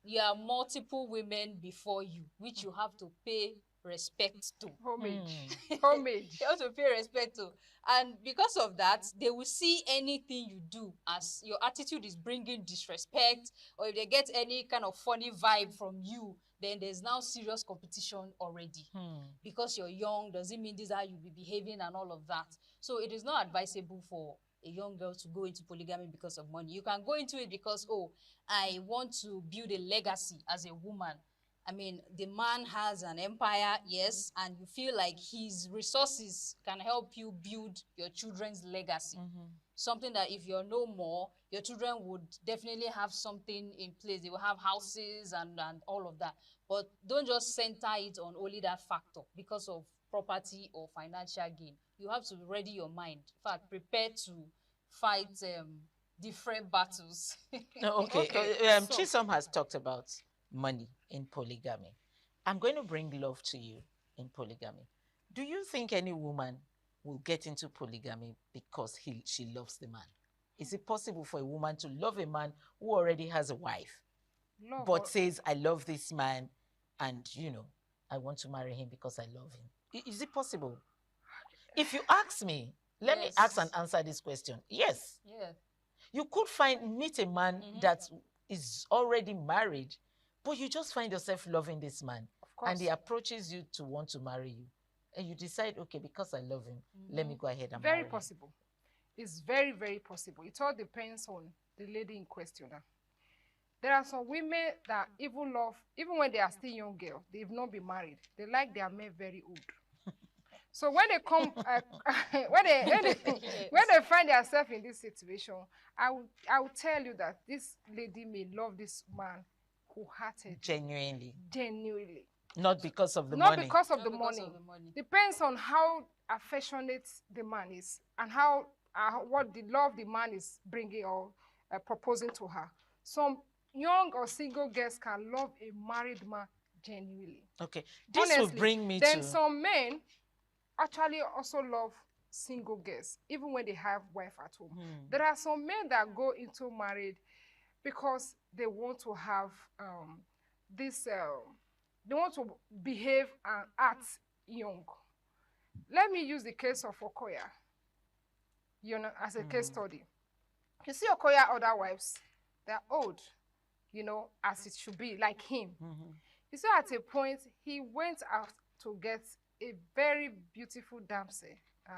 There are multiple women before you, which you have to pay respect to. Homage. Homage. You have to pay respect to. And because of that, they will see anything you do as your attitude is bringing disrespect, or if they get any kind of funny vibe from you, then there's now serious competition already. Because you're young, does it mean this is how you'll be behaving and all of that? So it is not advisable for a young girl to go into polygamy because of money. You can go into it because, oh, I want to build a legacy as a woman. I mean, the man has an empire, yes, and you feel like his resources can help you build your children's legacy. Something that if you're no more, your children would definitely have something in place. They will have houses and all of that. But don't just center it on only that factor because of property or financial gain. You have to ready your mind. In fact, prepare to fight different battles. Okay. Chisom has talked about money in polygamy. I'm going to bring love to you in polygamy. Do you think any woman will get into polygamy because she loves the man? Is it possible for a woman to love a man who already has a wife, but says, I love this man and, you know, I want to marry him because I love him? Is it possible? If you ask me, let me ask and answer this question. Yes. Yeah. You could meet a man that is already married, but you just find yourself loving this man. Of course. And he approaches you to want to marry you. And you decide, okay, because I love him, let me go ahead and marry him. Very possible. It's very, very possible. It all depends on the lady in question. There are some women that even love, even when they are still young girls, they've not been married. They like their men very old. So when they come, when they find themselves in this situation, I will tell you that this lady may love this man wholeheartedly. Genuinely. Not because of the money. money. Not because of the money. Depends on how affectionate the man is and how what the love the man is bringing or proposing to her. Some young or single girls can love a married man genuinely. Okay, this honestly, will bring me then some men actually also love single girls, even when they have wife at home. There are some men that go into marriage because they want to have they want to behave and act young. Let me use the case of Okoya, you know, as a case study. You see Okoya other wives, they're old, you know, as it should be, like him. You see, at a point, he went out to get a very beautiful damsel.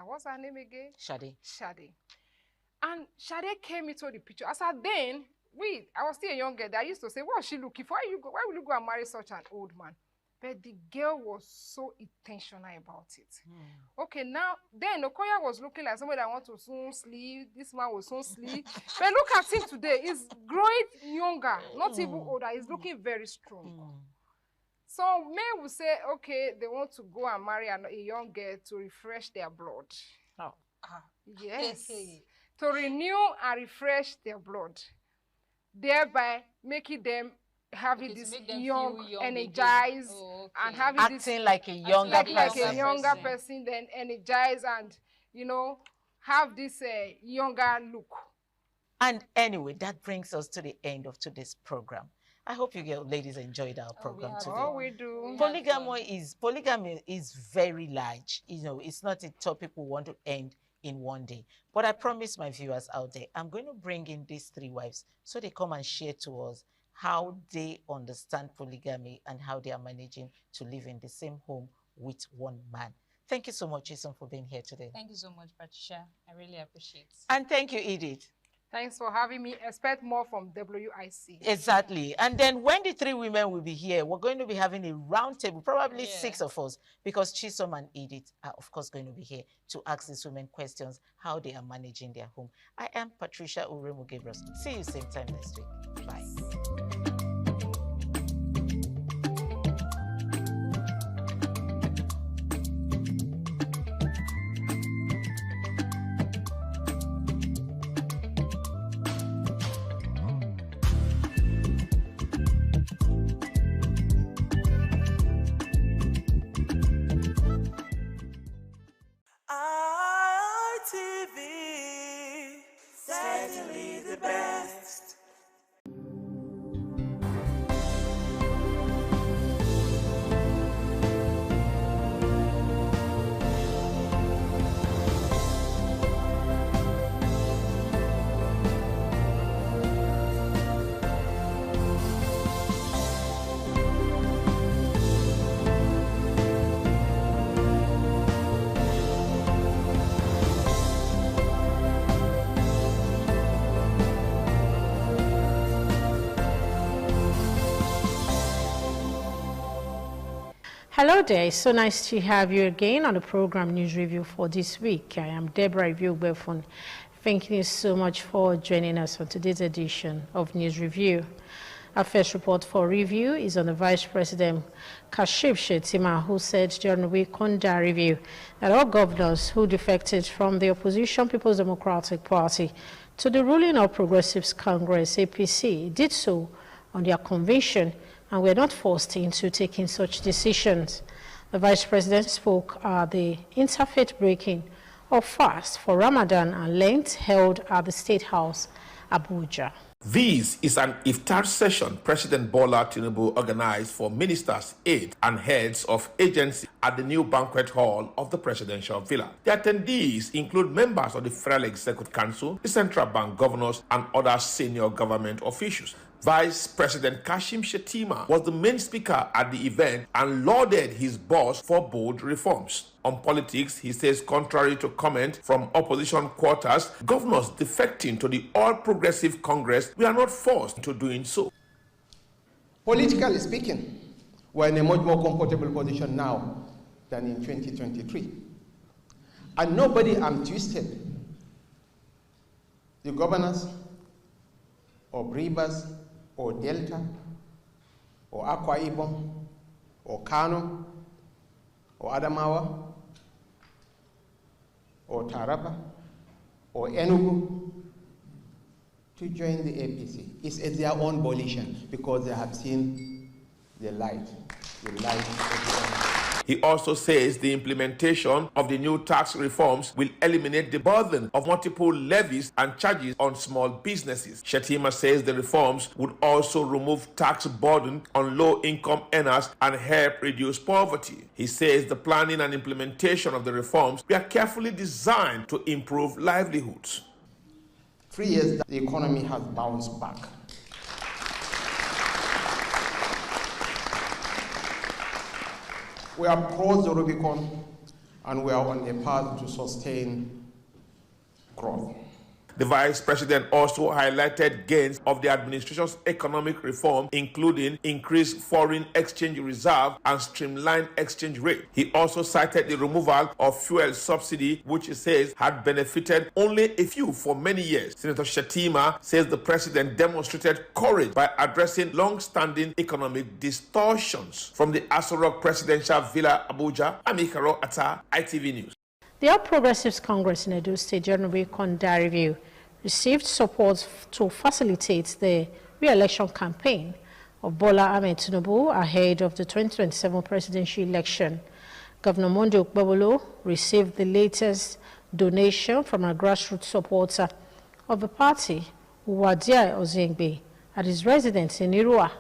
What's her name again? Shade. Shade. And Shade came into the picture. As at then, I was still a young girl. I used to say, what is she looking for? Why will you go and marry such an old man? But the girl was so intentional about it. Okay, now, then Okoya was looking like somebody that wants to soon sleep. This man was soon sleep. But look at him today. He's growing younger, not even older. He's looking very strong. So men will say, okay, they want to go and marry a young girl to refresh their blood. Yes. To renew and refresh their blood. Thereby making them having this young, energized, and having acting this, like a younger person. Like a younger person, then energized and, you know, have this younger look. And anyway, that brings us to the end of today's program. I hope you ladies enjoyed our program today. Oh, we do. Polygamy is very large. You know, it's not a topic we want to end in one day. But I promise my viewers out there, I'm going to bring in these 3 wives so they come and share to us how they understand polygamy and how they are managing to live in the same home with one man. Thank you so much, Jason, for being here today. Thank you so much, Patricia. I really appreciate it. And thank you, Edith. Thanks for having me. Expect more from WIC. Exactly. And then when the 3 women will be here, we're going to be having a round table, probably 6 of us, because Chisom and Edith are, of course, going to be here to ask these women questions, how they are managing their home. I am Patricia Uremu Gabriel. See you same time next week. Bye. ITV, certainly the best. Hello there, it's so nice to have you again on the program News Review for this week. I am Deborah Iviugbefun. Thank you so much for joining us on today's edition of News Review. Our first report for review is on the Vice President Kashim Shettima, who said during the week under review that all governors who defected from the opposition People's Democratic Party to the ruling All Progressives Congress, APC, did so on their conviction and were not forced into taking such decisions. The Vice President spoke at the interfaith breaking of fast for Ramadan and Lent held at the State House, Abuja. This is an iftar session President Bola Tinubu organized for ministers, aides, and heads of agencies at the new banquet hall of the presidential villa. The attendees include members of the Federal Executive Council, the Central Bank governors, and other senior government officials. Vice President Kashim Shettima was the main speaker at the event and lauded his boss for bold reforms. On politics, he says contrary to comment from opposition quarters, governors defecting to the All Progressive Congress were not forced into doing so. Politically speaking, we're in a much more comfortable position now than in 2023. And nobody twisted the governors or Rivers or Delta or Akwa Ibom or Kano or Adamawa or Taraba or Enugu to join the APC. It's at their own volition because they have seen the light of the end. He also says the implementation of the new tax reforms will eliminate the burden of multiple levies and charges on small businesses. Shettima says the reforms would also remove tax burden on low-income earners and help reduce poverty. He says the planning and implementation of the reforms were carefully designed to improve livelihoods. 3 years, the economy has bounced back. We have crossed the Rubicon and we are on a path to sustain growth. The vice president also highlighted gains of the administration's economic reform, including increased foreign exchange reserve and streamlined exchange rate. He also cited the removal of fuel subsidy, which he says had benefited only a few for many years. Senator Shettima says the president demonstrated courage by addressing long-standing economic distortions. From the Aso Rock Presidential Villa, Abuja, I'm Ikaro Atta, ITV News. The All Progressives Congress in Edo State General Week-on review received support to facilitate the re-election campaign of Bola Ahmed Tinubu ahead of the 2027 presidential election. Governor Monday Okpebholo received the latest donation from a grassroots supporter of the party, Uwadia Ozengbe, at his residence in Irua,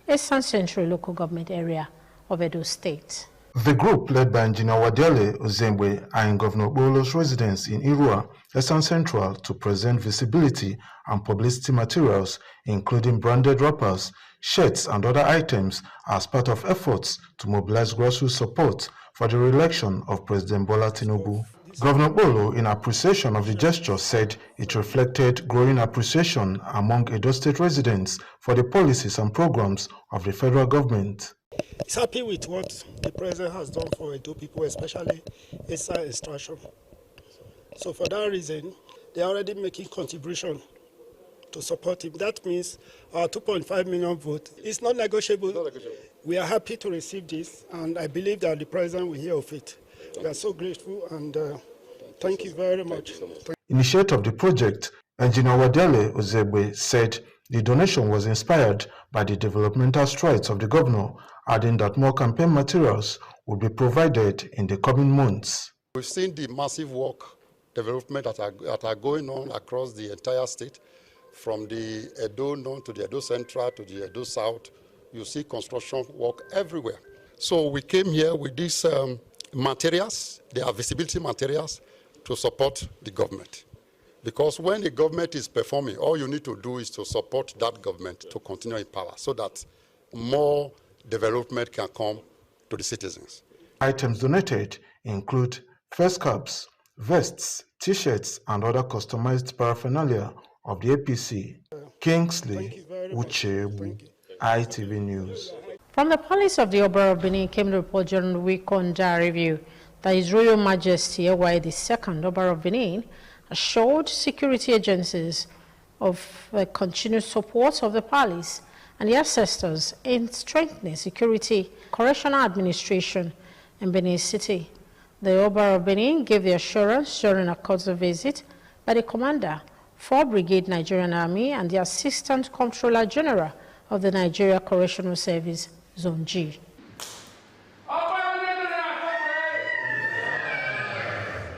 Eastern Central local government area of Edo State. The group, led by Engineer Wadiale Ozengbe, are in Governor Okpebholo's residence in Irua, Eastern Central, to present visibility and publicity materials, including branded wrappers, shirts, and other items, as part of efforts to mobilize grassroots support for the re-election of President Bola Tinubu. Governor Okpebholo, in appreciation of the gesture, said it reflected growing appreciation among Edo State residents for the policies and programs of the federal government. He's happy with what the president has done for Edo people, especially Eastern Extraction. So for that reason, they are already making contribution to support him. That means our 2.5 million vote is not negotiable. We are happy to receive this, and I believe that the president will hear of it. We are so grateful, and thank you very much. Initiator of the project, Engineer Wadiale Ozengbe, said the donation was inspired by the developmental strides of the governor, adding that more campaign materials will be provided in the coming months. We've seen the massive work development that are going on across the entire state, from the Edo North to the Edo Central to the Edo South. You see construction work everywhere. So we came here with these materials, they are visibility materials, to support the government. Because when the government is performing, all you need to do is to support that government to continue in power so that more development can come to the citizens. Items donated include face caps, vests, t-shirts, and other customized paraphernalia of the APC. Kingsley Uchebu, ITV News. From the Palace of the Oba of Benin came the report during the week-on review that His Royal Majesty Ewa II, Oba of Benin, assured security agencies of the continued support of the palace and the ancestors in strengthening security correctional administration in Benin City. The Oba of Benin gave the assurance during a court visit by the commander, 4th Brigade Nigerian Army, and the Assistant Comptroller General of the Nigeria Correctional Service, Zone G.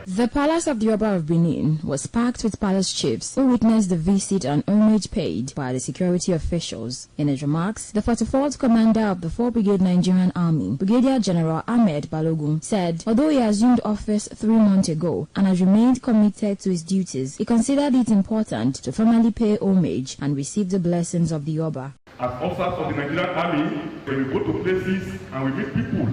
The Palace of the Oba of Benin was packed with palace chiefs who witnessed the visit and homage paid by the security officials. In his remarks, the 44th Commander of the 4th Brigade Nigerian Army, Brigadier General Ahmed Balogun, said although he assumed office 3 months ago and has remained committed to his duties, he considered it important to formally pay homage and receive the blessings of the Oba. As officers of the Nigerian Army, when we go to places and we meet people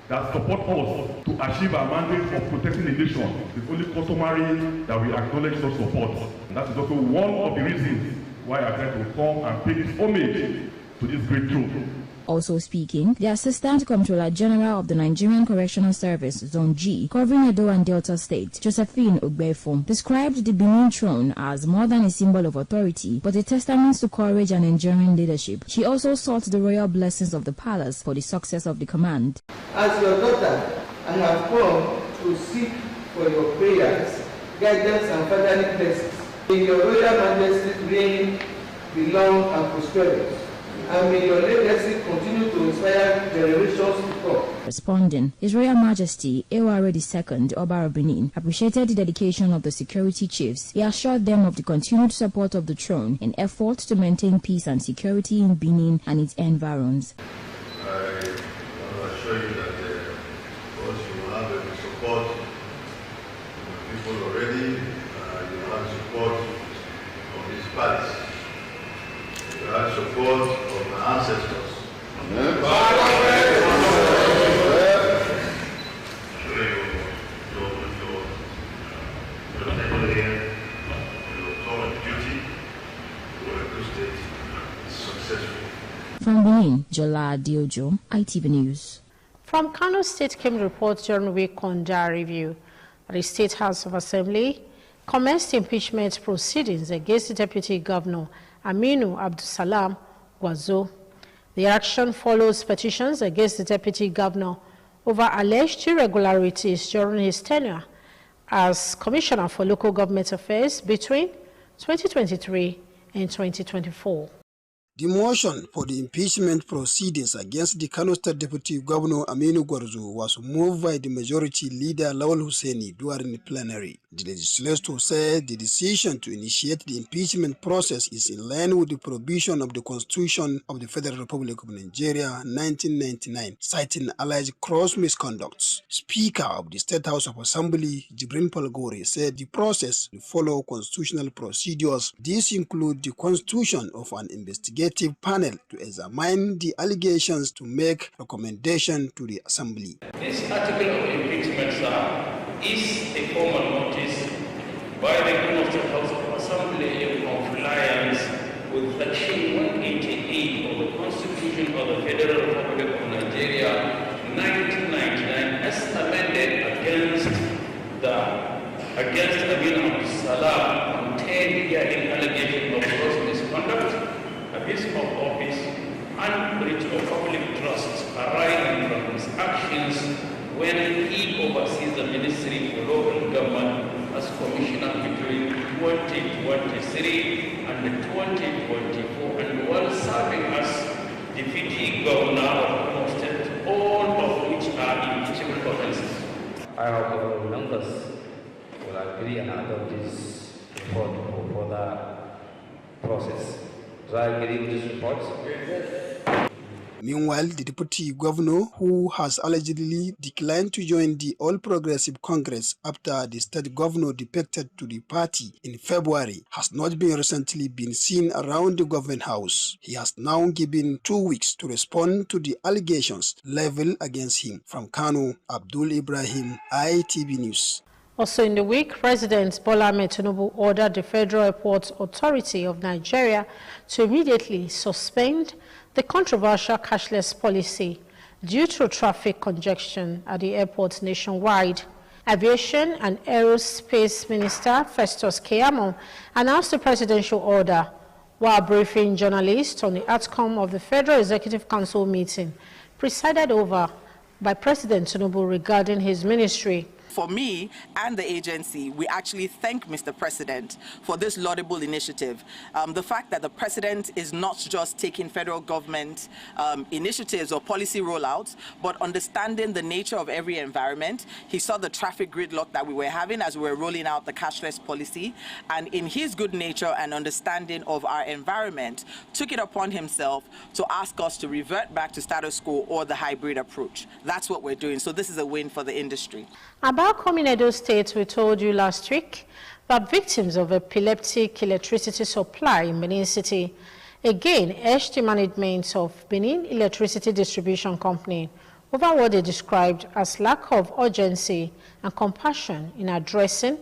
that support us to achieve our mandate of protecting the nation, it's only customary that we acknowledge such support. And that is also one of the reasons why I try to come and pay this homage to this great truth. Also speaking, the Assistant Comptroller General of the Nigerian Correctional Service, Zone G, covering Edo and Delta State, Josephine Ogbefo, described the Benin throne as more than a symbol of authority, but a testament to courage and enduring leadership. She also sought the royal blessings of the palace for the success of the command. As your daughter, I have come to seek for your prayers, guidance, and fatherly blessings. May your Royal Majesty's reign be long and prosperous, and may your legacy continue to inspire generations to come. Responding, His Royal Majesty Eware II, Oba of Benin, appreciated the dedication of the security chiefs. He assured them of the continued support of the throne in efforts to maintain peace and security in Benin and its environs. I want to assure you that once you have the support of people already, you have support of this palace. You have support of my ancestors. From Benin, Jola Diojo, ITV News. From Kano State came reports during week on their review. The State House of Assembly commenced impeachment proceedings against the Deputy Governor Aminu Abdulsalam Gwazo. The action follows petitions against the Deputy Governor over alleged irregularities during his tenure as Commissioner for Local Government Affairs between 2023 and 2024. The motion for the impeachment proceedings against the Kano State Deputy Governor Aminu Gwarzo was moved by the Majority Leader Lawal Hussaini during the plenary. The legislature said the decision to initiate the impeachment process is in line with the provision of the Constitution of the Federal Republic of Nigeria 1999, citing alleged gross misconducts. Speaker of the State House of Assembly, Jibrin Palgore, said the process will follow constitutional procedures. These include the constitution of an investigative panel to examine the allegations to make recommendation to the Assembly. This article of impeachment, sir, is a formal notice by the Kano State House of Assembly in compliance with Section 188 of the Constitution of the Federal Republic of Nigeria 1999 as amended against Aminu Abdulsalam on 10-year allegation of gross misconduct, abuse of office, and breach of public trust arising from his actions when he oversees the Ministry for Local Government as Commissioner between 2023 and 2024, and while serving as Deputy Governor of Kano State, all of which are impeachable offences. I hope the members will agree and adopt this report for further process. Do I agree with this report? Meanwhile, the Deputy Governor, who has allegedly declined to join the All Progressive Congress after the State Governor defected to the party in February, has not recently been seen around the government house. He has now given 2 weeks to respond to the allegations leveled against him. From Kano, Abdul Ibrahim, ITV News. Also in the week, President Bola Ahmed Tinubu ordered the Federal Airports Authority of Nigeria to immediately suspend the controversial cashless policy due to traffic congestion at the airports nationwide. Aviation and Aerospace Minister Festus Keyamo announced the presidential order while briefing journalists on the outcome of the Federal Executive Council meeting presided over by President Tinubu regarding his ministry. For me and the agency, we actually thank Mr. President for this laudable initiative. The fact that the President is not just taking federal government initiatives or policy rollouts, but understanding the nature of every environment. He saw the traffic gridlock that we were having as we were rolling out the cashless policy, and in his good nature and understanding of our environment, took it upon himself to ask us to revert back to status quo or the hybrid approach. That's what we're doing. So this is a win for the industry. About coming Edo State, we told you last week that victims of epileptic electricity supply in Benin City again urged the management of Benin Electricity Distribution Company over what they described as lack of urgency and compassion in addressing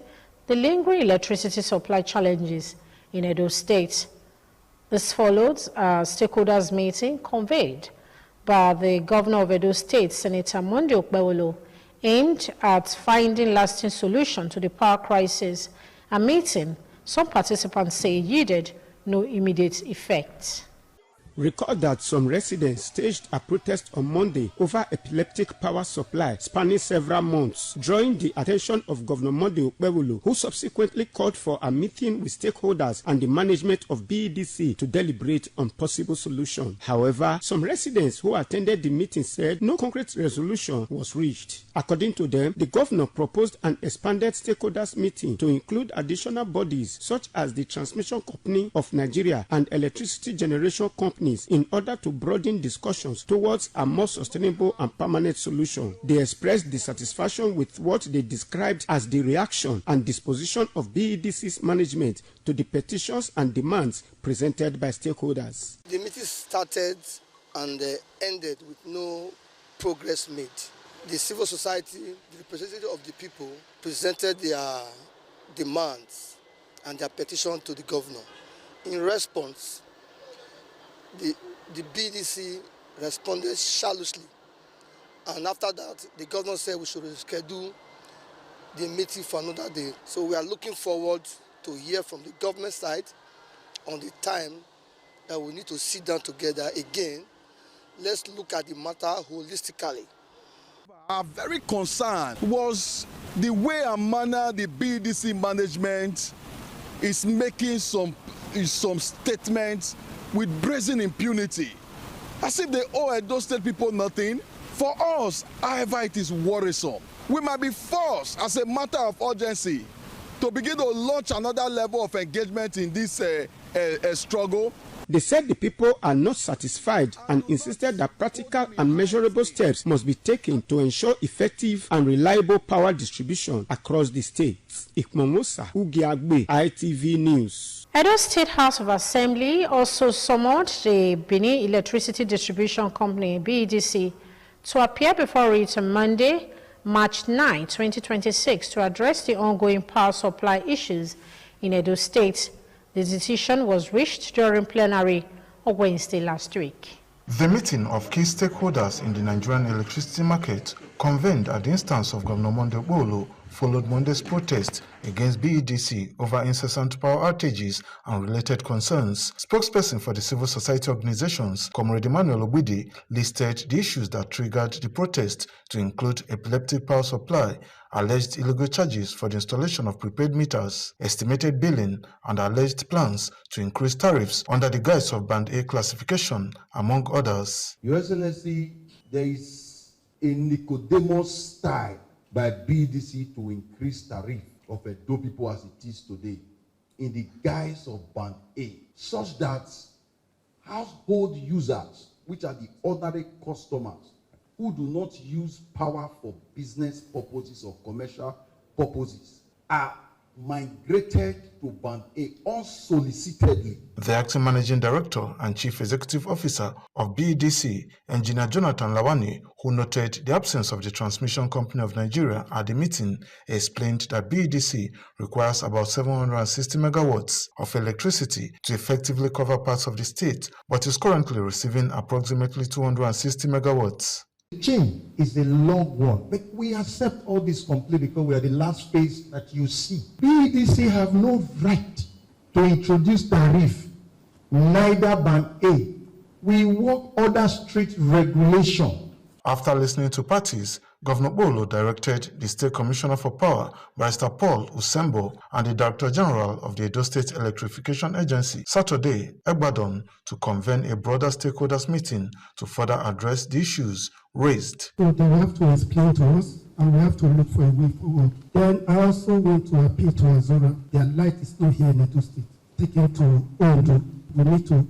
the lingering electricity supply challenges in Edo State. This followed a stakeholders meeting convened by the Governor of Edo State, Senator Monday Okpewolo, aimed at finding lasting solution to the power crisis. A meeting some participants say yielded no immediate effect. Recall that some residents staged a protest on Monday over epileptic power supply spanning several months, drawing the attention of Governor Monday Okpewolo, who subsequently called for a meeting with stakeholders and the management of BEDC to deliberate on possible solutions. However, some residents who attended the meeting said no concrete resolution was reached. According to them, the governor proposed an expanded stakeholders meeting to include additional bodies such as the Transmission Company of Nigeria and Electricity Generation Company in order to broaden discussions towards a more sustainable and permanent solution. They expressed dissatisfaction with what they described as the reaction and disposition of BEDC's management to the petitions and demands presented by stakeholders. The meeting started and ended with no progress made. The civil society, the representative of the people, presented their demands and their petition to the governor. In response, The BDC responded shallowly. And after that, the governor said we should reschedule the meeting for another day. So we are looking forward to hear from the government side on the time that we need to sit down together again. Let's look at the matter holistically. Our very concern was the way and manner the BDC management is making some statements with brazen impunity, as if they owe Edo State people nothing. For us, however, it is worrisome. We might be forced, as a matter of urgency, to begin to launch another level of engagement in this struggle. They said the people are not satisfied and insisted that practical and measurable steps must be taken to ensure effective and reliable power distribution across the states. Ikmomosa Ugiagbe, ITV News. Edo State House of Assembly also summoned the Benin Electricity Distribution Company, BEDC, to appear before it on Monday, March 9, 2026, to address the ongoing power supply issues in Edo State. The decision was reached during plenary on Wednesday last week. The meeting of key stakeholders in the Nigerian electricity market convened at the instance of Governor Monday Okpebholo followed Monday's protest against BEDC over incessant power outages and related concerns. Spokesperson for the civil society organizations, Comrade Emmanuel Ogbide, listed the issues that triggered the protest to include epileptic power supply, alleged illegal charges for the installation of prepaid meters, estimated billing, and alleged plans to increase tariffs under the guise of Band A classification, among others. Your Excellency, there is a Nicodemus style by BDC to increase tariff of Edo people as it is today in the guise of Band A, such that household users, which are the ordinary customers who do not use power for business purposes or commercial purposes, are migrated to Band A unsolicitedly. The acting managing director and chief executive officer of BEDC, Engineer Jonathan Lawani, who noted the absence of the Transmission Company of Nigeria at the meeting, explained that BEDC requires about 760 megawatts of electricity to effectively cover parts of the state, but is currently receiving approximately 260 megawatts. The chain is a long one, but we accept all this completely because we are the last phase that you see. BEDC have no right to introduce tariff, neither Band A. We work under strict regulation. After listening to parties, Governor Okpebholo directed the State Commissioner for Power, Barrister Paul Usembo, and the Director General of the Edo State Electrification Agency, Saturday, Egbadan, to convene a broader stakeholders meeting to further address the issues raised. So they have to explain to us, and we have to look for a way forward. Then I also want to appeal to Azora. Their light is not here in Edo State. Taken to Ondo. We need to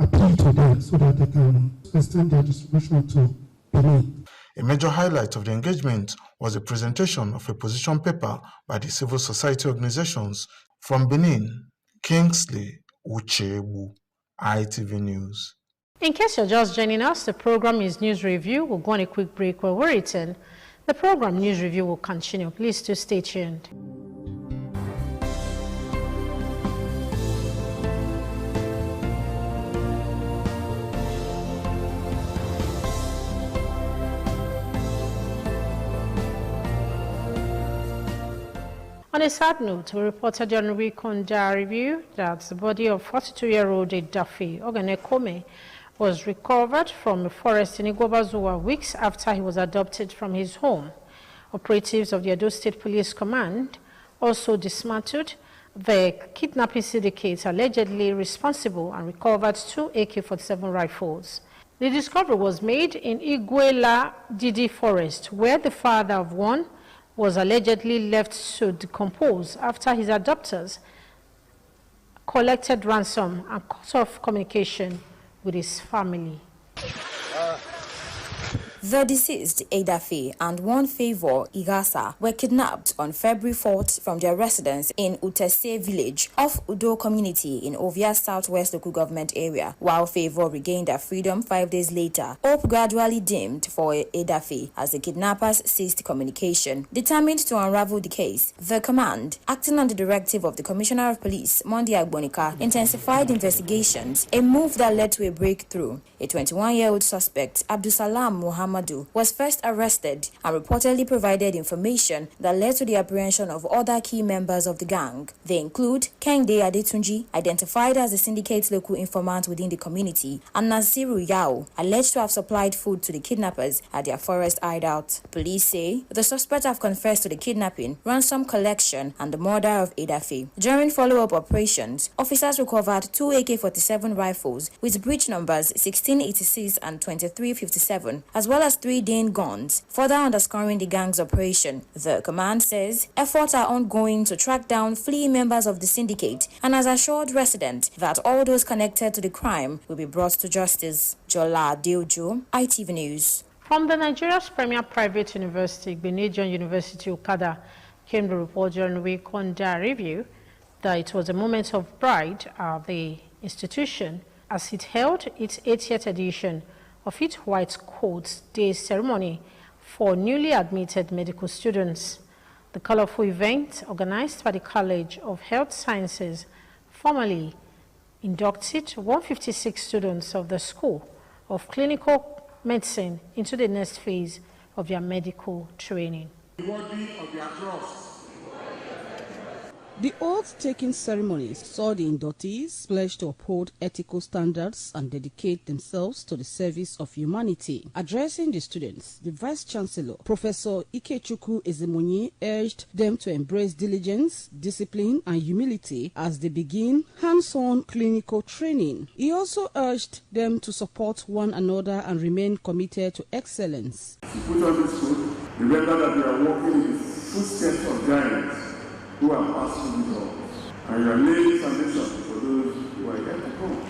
appeal to them so that they can extend their distribution to Benin. A major highlight of the engagement was the presentation of a position paper by the civil society organizations. From Benin, Kingsley Uchebu, ITV News. In case you're just joining us, the program is News Review. We'll go on a quick break. When we return, the program News Review will continue. Please do stay tuned. On a sad note, we reported on Weekend Review that the body of 42-year-old Daffy Oganekome was recovered from a forest in Igbobazuwa weeks after he was adopted from his home. Operatives of the Edo State Police Command also dismantled the kidnapping syndicate allegedly responsible and recovered 2 AK-47 rifles. The discovery was made in Iguela Didi Forest, where the father of one was allegedly left to decompose after his adopters collected ransom and cut off communication with his family. The deceased, Edafe, and one Favor Igasa were kidnapped on February 4th from their residence in Utese village off Udo community in Ovia Southwest local government area, while Favor regained their freedom 5 days later. Hope gradually dimmed for Edafe as the kidnappers ceased communication. Determined to unravel the case, the command, acting on the directive of the Commissioner of Police, Monday Agbonika, intensified investigations, a move that led to a breakthrough. A 21-year-old suspect, Abdusalam Muhammadu, was first arrested and reportedly provided information that led to the apprehension of other key members of the gang. They include Kende Adetunji, identified as the syndicate's local informant within the community, and Nasiru Yao, alleged to have supplied food to the kidnappers at their forest hideout. Police say the suspects have confessed to the kidnapping, ransom collection, and the murder of Edafe. During follow-up operations, officers recovered 2 AK-47 rifles with breech numbers 1686 and 2357, as well as 3 Dane guns, further underscoring the gang's operation. The command says efforts are ongoing to track down fleeing members of the syndicate and has assured residents that all those connected to the crime will be brought to justice. Jola Diojo, ITV News. From the Nigeria's premier private university, Benin University Okada, came the report during the week on their review that it was a moment of pride at the institution as it held its 80th edition of its White Coat Day ceremony for newly admitted medical students. The colorful event, organized by the College of Health Sciences, formally inducted 156 students of the School of Clinical Medicine into the next phase of their medical training. Worthy of their trust. The oath-taking ceremonies saw the inductees pledge to uphold ethical standards and dedicate themselves to the service of humanity. Addressing the students, the Vice-Chancellor, Professor Ikechukwu Ezemonyi, urged them to embrace diligence, discipline, and humility as they begin hands-on clinical training. He also urged them to support one another and remain committed to excellence. To put on this foot, remember that we are walking in the footsteps of giants who are passing through the doors, and you are laying foundation for those who are yet to come.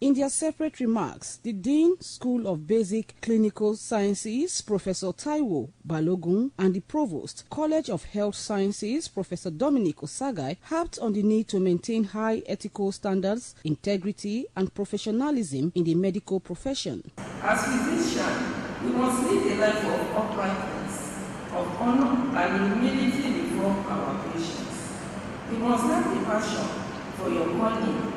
In their separate remarks, the Dean, School of Basic Clinical Sciences, Professor Taiwo Balogun, and the Provost, College of Health Sciences, Professor Dominic Osagai, harped on the need to maintain high ethical standards, integrity, and professionalism in the medical profession. As physicians, we must live a life of uprightness, of honor, and humility before our patients. We must have a passion for your calling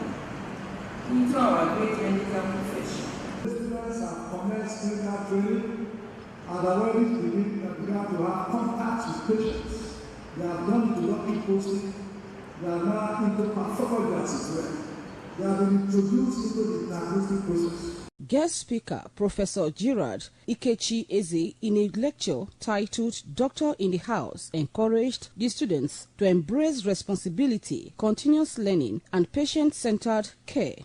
into our great medical profession. Students have commenced clinical training and are already beginning to have contact with patients. They have done the doctor posting. They are now into pathology as well. They have been introduced into the diagnostic process. Guest speaker, Professor Gerard Ikechi Eze, in a lecture titled Doctor in the House, encouraged the students to embrace responsibility, continuous learning, and patient-centered care.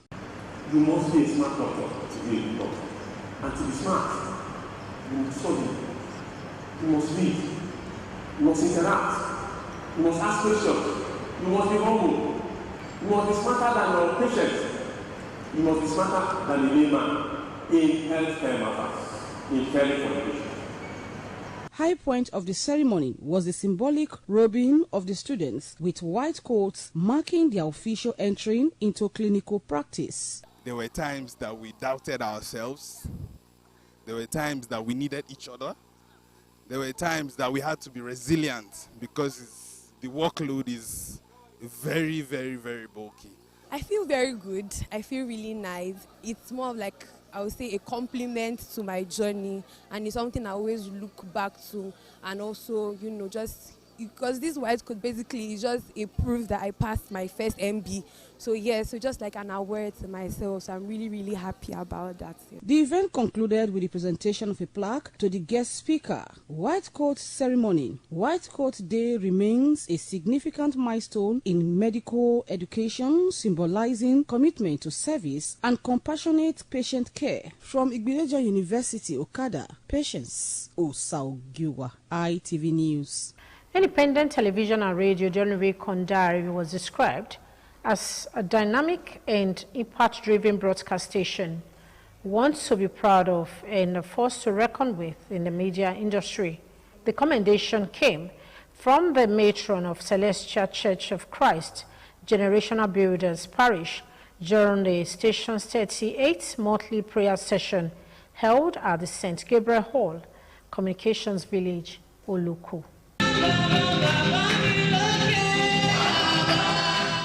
You must be a smart doctor to be a doctor. And to be smart, you must study, you must read, you must interact, you must ask questions, you must be humble, you must be smarter than your patient. You must be smarter than a layman in healthcare matters, in caring for the patient. High point of the ceremony was the symbolic robing of the students with white coats marking their official entry into clinical practice. There were times that we doubted ourselves. There were times that we needed each other. There were times that we had to be resilient because the workload is very, very, very bulky. I feel very good. I feel really nice. It's more of like, I would say, a compliment to my journey, and it's something I always look back to, and also, you know, just because this white coat basically is just a proof that I passed my first MB. So yeah, so just like an award to myself. So I'm really, really happy about that. The event concluded with the presentation of a plaque to the guest speaker. White Coat Ceremony. White Coat Day remains a significant milestone in medical education, symbolizing commitment to service and compassionate patient care. From Igbileja University, Okada, Patience Osaugiwa, ITV News. Independent television and radio during the week on Diary was described as a dynamic and impact-driven broadcast station. one to be proud of and a force to reckon with in the media industry. The commendation came from the matron of Celestial Church of Christ, Generational Builders Parish, during the station's 38th monthly prayer session held at the St. Gabriel Hall, Communications Village, Oluku.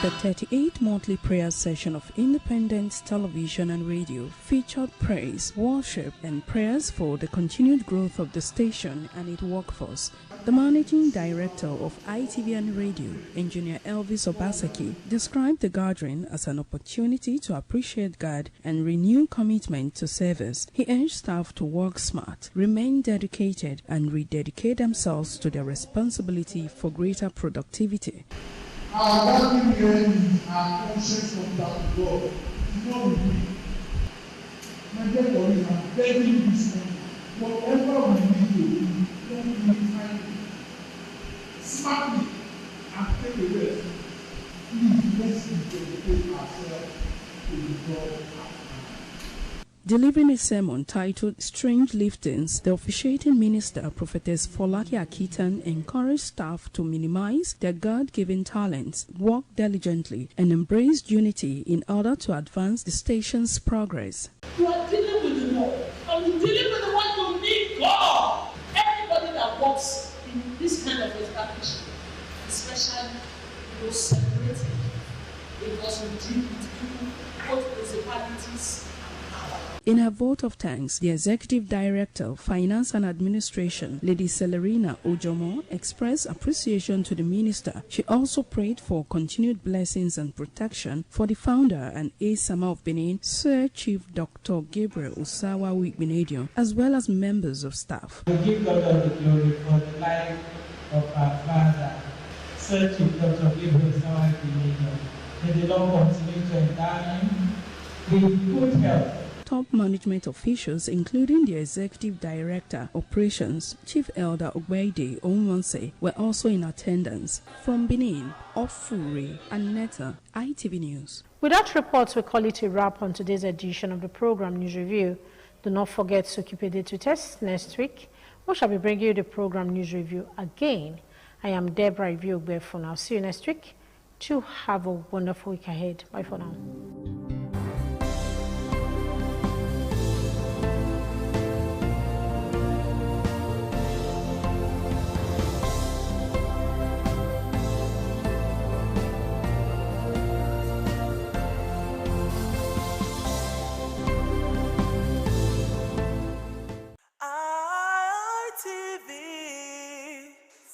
The 38th monthly prayer session of Independent Television and Radio featured praise, worship, and prayers for the continued growth of the station and its workforce. The managing director of ITVN Radio, Engineer Elvis Obaseki, described the gathering as an opportunity to appreciate God and renew commitment to service. He urged staff to work smart, remain dedicated, and rededicate themselves to their responsibility for greater productivity. Our working here are conscious of that God. You know we need. My dear colleagues, I'm begging this morning. Whatever we need to do, don't be time smartly and take a rest. Please, let's dedicate ourselves to the God. Delivering a sermon titled Strange Liftings, the officiating minister, Prophetess Folake Akitan, encouraged staff to minimize their God-given talents, work diligently, and embrace unity in order to advance the station's progress. You are dealing with the Lord, and you're dealing with the one who need God. Everybody that works in this kind of establishment, especially those separated, because we deal with people, both principalities. In her vote of thanks, the Executive Director, Finance and Administration, Lady Celerina Ojomo, expressed appreciation to the minister. She also prayed for continued blessings and protection for the founder and Asama of Benin, Sir Chief Dr. Gabriel Osawa Wigbenedion, as well as members of staff. We give God all the glory for the life of our father, Sir Chief Dr. Gabriel Osawa Wigbenedion. May the Lord continue to endow him with good health. Top management officials, including the Executive Director, Operations, Chief Elder Ogbeide Onwonse, were also in attendance. From Benin, Ofuri and Netta, ITV News. With that report, we call it a wrap on today's edition of the program News Review. Do not forget to keep it to test next week. We shall be bringing you the program News Review again. I am Deborah Iviogbe. I'll see you next week. To have a wonderful week ahead. Bye for now.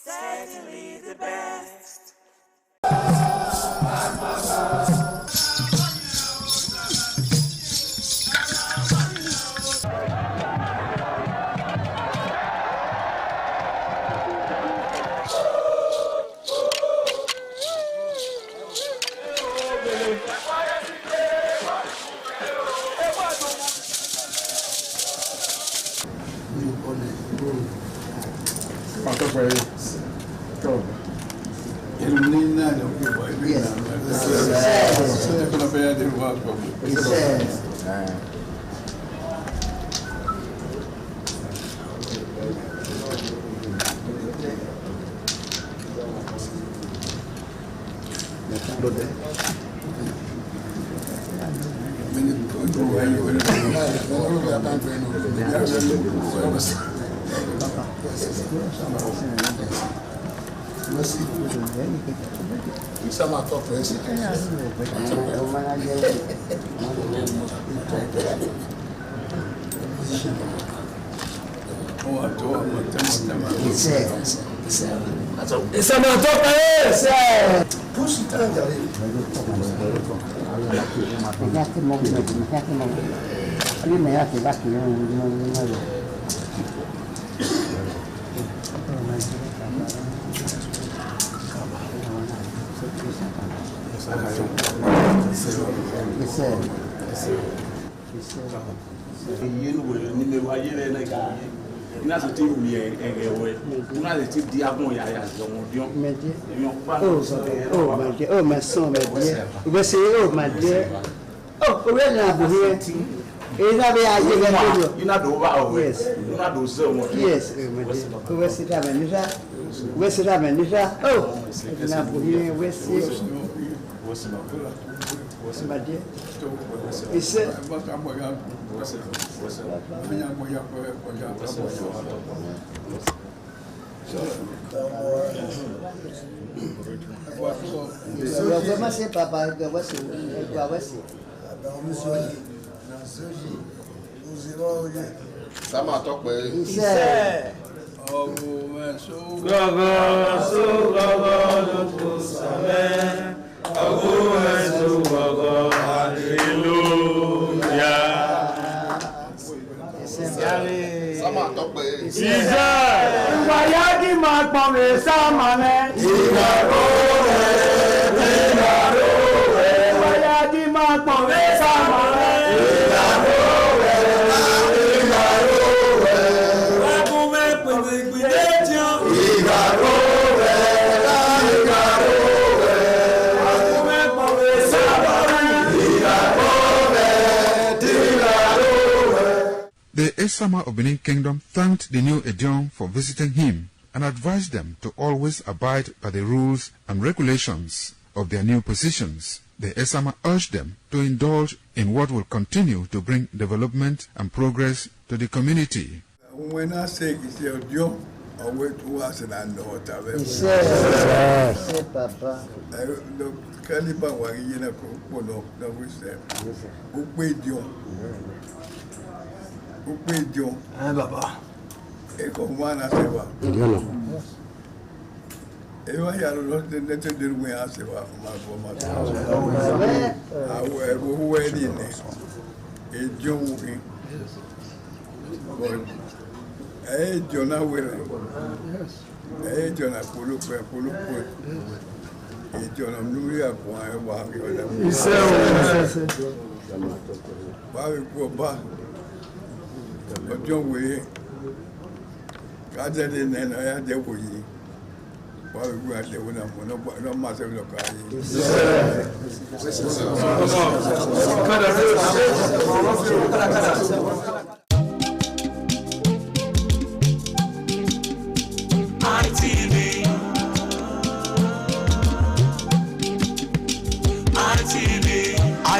Certainly the best. Oh, my dear. Oh, where are you here? Is that the idea? You not over. Yes. You not do so much. Yes. Where's it happening? Where's it happening? Oh, it's not here. Where's it? It's Wayagi makpame samane. Wayagi makpame samane. The Esama of Benin Kingdom thanked the new Edion for visiting him and advised them to always abide by the rules and regulations of their new positions. The Esama urged them to indulge in what will continue to bring development and progress to the community. When I say it's your job, I went to us and I know what I will. Yes, Papa. Caliban Wagina Kono, no wisdom. Upedio. Baba. Eko mwana sewa. Ewa ya lote nete dirwe asewa mafoma. Awe huwe nini. Ejo wuki. Ejo na wele. Ejo na kulupe. Ejo na mnuri ya kwa ewa kiwada. Bawe kwa ba. Ọjọ́ wèé kájẹ́dé nẹ́nà ayájẹ́wò yìí wà wíwú àjẹ́wò náà mọ̀ náà máa ṣe lọ́kọ̀ ayé.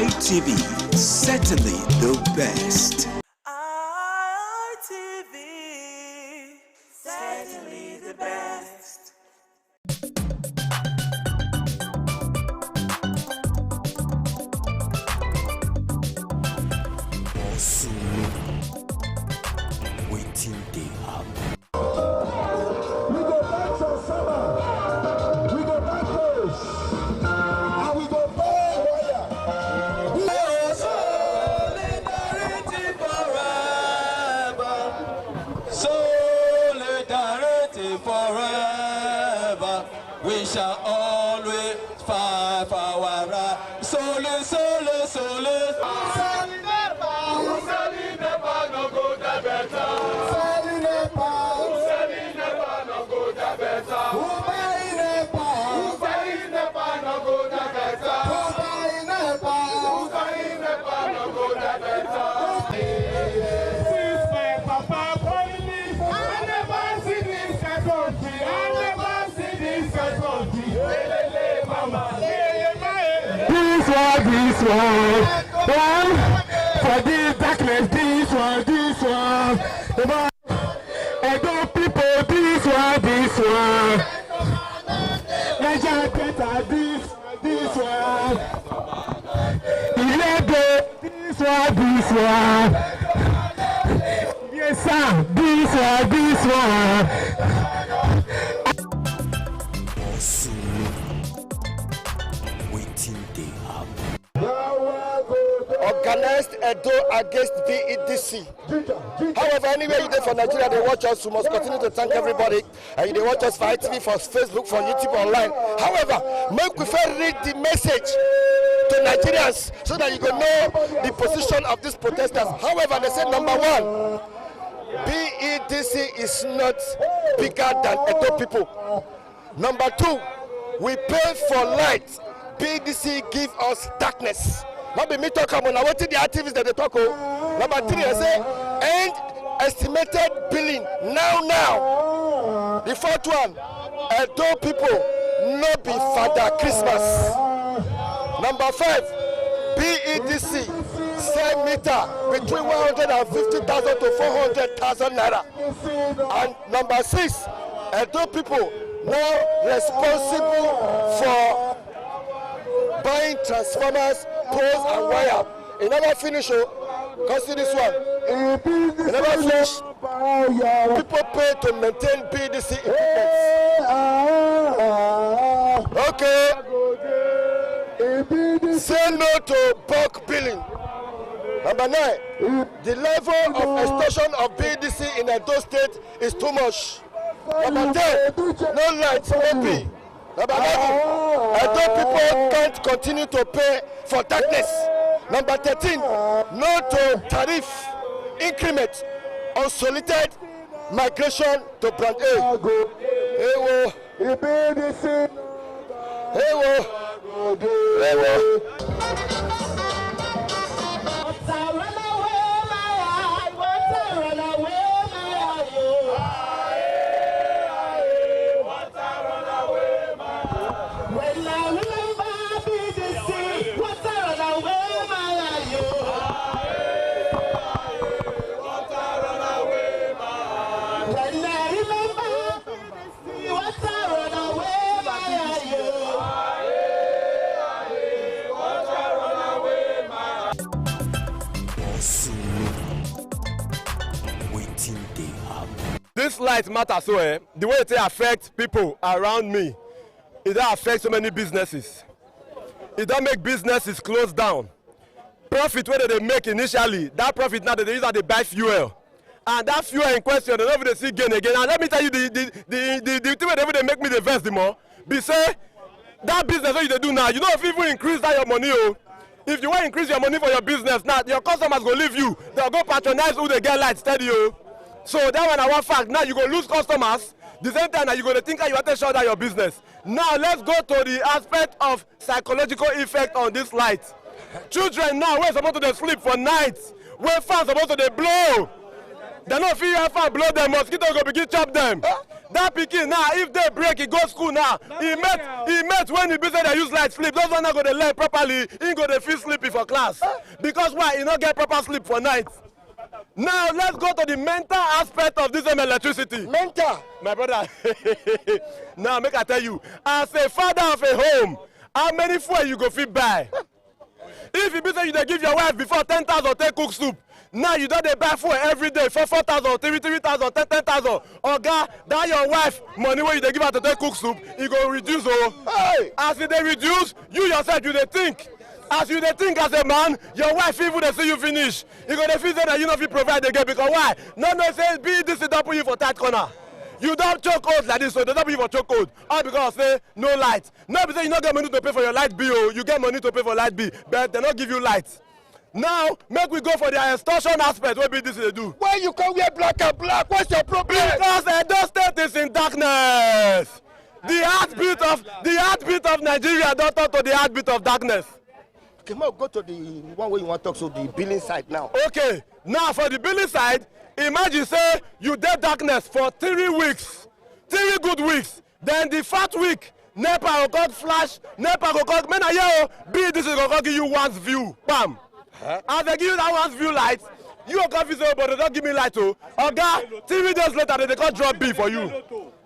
ITV, certainly the best. Certainly the best. Waiting day up. We go back to summer. We go back first. And we go back wire. Solidarity forever. Solidarity forever. We shall always fight for our right. Solidarity. This one, for this darkness, this one, Edo people, this one, Niger Delta, this one, Ilebe, this one, yes sir, this one. Organized Edo against BEDC. However, anywhere you go for Nigeria, they watch us. We must continue to thank everybody. And they watch us for ITV, for Facebook, for YouTube online. However, make we first read the message to Nigerians so that you can know the position of these protesters. However, they said number one, BEDC is not bigger than Edo people. Number two, we pay for light. BEDC give us darkness. Not be me talk about what the activists that they talk about. Number 3, I say end estimated billing now. The 4th one, Edo people no be Father Christmas. Number 5, BEDC sell meter between 150,000 to 400,000 naira. And number 6, Edo people now responsible for buying transformers, poles and wire. It never finish, come see this one. It never finish. People pay to maintain BDC equipment. Okay. Say no to bulk billing. Number 9, the level of extortion of BDC in Edo State is too much. Number 10, no lights, no bill. Number 11, Edo people can't continue to pay for darkness. Number 13, no to tariff increment on solicited migration to Brand A. This light matter so the way it affects people around me, it don't affect so many businesses. It don't make businesses close down. Profit where they make initially, that profit now they use as they buy fuel. And that fuel in question, they don't even see gain again. And let me tell you the thing where they make me the best the more. Be say that business what you do now, you know if you even increase that your money, if you want to increase your money for your business now, your customers go leave you. They'll go patronize who they get light steady. So that one our fact. Now you go lose customers. The same time now you go to think how you want to shut down your business. Now let's go to the aspect of psychological effect on this light. Children now we're supposed to sleep for nights. When fans supposed to they blow. They not feel how far blow them, mosquitoes go begin chop them. That pikin now, if they break, he go school now. He met when he be say they use light sleep. Those one not go to learn properly. He go to feel sleepy for class. Because why? He not get proper sleep for night. Now let's go to the mental aspect of this electricity. Mental, my brother. Now make I tell you, as a father of a home, how many fuel you go fit buy? If you be say you dey give your wife before 10,000 take cook soup, now you don't dey buy fuel every day for 4,000, 3,000, 10,000. Oga, that your wife money wey you dey give her to take cook soup, e go reduce Hey. As e dey reduce, you yourself you dey think. As you dey think as a man, your wife even dey see you finish. You go dey feel say that you no fit provide again because why? No say BDC don put you for tight corner. You don't choke out like this, so they don't put you for choke out. All because say no light. No because you don't get money to pay for your light bill. You get money to pay for light bill, but they don't give you light. Now make we go for the extortion aspect. What BDC they do? Why you come wear black and black? What's your problem? Because Edo State is in darkness. The heartbeat of Nigeria don't turn to the heartbeat of darkness. Okay, now go to the one where you want to talk, so the billing side now. Okay, now for the billing side, imagine say you did darkness for 3 weeks, 3 good weeks. Then the 4th week, NEPA will come flash, NEPA will come, man, BDC will come give you one's view, bam. As they give you that one's view light, you will confuse but they don't give me light too. Okay, 3 days later, they can't drop B for you.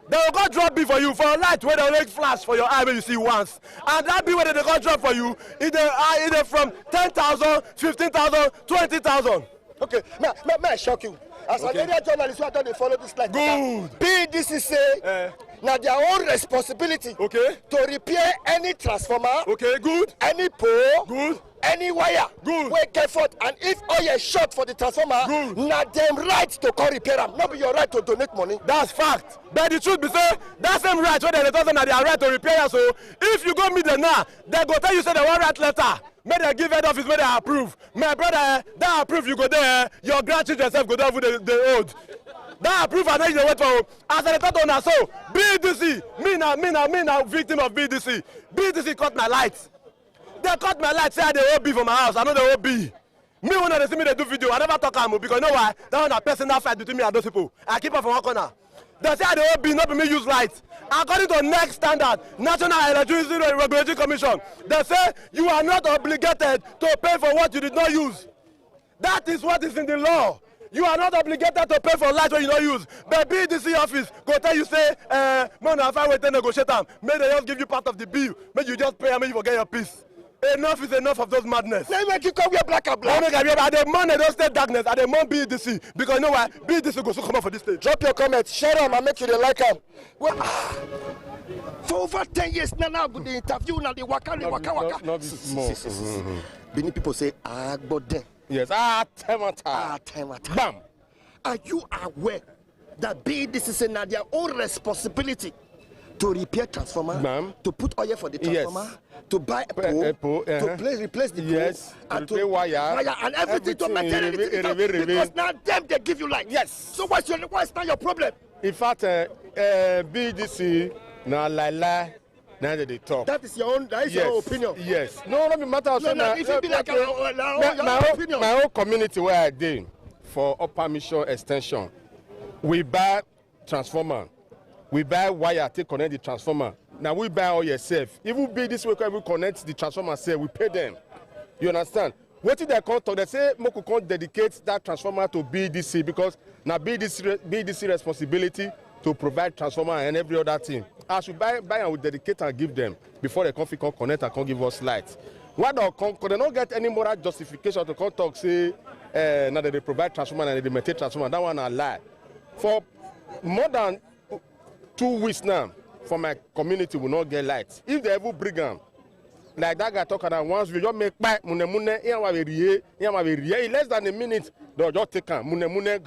They will go drop B for you for a light where they will flash for your eye when you see once. And that B where they can't drop for you, either from 10,000, 15,000, 20,000. Okay, may I shock you? As an area journalist, who don't follow this like good. BDC say now their own responsibility to repair any transformer, good, any pole, good, any wire, good, wey get fault, and if oil short for the transformer, good, na them right to come repair am, not be your right to donate money. That's fact. But the truth be say that same right where they tell them that they are right to repair. So if you go meet them now, they go tell you say they want write letter. May they give head office where they approve. My brother, that approve you go there. Your grandchildren self go there with the old. That approve and then you wait for. As I thought on that, so BDC, me now victim of BDC. BDC cut my lights. They cut my lights. Say they won't be for my house. I know they won't be. Me when they see me they do video, I never talk am because you know why? That one a personal fight between me and those people. I keep her from one corner. They say the OB not be me use light. According to next standard, National Electricity Regulatory Commission, they say you are not obligated to pay for what you did not use. That is what is in the law. You are not obligated to pay for light when you don't use. But BDC office go tell you say, man, if I wait to negotiate them, may they just give you part of the bill. May you just pay and may you forget your peace. Enough is enough of those madness. They make you come here black and black. At the moment they don't stay darkness, at the moment BDC. Because you know why? BDC goes to come up for this stage. Drop your comments, share them and make sure they like them. Well, for over 10 years now, with the interview, now the waka. Many people say, but then. Yes, temata. Bam. Are you aware that BDC now their own responsibility to repair transformer, to put oil for the transformer, to buy a pole, to replace the pole, and to pay wire and everything to maintain anything because now them they give you light. Yes. So what's not your problem? In fact, BDC now now they talk. That is your own. That is your own opinion. Yes. No, not matter. No, if it be like your opinion. My own community where I did for Upper Mission Extension, we buy transformer. We buy wire to connect the transformer. Now we buy all yourself. Even be this way, we connect the transformer, say we pay them. You understand? What did they come talk? They say Moku can't dedicate that transformer to BDC because now BDC responsibility to provide transformer and every other thing. As we buy and we dedicate and give them before they can connect and can give us light. Why they don't get any moral justification to come talk say now that they provide transformer and they maintain transformer. That one a lie. For more than 2 weeks now, for my community will not get light. If they ever bring them, like that guy talking about once we just make less than a minute, they'll just take them,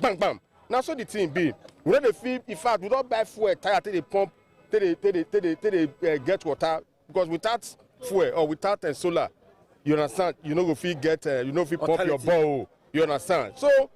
bang bang. Now so the thing be, we don't feel, in fact, we don't buy fuel tire till they pump, till they get water, because without fuel or without solar, you understand, you know if you get, you know if you pump your ball, you understand. So,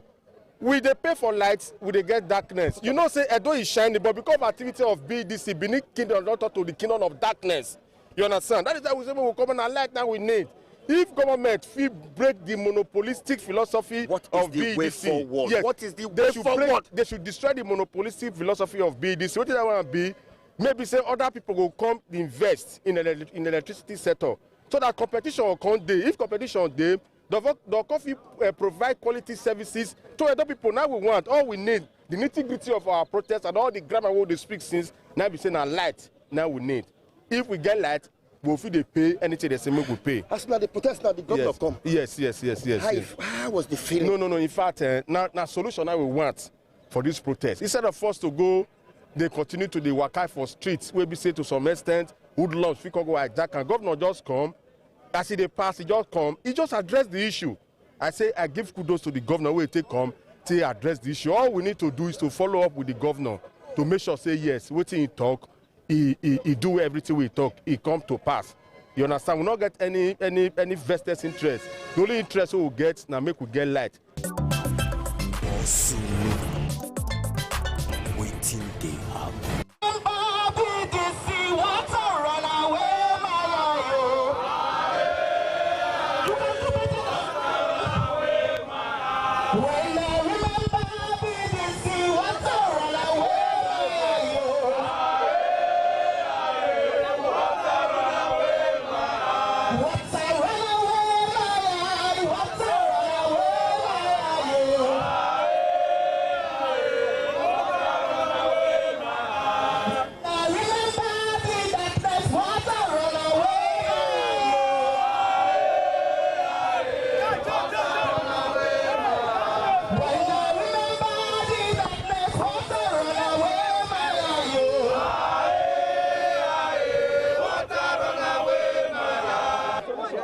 we they pay for lights, we they get darkness. You know, say Edo is shining, but because of activity of BDC, Benin Kingdom not to the kingdom of darkness. You understand? That is why we say we will come and light now we need. If government feel break the monopolistic philosophy of BDC, way forward? Yes, what is the way forward? They should destroy the monopolistic philosophy of BDC. What did I want to be? Maybe say other people will come invest in the electricity sector, so that competition will come there. If competition there, the coffee provide quality services to other people. Now we want, all we need, the nitty-gritty of our protests and all the grammar we speak since, now we say now light, now we need. If we get light, we'll feel they pay anything they say we pay. As now the protest, now the governor come. Yes. How was the feeling? No. In fact, now solution now we want for this protest. Instead of us to go, they continue to the waka for streets, where we say to some extent, hoodlums, we can go like that, and governor just come. As they pass, he just come. He just address the issue. I say I give kudos to the governor where he come to address the issue. All we need to do is to follow up with the governor to make sure say yes, what he talk, he do everything we talk, he come to pass. You understand? We not get any vested interest. The only interest we will get now make we get light. Waiting they happen.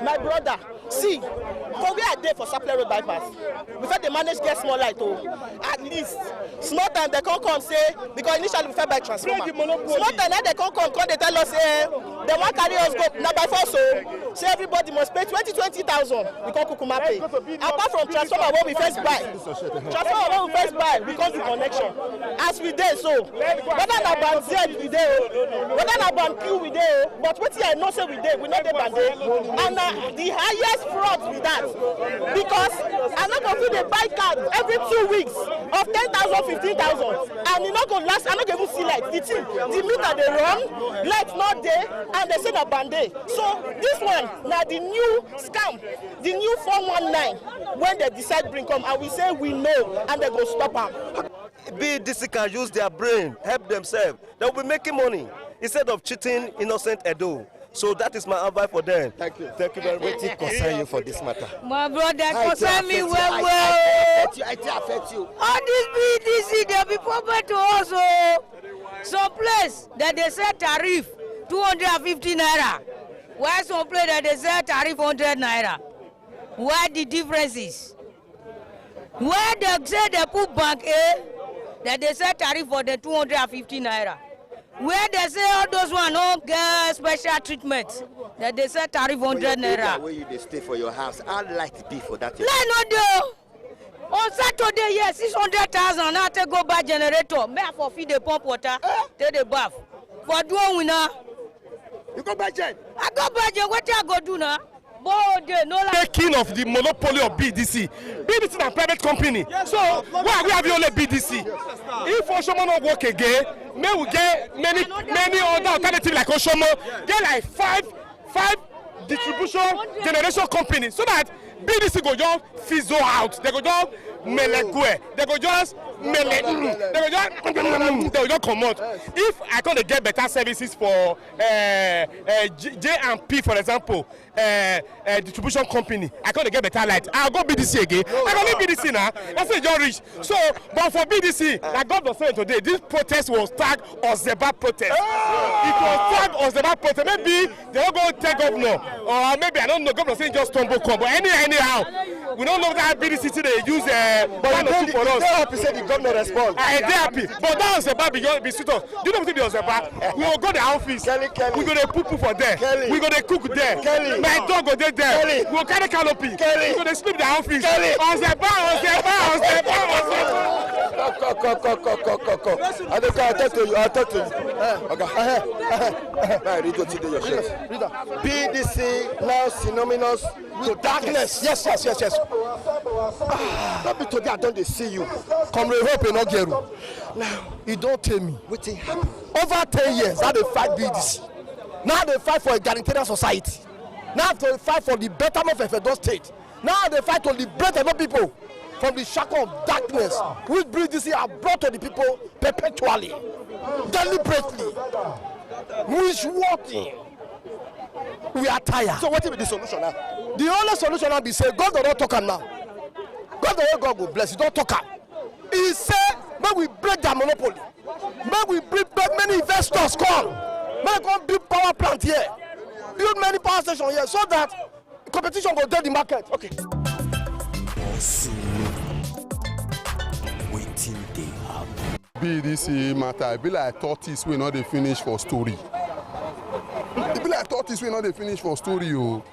My brother, see, for where I dey for Sapele Road bypass, we first dey manage get small light at least. Small time they come say, because initially we first buy transformer. Small time now they come they tell us They want carry us go now by force. So say everybody must pay 20,000. We can kukuma pay. Apart from transformer what we first buy. Transformer what we first buy because the connection. As we did so. Whether na band Z we dey, whether na band Q we dey, but wetin I know say we dey, we no dey band A. And the highest fraud with that because I no go fit dey buy card every 2 weeks of 10,000, 15,000, and e no go last. I no go even see light. The meter dey run, light not there, and they say na band A. So this one na the new scam, the new 419 when they decide bring come, and we say we know, and they go stop am. BDC can use their brain, help themselves. They will be making money instead of cheating innocent Edo. So that is my advice for them. Thank you. Thank you very much. What concern you for this matter? My brother concern me well. I affect you. All this BDC, they be proper to us. Some place that they set tariff 250 naira. Why some place that they set tariff 100 naira? Where the difference is? Where they say they put bank A, that they set tariff for the 250 naira. Where they say all those one don't get special treatment, that they set tariff 100 naira. Where you stay for your house, I'd like to be for that. Like no do. On Saturday, yes, 600,000. Now take go buy generator. May I for feed the pump water, take the bath. For doing winner. You go buy gen. I go buy gen. What I go do now? Taking of the monopoly of BDC. BDC is a private company. Yes, so why we have only BDC? If Oshomo not work again, may we get many other alternatives like Oshomo, get like five distribution generation companies so that BDC go just fizzle out. They go just melegue. They go just they go just come out. If I can't get better services for J&P, for example, distribution company, I can't get better light. I'll go BDC again. I can leave BDC now. That's it, just reach. So, but for BDC, like God was saying today, this protest was tagged Ozeba protest. It was tagged Ozeba protest. Maybe they don't go take governor, or maybe I don't know. Governor saying just stumble come, but anyhow, we don't know that BDC today use but for us. They're happy say the governor respond. They're happy, but that Ozeba be sweet us. You don't think the Ozeba? We will go to the office. We go to poo for there. We go to cook there. My dog go there. We will carry canopy. We go to sleep the office. Ozeba. I'll talk to you. Okay. Read your shirt. BDC now synonymous to darkness. Yes. Not be today I don't see you. Come hope not get you. Now, you don't tell me what happened. Over 10 years, now they fight BDC. Now they fight for egalitarian society. Now they fight for the betterment of Edo State. Now they fight to liberate Edo people from the shackle of darkness, which BDC are brought to the people perpetually, deliberately, which working. We are tired. So what will be the solution now? The only solution now be say God don't talk now. God will bless you. Don't talk. He said, may we break the monopoly. May we bring many investors come. May we come build power plant here. Build many power stations here so that competition will do the market. Okay. BDC matter, I be like tortoise we not they finish for story. It be like tortoise we not they finish for story. Oh.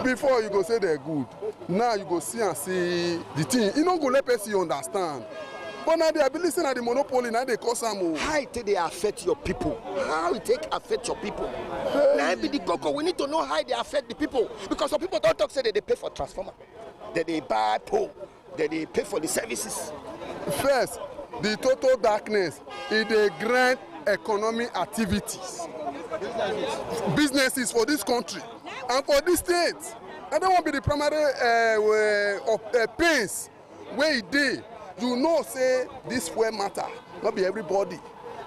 Before you go say they're good, now you go see and see the thing. You don't go let person understand. But now they are listening at the monopoly, now they cause some. How it they affect your people? How it take affect your people? Now be the cocoa. We need to know how they affect the people. Because some people don't talk say that they pay for transformer, that they buy pole, that they pay for the services. First, the total darkness is the grand economic activities. Businesses for this country and for this state. I don't want to be the primary of pains where it did. You know, say this fuel matter. Not be everybody.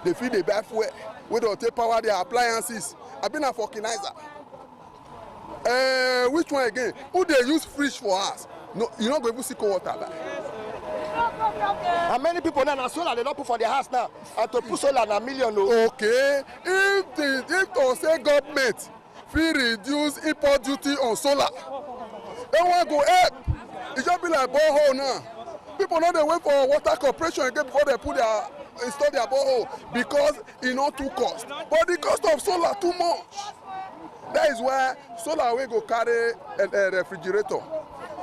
They feel they buy fuel. We don't take power their appliances. I've been a vulcanizer. Which one again? Who they use fridge for us? No, you're not going to see cold water. How many people now solar they don't put for their house now? And to put solar na million. Okay. If to say government fee reduce import duty on solar, they want to go help. It just be like borehole now. People know they wait for water corporation again before they put their install their borehole because e no too cost. But the cost of solar too much. That is why solar wey go carry a refrigerator,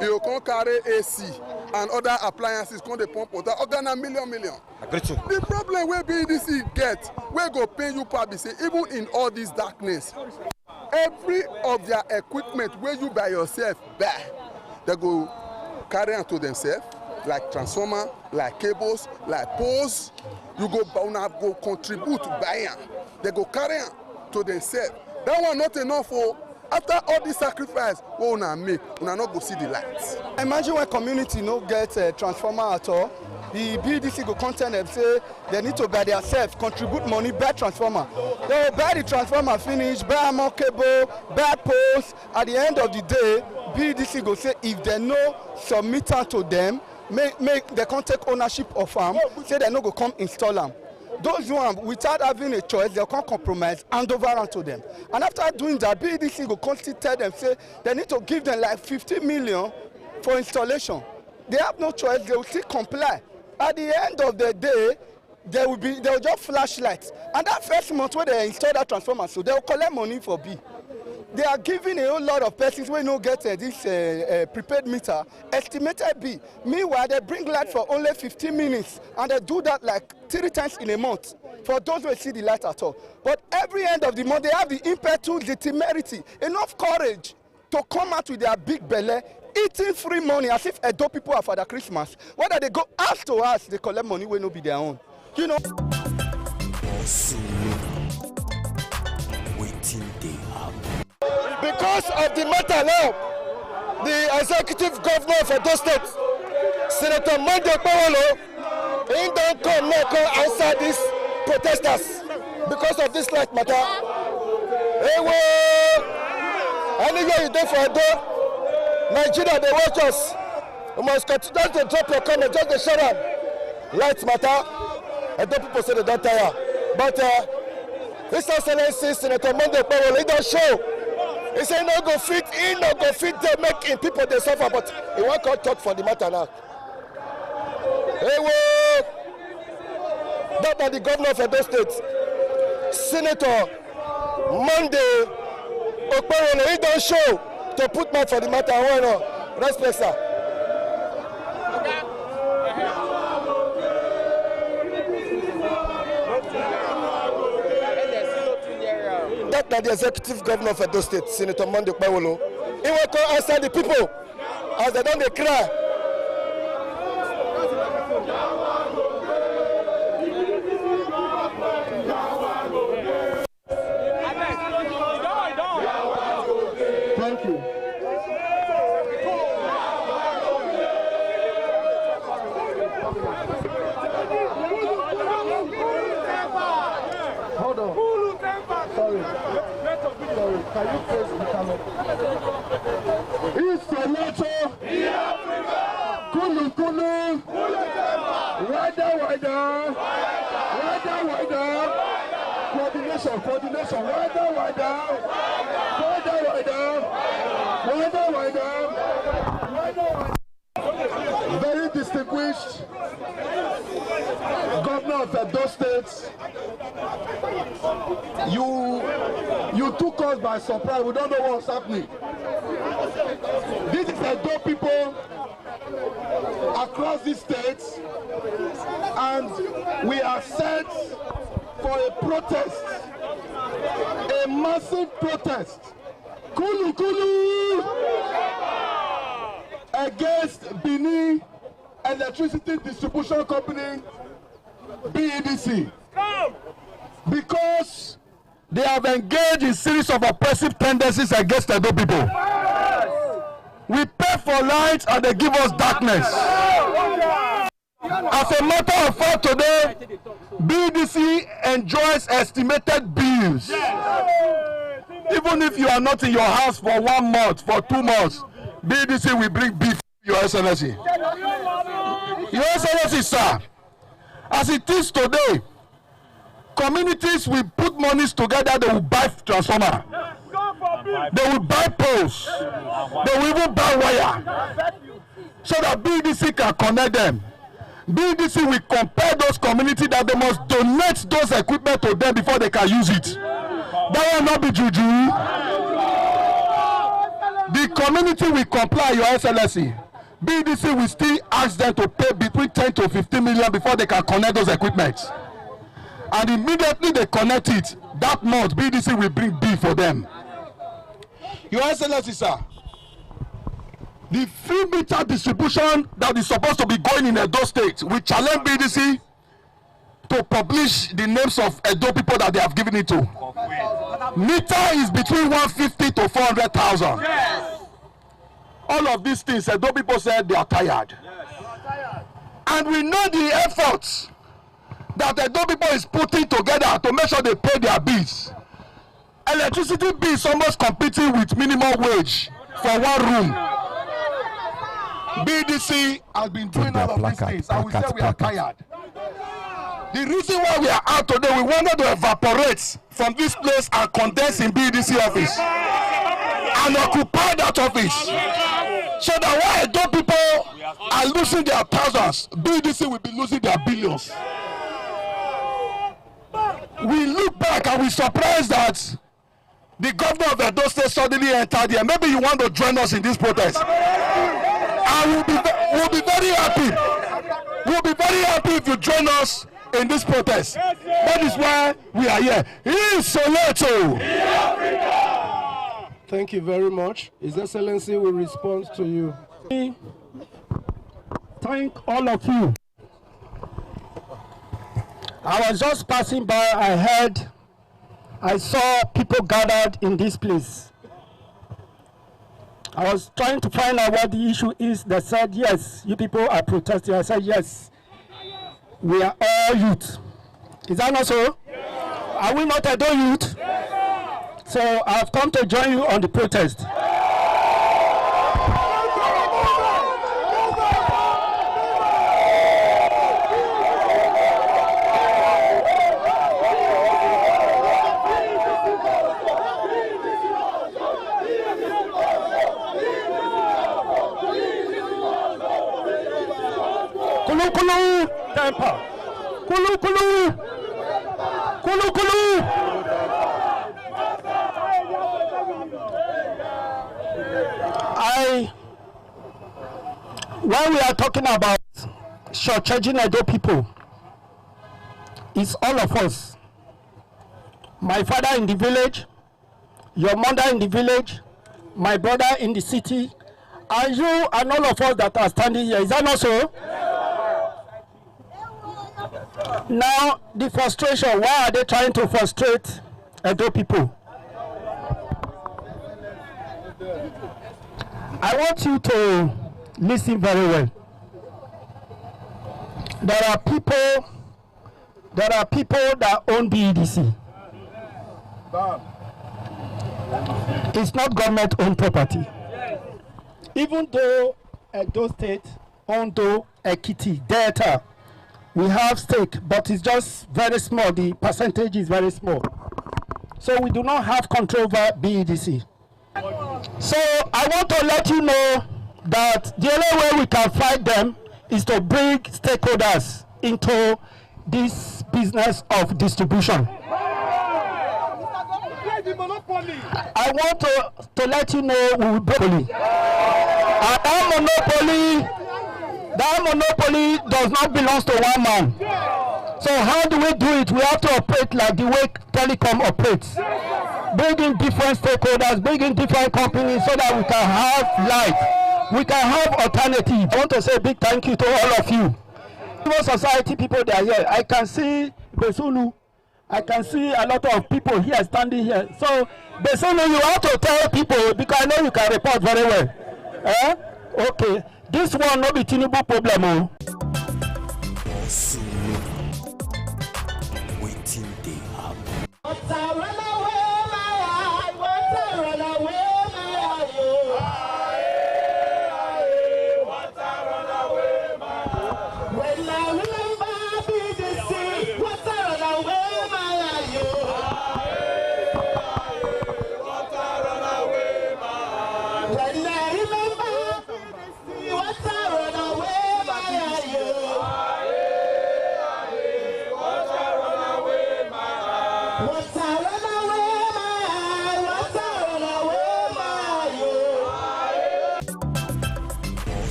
e go come carry AC and other appliances come dey pump water, na million. The problem wey BEDC get, wey go pay you per be say even in all this darkness, every of their equipment wey you by yourself buy, they go carry am to themselves, like transformer, like cables, like poles. You go contribute to buy am. They go carry am to themselves. That one not enough for. After all this sacrifice, we una make, una not go see the lights. Imagine when community no get a transformer at all. The BDC go content them say they need to buy themselves, contribute money, buy transformer. They will buy the transformer finish, buy more cable, buy poles. At the end of the day, BDC go say if they no submit to them, make they can take ownership of them, say they no go come install them. Those ones, without having a choice, they can't compromise, hand over to them. And after doing that, BDC will constantly tell them, say, they need to give them like 50 million for installation. They have no choice, they will still comply. At the end of the day, they will just flash lights. And that first month when they install that transformer, so they will collect money for B. They are giving a whole lot of persons when no get this prepaid meter, estimated B. Meanwhile, they bring light for only 15 minutes, and they do that like 3 times in a month for those who see the light at all. But every end of the month, they have the impetus, the temerity, enough courage to come out with their big belly, eating free money as if Edo people are for the Christmas. Whether they go house to house, they collect money will not be their own. You know. Because of the matter now, the executive governor of Edo State, Senator Monday Okpewolo, he don't come now come answer these protesters because of this light matter. Hey, well, anywhere you do for Edo, Nigeria, they watch us. You must continue to drop your comment, just the shout out. Light matter, Edo people say they don't tire. But His Excellency Senator Monday Okpewolo, he don't show. He say no go fit, he no go fit they make people they suffer, but he won't come talk for the matter now. Hey, well, that by the governor of Edo State, Senator Monday Okpewolo, he don't show to put mouth for the matter. Why not? Respect, sir. That the executive governor of Edo State, Senator Monday Okpewolo, he will come answer the people as they don't cry. Thank you. Hold on. Sorry. Can you face the camera? It's a nacho. Kulu kulu. Wider. Coordination. Wider. Very distinguished governor of Edo State. You took us by surprise. We don't know what's happening. This is Edo people across the states, and we are set for a protest, a massive protest. Kulu against Benin Electricity Distribution Company, BEDC. Because they have engaged in a series of oppressive tendencies against Edo people. We pay for light and they give us darkness. As a matter of fact, today, BEDC enjoys estimated bills. Even if you are not in your house for 1 month, for 2 months, BEDC will bring beef, Your Excellency. Your Excellency, sir, as it is today, communities will put monies together, they will buy transformer, they will buy poles, they will even buy wire, so that BEDC can connect them. BDC will compel those communities that they must donate those equipment to them before they can use it. That will not be juju. The community will comply, Your Excellency. BDC will still ask them to pay between 10 to 15 million before they can connect those equipment. And immediately they connect it, that month BDC will bring bill for them. Your Excellency, sir, the free meter distribution that is supposed to be going in Edo State, we challenge BDC to publish the names of Edo people that they have given it to. Meter is between 150 to 400,000. Yes. All of these things, Edo people said they are tired. Yes. And we know the efforts that Edo people is putting together to make sure they pay their bills. Electricity bill is almost competing with minimum wage for one room. BDC has been doing all of these things, and we say we are tired. The reason why we are out today, we wanted to evaporate from this place and condense in BDC office and occupy that office, so that while Edo people are losing their thousands, BDC will be losing their billions. We look back and we surprised that the governor of Edo State suddenly entered here. Maybe you want to join us in this protest. And we'll be very happy. We'll be very happy if you join us in this protest. That is why we are here. In Soweto. Thank you very much. His Excellency will respond to you. Thank all of you. I was just passing by, I saw people gathered in this place. I was trying to find out what the issue is. They said, yes, you people are protesting. I said, yes, we are all youth. Is that not so? Yes. Are we not Edo youth? Yes. So I've come to join you on the protest. Kulu kulu temper. Kulu kulu. Kulu kulu. When we are talking about shortchanging Edo people, it's all of us. My father in the village, your mother in the village, my brother in the city, and you and all of us that are standing here. Is that not so? Now, the frustration, why are they trying to frustrate Edo people? I want you to listen very well. There are people that own BEDC. It's not government-owned property. Even though Edo State, Ondo, Ekiti, Delta, we have stake, but it's just very small. The percentage is very small. So we do not have control over BEDC. So I want to let you know that the only way we can fight them is to bring stakeholders into this business of distribution. I want to let you know we will break monopoly. That monopoly does not belong to one man. So how do we do it? We have to operate like the way telecom operates. Bring in different stakeholders, bring in different companies so that we can have light. We can have alternative. I want to say a big thank you to all of you. Civil society people that are here. I can see Besulu. I can see a lot of people here standing here. So Besulu, you have to tell people, because I know you can report very well. Okay. This one no be Tinubu problem. Waiting they happen.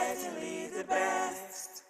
certainly the best.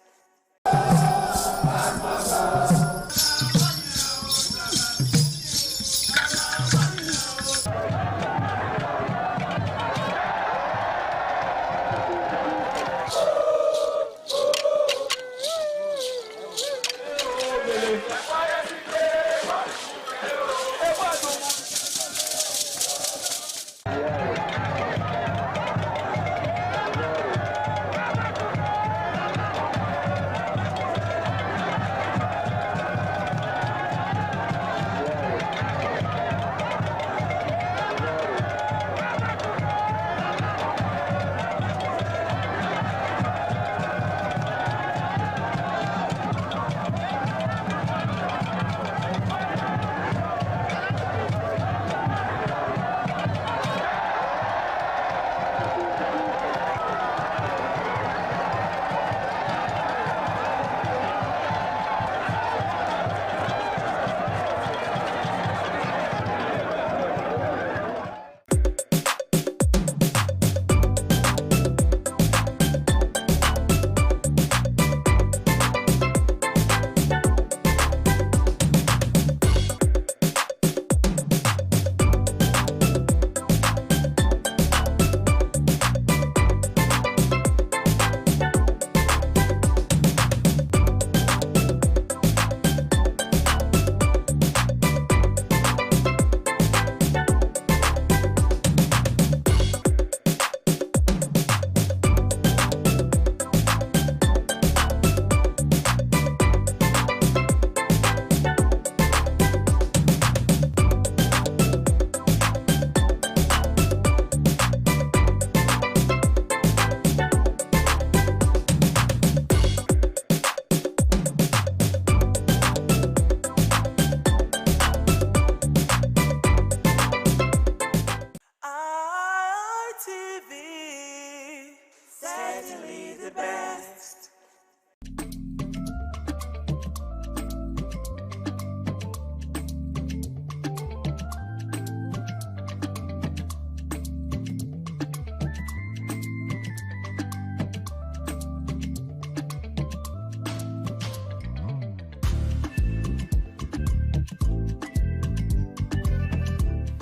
ITV, certainly the best.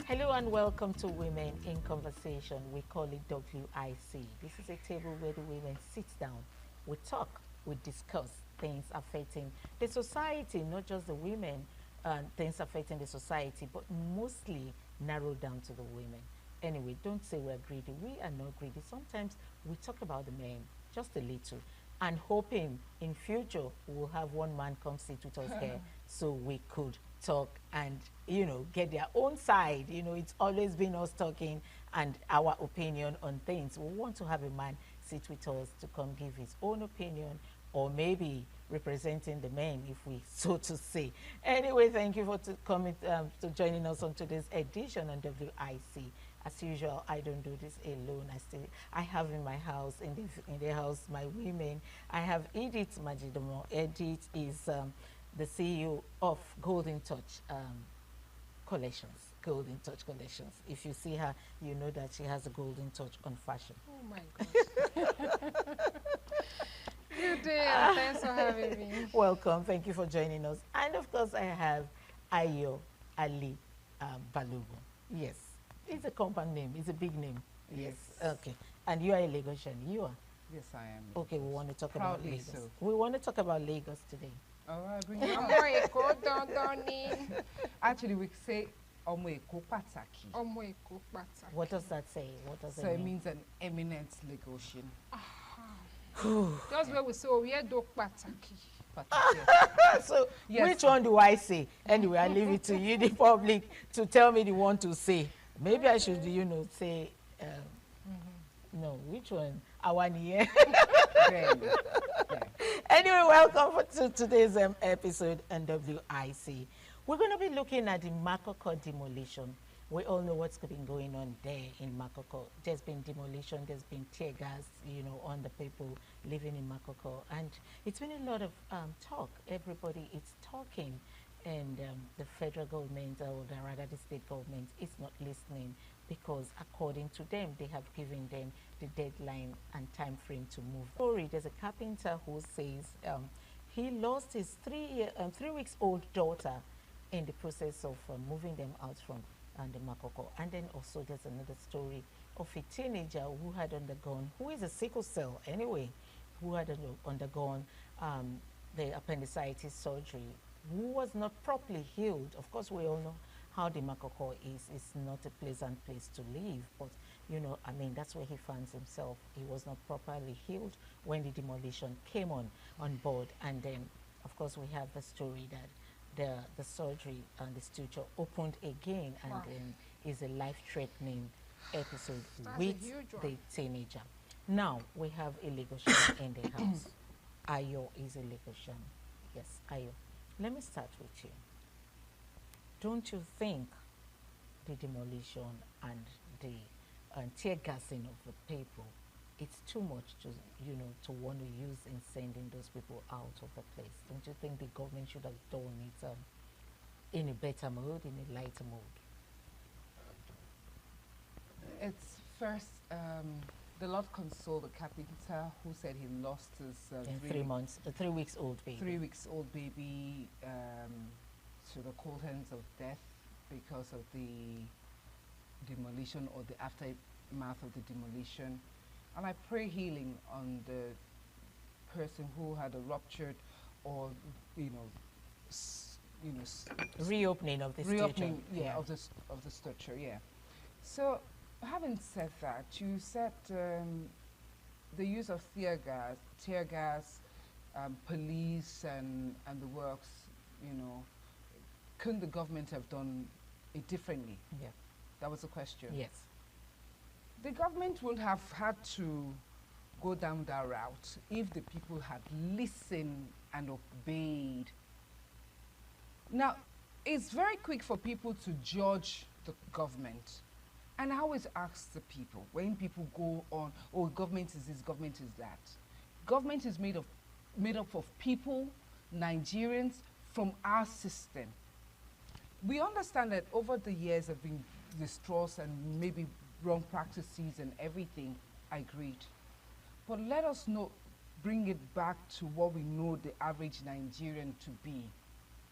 Hello and welcome to Women in Conversation. We call it WIC. This is a table where the women sit down, we talk, we discuss things affecting the society, not just the women, things affecting the society, but mostly narrowed down to the women. Anyway, don't say we're greedy. We are not greedy. Sometimes we talk about the men, just a little, and hoping in future we'll have one man come sit with us here so we could talk and, you know, get their own side. You know, it's always been us talking and our opinion on things. We want to have a man sit with us to come give his own opinion, or maybe representing the men, if we so to say. Anyway, thank you for coming to joining us on today's edition on WIC. As usual, I don't do this alone. I have in my house, in the house, my women. I have Edith Majidomo. Edith is the CEO of Golden Touch Collections. Golden Touch Collections. If you see her, you know that she has a golden touch on fashion. Oh my gosh. Good day, and thanks for having me. Welcome. Thank you for joining us. And of course, I have Ayo Ali Balogun. Yes. It's a compound name. It's a big name. Yes. Okay. And you are a Lagosian. You are? Yes, I am. Okay, we want to talk about Proudly Lagos. so. We want to talk about Lagos today. All right, bring it on. Actually, we say Omo Eko Pataki. Omo Eko Pataki. What does that say? What does So it it mean? means an eminent Lagosian. Just where we say, we do Pataki. So Yes. which one do I say? Anyway, I leave it to you, the public, to tell me the one to say. Maybe I should, you know, say, no, which one? Awani. Anyway, welcome to today's episode on WIC. We're going to be looking at the Makoko demolition. We all know what's been going on there in Makoko. There's been demolition, there's been tear gas, you know, on the people living in Makoko. And it's been a lot of talk. Everybody is talking. and the federal government, or rather the state government, is not listening, because according to them, they have given them the deadline and time frame to move. Story, there's a carpenter who says he lost his 3 weeks old daughter in the process of moving them out from the Makoko. And then also there's another story of a teenager who had undergone, who is a sickle cell anyway, who had undergone the appendicitis surgery, who was not properly healed. Of course, we all know how the Makoko is. It's not a pleasant place to live, but you know, I mean, that's where he finds himself. He was not properly healed when the demolition came on board. And then, of course, we have the story that the surgery and the suture opened again, and then is a life-threatening episode with the teenager. Now, we have a Lagosian in the house. Ayo is a Lagosian. Yes, Ayo. Let me start with you. Don't you think the demolition and the tear gassing of the people, it's too much to, you know, to want to use in sending those people out of the place? Don't you think the government should have done it in a better mode, in a lighter mode? It's first, the Lord console the carpenter who said he lost his 3 weeks old baby. 3 weeks old baby to the cold hands of death because of the demolition or the aftermath of the demolition. And I pray healing on the person who had a ruptured or, reopening of the reopening, suture. yeah, of the suture, yeah. So, having said that, you said the use of tear gas, police and the works, you know, couldn't the government have done it differently? Yeah. That was the question. Yes. The government would have had to go down that route if the people had listened and obeyed. Now, it's very quick for people to judge the government. And I always ask the people, when people go on, oh, government is this, government is that. Government is made up of people, Nigerians, from our system. We understand that over the years have been distrust and maybe wrong practices and everything, I agreed. But let us bring it back to what we know the average Nigerian to be,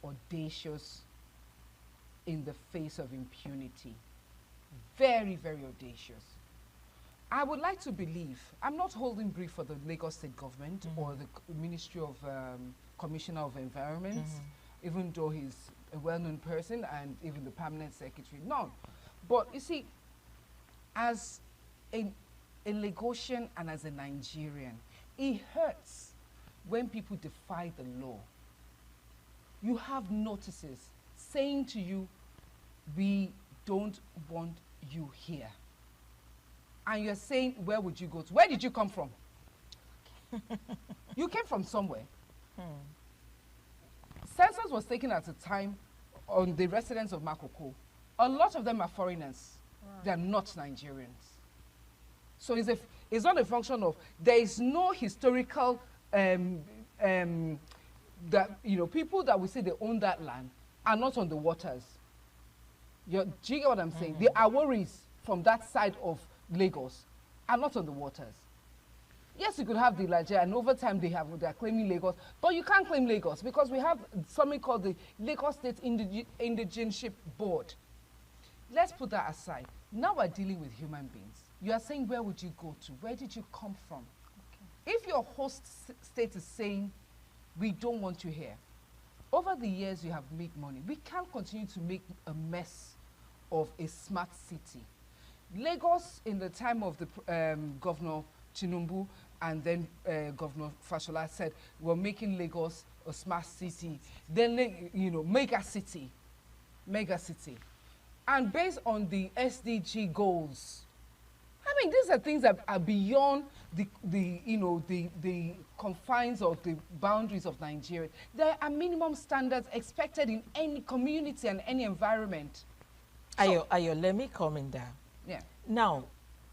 audacious in the face of impunity. Very, very audacious. I would like to believe, I'm not holding brief for the Lagos State government or the Ministry of Commissioner of Environment, even though he's a well-known person, and even the permanent secretary, none. But you see, as a Lagosian and as a Nigerian, it hurts when people defy the law. You have notices saying to you, we don't want you here. And you're saying, where would you go to? Where did you come from? You came from somewhere. Census was taken at a time on the residents of Makoko. A lot of them are foreigners. They are not Nigerians. So it's not a function of, there is no historical, that, you know, people that we say they own that land are not on the waters. Do you get what I'm saying? The Aworis from that side of Lagos are not on the waters. Yes, you could have the Nigeria, and over time they are claiming Lagos, but you can't claim Lagos because we have something called the Lagos State Indigenship Board. Let's put that aside. Now we're dealing with human beings. You are saying, where would you go to? Where did you come from? Okay. If your host state is saying, we don't want you here, over the years you have made money. We can't continue to make a mess of a smart city. Lagos, in the time of the Governor Tinubu and then Governor Fashola, said, we're making Lagos a smart city, then, you know, mega city. And based on the SDG goals, I mean, these are things that are beyond the confines of the boundaries of Nigeria. There are minimum standards expected in any community and any environment. So, Ayo, let me come in there. Yeah. Now,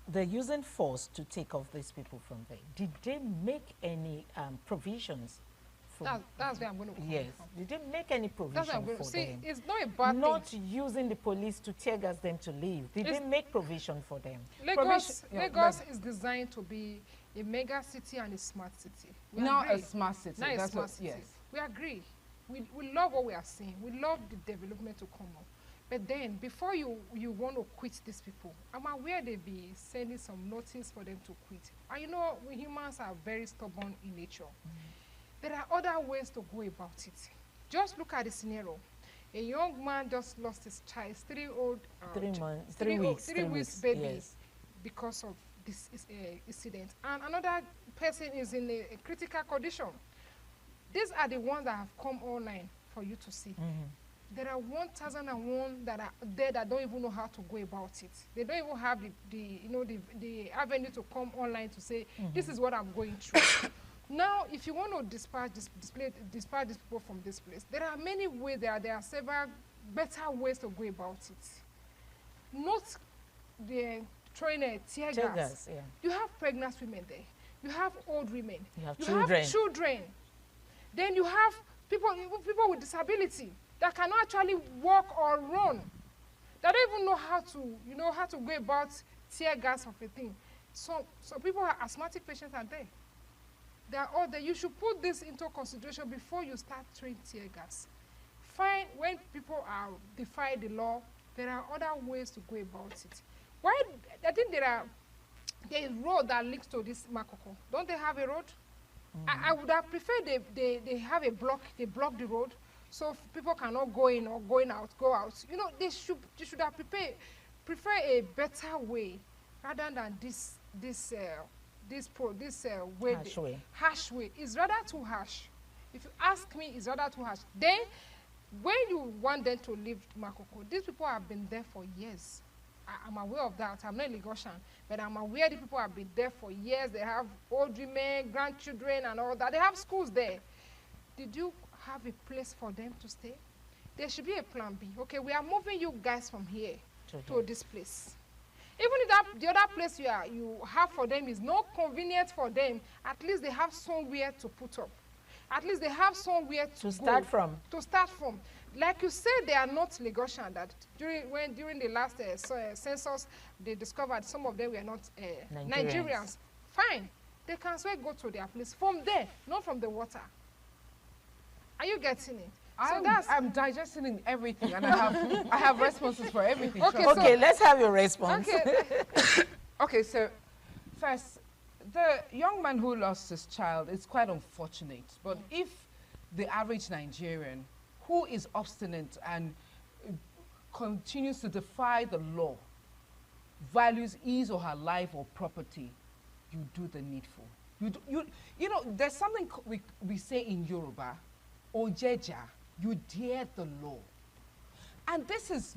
they're using force to take off these people from there. Did they make any provisions That's where I'm going to come Yes, from. they didn't make any provision That's what I'm going for to see. them. It's not a bad Not thing. using the police to tear gas them to leave. They didn't make provision for them. Lagos is designed to be a mega city and a smart city. We Not agree. a smart city. Not a That's smart what, city. yes. We agree. We love what we are seeing. We love the development to come up. But then, before you want to quit these people, I'm aware they be sending some notice for them to quit. And you know, we humans are very stubborn in nature. There are other ways to go about it. Just look at the scenario. A young man just lost his child, his 3 weeks baby, yes. because of this incident. And another person is in a critical condition. These are the ones that have come online for you to see. There are 1,001 that are there that don't even know how to go about it. They don't even have the avenue to come online to say, this is what I'm going through. Now, if you want to dispatch these people from this place, there are many ways. There are several better ways to go about it. Not the throwing a tear gas. Yeah. You have pregnant women there. You have old women. You have have children. Then you have people with disability that cannot actually walk or run. They don't even know how to go about tear gas of a thing. So people are asthmatic patients are there. They are all there. You should put this into consideration before you start throwing tear gas. Fine, when people are defy the law, there are other ways to go about it. Why? I think there is road that leads to this Makoko. Don't they have a road? I would have preferred they have a block. They block the road, so people cannot go in or go out. You know, they should have prefer a better way rather than this way. Harsh way. It's rather too harsh. If you ask me, it's rather too harsh. Then, when you want them to leave Makoko, these people have been there for years. I'm aware of that. I'm not a Lagosian, but I'm aware the people have been there for years. They have old women, grandchildren, and all that. They have schools there. Did you have a place for them to stay? There should be a plan B. Okay, we are moving you guys from here to this place. Even if the other place you have for them is not convenient for them, at least they have somewhere to put up. At least they have somewhere to start from. To start from. Like you said, they are not Lagosian. That during the last census, they discovered some of them were not Nigerians. Fine, they can still go to their place from there, not from the water. Are you getting it? I'm digesting everything, and I have responses for everything. Okay, let's have your response. Okay. Okay, so first, the young man who lost his child is quite unfortunate. But if the average Nigerian who is obstinate and continues to defy the law values his or her life or property, you do the needful. You know, there's something we say in Yoruba, Ojeja, you dare the law. And this is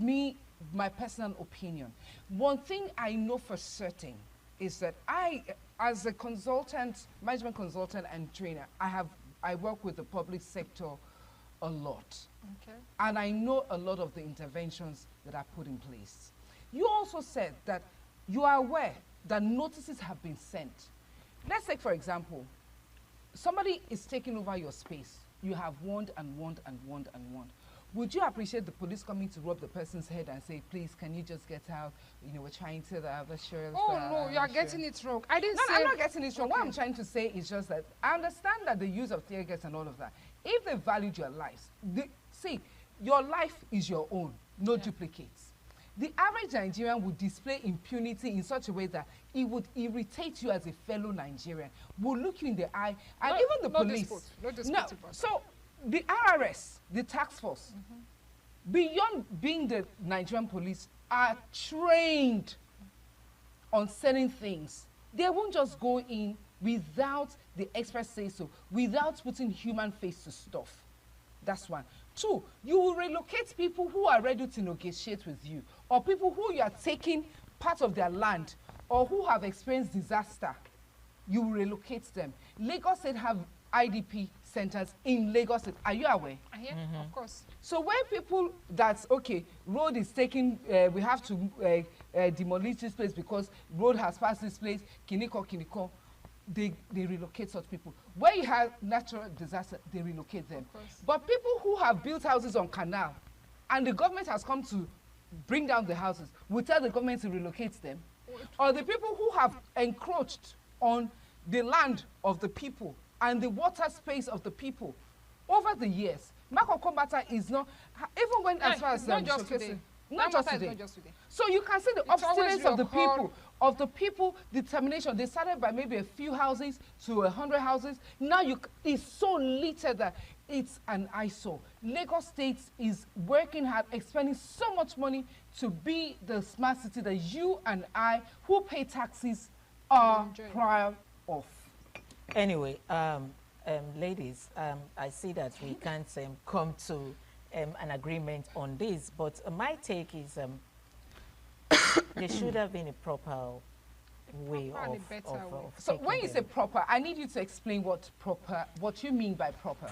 my personal opinion. One thing I know for certain is that I, as a consultant, management consultant and trainer, I work with the public sector a lot. Okay. And I know a lot of the interventions that are put in place. You also said that you are aware that notices have been sent. Let's take, for example, somebody is taking over your space. You have warned and warned and warned and warned. Would you appreciate the police coming to rub the person's head and say, please, can you just get out? You know, we're trying to have assurance. Oh, no, you are getting it wrong. I didn't say... No, I'm not getting it wrong. Okay. What I'm trying to say is just that I understand that the use of tear gas and all of that, if they valued your lives, see, your life is your own, no duplicates. The average Nigerian would display impunity in such a way that it would irritate you as a fellow Nigerian, would look you in the eye, and even the police. So the RRS, the task force, beyond being the Nigerian police, are trained on certain things. They won't just go in without the expert say so, without putting human face to stuff. That's one. Two, you will relocate people who are ready to negotiate with you, or people who you are taking part of their land, or who have experienced disaster. You will relocate them. Lagos State have IDP centers in Lagos State. Are you aware? I hear, of course. So when people that's okay, road is taken, we have to demolish this place because road has passed this place, kiniko. they relocate such people. Where you have natural disaster, they relocate them. But people who have built houses on canal, and the government has come to bring down the houses, will tell the government to relocate them. Or the people who have encroached on the land of the people and the water space of the people over the years. Makoko matter is not, even when as far as not just today. Not just today. So you can see the obstinance of the people, determination. They started by maybe a few houses to 100 houses. Now it's so littered that it's an eyesore. Lagos State is working hard, expending so much money to be the smart city that you and I, who pay taxes, are proud of. Anyway, ladies, I see that we can't come to an agreement on this, but my take is there should have been a proper way of so when you say proper, I need you to explain what you mean by proper.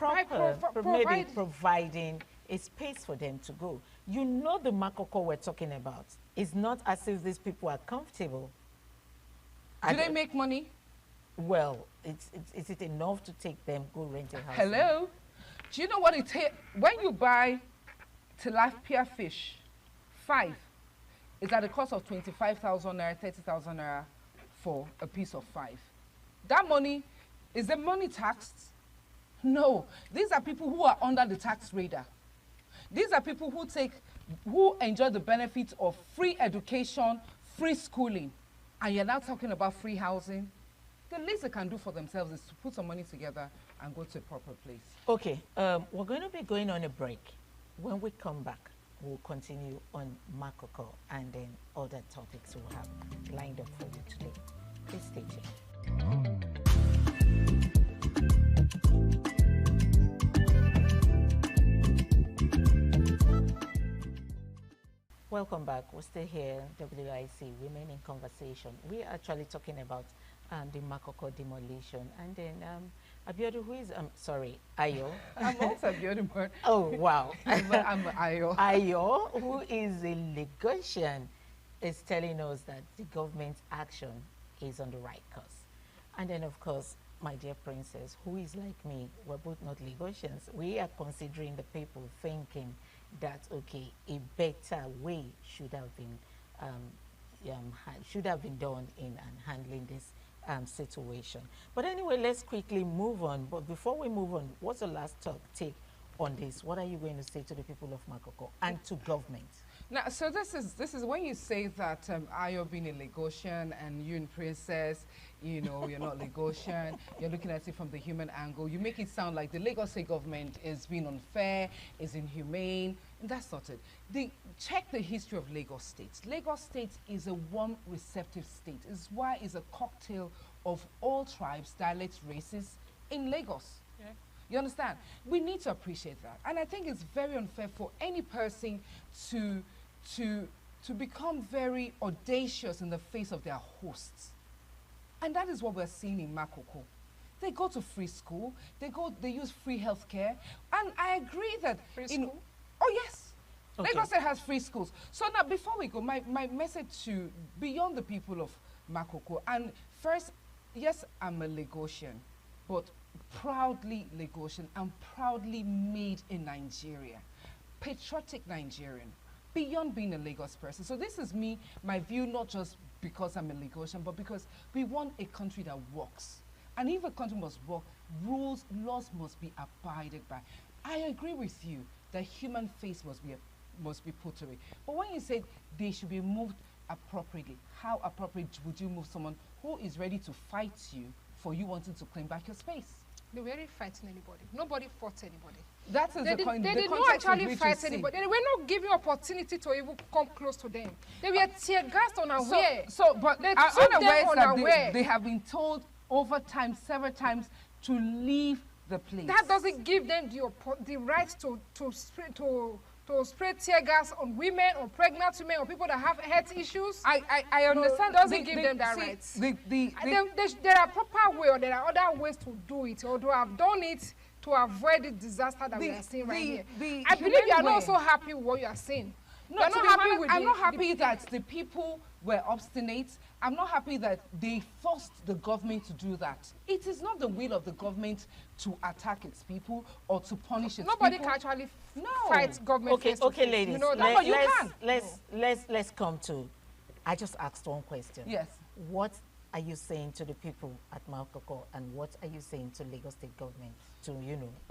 Maybe providing a space for them to go. You know, the Makoko we're talking about, it's not as if these people are comfortable. Do they make money? Well, is it enough to take them, go rent a house? Hello? Do you know what it takes? When you buy tilapia fish, 5, it's at a cost of 25,000 naira, 30,000 naira for a piece of 5. That money, is the money taxed? No. These are people who are under the tax radar. These are people who enjoy the benefits of free education, free schooling. And you're now talking about free housing. The least they can do for themselves is to put some money together and go to a proper place. Okay, we're going to be going on a break. When we come back, we'll continue on Makoko and then other topics we'll have lined up for you today. Please stay tuned. Welcome back. We're still here, WIC, Women in Conversation. We are actually talking about the Makoko demolition. And then Abiodun, who is, sorry, Ayo. I'm also Abiodun. Oh, wow. I'm Ayo. Ayo, who is a Lagosian, is telling us that the government's action is on the right course. And then, of course, my dear princess, who is like me, we're both not Lagosians. We are considering the people thinking that, okay, a better way should have been done in handling this situation. But anyway, let's quickly move on. But before we move on, what's the last take on this? What are you going to say to the people of Makoko and to government? Now, so this is when you say that Ayo being a Lagosian and you and Princess, you know, you're not Lagosian, you're looking at it from the human angle, you make it sound like the Lagos State government is being unfair, is inhumane, and that's not it. Check the history of Lagos State. Lagos State is a warm, receptive state. It's why it's a cocktail of all tribes, dialects, races in Lagos. Yeah. You understand? We need to appreciate that. And I think it's very unfair for any person to become very audacious in the face of their hosts. And that is what we're seeing in Makoko. They go to free school, they use free healthcare, and I agree that oh yes, okay. Lagos State has free schools. So now before we go, my message to beyond the people of Makoko, and first, yes, I'm a Lagosian, but proudly Lagosian and proudly made in Nigeria, patriotic Nigerian, beyond being a Lagos person. So this is me, my view, not just because I'm a Lagosian, but because we want a country that works. And if a country must work, rules, laws must be abided by. I agree with you that human face must be put away. But when you say they should be moved appropriately, how appropriate would you move someone who is ready to fight you for you wanting to claim back your space? They weren't fighting anybody. Nobody fought anybody. That is they did not actually fight anybody. They were not giving opportunity to even come close to them. They were tear gassed unaware. But they took them unaware. They have been told over time, several times, to leave the place. That doesn't give them the right to spray tear gas on women, on pregnant women, on people that have health issues. I understand. Doesn't give them that right. There are proper ways, or there are other ways to do it, or to have done it to avoid the disaster that we are seeing right here. I believe you are not so happy with what you are saying. No, You're to not be happy honest, with I'm the- not happy the- that the people were obstinate. I'm not happy that they forced the government to do that. It is not the will of the government to attack its people or to punish its Nobody people. can actually No. fight government Okay, face to okay, face. ladies. You know that. No, but you let's, can. let's come to. I just asked one question. Yes. What are you saying to the people at Makoko, and what are you saying to Lagos State government to,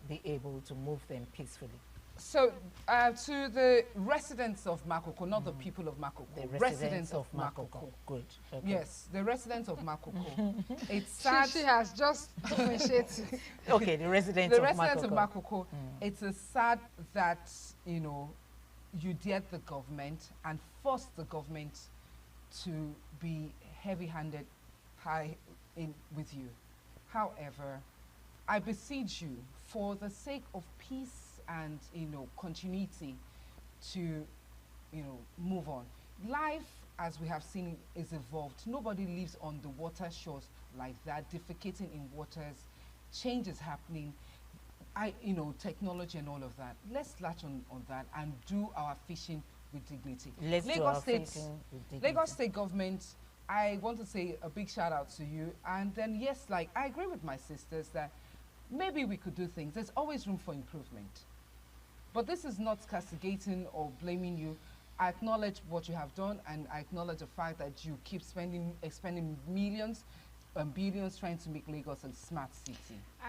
be able to move them peacefully? So, to the residents of Makoko, not the people of Makoko. The residents of Makoko. Good. Okay. Yes, the residents of Makoko. It's sad. She has just appreciated. Okay, the residents of of Makoko. Makoko. It's a sad that, you dared the government and forced the government to be heavy-handed with you. However, I beseech you, for the sake of peace and continuity, to move on. Life, as we have seen, is evolved. Nobody lives on the water shores like that, defecating in waters. Change is happening. Technology and all of that. Let's latch on that and do our fishing with dignity. Let's do our fishing with dignity. Lagos State government, I want to say a big shout out to you. And then yes, I agree with my sisters that maybe we could do things. There's always room for improvement. But this is not castigating or blaming you. I acknowledge what you have done, and I acknowledge the fact that you keep expending millions and billions trying to make Lagos a smart city.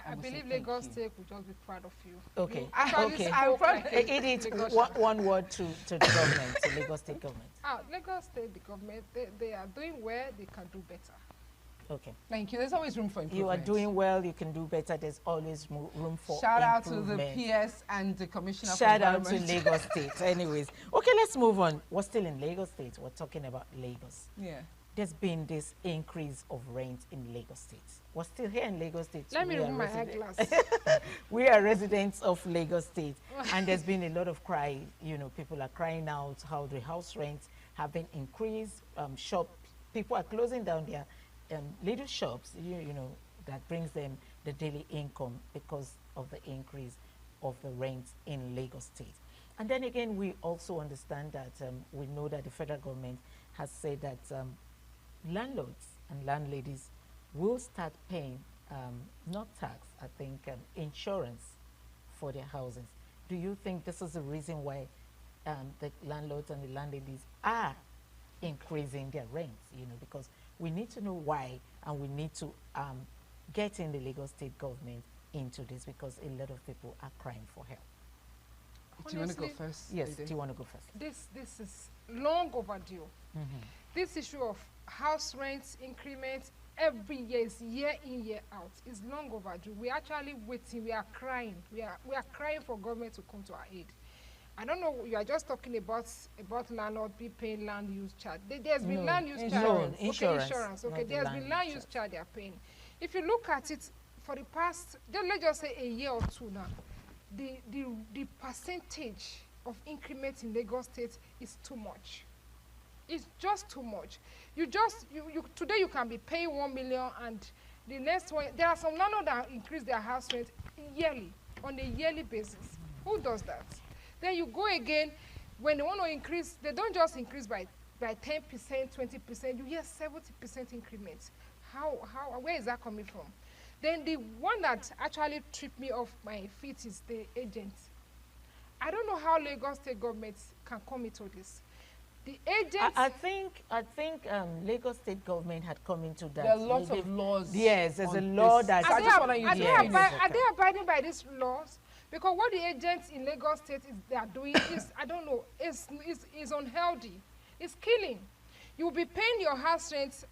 I believe Lagos State will just be proud of you. Okay. You actually Okay. spoke like a Edith, Lagosian. one word to the government, to Lagos State government. Lagos State, the government, they are doing well, they can do better. Okay. Thank you. There's always room for improvement. You are doing well. You can do better. There's always room for Shout out to improvement. the PS and the Commissioner Shout for out to Environment. Lagos State. Anyways, okay, let's move on. We're still in Lagos State. We're talking about Lagos. Yeah. There's been this increase of rent in Lagos State. We're still here in Lagos State. Let me We are remove my resident- eyeglass. We are residents of Lagos State, and there's been a lot of cry. People are crying out how the house rents have been increased. People are closing down their little shops. That brings them the daily income because of the increase of the rent in Lagos State. And then again, we also understand that we know that the federal government has said that landlords and landladies will start paying not tax, I think insurance for their houses. Do you think this is the reason why the landlords and the landladies are increasing their rents? Because we need to know why, and we need to get in the Lagos State government into this, because a lot of people are crying for help. Do you want to go Honestly, first? Yes, Lady? do you want to go first? This is long overdue. Mm-hmm. This issue of house rents, increments, every year, is year in, year out, is long overdue. We're actually waiting. We are crying. We are crying for government to come to our aid. I don't know. You are just talking about landlord be paying land use charge. There's been No, land use charge. insurance. Okay, Insurance, insurance. Okay, not the there's land been land use use charge they are paying. If you look at it for the past, let's just say a year or two now, the percentage of increment in Lagos State is too much. It's just too much. Today you can be paying 1 million, and the next one, there are some landlords that increase their house rent yearly, on a yearly basis. Who does that? Then you go again, when they want to increase, they don't just increase by 10%, 20%, you hear 70% increments. Where is that coming from? Then the one that actually tripped me off my feet is the agents. I don't know how Lagos State government can come into this. The agents. I think Lagos State government had come into that. There are lots of laws. Yes, there's a on law this. that. I just want to use Are they abiding by these laws? Because what the agents in Lagos State they are doing is, I don't know, is unhealthy. It's killing. You will be paying your house rent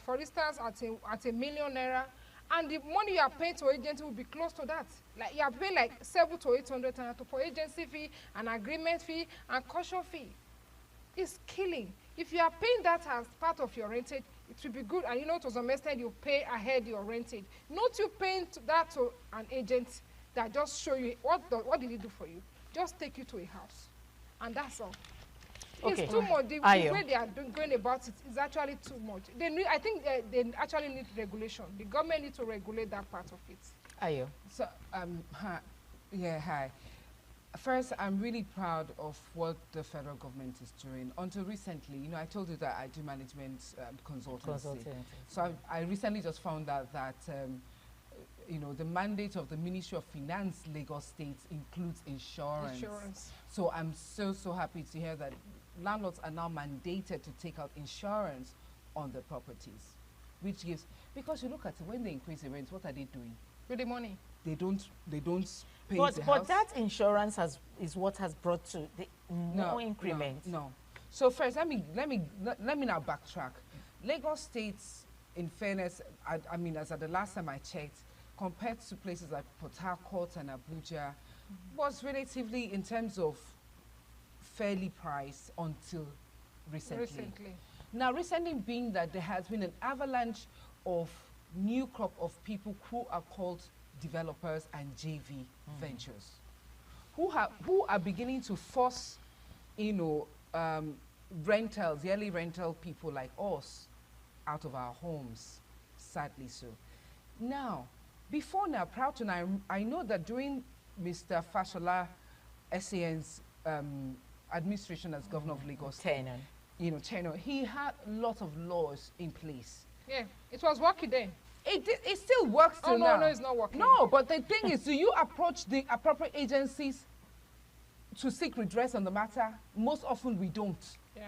for instance, at a million naira, and the money you are paying to agents will be close to that. Like you are paying like 700 to 800 for agency fee, an agreement fee, and caution fee. It's killing. If you are paying that as part of your rentage, it will be good. And to some extent, you pay ahead your rentage. Not you paying that to an agent that just show you what did he do for you. Just take you to a house, and that's all. Okay. It's too much. The way they are going about it is actually too much. I think they actually need regulation. The government needs to regulate that part of it. Ayo. So, hi. First, I'm really proud of what the federal government is doing. Until recently, you know, I told you that I do management consultancy. So I recently just found out that, you know, the mandate of the Ministry of Finance, Lagos State, includes insurance. So I'm so happy to hear that landlords are now mandated to take out insurance on their properties, which gives, because you look at it, when they increase the rents, what are they doing? With the money. They don't pay the But house. that insurance is what has brought to the no increment. No. So first, let me now backtrack. Lagos State, in fairness, I mean, as at the last time I checked, compared to places like Port Harcourt and Abuja, was relatively, in terms of fairly priced until recently. Now, recently being that there has been an avalanche of new crop of people who are called developers and JV ventures, who are beginning to force, you know, rentals, yearly rental people like us out of our homes, sadly so. Now, before now, proud to now, I know that during Mr. Fashola SAN's administration as governor of Lagos, you know, he had lots of laws in place. Yeah, it was working then. It still works till now. No, it's not working. No, but the thing is, do you approach the appropriate agencies to seek redress on the matter? Most often we don't. Yeah.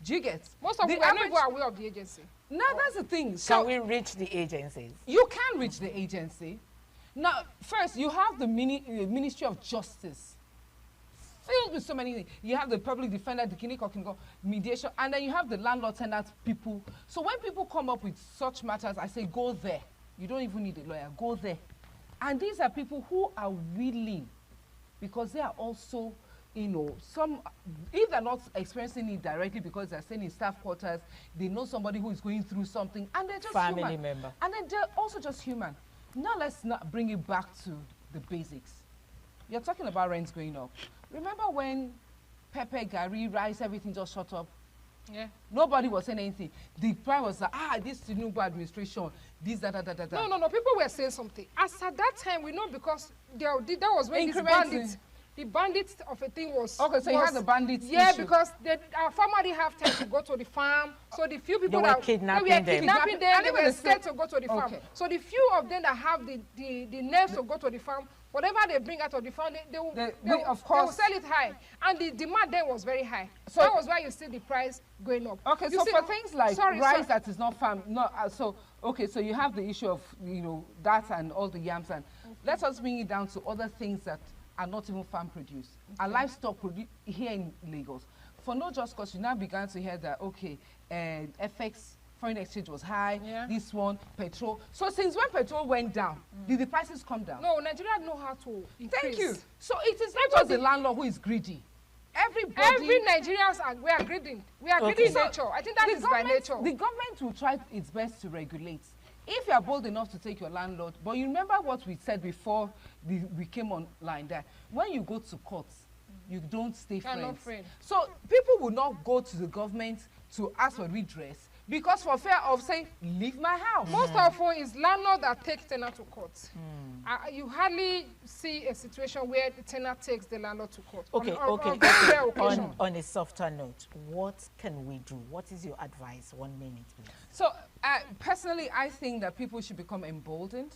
Do you get? Most of we are not even aware of the agency. Now that's the thing. Can we reach the agencies? You can reach the agency. Now, first, you have the Ministry of Justice, filled with so many things. You have the public defender, the Kiniko, mediation, and then you have the landlord-tenant people. So when people come up with such matters, I say, go there. You don't even need a lawyer. Go there. And these are people who are willing, because they are also, you know, some, if they're not experiencing it directly because they're staying in staff quarters, they know somebody who is going through something, and they're just family human. member. And then they're also just human. Now let's not bring it back to the basics. You're talking about rents going up. Remember when Pepe, Gary, rice, everything just shut up? Yeah. Nobody was saying anything. The prime was like, this Tinubu administration, this, that. No. People were saying something. As at that time, we know because that was when the bandits of a thing was. Okay, so you had the bandits. Yeah, issue. Because our farmer didn't have time to go to the farm. So the few people they were kidnapping them, they were scared to go to the farm. So the few of them that have the nerves to go to the farm, whatever they bring out of the farm, they will sell it high. And the demand then was very high. So that was why you see the price going up. Okay, so for things like rice that is not farmed, so you have the issue of, you know, that and all the yams, and let us bring it down to other things that are not even farm produce. A livestock produce here in Lagos. For no just cause, you now began to hear that, FX, foreign exchange was high, this one, petrol. So since when petrol went down, did the prices come down? No, Nigeria know how to increase. Thank you. So it is not just the landlord who is greedy. Every Nigerians we are greedy. We are greedy in nature. I think that is by nature. The government will try its best to regulate. If you are bold enough to take your landlord, but you remember what we said before we came online, that when you go to court, you don't stay friends. So people will not go to the government to ask for redress because for fear of saying, leave my house. Most often it's landlord that takes tenant to court. You hardly see a situation where the tenant takes the landlord to court. On a softer note, what can we do? What is your advice? 1 minute, please. So personally, I think that people should become emboldened.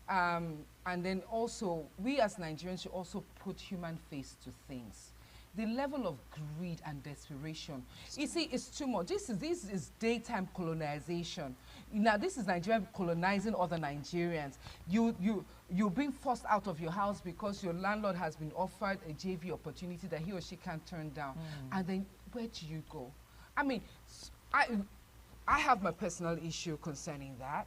And then also, we as Nigerians should also put human face to things. The level of greed and desperation, you see, it's too much. This is daytime colonization. Now, this is Nigeria colonizing other Nigerians. You're being forced out of your house because your landlord has been offered a JV opportunity that he or she can't turn down. And then where do you go? I mean, I have my personal issue concerning that.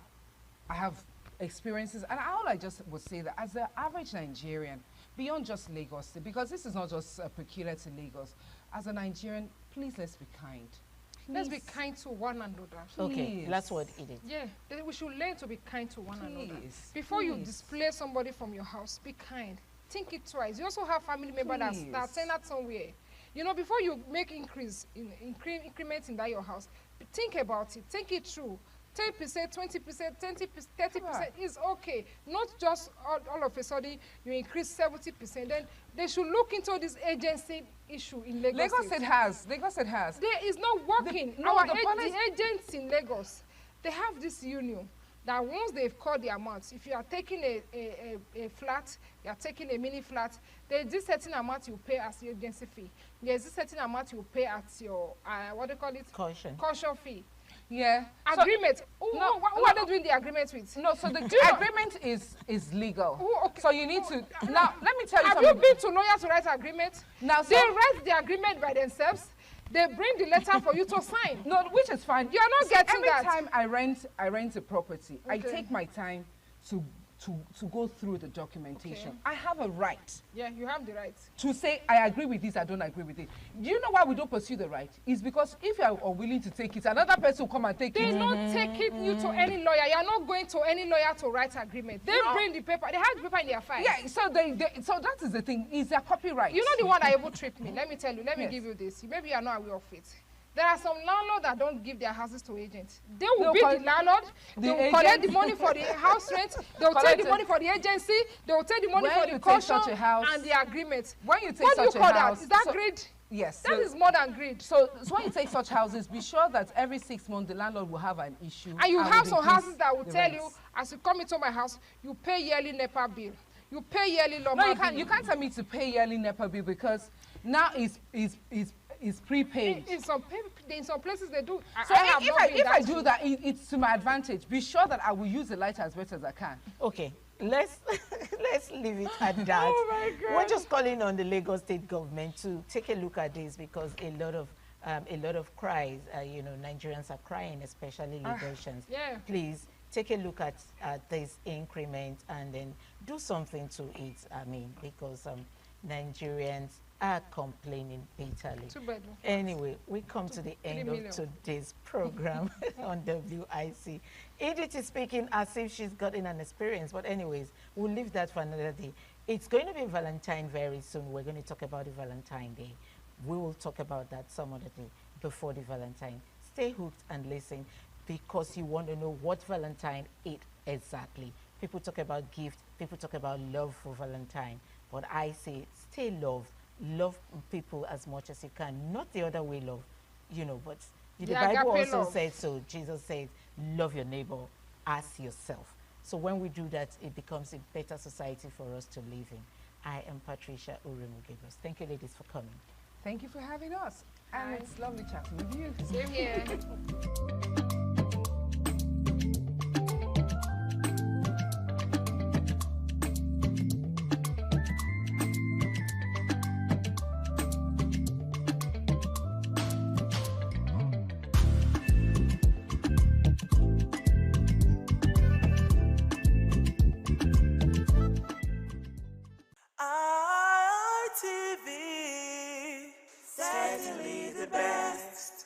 I have experiences, and all I just would say that as the average Nigerian, beyond just Lagos, because this is not just peculiar to Lagos, as a Nigerian, please let's be kind. Let's be kind to one another. Okay, that's what it is. Yeah, we should learn to be kind to one another. Before you display somebody from your house, be kind. Think it twice. You also have family members that send out somewhere. You know, before you make increments in that your house, think about it. Think it through. 10%, 20%, 10%, 30% is okay. Not just all of a sudden you increase 70%. Then they should look into this agency issue in Lagos. Lagos State has. Lagos State has. There is not working. The agents in Lagos, they have this union that once they've called the amounts, if you are taking a flat, you are taking a mini flat, there's this certain amount you pay as your agency fee. There's this certain amount you pay at your, what do you call it? Caution. Caution fee. Yeah. Agreement. So, who are they doing the agreement with? No, so the agreement is legal. Okay. So you need to, now, let me tell you something. Have you been to lawyers to write agreement? Now, they write the agreement by themselves. They bring the letter for you to sign. No, which is fine. You are not getting every that. Every time I rent a property, I take my time to go through the documentation. Okay. I have a right. Yeah, you have the right. To say, I agree with this, I don't agree with it. Do you know why we don't pursue the right? It's because if you are willing to take it, another person will come and take it. They're not taking you to any lawyer. You are not going to any lawyer to write agreement. They bring the paper. They have the paper in their file. Yeah, so so that is the thing. It's their copyright. You know the one that even tripped me. Let me tell you. Let me give you this. Maybe you are not aware of it. There are some landlords that don't give their houses to agents. They will be the landlord. They will collect the money for the house rent. They will take the money for the agency. They will take the money for the caution and the agreement. When you take what such do you call a house, that? Is that greed? Yes. That is more than greed. So when you take such houses, be sure that every 6 months the landlord will have an issue. And you have some houses that will tell you, as you come into my house, you pay yearly NEPA bill. You pay yearly Loma bill. You can't tell me to pay yearly NEPA bill because now it's prepaid. In some places they do. So if I do that, it's to my advantage. Be sure that I will use the light as best as I can. Okay, let's leave it at that. Oh my God. We're just calling on the Lagos State government to take a look at this because a lot of cries, Nigerians are crying, especially Lagosians. Yeah. Please take a look at this increment and then do something to it. I mean, because Nigerians are complaining bitterly. Anyway, we come to the end of today's program on WIC. Edith is speaking as if she's gotten an experience, but anyways, we'll leave that for another day. It's going to be Valentine very soon. We're going to talk about the Valentine Day. We will talk about that some other day before the Valentine. Stay hooked and listen because you want to know what Valentine is exactly. People talk about gift, people talk about love for Valentine, but I say stay loved. Love people as much as you can, not the other way love, but the Bible also said so. Jesus said, love your neighbor as yourself. So when we do that, it becomes a better society for us to live in. I am Patricia Uremu-Gabriel. Thank you, ladies, for coming. Thank you for having us. And it's lovely chatting with you. Same here. RTV, certainly the best.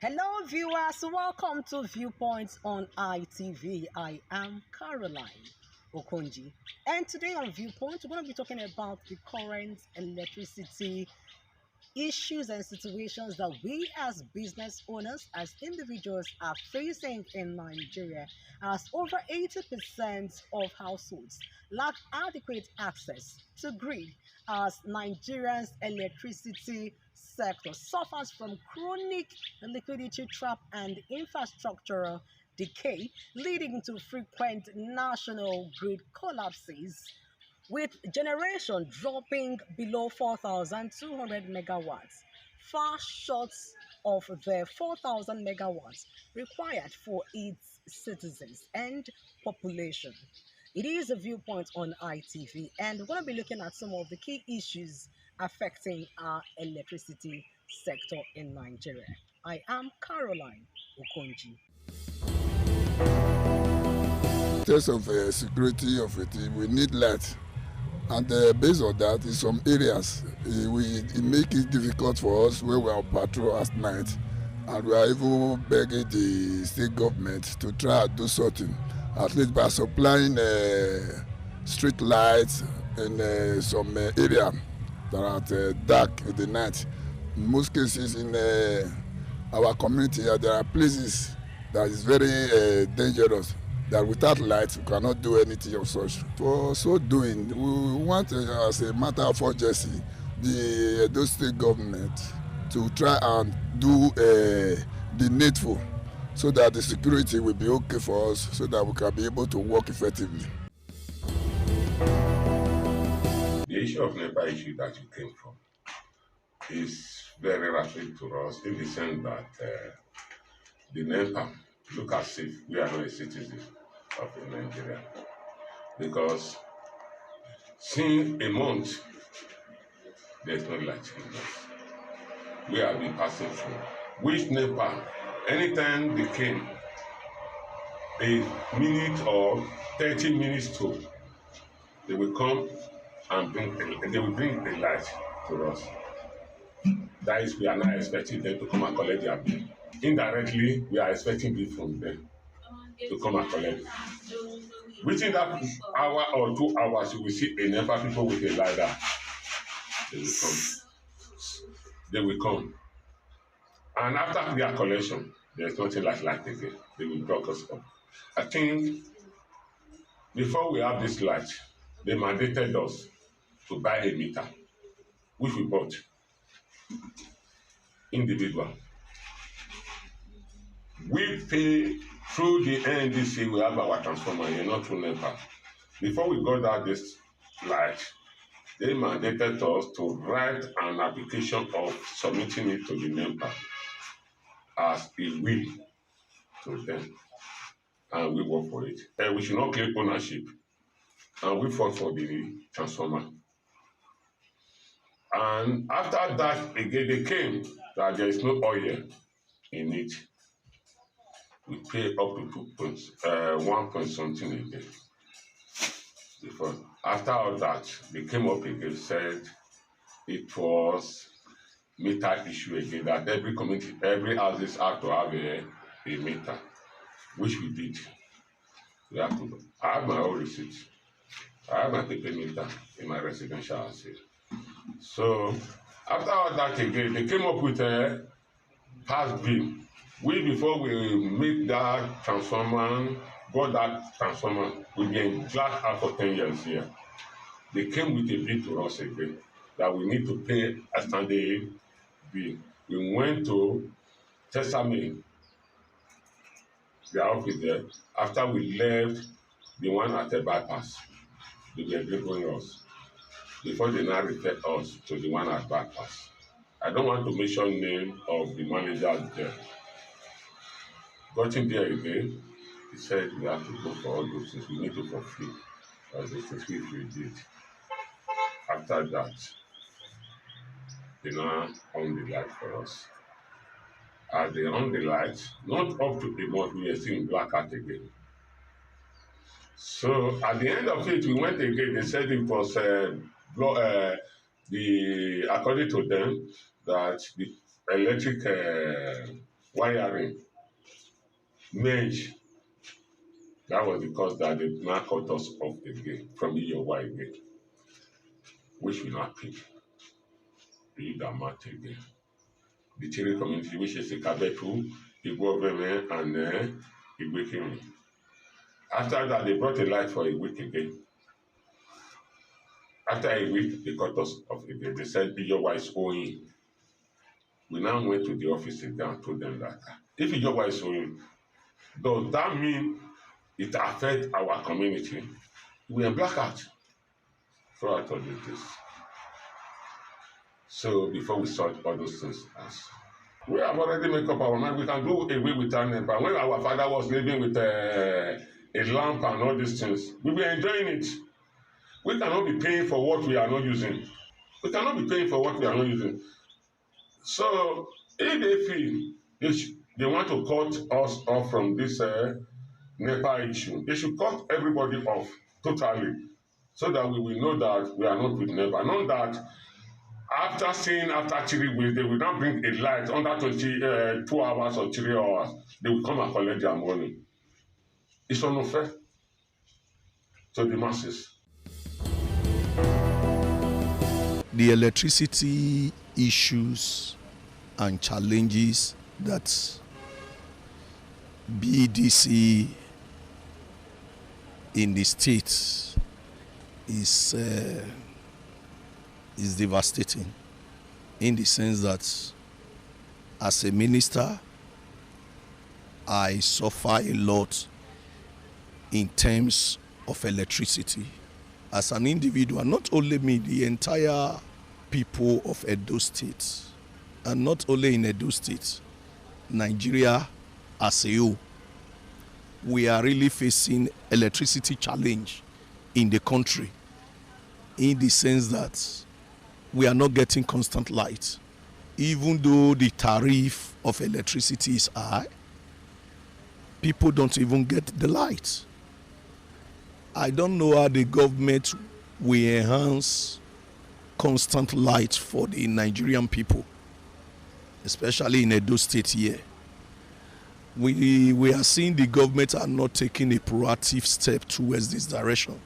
Hello viewers, welcome to Viewpoints on ITV. I am Caroline Okonji, and today on Viewpoint we're going to be talking about the current electricity issues and situations that we as business owners, as individuals are facing in Nigeria, as over 80% of households lack adequate access to grid, as Nigeria's electricity sector suffers from chronic liquidity trap and infrastructural decay, leading to frequent national grid collapses, with generation dropping below 4,200 megawatts, far short of the 4,000 megawatts required for its citizens and population. It is a Viewpoint on ITV, and we're going to be looking at some of the key issues affecting our electricity sector in Nigeria. I am Caroline Okonji. In terms of security of it, we need light. And based on that, in some areas, it makes it difficult for us when we are on patrol at night. And we are even begging the state government to try and do something, at least by supplying street lights in some area that are dark in the night. In most cases in our community, there are places that is very dangerous, that without light we cannot do anything of such. For so doing, we want, as a matter of urgency, the Edo State government to try and do the needful so that the security will be okay for us, so that we can be able to work effectively. The issue of NEPA issue that you came from is very rapid to us in the sense that the NEPA look as if we are not a citizen of Nigeria, because since a month there's no light in us. We have been passing through. Which NEPA, anytime they came, a minute or 30 minutes to, they will come and bring the light to us. That is, we are not expecting them to come and collect their bill. Indirectly, we are expecting bill from them to come and collect it. Within that hour or 2 hours, you will see a number of people with a LiDAR. They will come. They will come. And after their collection, there's nothing like light again. They will block us up. I think before we have this light, they mandated us to buy a meter, which we bought individual. We pay through the NDC, we have our transformer here, not through NEPA. Before we got that this light, they mandated us to write an application of submitting it to the NEPA as a will to them. And we work for it. And we should not claim ownership. And we fought for the transformer. And after that, again, they came that there is no oil in it. We pay up to 1 point something again. Before, after all that, they came up again, said it was meter issue again, that every community, every houses have to have a meter, which we did. We have to. I have my own receipt. I have my paper meter in my residential house here. So after all that again, they came up with a past bill. We, before we make that transformer, got that transformer, we've been black out for 10 years here. They came with a bill to us again that we need to pay a standing bill. We went to Tesame, their office there. After we left the one at the bypass, they were delivering us before they now refer us to the one at bypass. I don't want to mention name of the manager there. Got him there again. He said we have to go for all those things. We need to for free. Those things we did. After that, they now on the light for us. As they on the light, not up to a month, we are still in blackout again. So at the end of it, we went again. They said it was according to them, that the electric wiring merge. That was because that they now cut us off again from EOY again, which we not pay. Read that matter again. The Chile community, which is a Kabetu, Igbo and Igwekimi. After that, they brought a light for a week again. After a week, they cut us off again. They said EOY is owing. We now went to the office again and told them that if EOY is owing, does that mean it affects our community? We are blackout. So I told you this. So before we sort all those things, we have already made up our mind. We can do away with our NEPA. When our father was living with a lamp and all these things, we were enjoying it. We cannot be paying for what we are not using. We cannot be paying for what we are not using. So if they feel they want to cut us off from this NEPA issue. They should cut everybody off totally so that we will know that we are not with NEPA. Not that after 3 weeks, they will now bring a light under 2 hours or 3 hours. They will come and collect their money. It's unfair to the masses. The electricity issues and challenges that BEDC in the state is devastating, in the sense that as a minister, I suffer a lot in terms of electricity. As an individual, not only me, the entire people of Edo State, and not only in Edo State, Nigeria as a whole, we are really facing electricity challenge in the country, in the sense that we are not getting constant light. Even though the tariff of electricity is high, people don't even get the light. I don't know how the government will enhance constant light for the Nigerian people, especially in Edo State here. We are seeing the government are not taking a proactive step towards this direction.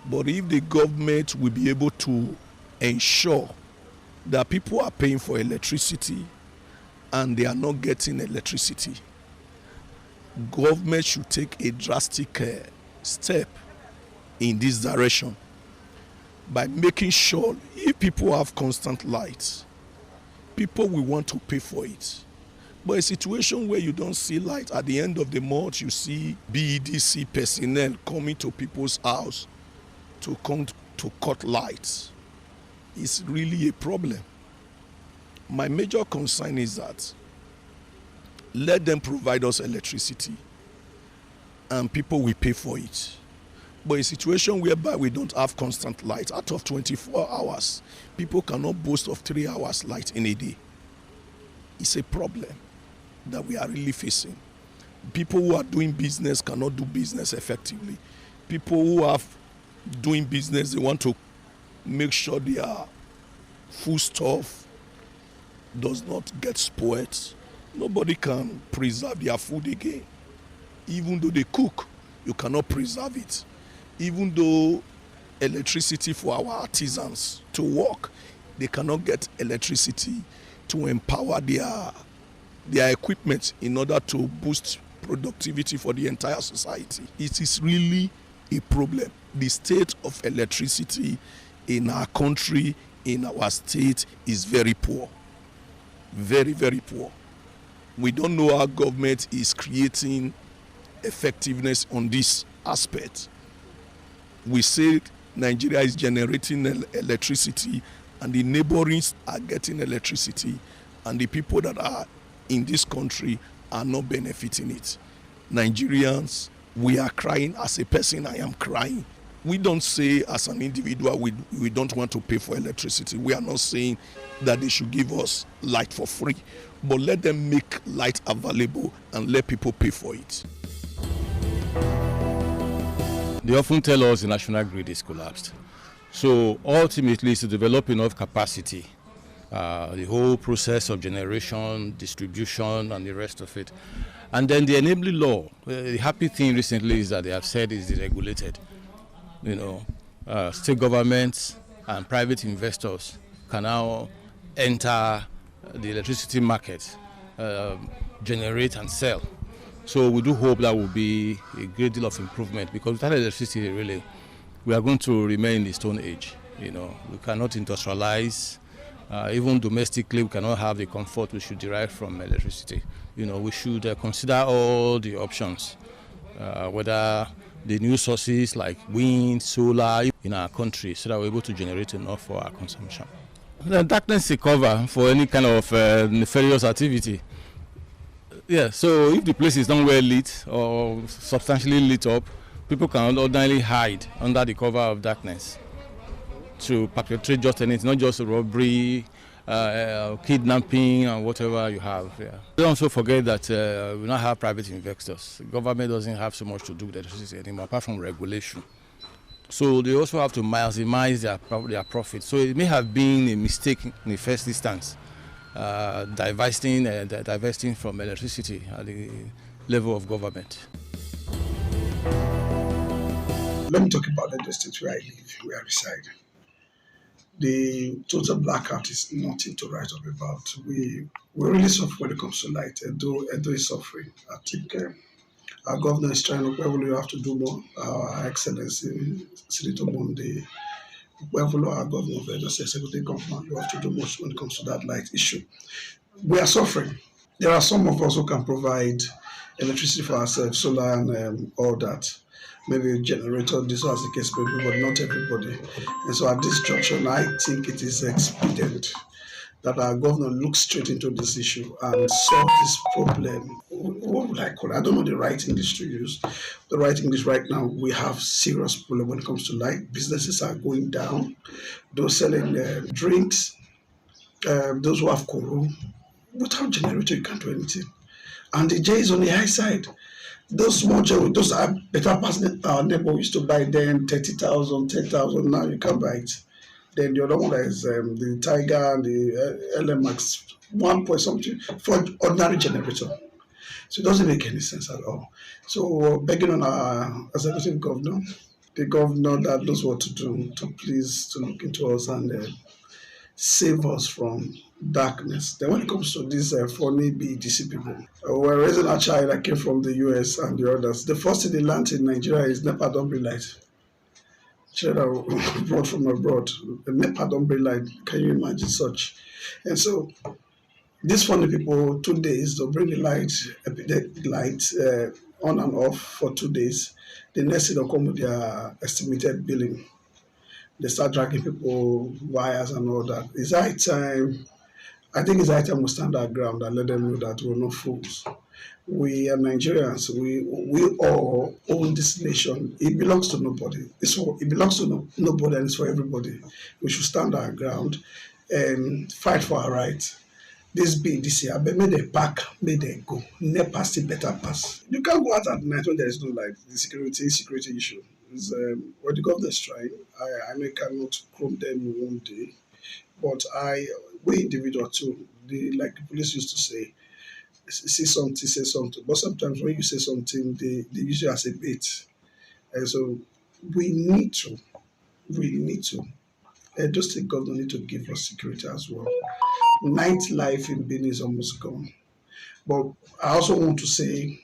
But if the government will be able to ensure that people are paying for electricity and they are not getting electricity, government should take a drastic step in this direction by making sure if people have constant light, people will want to pay for it. But a situation where you don't see light, at the end of the month you see BEDC personnel coming to people's house to come to cut lights, is really a problem. My major concern is that let them provide us electricity and people will pay for it. But a situation whereby we don't have constant light, out of 24 hours, people cannot boast of 3 hours light in a day. It's a problem that we are really facing. People who are doing business cannot do business effectively. People who are doing business, they want to make sure their foodstuff does not get spoiled. Nobody can preserve their food again. Even though they cook, you cannot preserve it. Even though electricity for our artisans to work, they cannot get electricity to empower their equipment in order to boost productivity for the entire society. It is really a problem. The state of electricity in our country, in our state, is very poor. Very, very poor. We don't know how government is creating effectiveness on this aspect. We say Nigeria is generating electricity and the neighboring are getting electricity, and the people that are in this country are not benefiting it. Nigerians, we are crying. As a person, I am crying. We don't say as an individual we don't want to pay for electricity. We are not saying that they should give us light for free, but let them make light available and let people pay for it. They often tell us the national grid is collapsed. So ultimately it's to develop enough capacity, the whole process of generation, distribution and the rest of it. And then the enabling law, the happy thing recently is that they have said is deregulated. You know, state governments and private investors can now enter the electricity market, generate and sell. So we do hope that will be a great deal of improvement, because without electricity, really, we are going to remain in the Stone Age. You know, we cannot industrialize. Even domestically, we cannot have the comfort we should derive from electricity. You know, we should consider all the options, whether the new sources like wind, solar in our country, so that we're able to generate enough for our consumption. The darkness is a cover for any kind of nefarious activity. Yeah, so if the place is not well lit or substantially lit up, people can ordinarily hide under the cover of darkness to perpetrate just anything, not just robbery, kidnapping and whatever you have. Yeah. Don't also forget that we now have private investors. The government doesn't have so much to do with electricity anymore, apart from regulation. So they also have to maximize their profit. So it may have been a mistake in the first instance, divesting from electricity at the level of government. Let me talk about Edo State, where I live, where I reside. The total blackout is nothing to write up about. We really suffer when it comes to light. Edo is suffering. I think our governor is trying to, we have to do more. Our Excellency, Senator Monday, our governor of Edo State, Executive Governor, you have to do more when it comes to that light issue. We are suffering. There are some of us who can provide electricity for ourselves, solar and all that. Maybe a generator, this was the case, maybe, but not everybody. And so at this junction, I think it is expedient that our governor looks straight into this issue and solve this problem. What would I call it? I don't know the right English to use. The right English right now, we have serious problem when it comes to light. Businesses are going down. Those selling drinks, those who have koro, without generator, you can't do anything. And the J is on the high side. Those small generators, those are better past our neighbor used to buy then 30,000, 10,000. Now you can't buy it. Then the other one is the Tiger and the LMX, 1 point something for ordinary generator. So it doesn't make any sense at all. So we're begging on our executive governor, the governor that knows what to do, to please to look into us and save us from darkness. Then when it comes to these funny BDC people, we're raising a child that came from the US and the others. The first thing they learned in Nigeria is NEPA don't bring light. Children brought from abroad, the NEPA don't bring light. Can you imagine such? And so these funny people, 2 days, they'll bring the light, on and off for 2 days. The next thing they'll come with their estimated billing. They start dragging people, wires and all that. It's high time. I think it's high time we stand our ground and let them know that we're not fools. We are Nigerians. We all own this nation. It belongs to nobody. It belongs to nobody and it's for everybody. We should stand our ground and fight for our rights. This BDC, may they pack, may they go. NEPA still better pass. You can't go out at night when there is no light. The security issue. Is what the government is trying. I cannot chrome them in one day, but we individual too. Like the police used to say, see something, say something. But sometimes when you say something, they use it as a bait. And so we need to. Edo State government need to give us security as well. Nightlife in Benin is almost gone. But I also want to say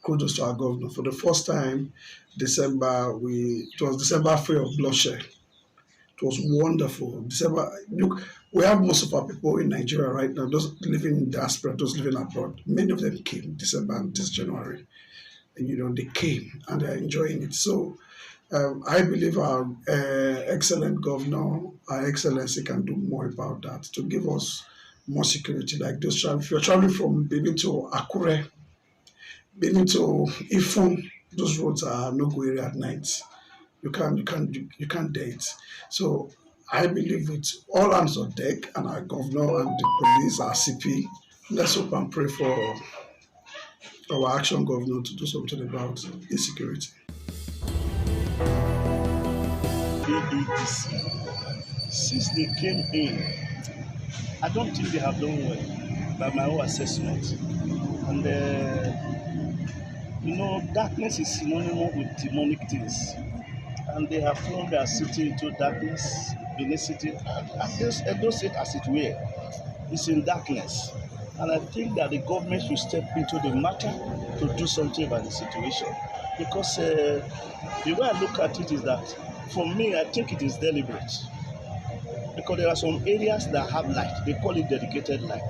kudos to our governor. For the first time, it was December free of bloodshed. It was wonderful. Look, we have most of our people in Nigeria right now, those living in diaspora, those living abroad. Many of them came December and this January. And they came and they're enjoying it. So I believe our excellent governor, our excellency can do more about that to give us more security. Like those if you're traveling from Benin to Akure, Benin to Ifon, those roads are no-go area at night. You can't date. So I believe with all hands on deck and our governor and the police, our CP, let's hope and pray for our action governor to do something about insecurity. BDC, since they came in, I don't think they have done well by my own assessment. And darkness is synonymous with demonic things. And they have thrown their city into darkness, Benin City. Edo State, as it were, is in darkness. And I think that the government should step into the matter to do something about the situation. Because the way I look at it is that, for me, I think it is deliberate. Because there are some areas that have light. They call it dedicated light.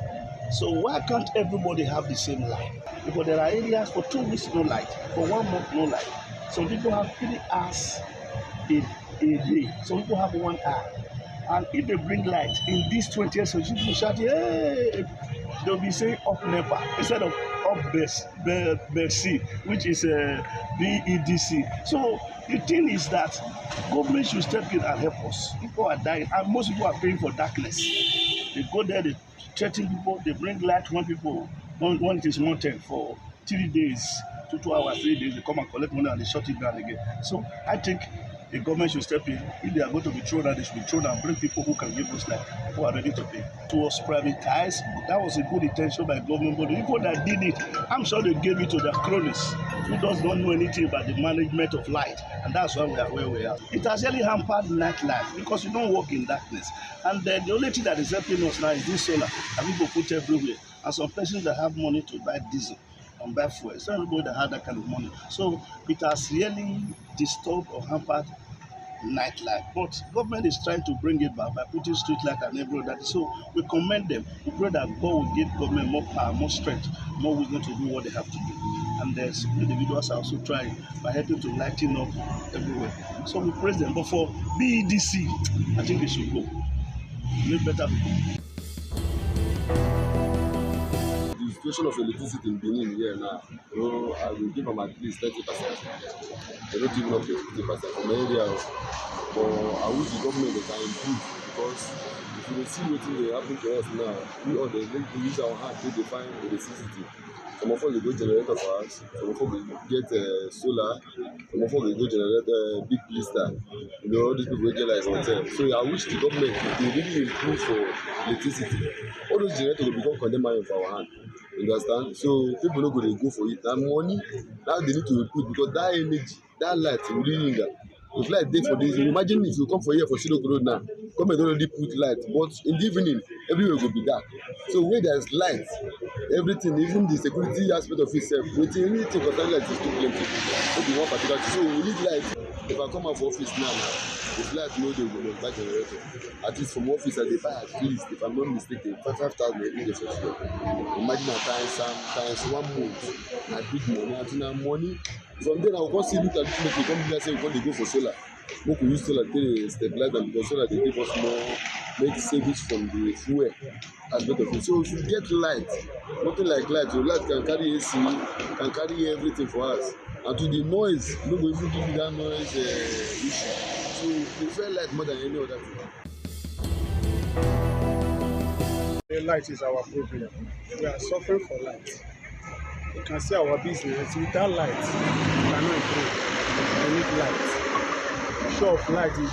So why can't everybody have the same light? Because there are areas for 2 weeks no light, for 1 month no light. Some people have 3 hours a day. Some people have 1 hour. And if they bring light in this 20th century, people shout, hey! They'll be saying up NEPA instead of up BEC, which is BEDC. So the thing is that government should step in and help us. People are dying, and most people are paying for darkness. They go there, they threaten people, they bring light when it is wanted for 3 days, 2 hours, 3 days, they come and collect money and they shut it down again. So I think the government should step in. If they are going to be thrown out, they should be thrown and bring people who can give us light, who are ready to pay. It was privatized. That was a good intention by government, but the people that did it, I'm sure they gave it to their cronies who does not know anything about the management of light, and that's why we are where we are. It has really hampered nightlife because you don't work in darkness. And then the only thing that is helping us now is this solar that people put everywhere. And some persons that have money to buy diesel and buy fuel. It's not everybody that has that kind of money. So it has really disturbed or hampered nightlife. But government is trying to bring it back by putting street light and every other. So we commend them. We pray that God will give government more power, more strength, more wisdom to do what they have to do. And there's individuals are also trying by helping to lighten up everywhere. So we praise them. But for BEDC, I think they should go. Make better people. The situation of electricity in Benin here now, I will give them at least 30%. They don't even up to 50% from my area. But I wish the government can improve, because if you see what they happen to us now, we all they use our hand to define electricity. Some of us will go generator for us, some of us will get solar, some of us will go generate big blister. All these people will get like hotel. So I wish the government will really improve for electricity. All those generators will become condemned for our hand. You understand? So people are going to go for it. And money, now they need to put, because that energy, that light will really need that. If light day for this, imagine if you come for here for Silok Road now, come and already put light, but in the evening, everywhere will be dark. So where there's light, everything, even the security aspect of itself, anything concerning light is too plenty. Maybe one particular. So we need light. If I come out for office now, if light no day, we will buy generator. At least from office, I buy at least, if I'm not mistaken, 5,000 every day. Imagine times 1 month, na big money, and money. From then I will go see look at it, they come here say we go for solar. We can use solar to stabilize them, because solar they give us more, make savings from the fuel aspect of it. So if you get light, nothing like light, your light can carry AC, can carry everything for us. And to the noise, no go even give you that noise issue. So we prefer light more than any other thing. The light is our problem. We are suffering for light. You can see our business without light, we cannot improve. We need light. The show of light is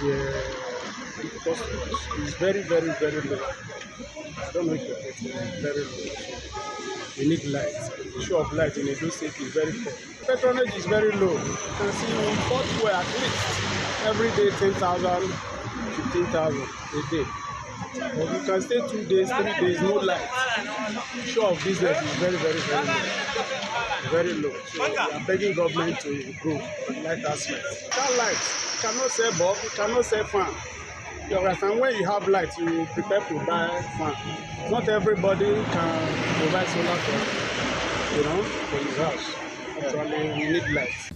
difficult for us. It's very, very, very low. I don't know if you're getting it, very low. We need light. The show of light in Edo State is very poor. Patronage is very low. You can see we import fuel at least every day 10,000, 15,000 a day. But you can stay 2 days, 3 days, no light. The show of business is very, very, very low. Very low. So we are begging government to improve on light aspect. Without light, you cannot sell bulb, you cannot sell fan. You understand? When you have light, you prepare to buy fan. Not everybody can provide solar for his house. Actually, we need light.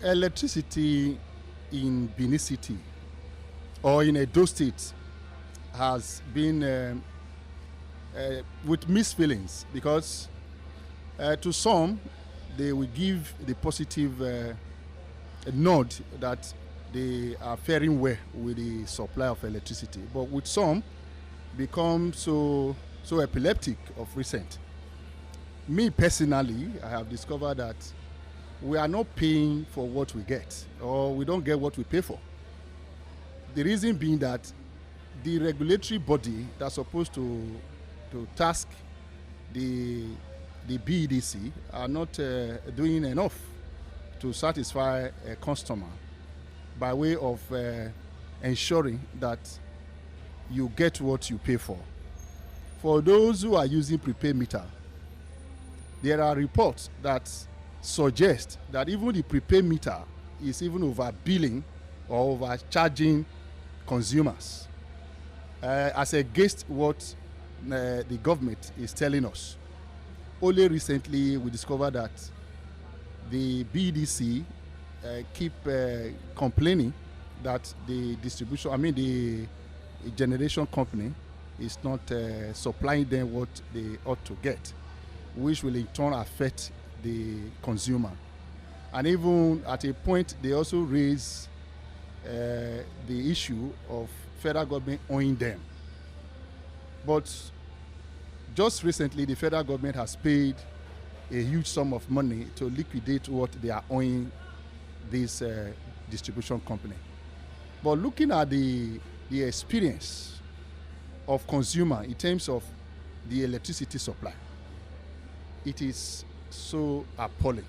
Electricity in Benin City or in Edo State has been with mixed feelings, because to some they will give the positive nod that they are faring well with the supply of electricity, but with some become so epileptic of recent. Me personally, I have discovered that we are not paying for what we get, or we don't get what we pay for. The reason being that the regulatory body that's supposed to task the BEDC are not doing enough to satisfy a customer by way of ensuring that you get what you pay for. For those who are using prepaid meter, there are reports that suggest that even the prepaid meter is even overbilling or overcharging consumers as against what the government is telling us. Only recently we discovered that the BEDC keep complaining that the generation company is not supplying them what they ought to get, which will in turn affect the consumer. And even at a point they also raise the issue of federal government owing them. But just recently, the federal government has paid a huge sum of money to liquidate what they are owing this distribution company. But looking at the experience of consumer in terms of the electricity supply, it is so appalling.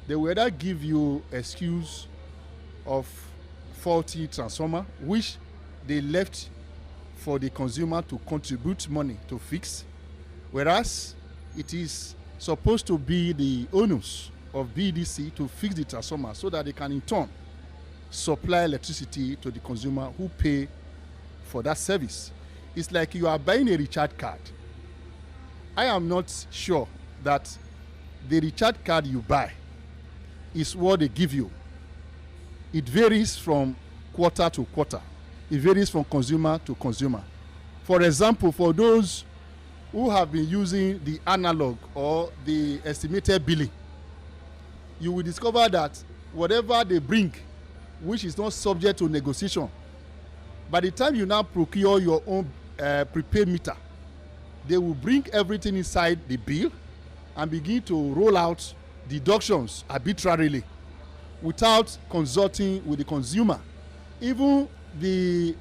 They will either give you excuse of faulty transformer, which they left for the consumer to contribute money to fix, whereas it is supposed to be the onus of BDC to fix the transformer so that they can in turn supply electricity to the consumer who pay for that service. It's like you are buying a recharge card. I am not sure that the recharge card you buy is what they give you. It varies from quarter to quarter. It varies from consumer to consumer. For example, for those who have been using the analog or the estimated billing, you will discover that whatever they bring, which is not subject to negotiation, by the time you now procure your own prepaid meter, they will bring everything inside the bill and begin to roll out deductions arbitrarily without consulting with the consumer. Even the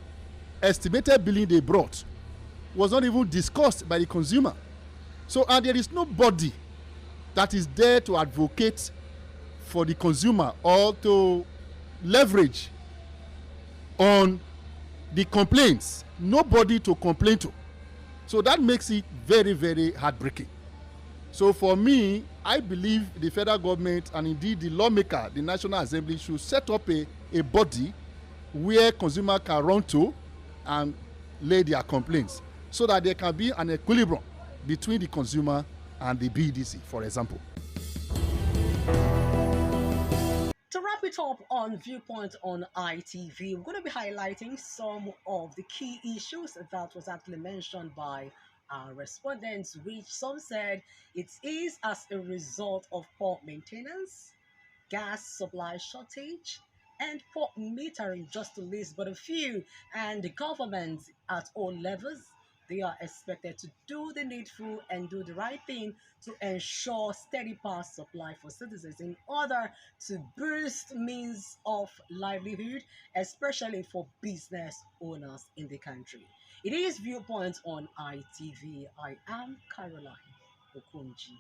estimated billing they brought was not even discussed by the consumer. So, and there is nobody that is there to advocate for the consumer or to leverage on the complaints. Nobody to complain to. So that makes it very, very heartbreaking. So for me, I believe the federal government and indeed the lawmaker, the National Assembly, should set up a body where consumers can run to and lay their complaints so that there can be an equilibrium between the consumer and the BDC, for example. To wrap it up on Viewpoint on ITV, we're going to be highlighting some of the key issues that was actually mentioned by our respondents, which some said it is as a result of poor maintenance, gas supply shortage, and poor metering, just to list but a few. And the government at all levels, they are expected to do the needful and do the right thing to ensure steady power supply for citizens in order to boost means of livelihood, especially for business owners in the country. It is Viewpoint on ITV. I am Caroline Okunji.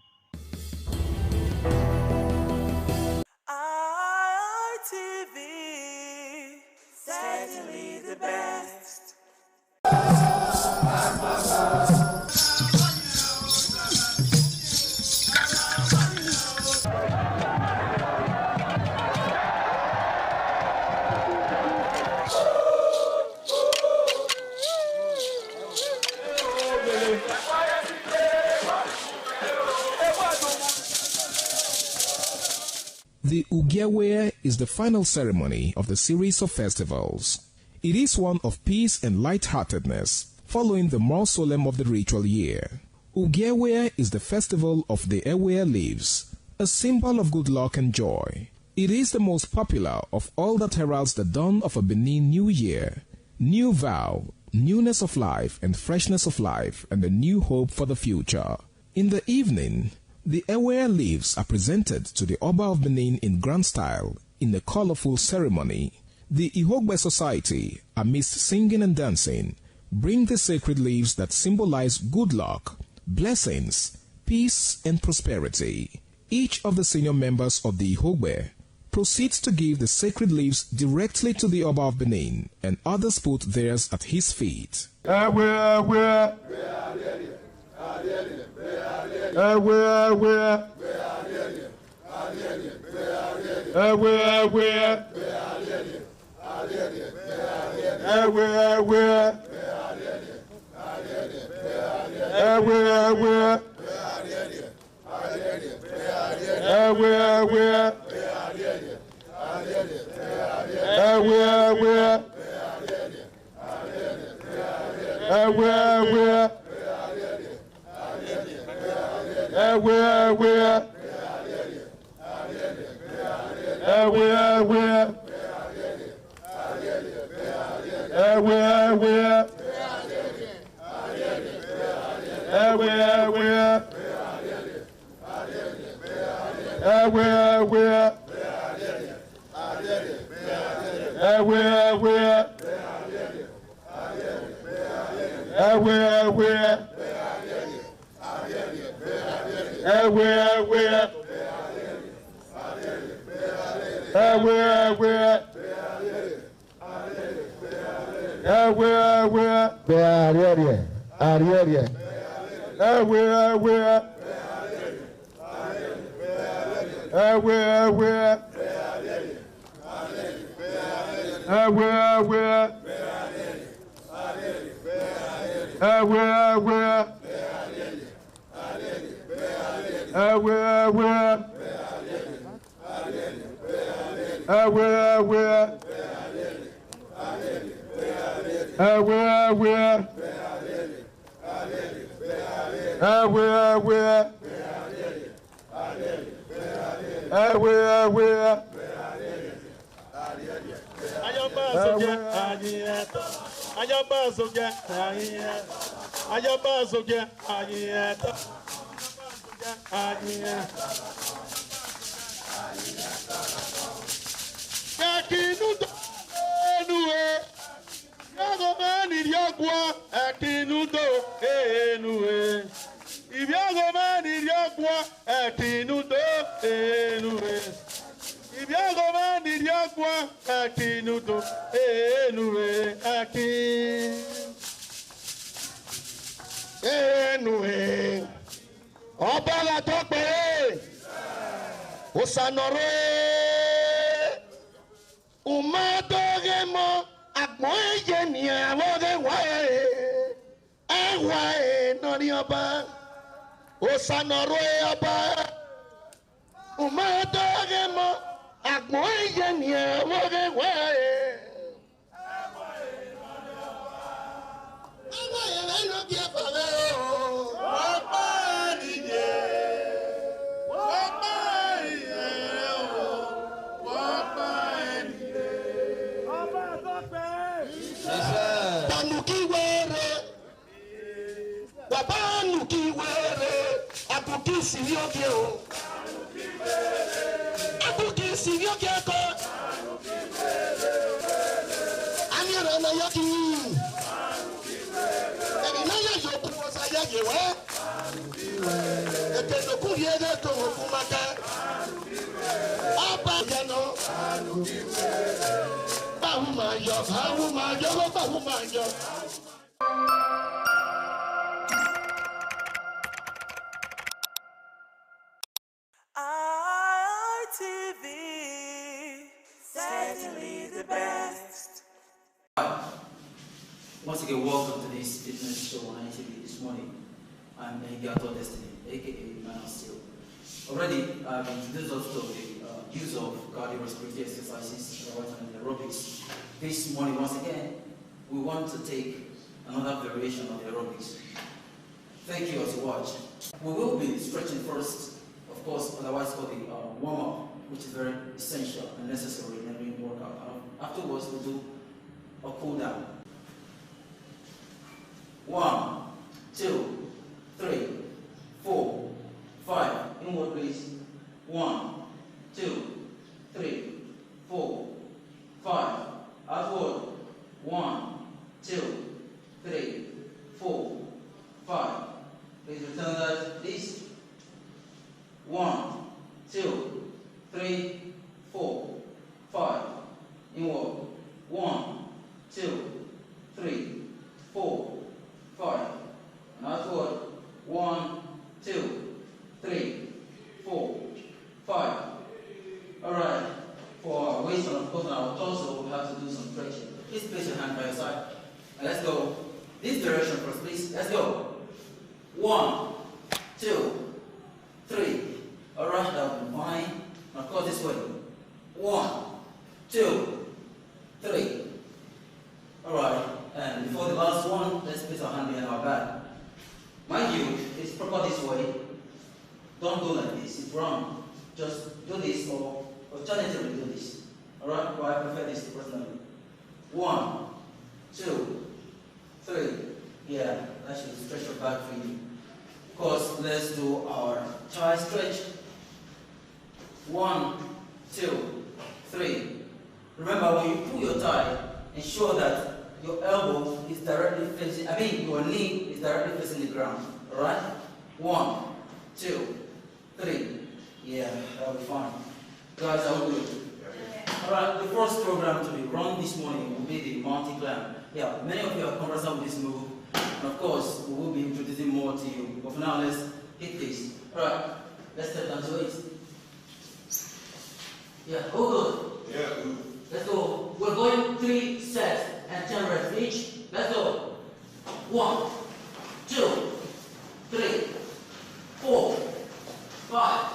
ITV, certainly the best. The Ugewe is the final ceremony of the series of festivals. It is one of peace and lightheartedness, following the more solemn of the ritual year. Ugewe is the festival of the Ewe leaves, a symbol of good luck and joy. It is the most popular of all that heralds the dawn of a Benin New Year, new vow, newness of life and freshness of life, and a new hope for the future. In the evening, the Ewe leaves are presented to the Oba of Benin in grand style in a colorful ceremony. The Ihogbe Society, amidst singing and dancing, bring the sacred leaves that symbolize good luck, blessings, peace, and prosperity. Each of the senior members of the Ihogbe proceeds to give the sacred leaves directly to the Oba of Benin, and others put theirs at his feet. ITV, certainly the best. Once again, welcome to this fitness show on ITV this morning. I'm Gato Destiny, aka Man of Steel. Already, I've introduced us to the use of cardiorespiratory exercises, and aerobics. This morning, once again, we want to take another variation of the aerobics. Thank you as you watch. We will be stretching first, of course, otherwise called the warm-up, which is very essential and necessary in every workout. Afterwards, we'll do a cool-down. 1, 2, 3, 4, 5. Inward, please. 1, 2, 3, 4, 5. Outward. 1, 2, 3, 4, 5. Please return that, please. 1, 2, 3, 4, 5. Inward. 1, 2, 3, 4, 5. And outward. 1, 2, 3, 4, 5. All right. For our waist and of course our torso, we have to do some stretching. Please place your hand by your side. And let's go. This direction first, please. Let's go. 1, 2, 3. All right, that will be fine. Of course, this way. 1, 2, 3. All right. And before the last one, let's place our hand behind our back. Mind you, it's proper this way. Don't go like this. It's wrong. Just do this or alternatively do this. All right. Well, I prefer this personally. 1, 2, 3. Yeah, that should stretch your back for you. course, let's do our thigh stretch. 1, 2, 3. Remember, when you pull your thigh, ensure that your elbow is directly facing, your knee is directly facing the ground. Alright? 1, 2, 3. Yeah, that'll be fine. Guys, are we good? Alright, the first program to be run this morning will be the mountain climb. Yeah, many of you are conversant with this move. And of course, we will be introducing more to you. But for now, let's hit this. Alright, let's step down to it. Yeah, all good. Yeah, good. Let's go. We're going 3 sets and 10 reps each. Let's go. 1, 2, 3, 4, 5,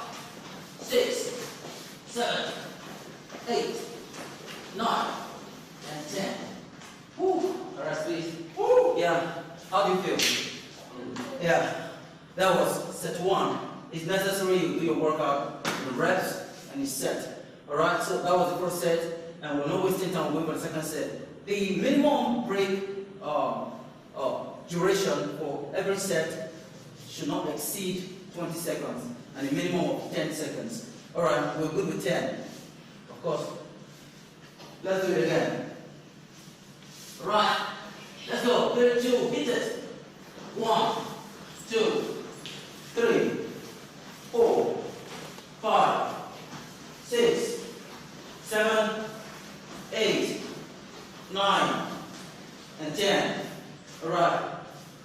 6, 7, 8, 9, and 10. Woo. Alright, please. Woo. Yeah. How do you feel? Yeah. That was set 1. It's necessary you do your workout, the reps, and you set. Alright, so that was the first set, and we're not wasting time going for the second set. The minimum break duration for every set should not exceed 20 seconds, and a minimum of 10 seconds. Alright, we're good with 10. Of course. Let's do it again. Right, let's go. 3, 2, hit it. 1, 2, 3, 4, 5, 6, 7, 8, 9, and 10. Alright,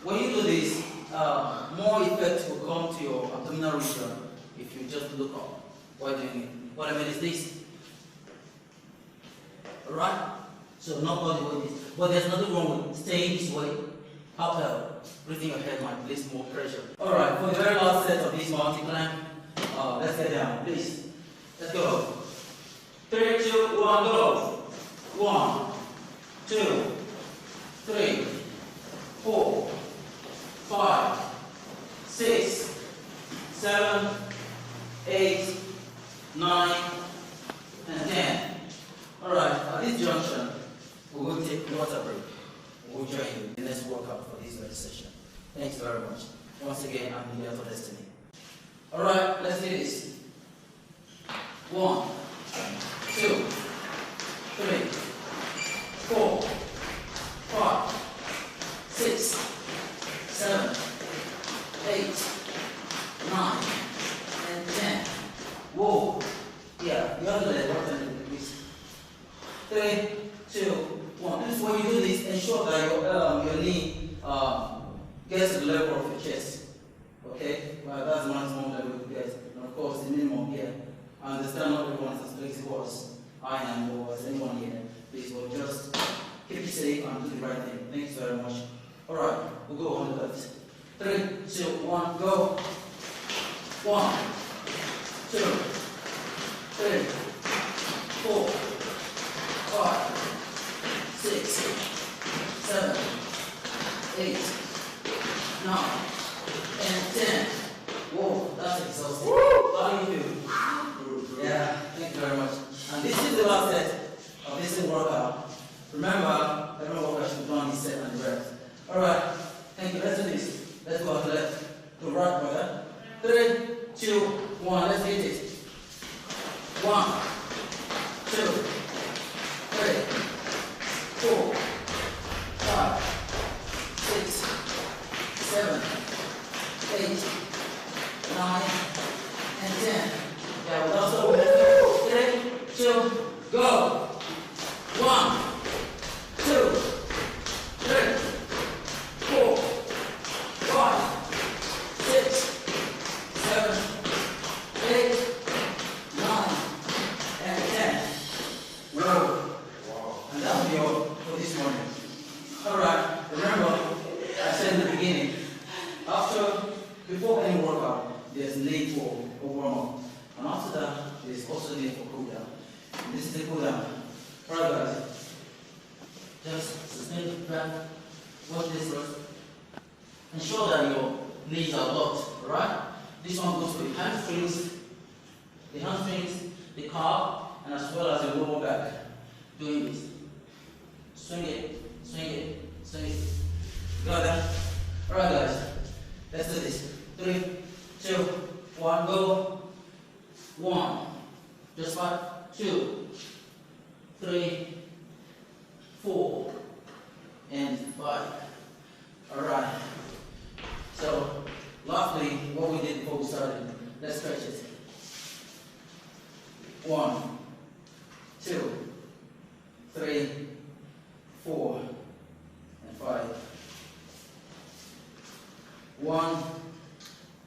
when you do this, more effect will come to your abdominal region if you just look up while doing it. What I mean is this. Alright? So not body weight this. But there's nothing wrong with staying this way. However, breathing your head might place more pressure. Alright, for the very last set of this mountain climb, let's get down, please. Let's go. 3, 2, 1, go. 1, 2, 3, 4, 5, 6, 7, 8, 9, and 10. Alright, at this junction, we will take a water break. We'll join you in the next workout for this very session. Thanks very much. Once again, I'm Miguel for Destiny. Alright, let's do this. 1, 2, 3, 4, 5, 6, 7, 8, 9, and 10. Whoa. Yeah, the other leg, what can you do this? 3, 2, 1. This when you do this, ensure that your knee gets to the level of your chest. Okay? Well, that's the maximum level you get. And of course, the minimum here. I understand not everyone is as flexible as I am or as anyone here. Please, but just keep it safe and do the right thing. Thanks very much. Alright, we'll go on the left. 3, 2, 1, go. 1, 2, 3, 4, 5, 6, 7, 8, 9, and 10. Whoa, that's exhausting. How do you feel? Yeah, thank you very much. And this is the last set of this workout. Remember, every workout should be done this set and the reps. Alright, thank you. Let's do this. Let's go to the left. To right, brother. 3, 2, 1. Let's hit it. 1, 2, 3, 4, 5, 6, 7, 8, 9, and 10. Yeah, we'll also 3, 2, go. 1, 2, 3, 4, 5, 6, 7, 8, 9, and 10. Whoa. And that'll be all for this morning. Alright, remember, I said in the beginning, before any workout, there's need for a warm-up. And after that, there's also need for cool down. And this is the cool down. Alright guys, just sustain the breath, watch this first. Ensure that your knees are locked, alright? This one goes with hamstrings, the calf, and as well as the lower back. Doing this. Swing it, swing it, swing it. Got that? Alright guys, let's do this. 3, Let's stretch it. 1, 2, 3, 4, and 5. 1,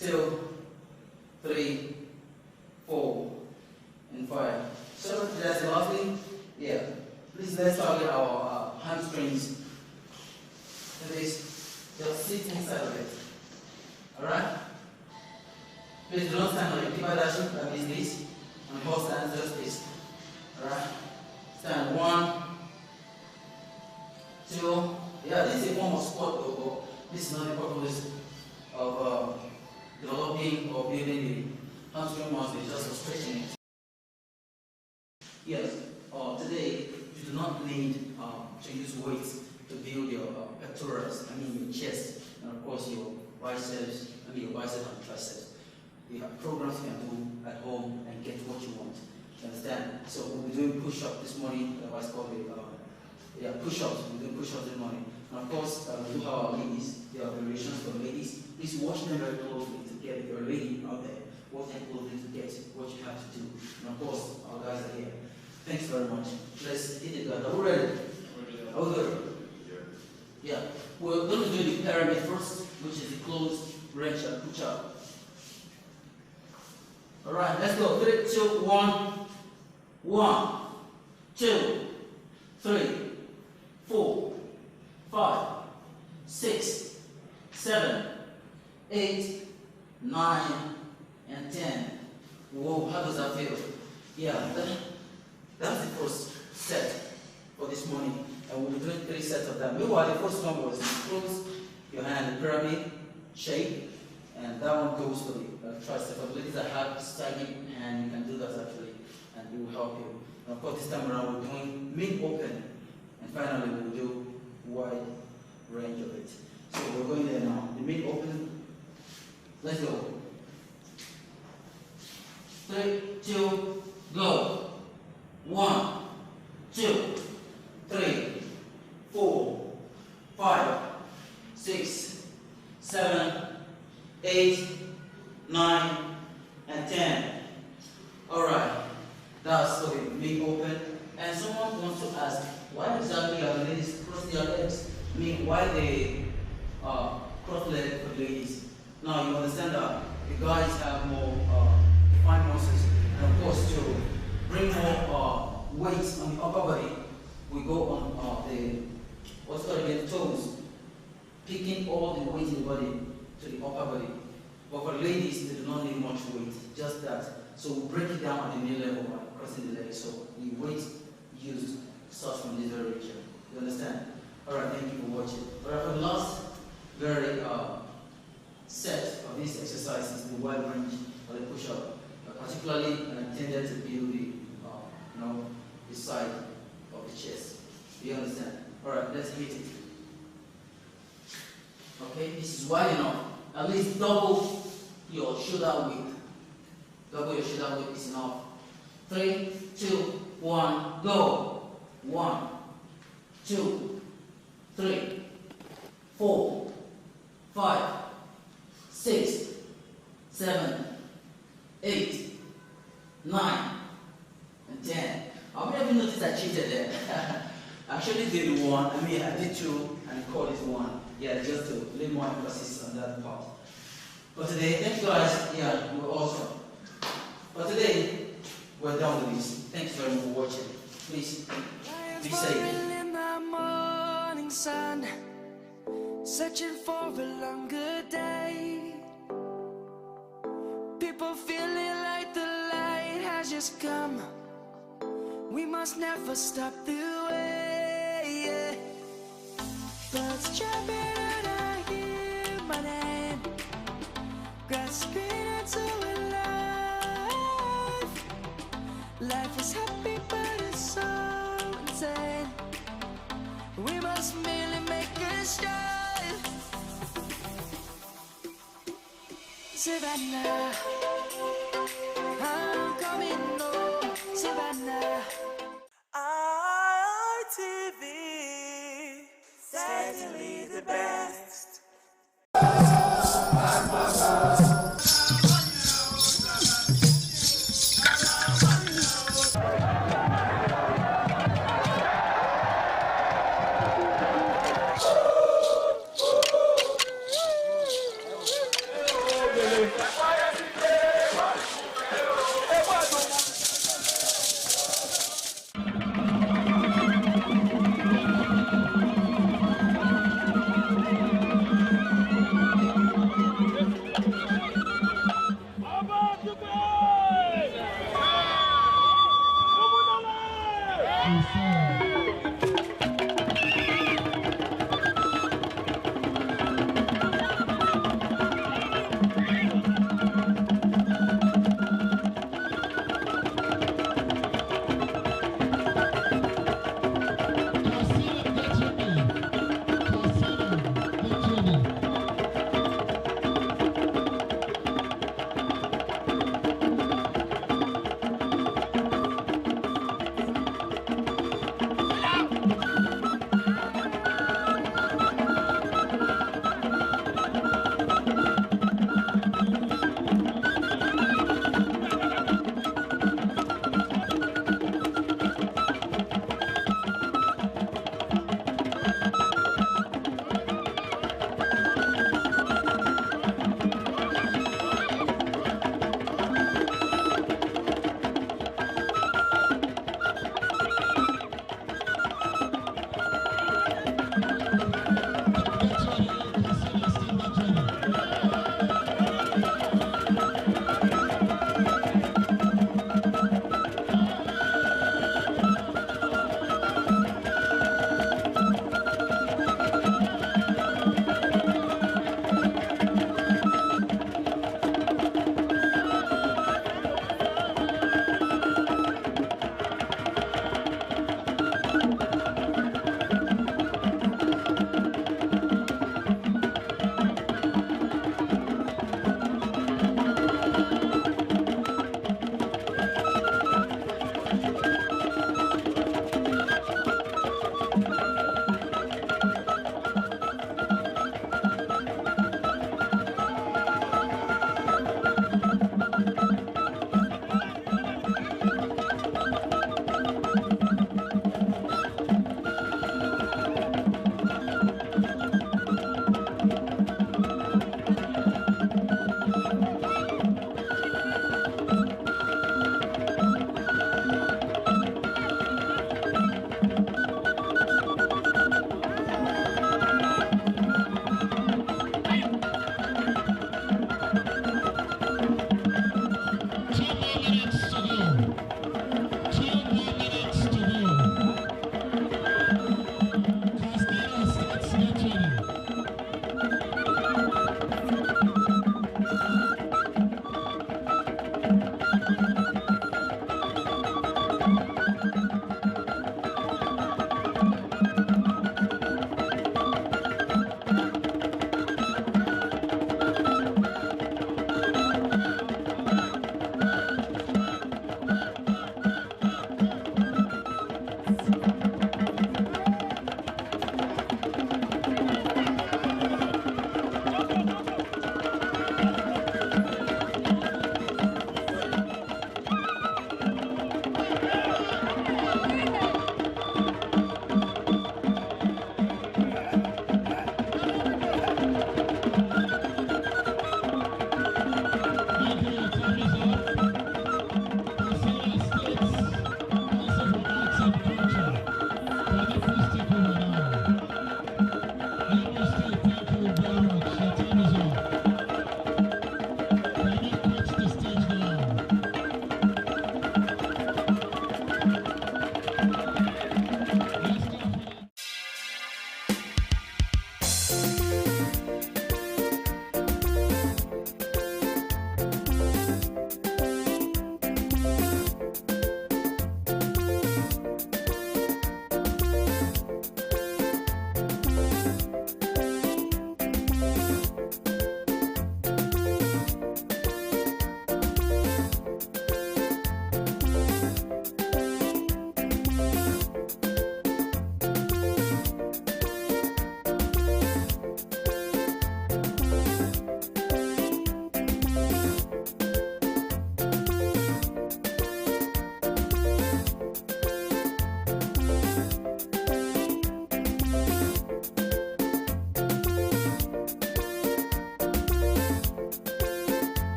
2, 3, 4, and 5. So that's the last thing. Yeah. Please let's target our hamstrings. This, just sit inside of it. Alright? Please don't stand on it. Keep that that means this. And both stands just this. Alright? Stand 1, 2. Yeah, this is a form of squat though, but this is not the purpose of developing or building the hamstring muscle, it's just for stretching it. Yes, today you do not need to use weights to build your pectorals, your chest, and of course your biceps, your biceps and triceps. You have programs you can do at home and get what you want. You understand? So we'll be doing push-ups this morning, otherwise called push-ups. We'll do push-ups this morning. And of course, we do have our ladies. There are variations for ladies. Please watch them very closely to get, if you're a lady out there, watch them closely to get what you have to do. And of course, our guys are here. Thanks very much. Let's hit it, guys. Are we ready? Are we good? Yeah. We're going to do the pyramid first, which is the closed range and push-up. Alright, let's go. 3, 2, 1. 1, 2, 3, 4, 5, 6, 7, 8, 9, and 10. Whoa, how does that feel? Yeah, that's the first set for this morning. And we'll be doing 3 sets of that. Meanwhile, the first one was close your hand in pyramid shape. And that one goes for the tricep. For ladies that have stagnant hand, you can do that actually, and it will help you. And of course, this time around we're doing mid open, and finally we'll do wide range of it. So we're going there now. The mid open. Let's go. 3, 2, go. 1, 2, 3, 4, 5, 6, 7, 8, 9, and 10. Alright, that's for the mid open. And someone wants to ask, why exactly are ladies cross their legs? Why they cross-legged for ladies? Now you understand that the guys have more defined muscles, and of course to bring more weight on the upper body, we go on the toes, picking all the weight in the body to the upper body. But for ladies, they do not need much weight, just that. So we break it down at the knee level by crossing the legs. So the weight used starts from this very region. You understand? Alright, thank you for watching. Alright, for the last very set of these exercises, the wide range or the push-up, particularly intended to build the side of the chest. You understand? Alright, let's hit it. Okay, this is wide enough. At least double your shoulder width. Double your shoulder width is enough. 3, 2, 1, go. 1, 2, 3, 4, 5, 6, 7, 8, 9, and 10. How many of you noticed I cheated there? I actually did 1. I did 2 and called it 1. Yeah, just to lay more emphasis on that part. For today, thank you guys. Yeah, we're awesome. For today, we're done with this. Thanks very much for watching. Please be safe. In the morning sun, searching for a longer day. People feeling like the light has just come. We must never stop the way. Yeah. Birds jumping and I hear my name, grasping into a life. Life is happy but it's so insane. We must merely make a start. Savannah, I'm coming home. Savannah. ITV, certainly the best.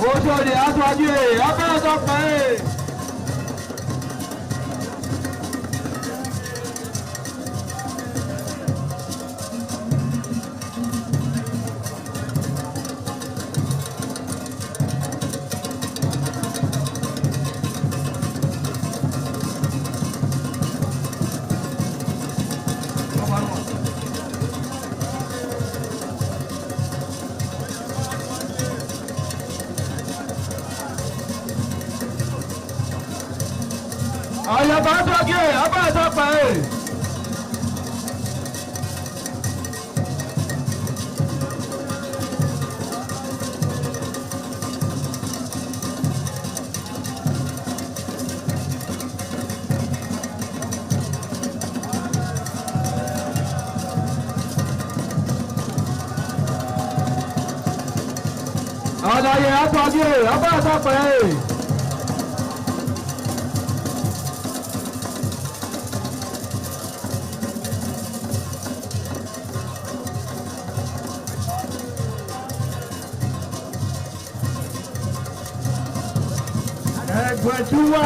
Oṣòdì aṣáájú ẹ̀ abẹ́rẹ́ tó pẹ́ ẹ̀. Àyàbá sọ́kè abẹ́rẹ́ tó pẹ́ ẹ̀. Àdàyè àtọ́jú abẹ́rẹ́ tó pẹ́ ẹ̀. Ẹgbẹ̀túwà.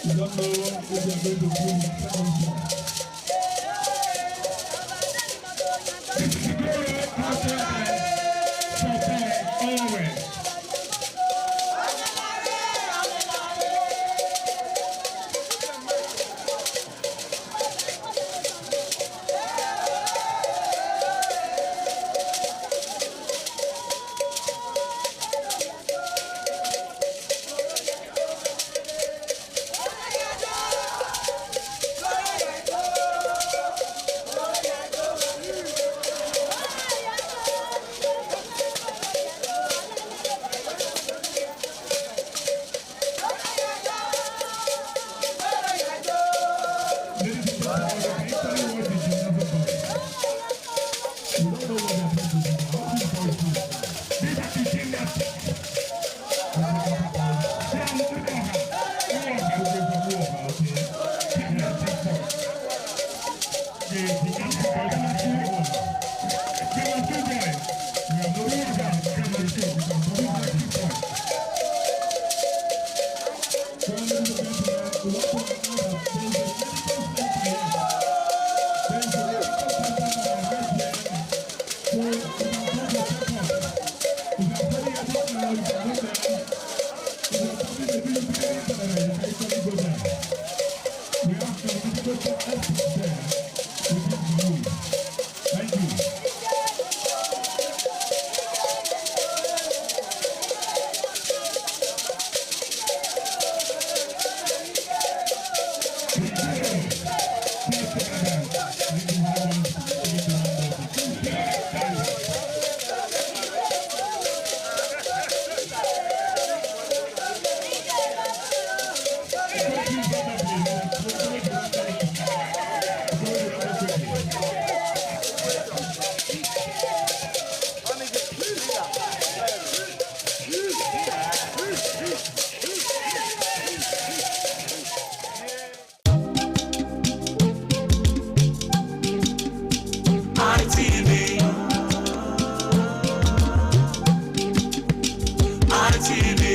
You don't know if they are going to do in the second part. This is the glory after always. Thank you.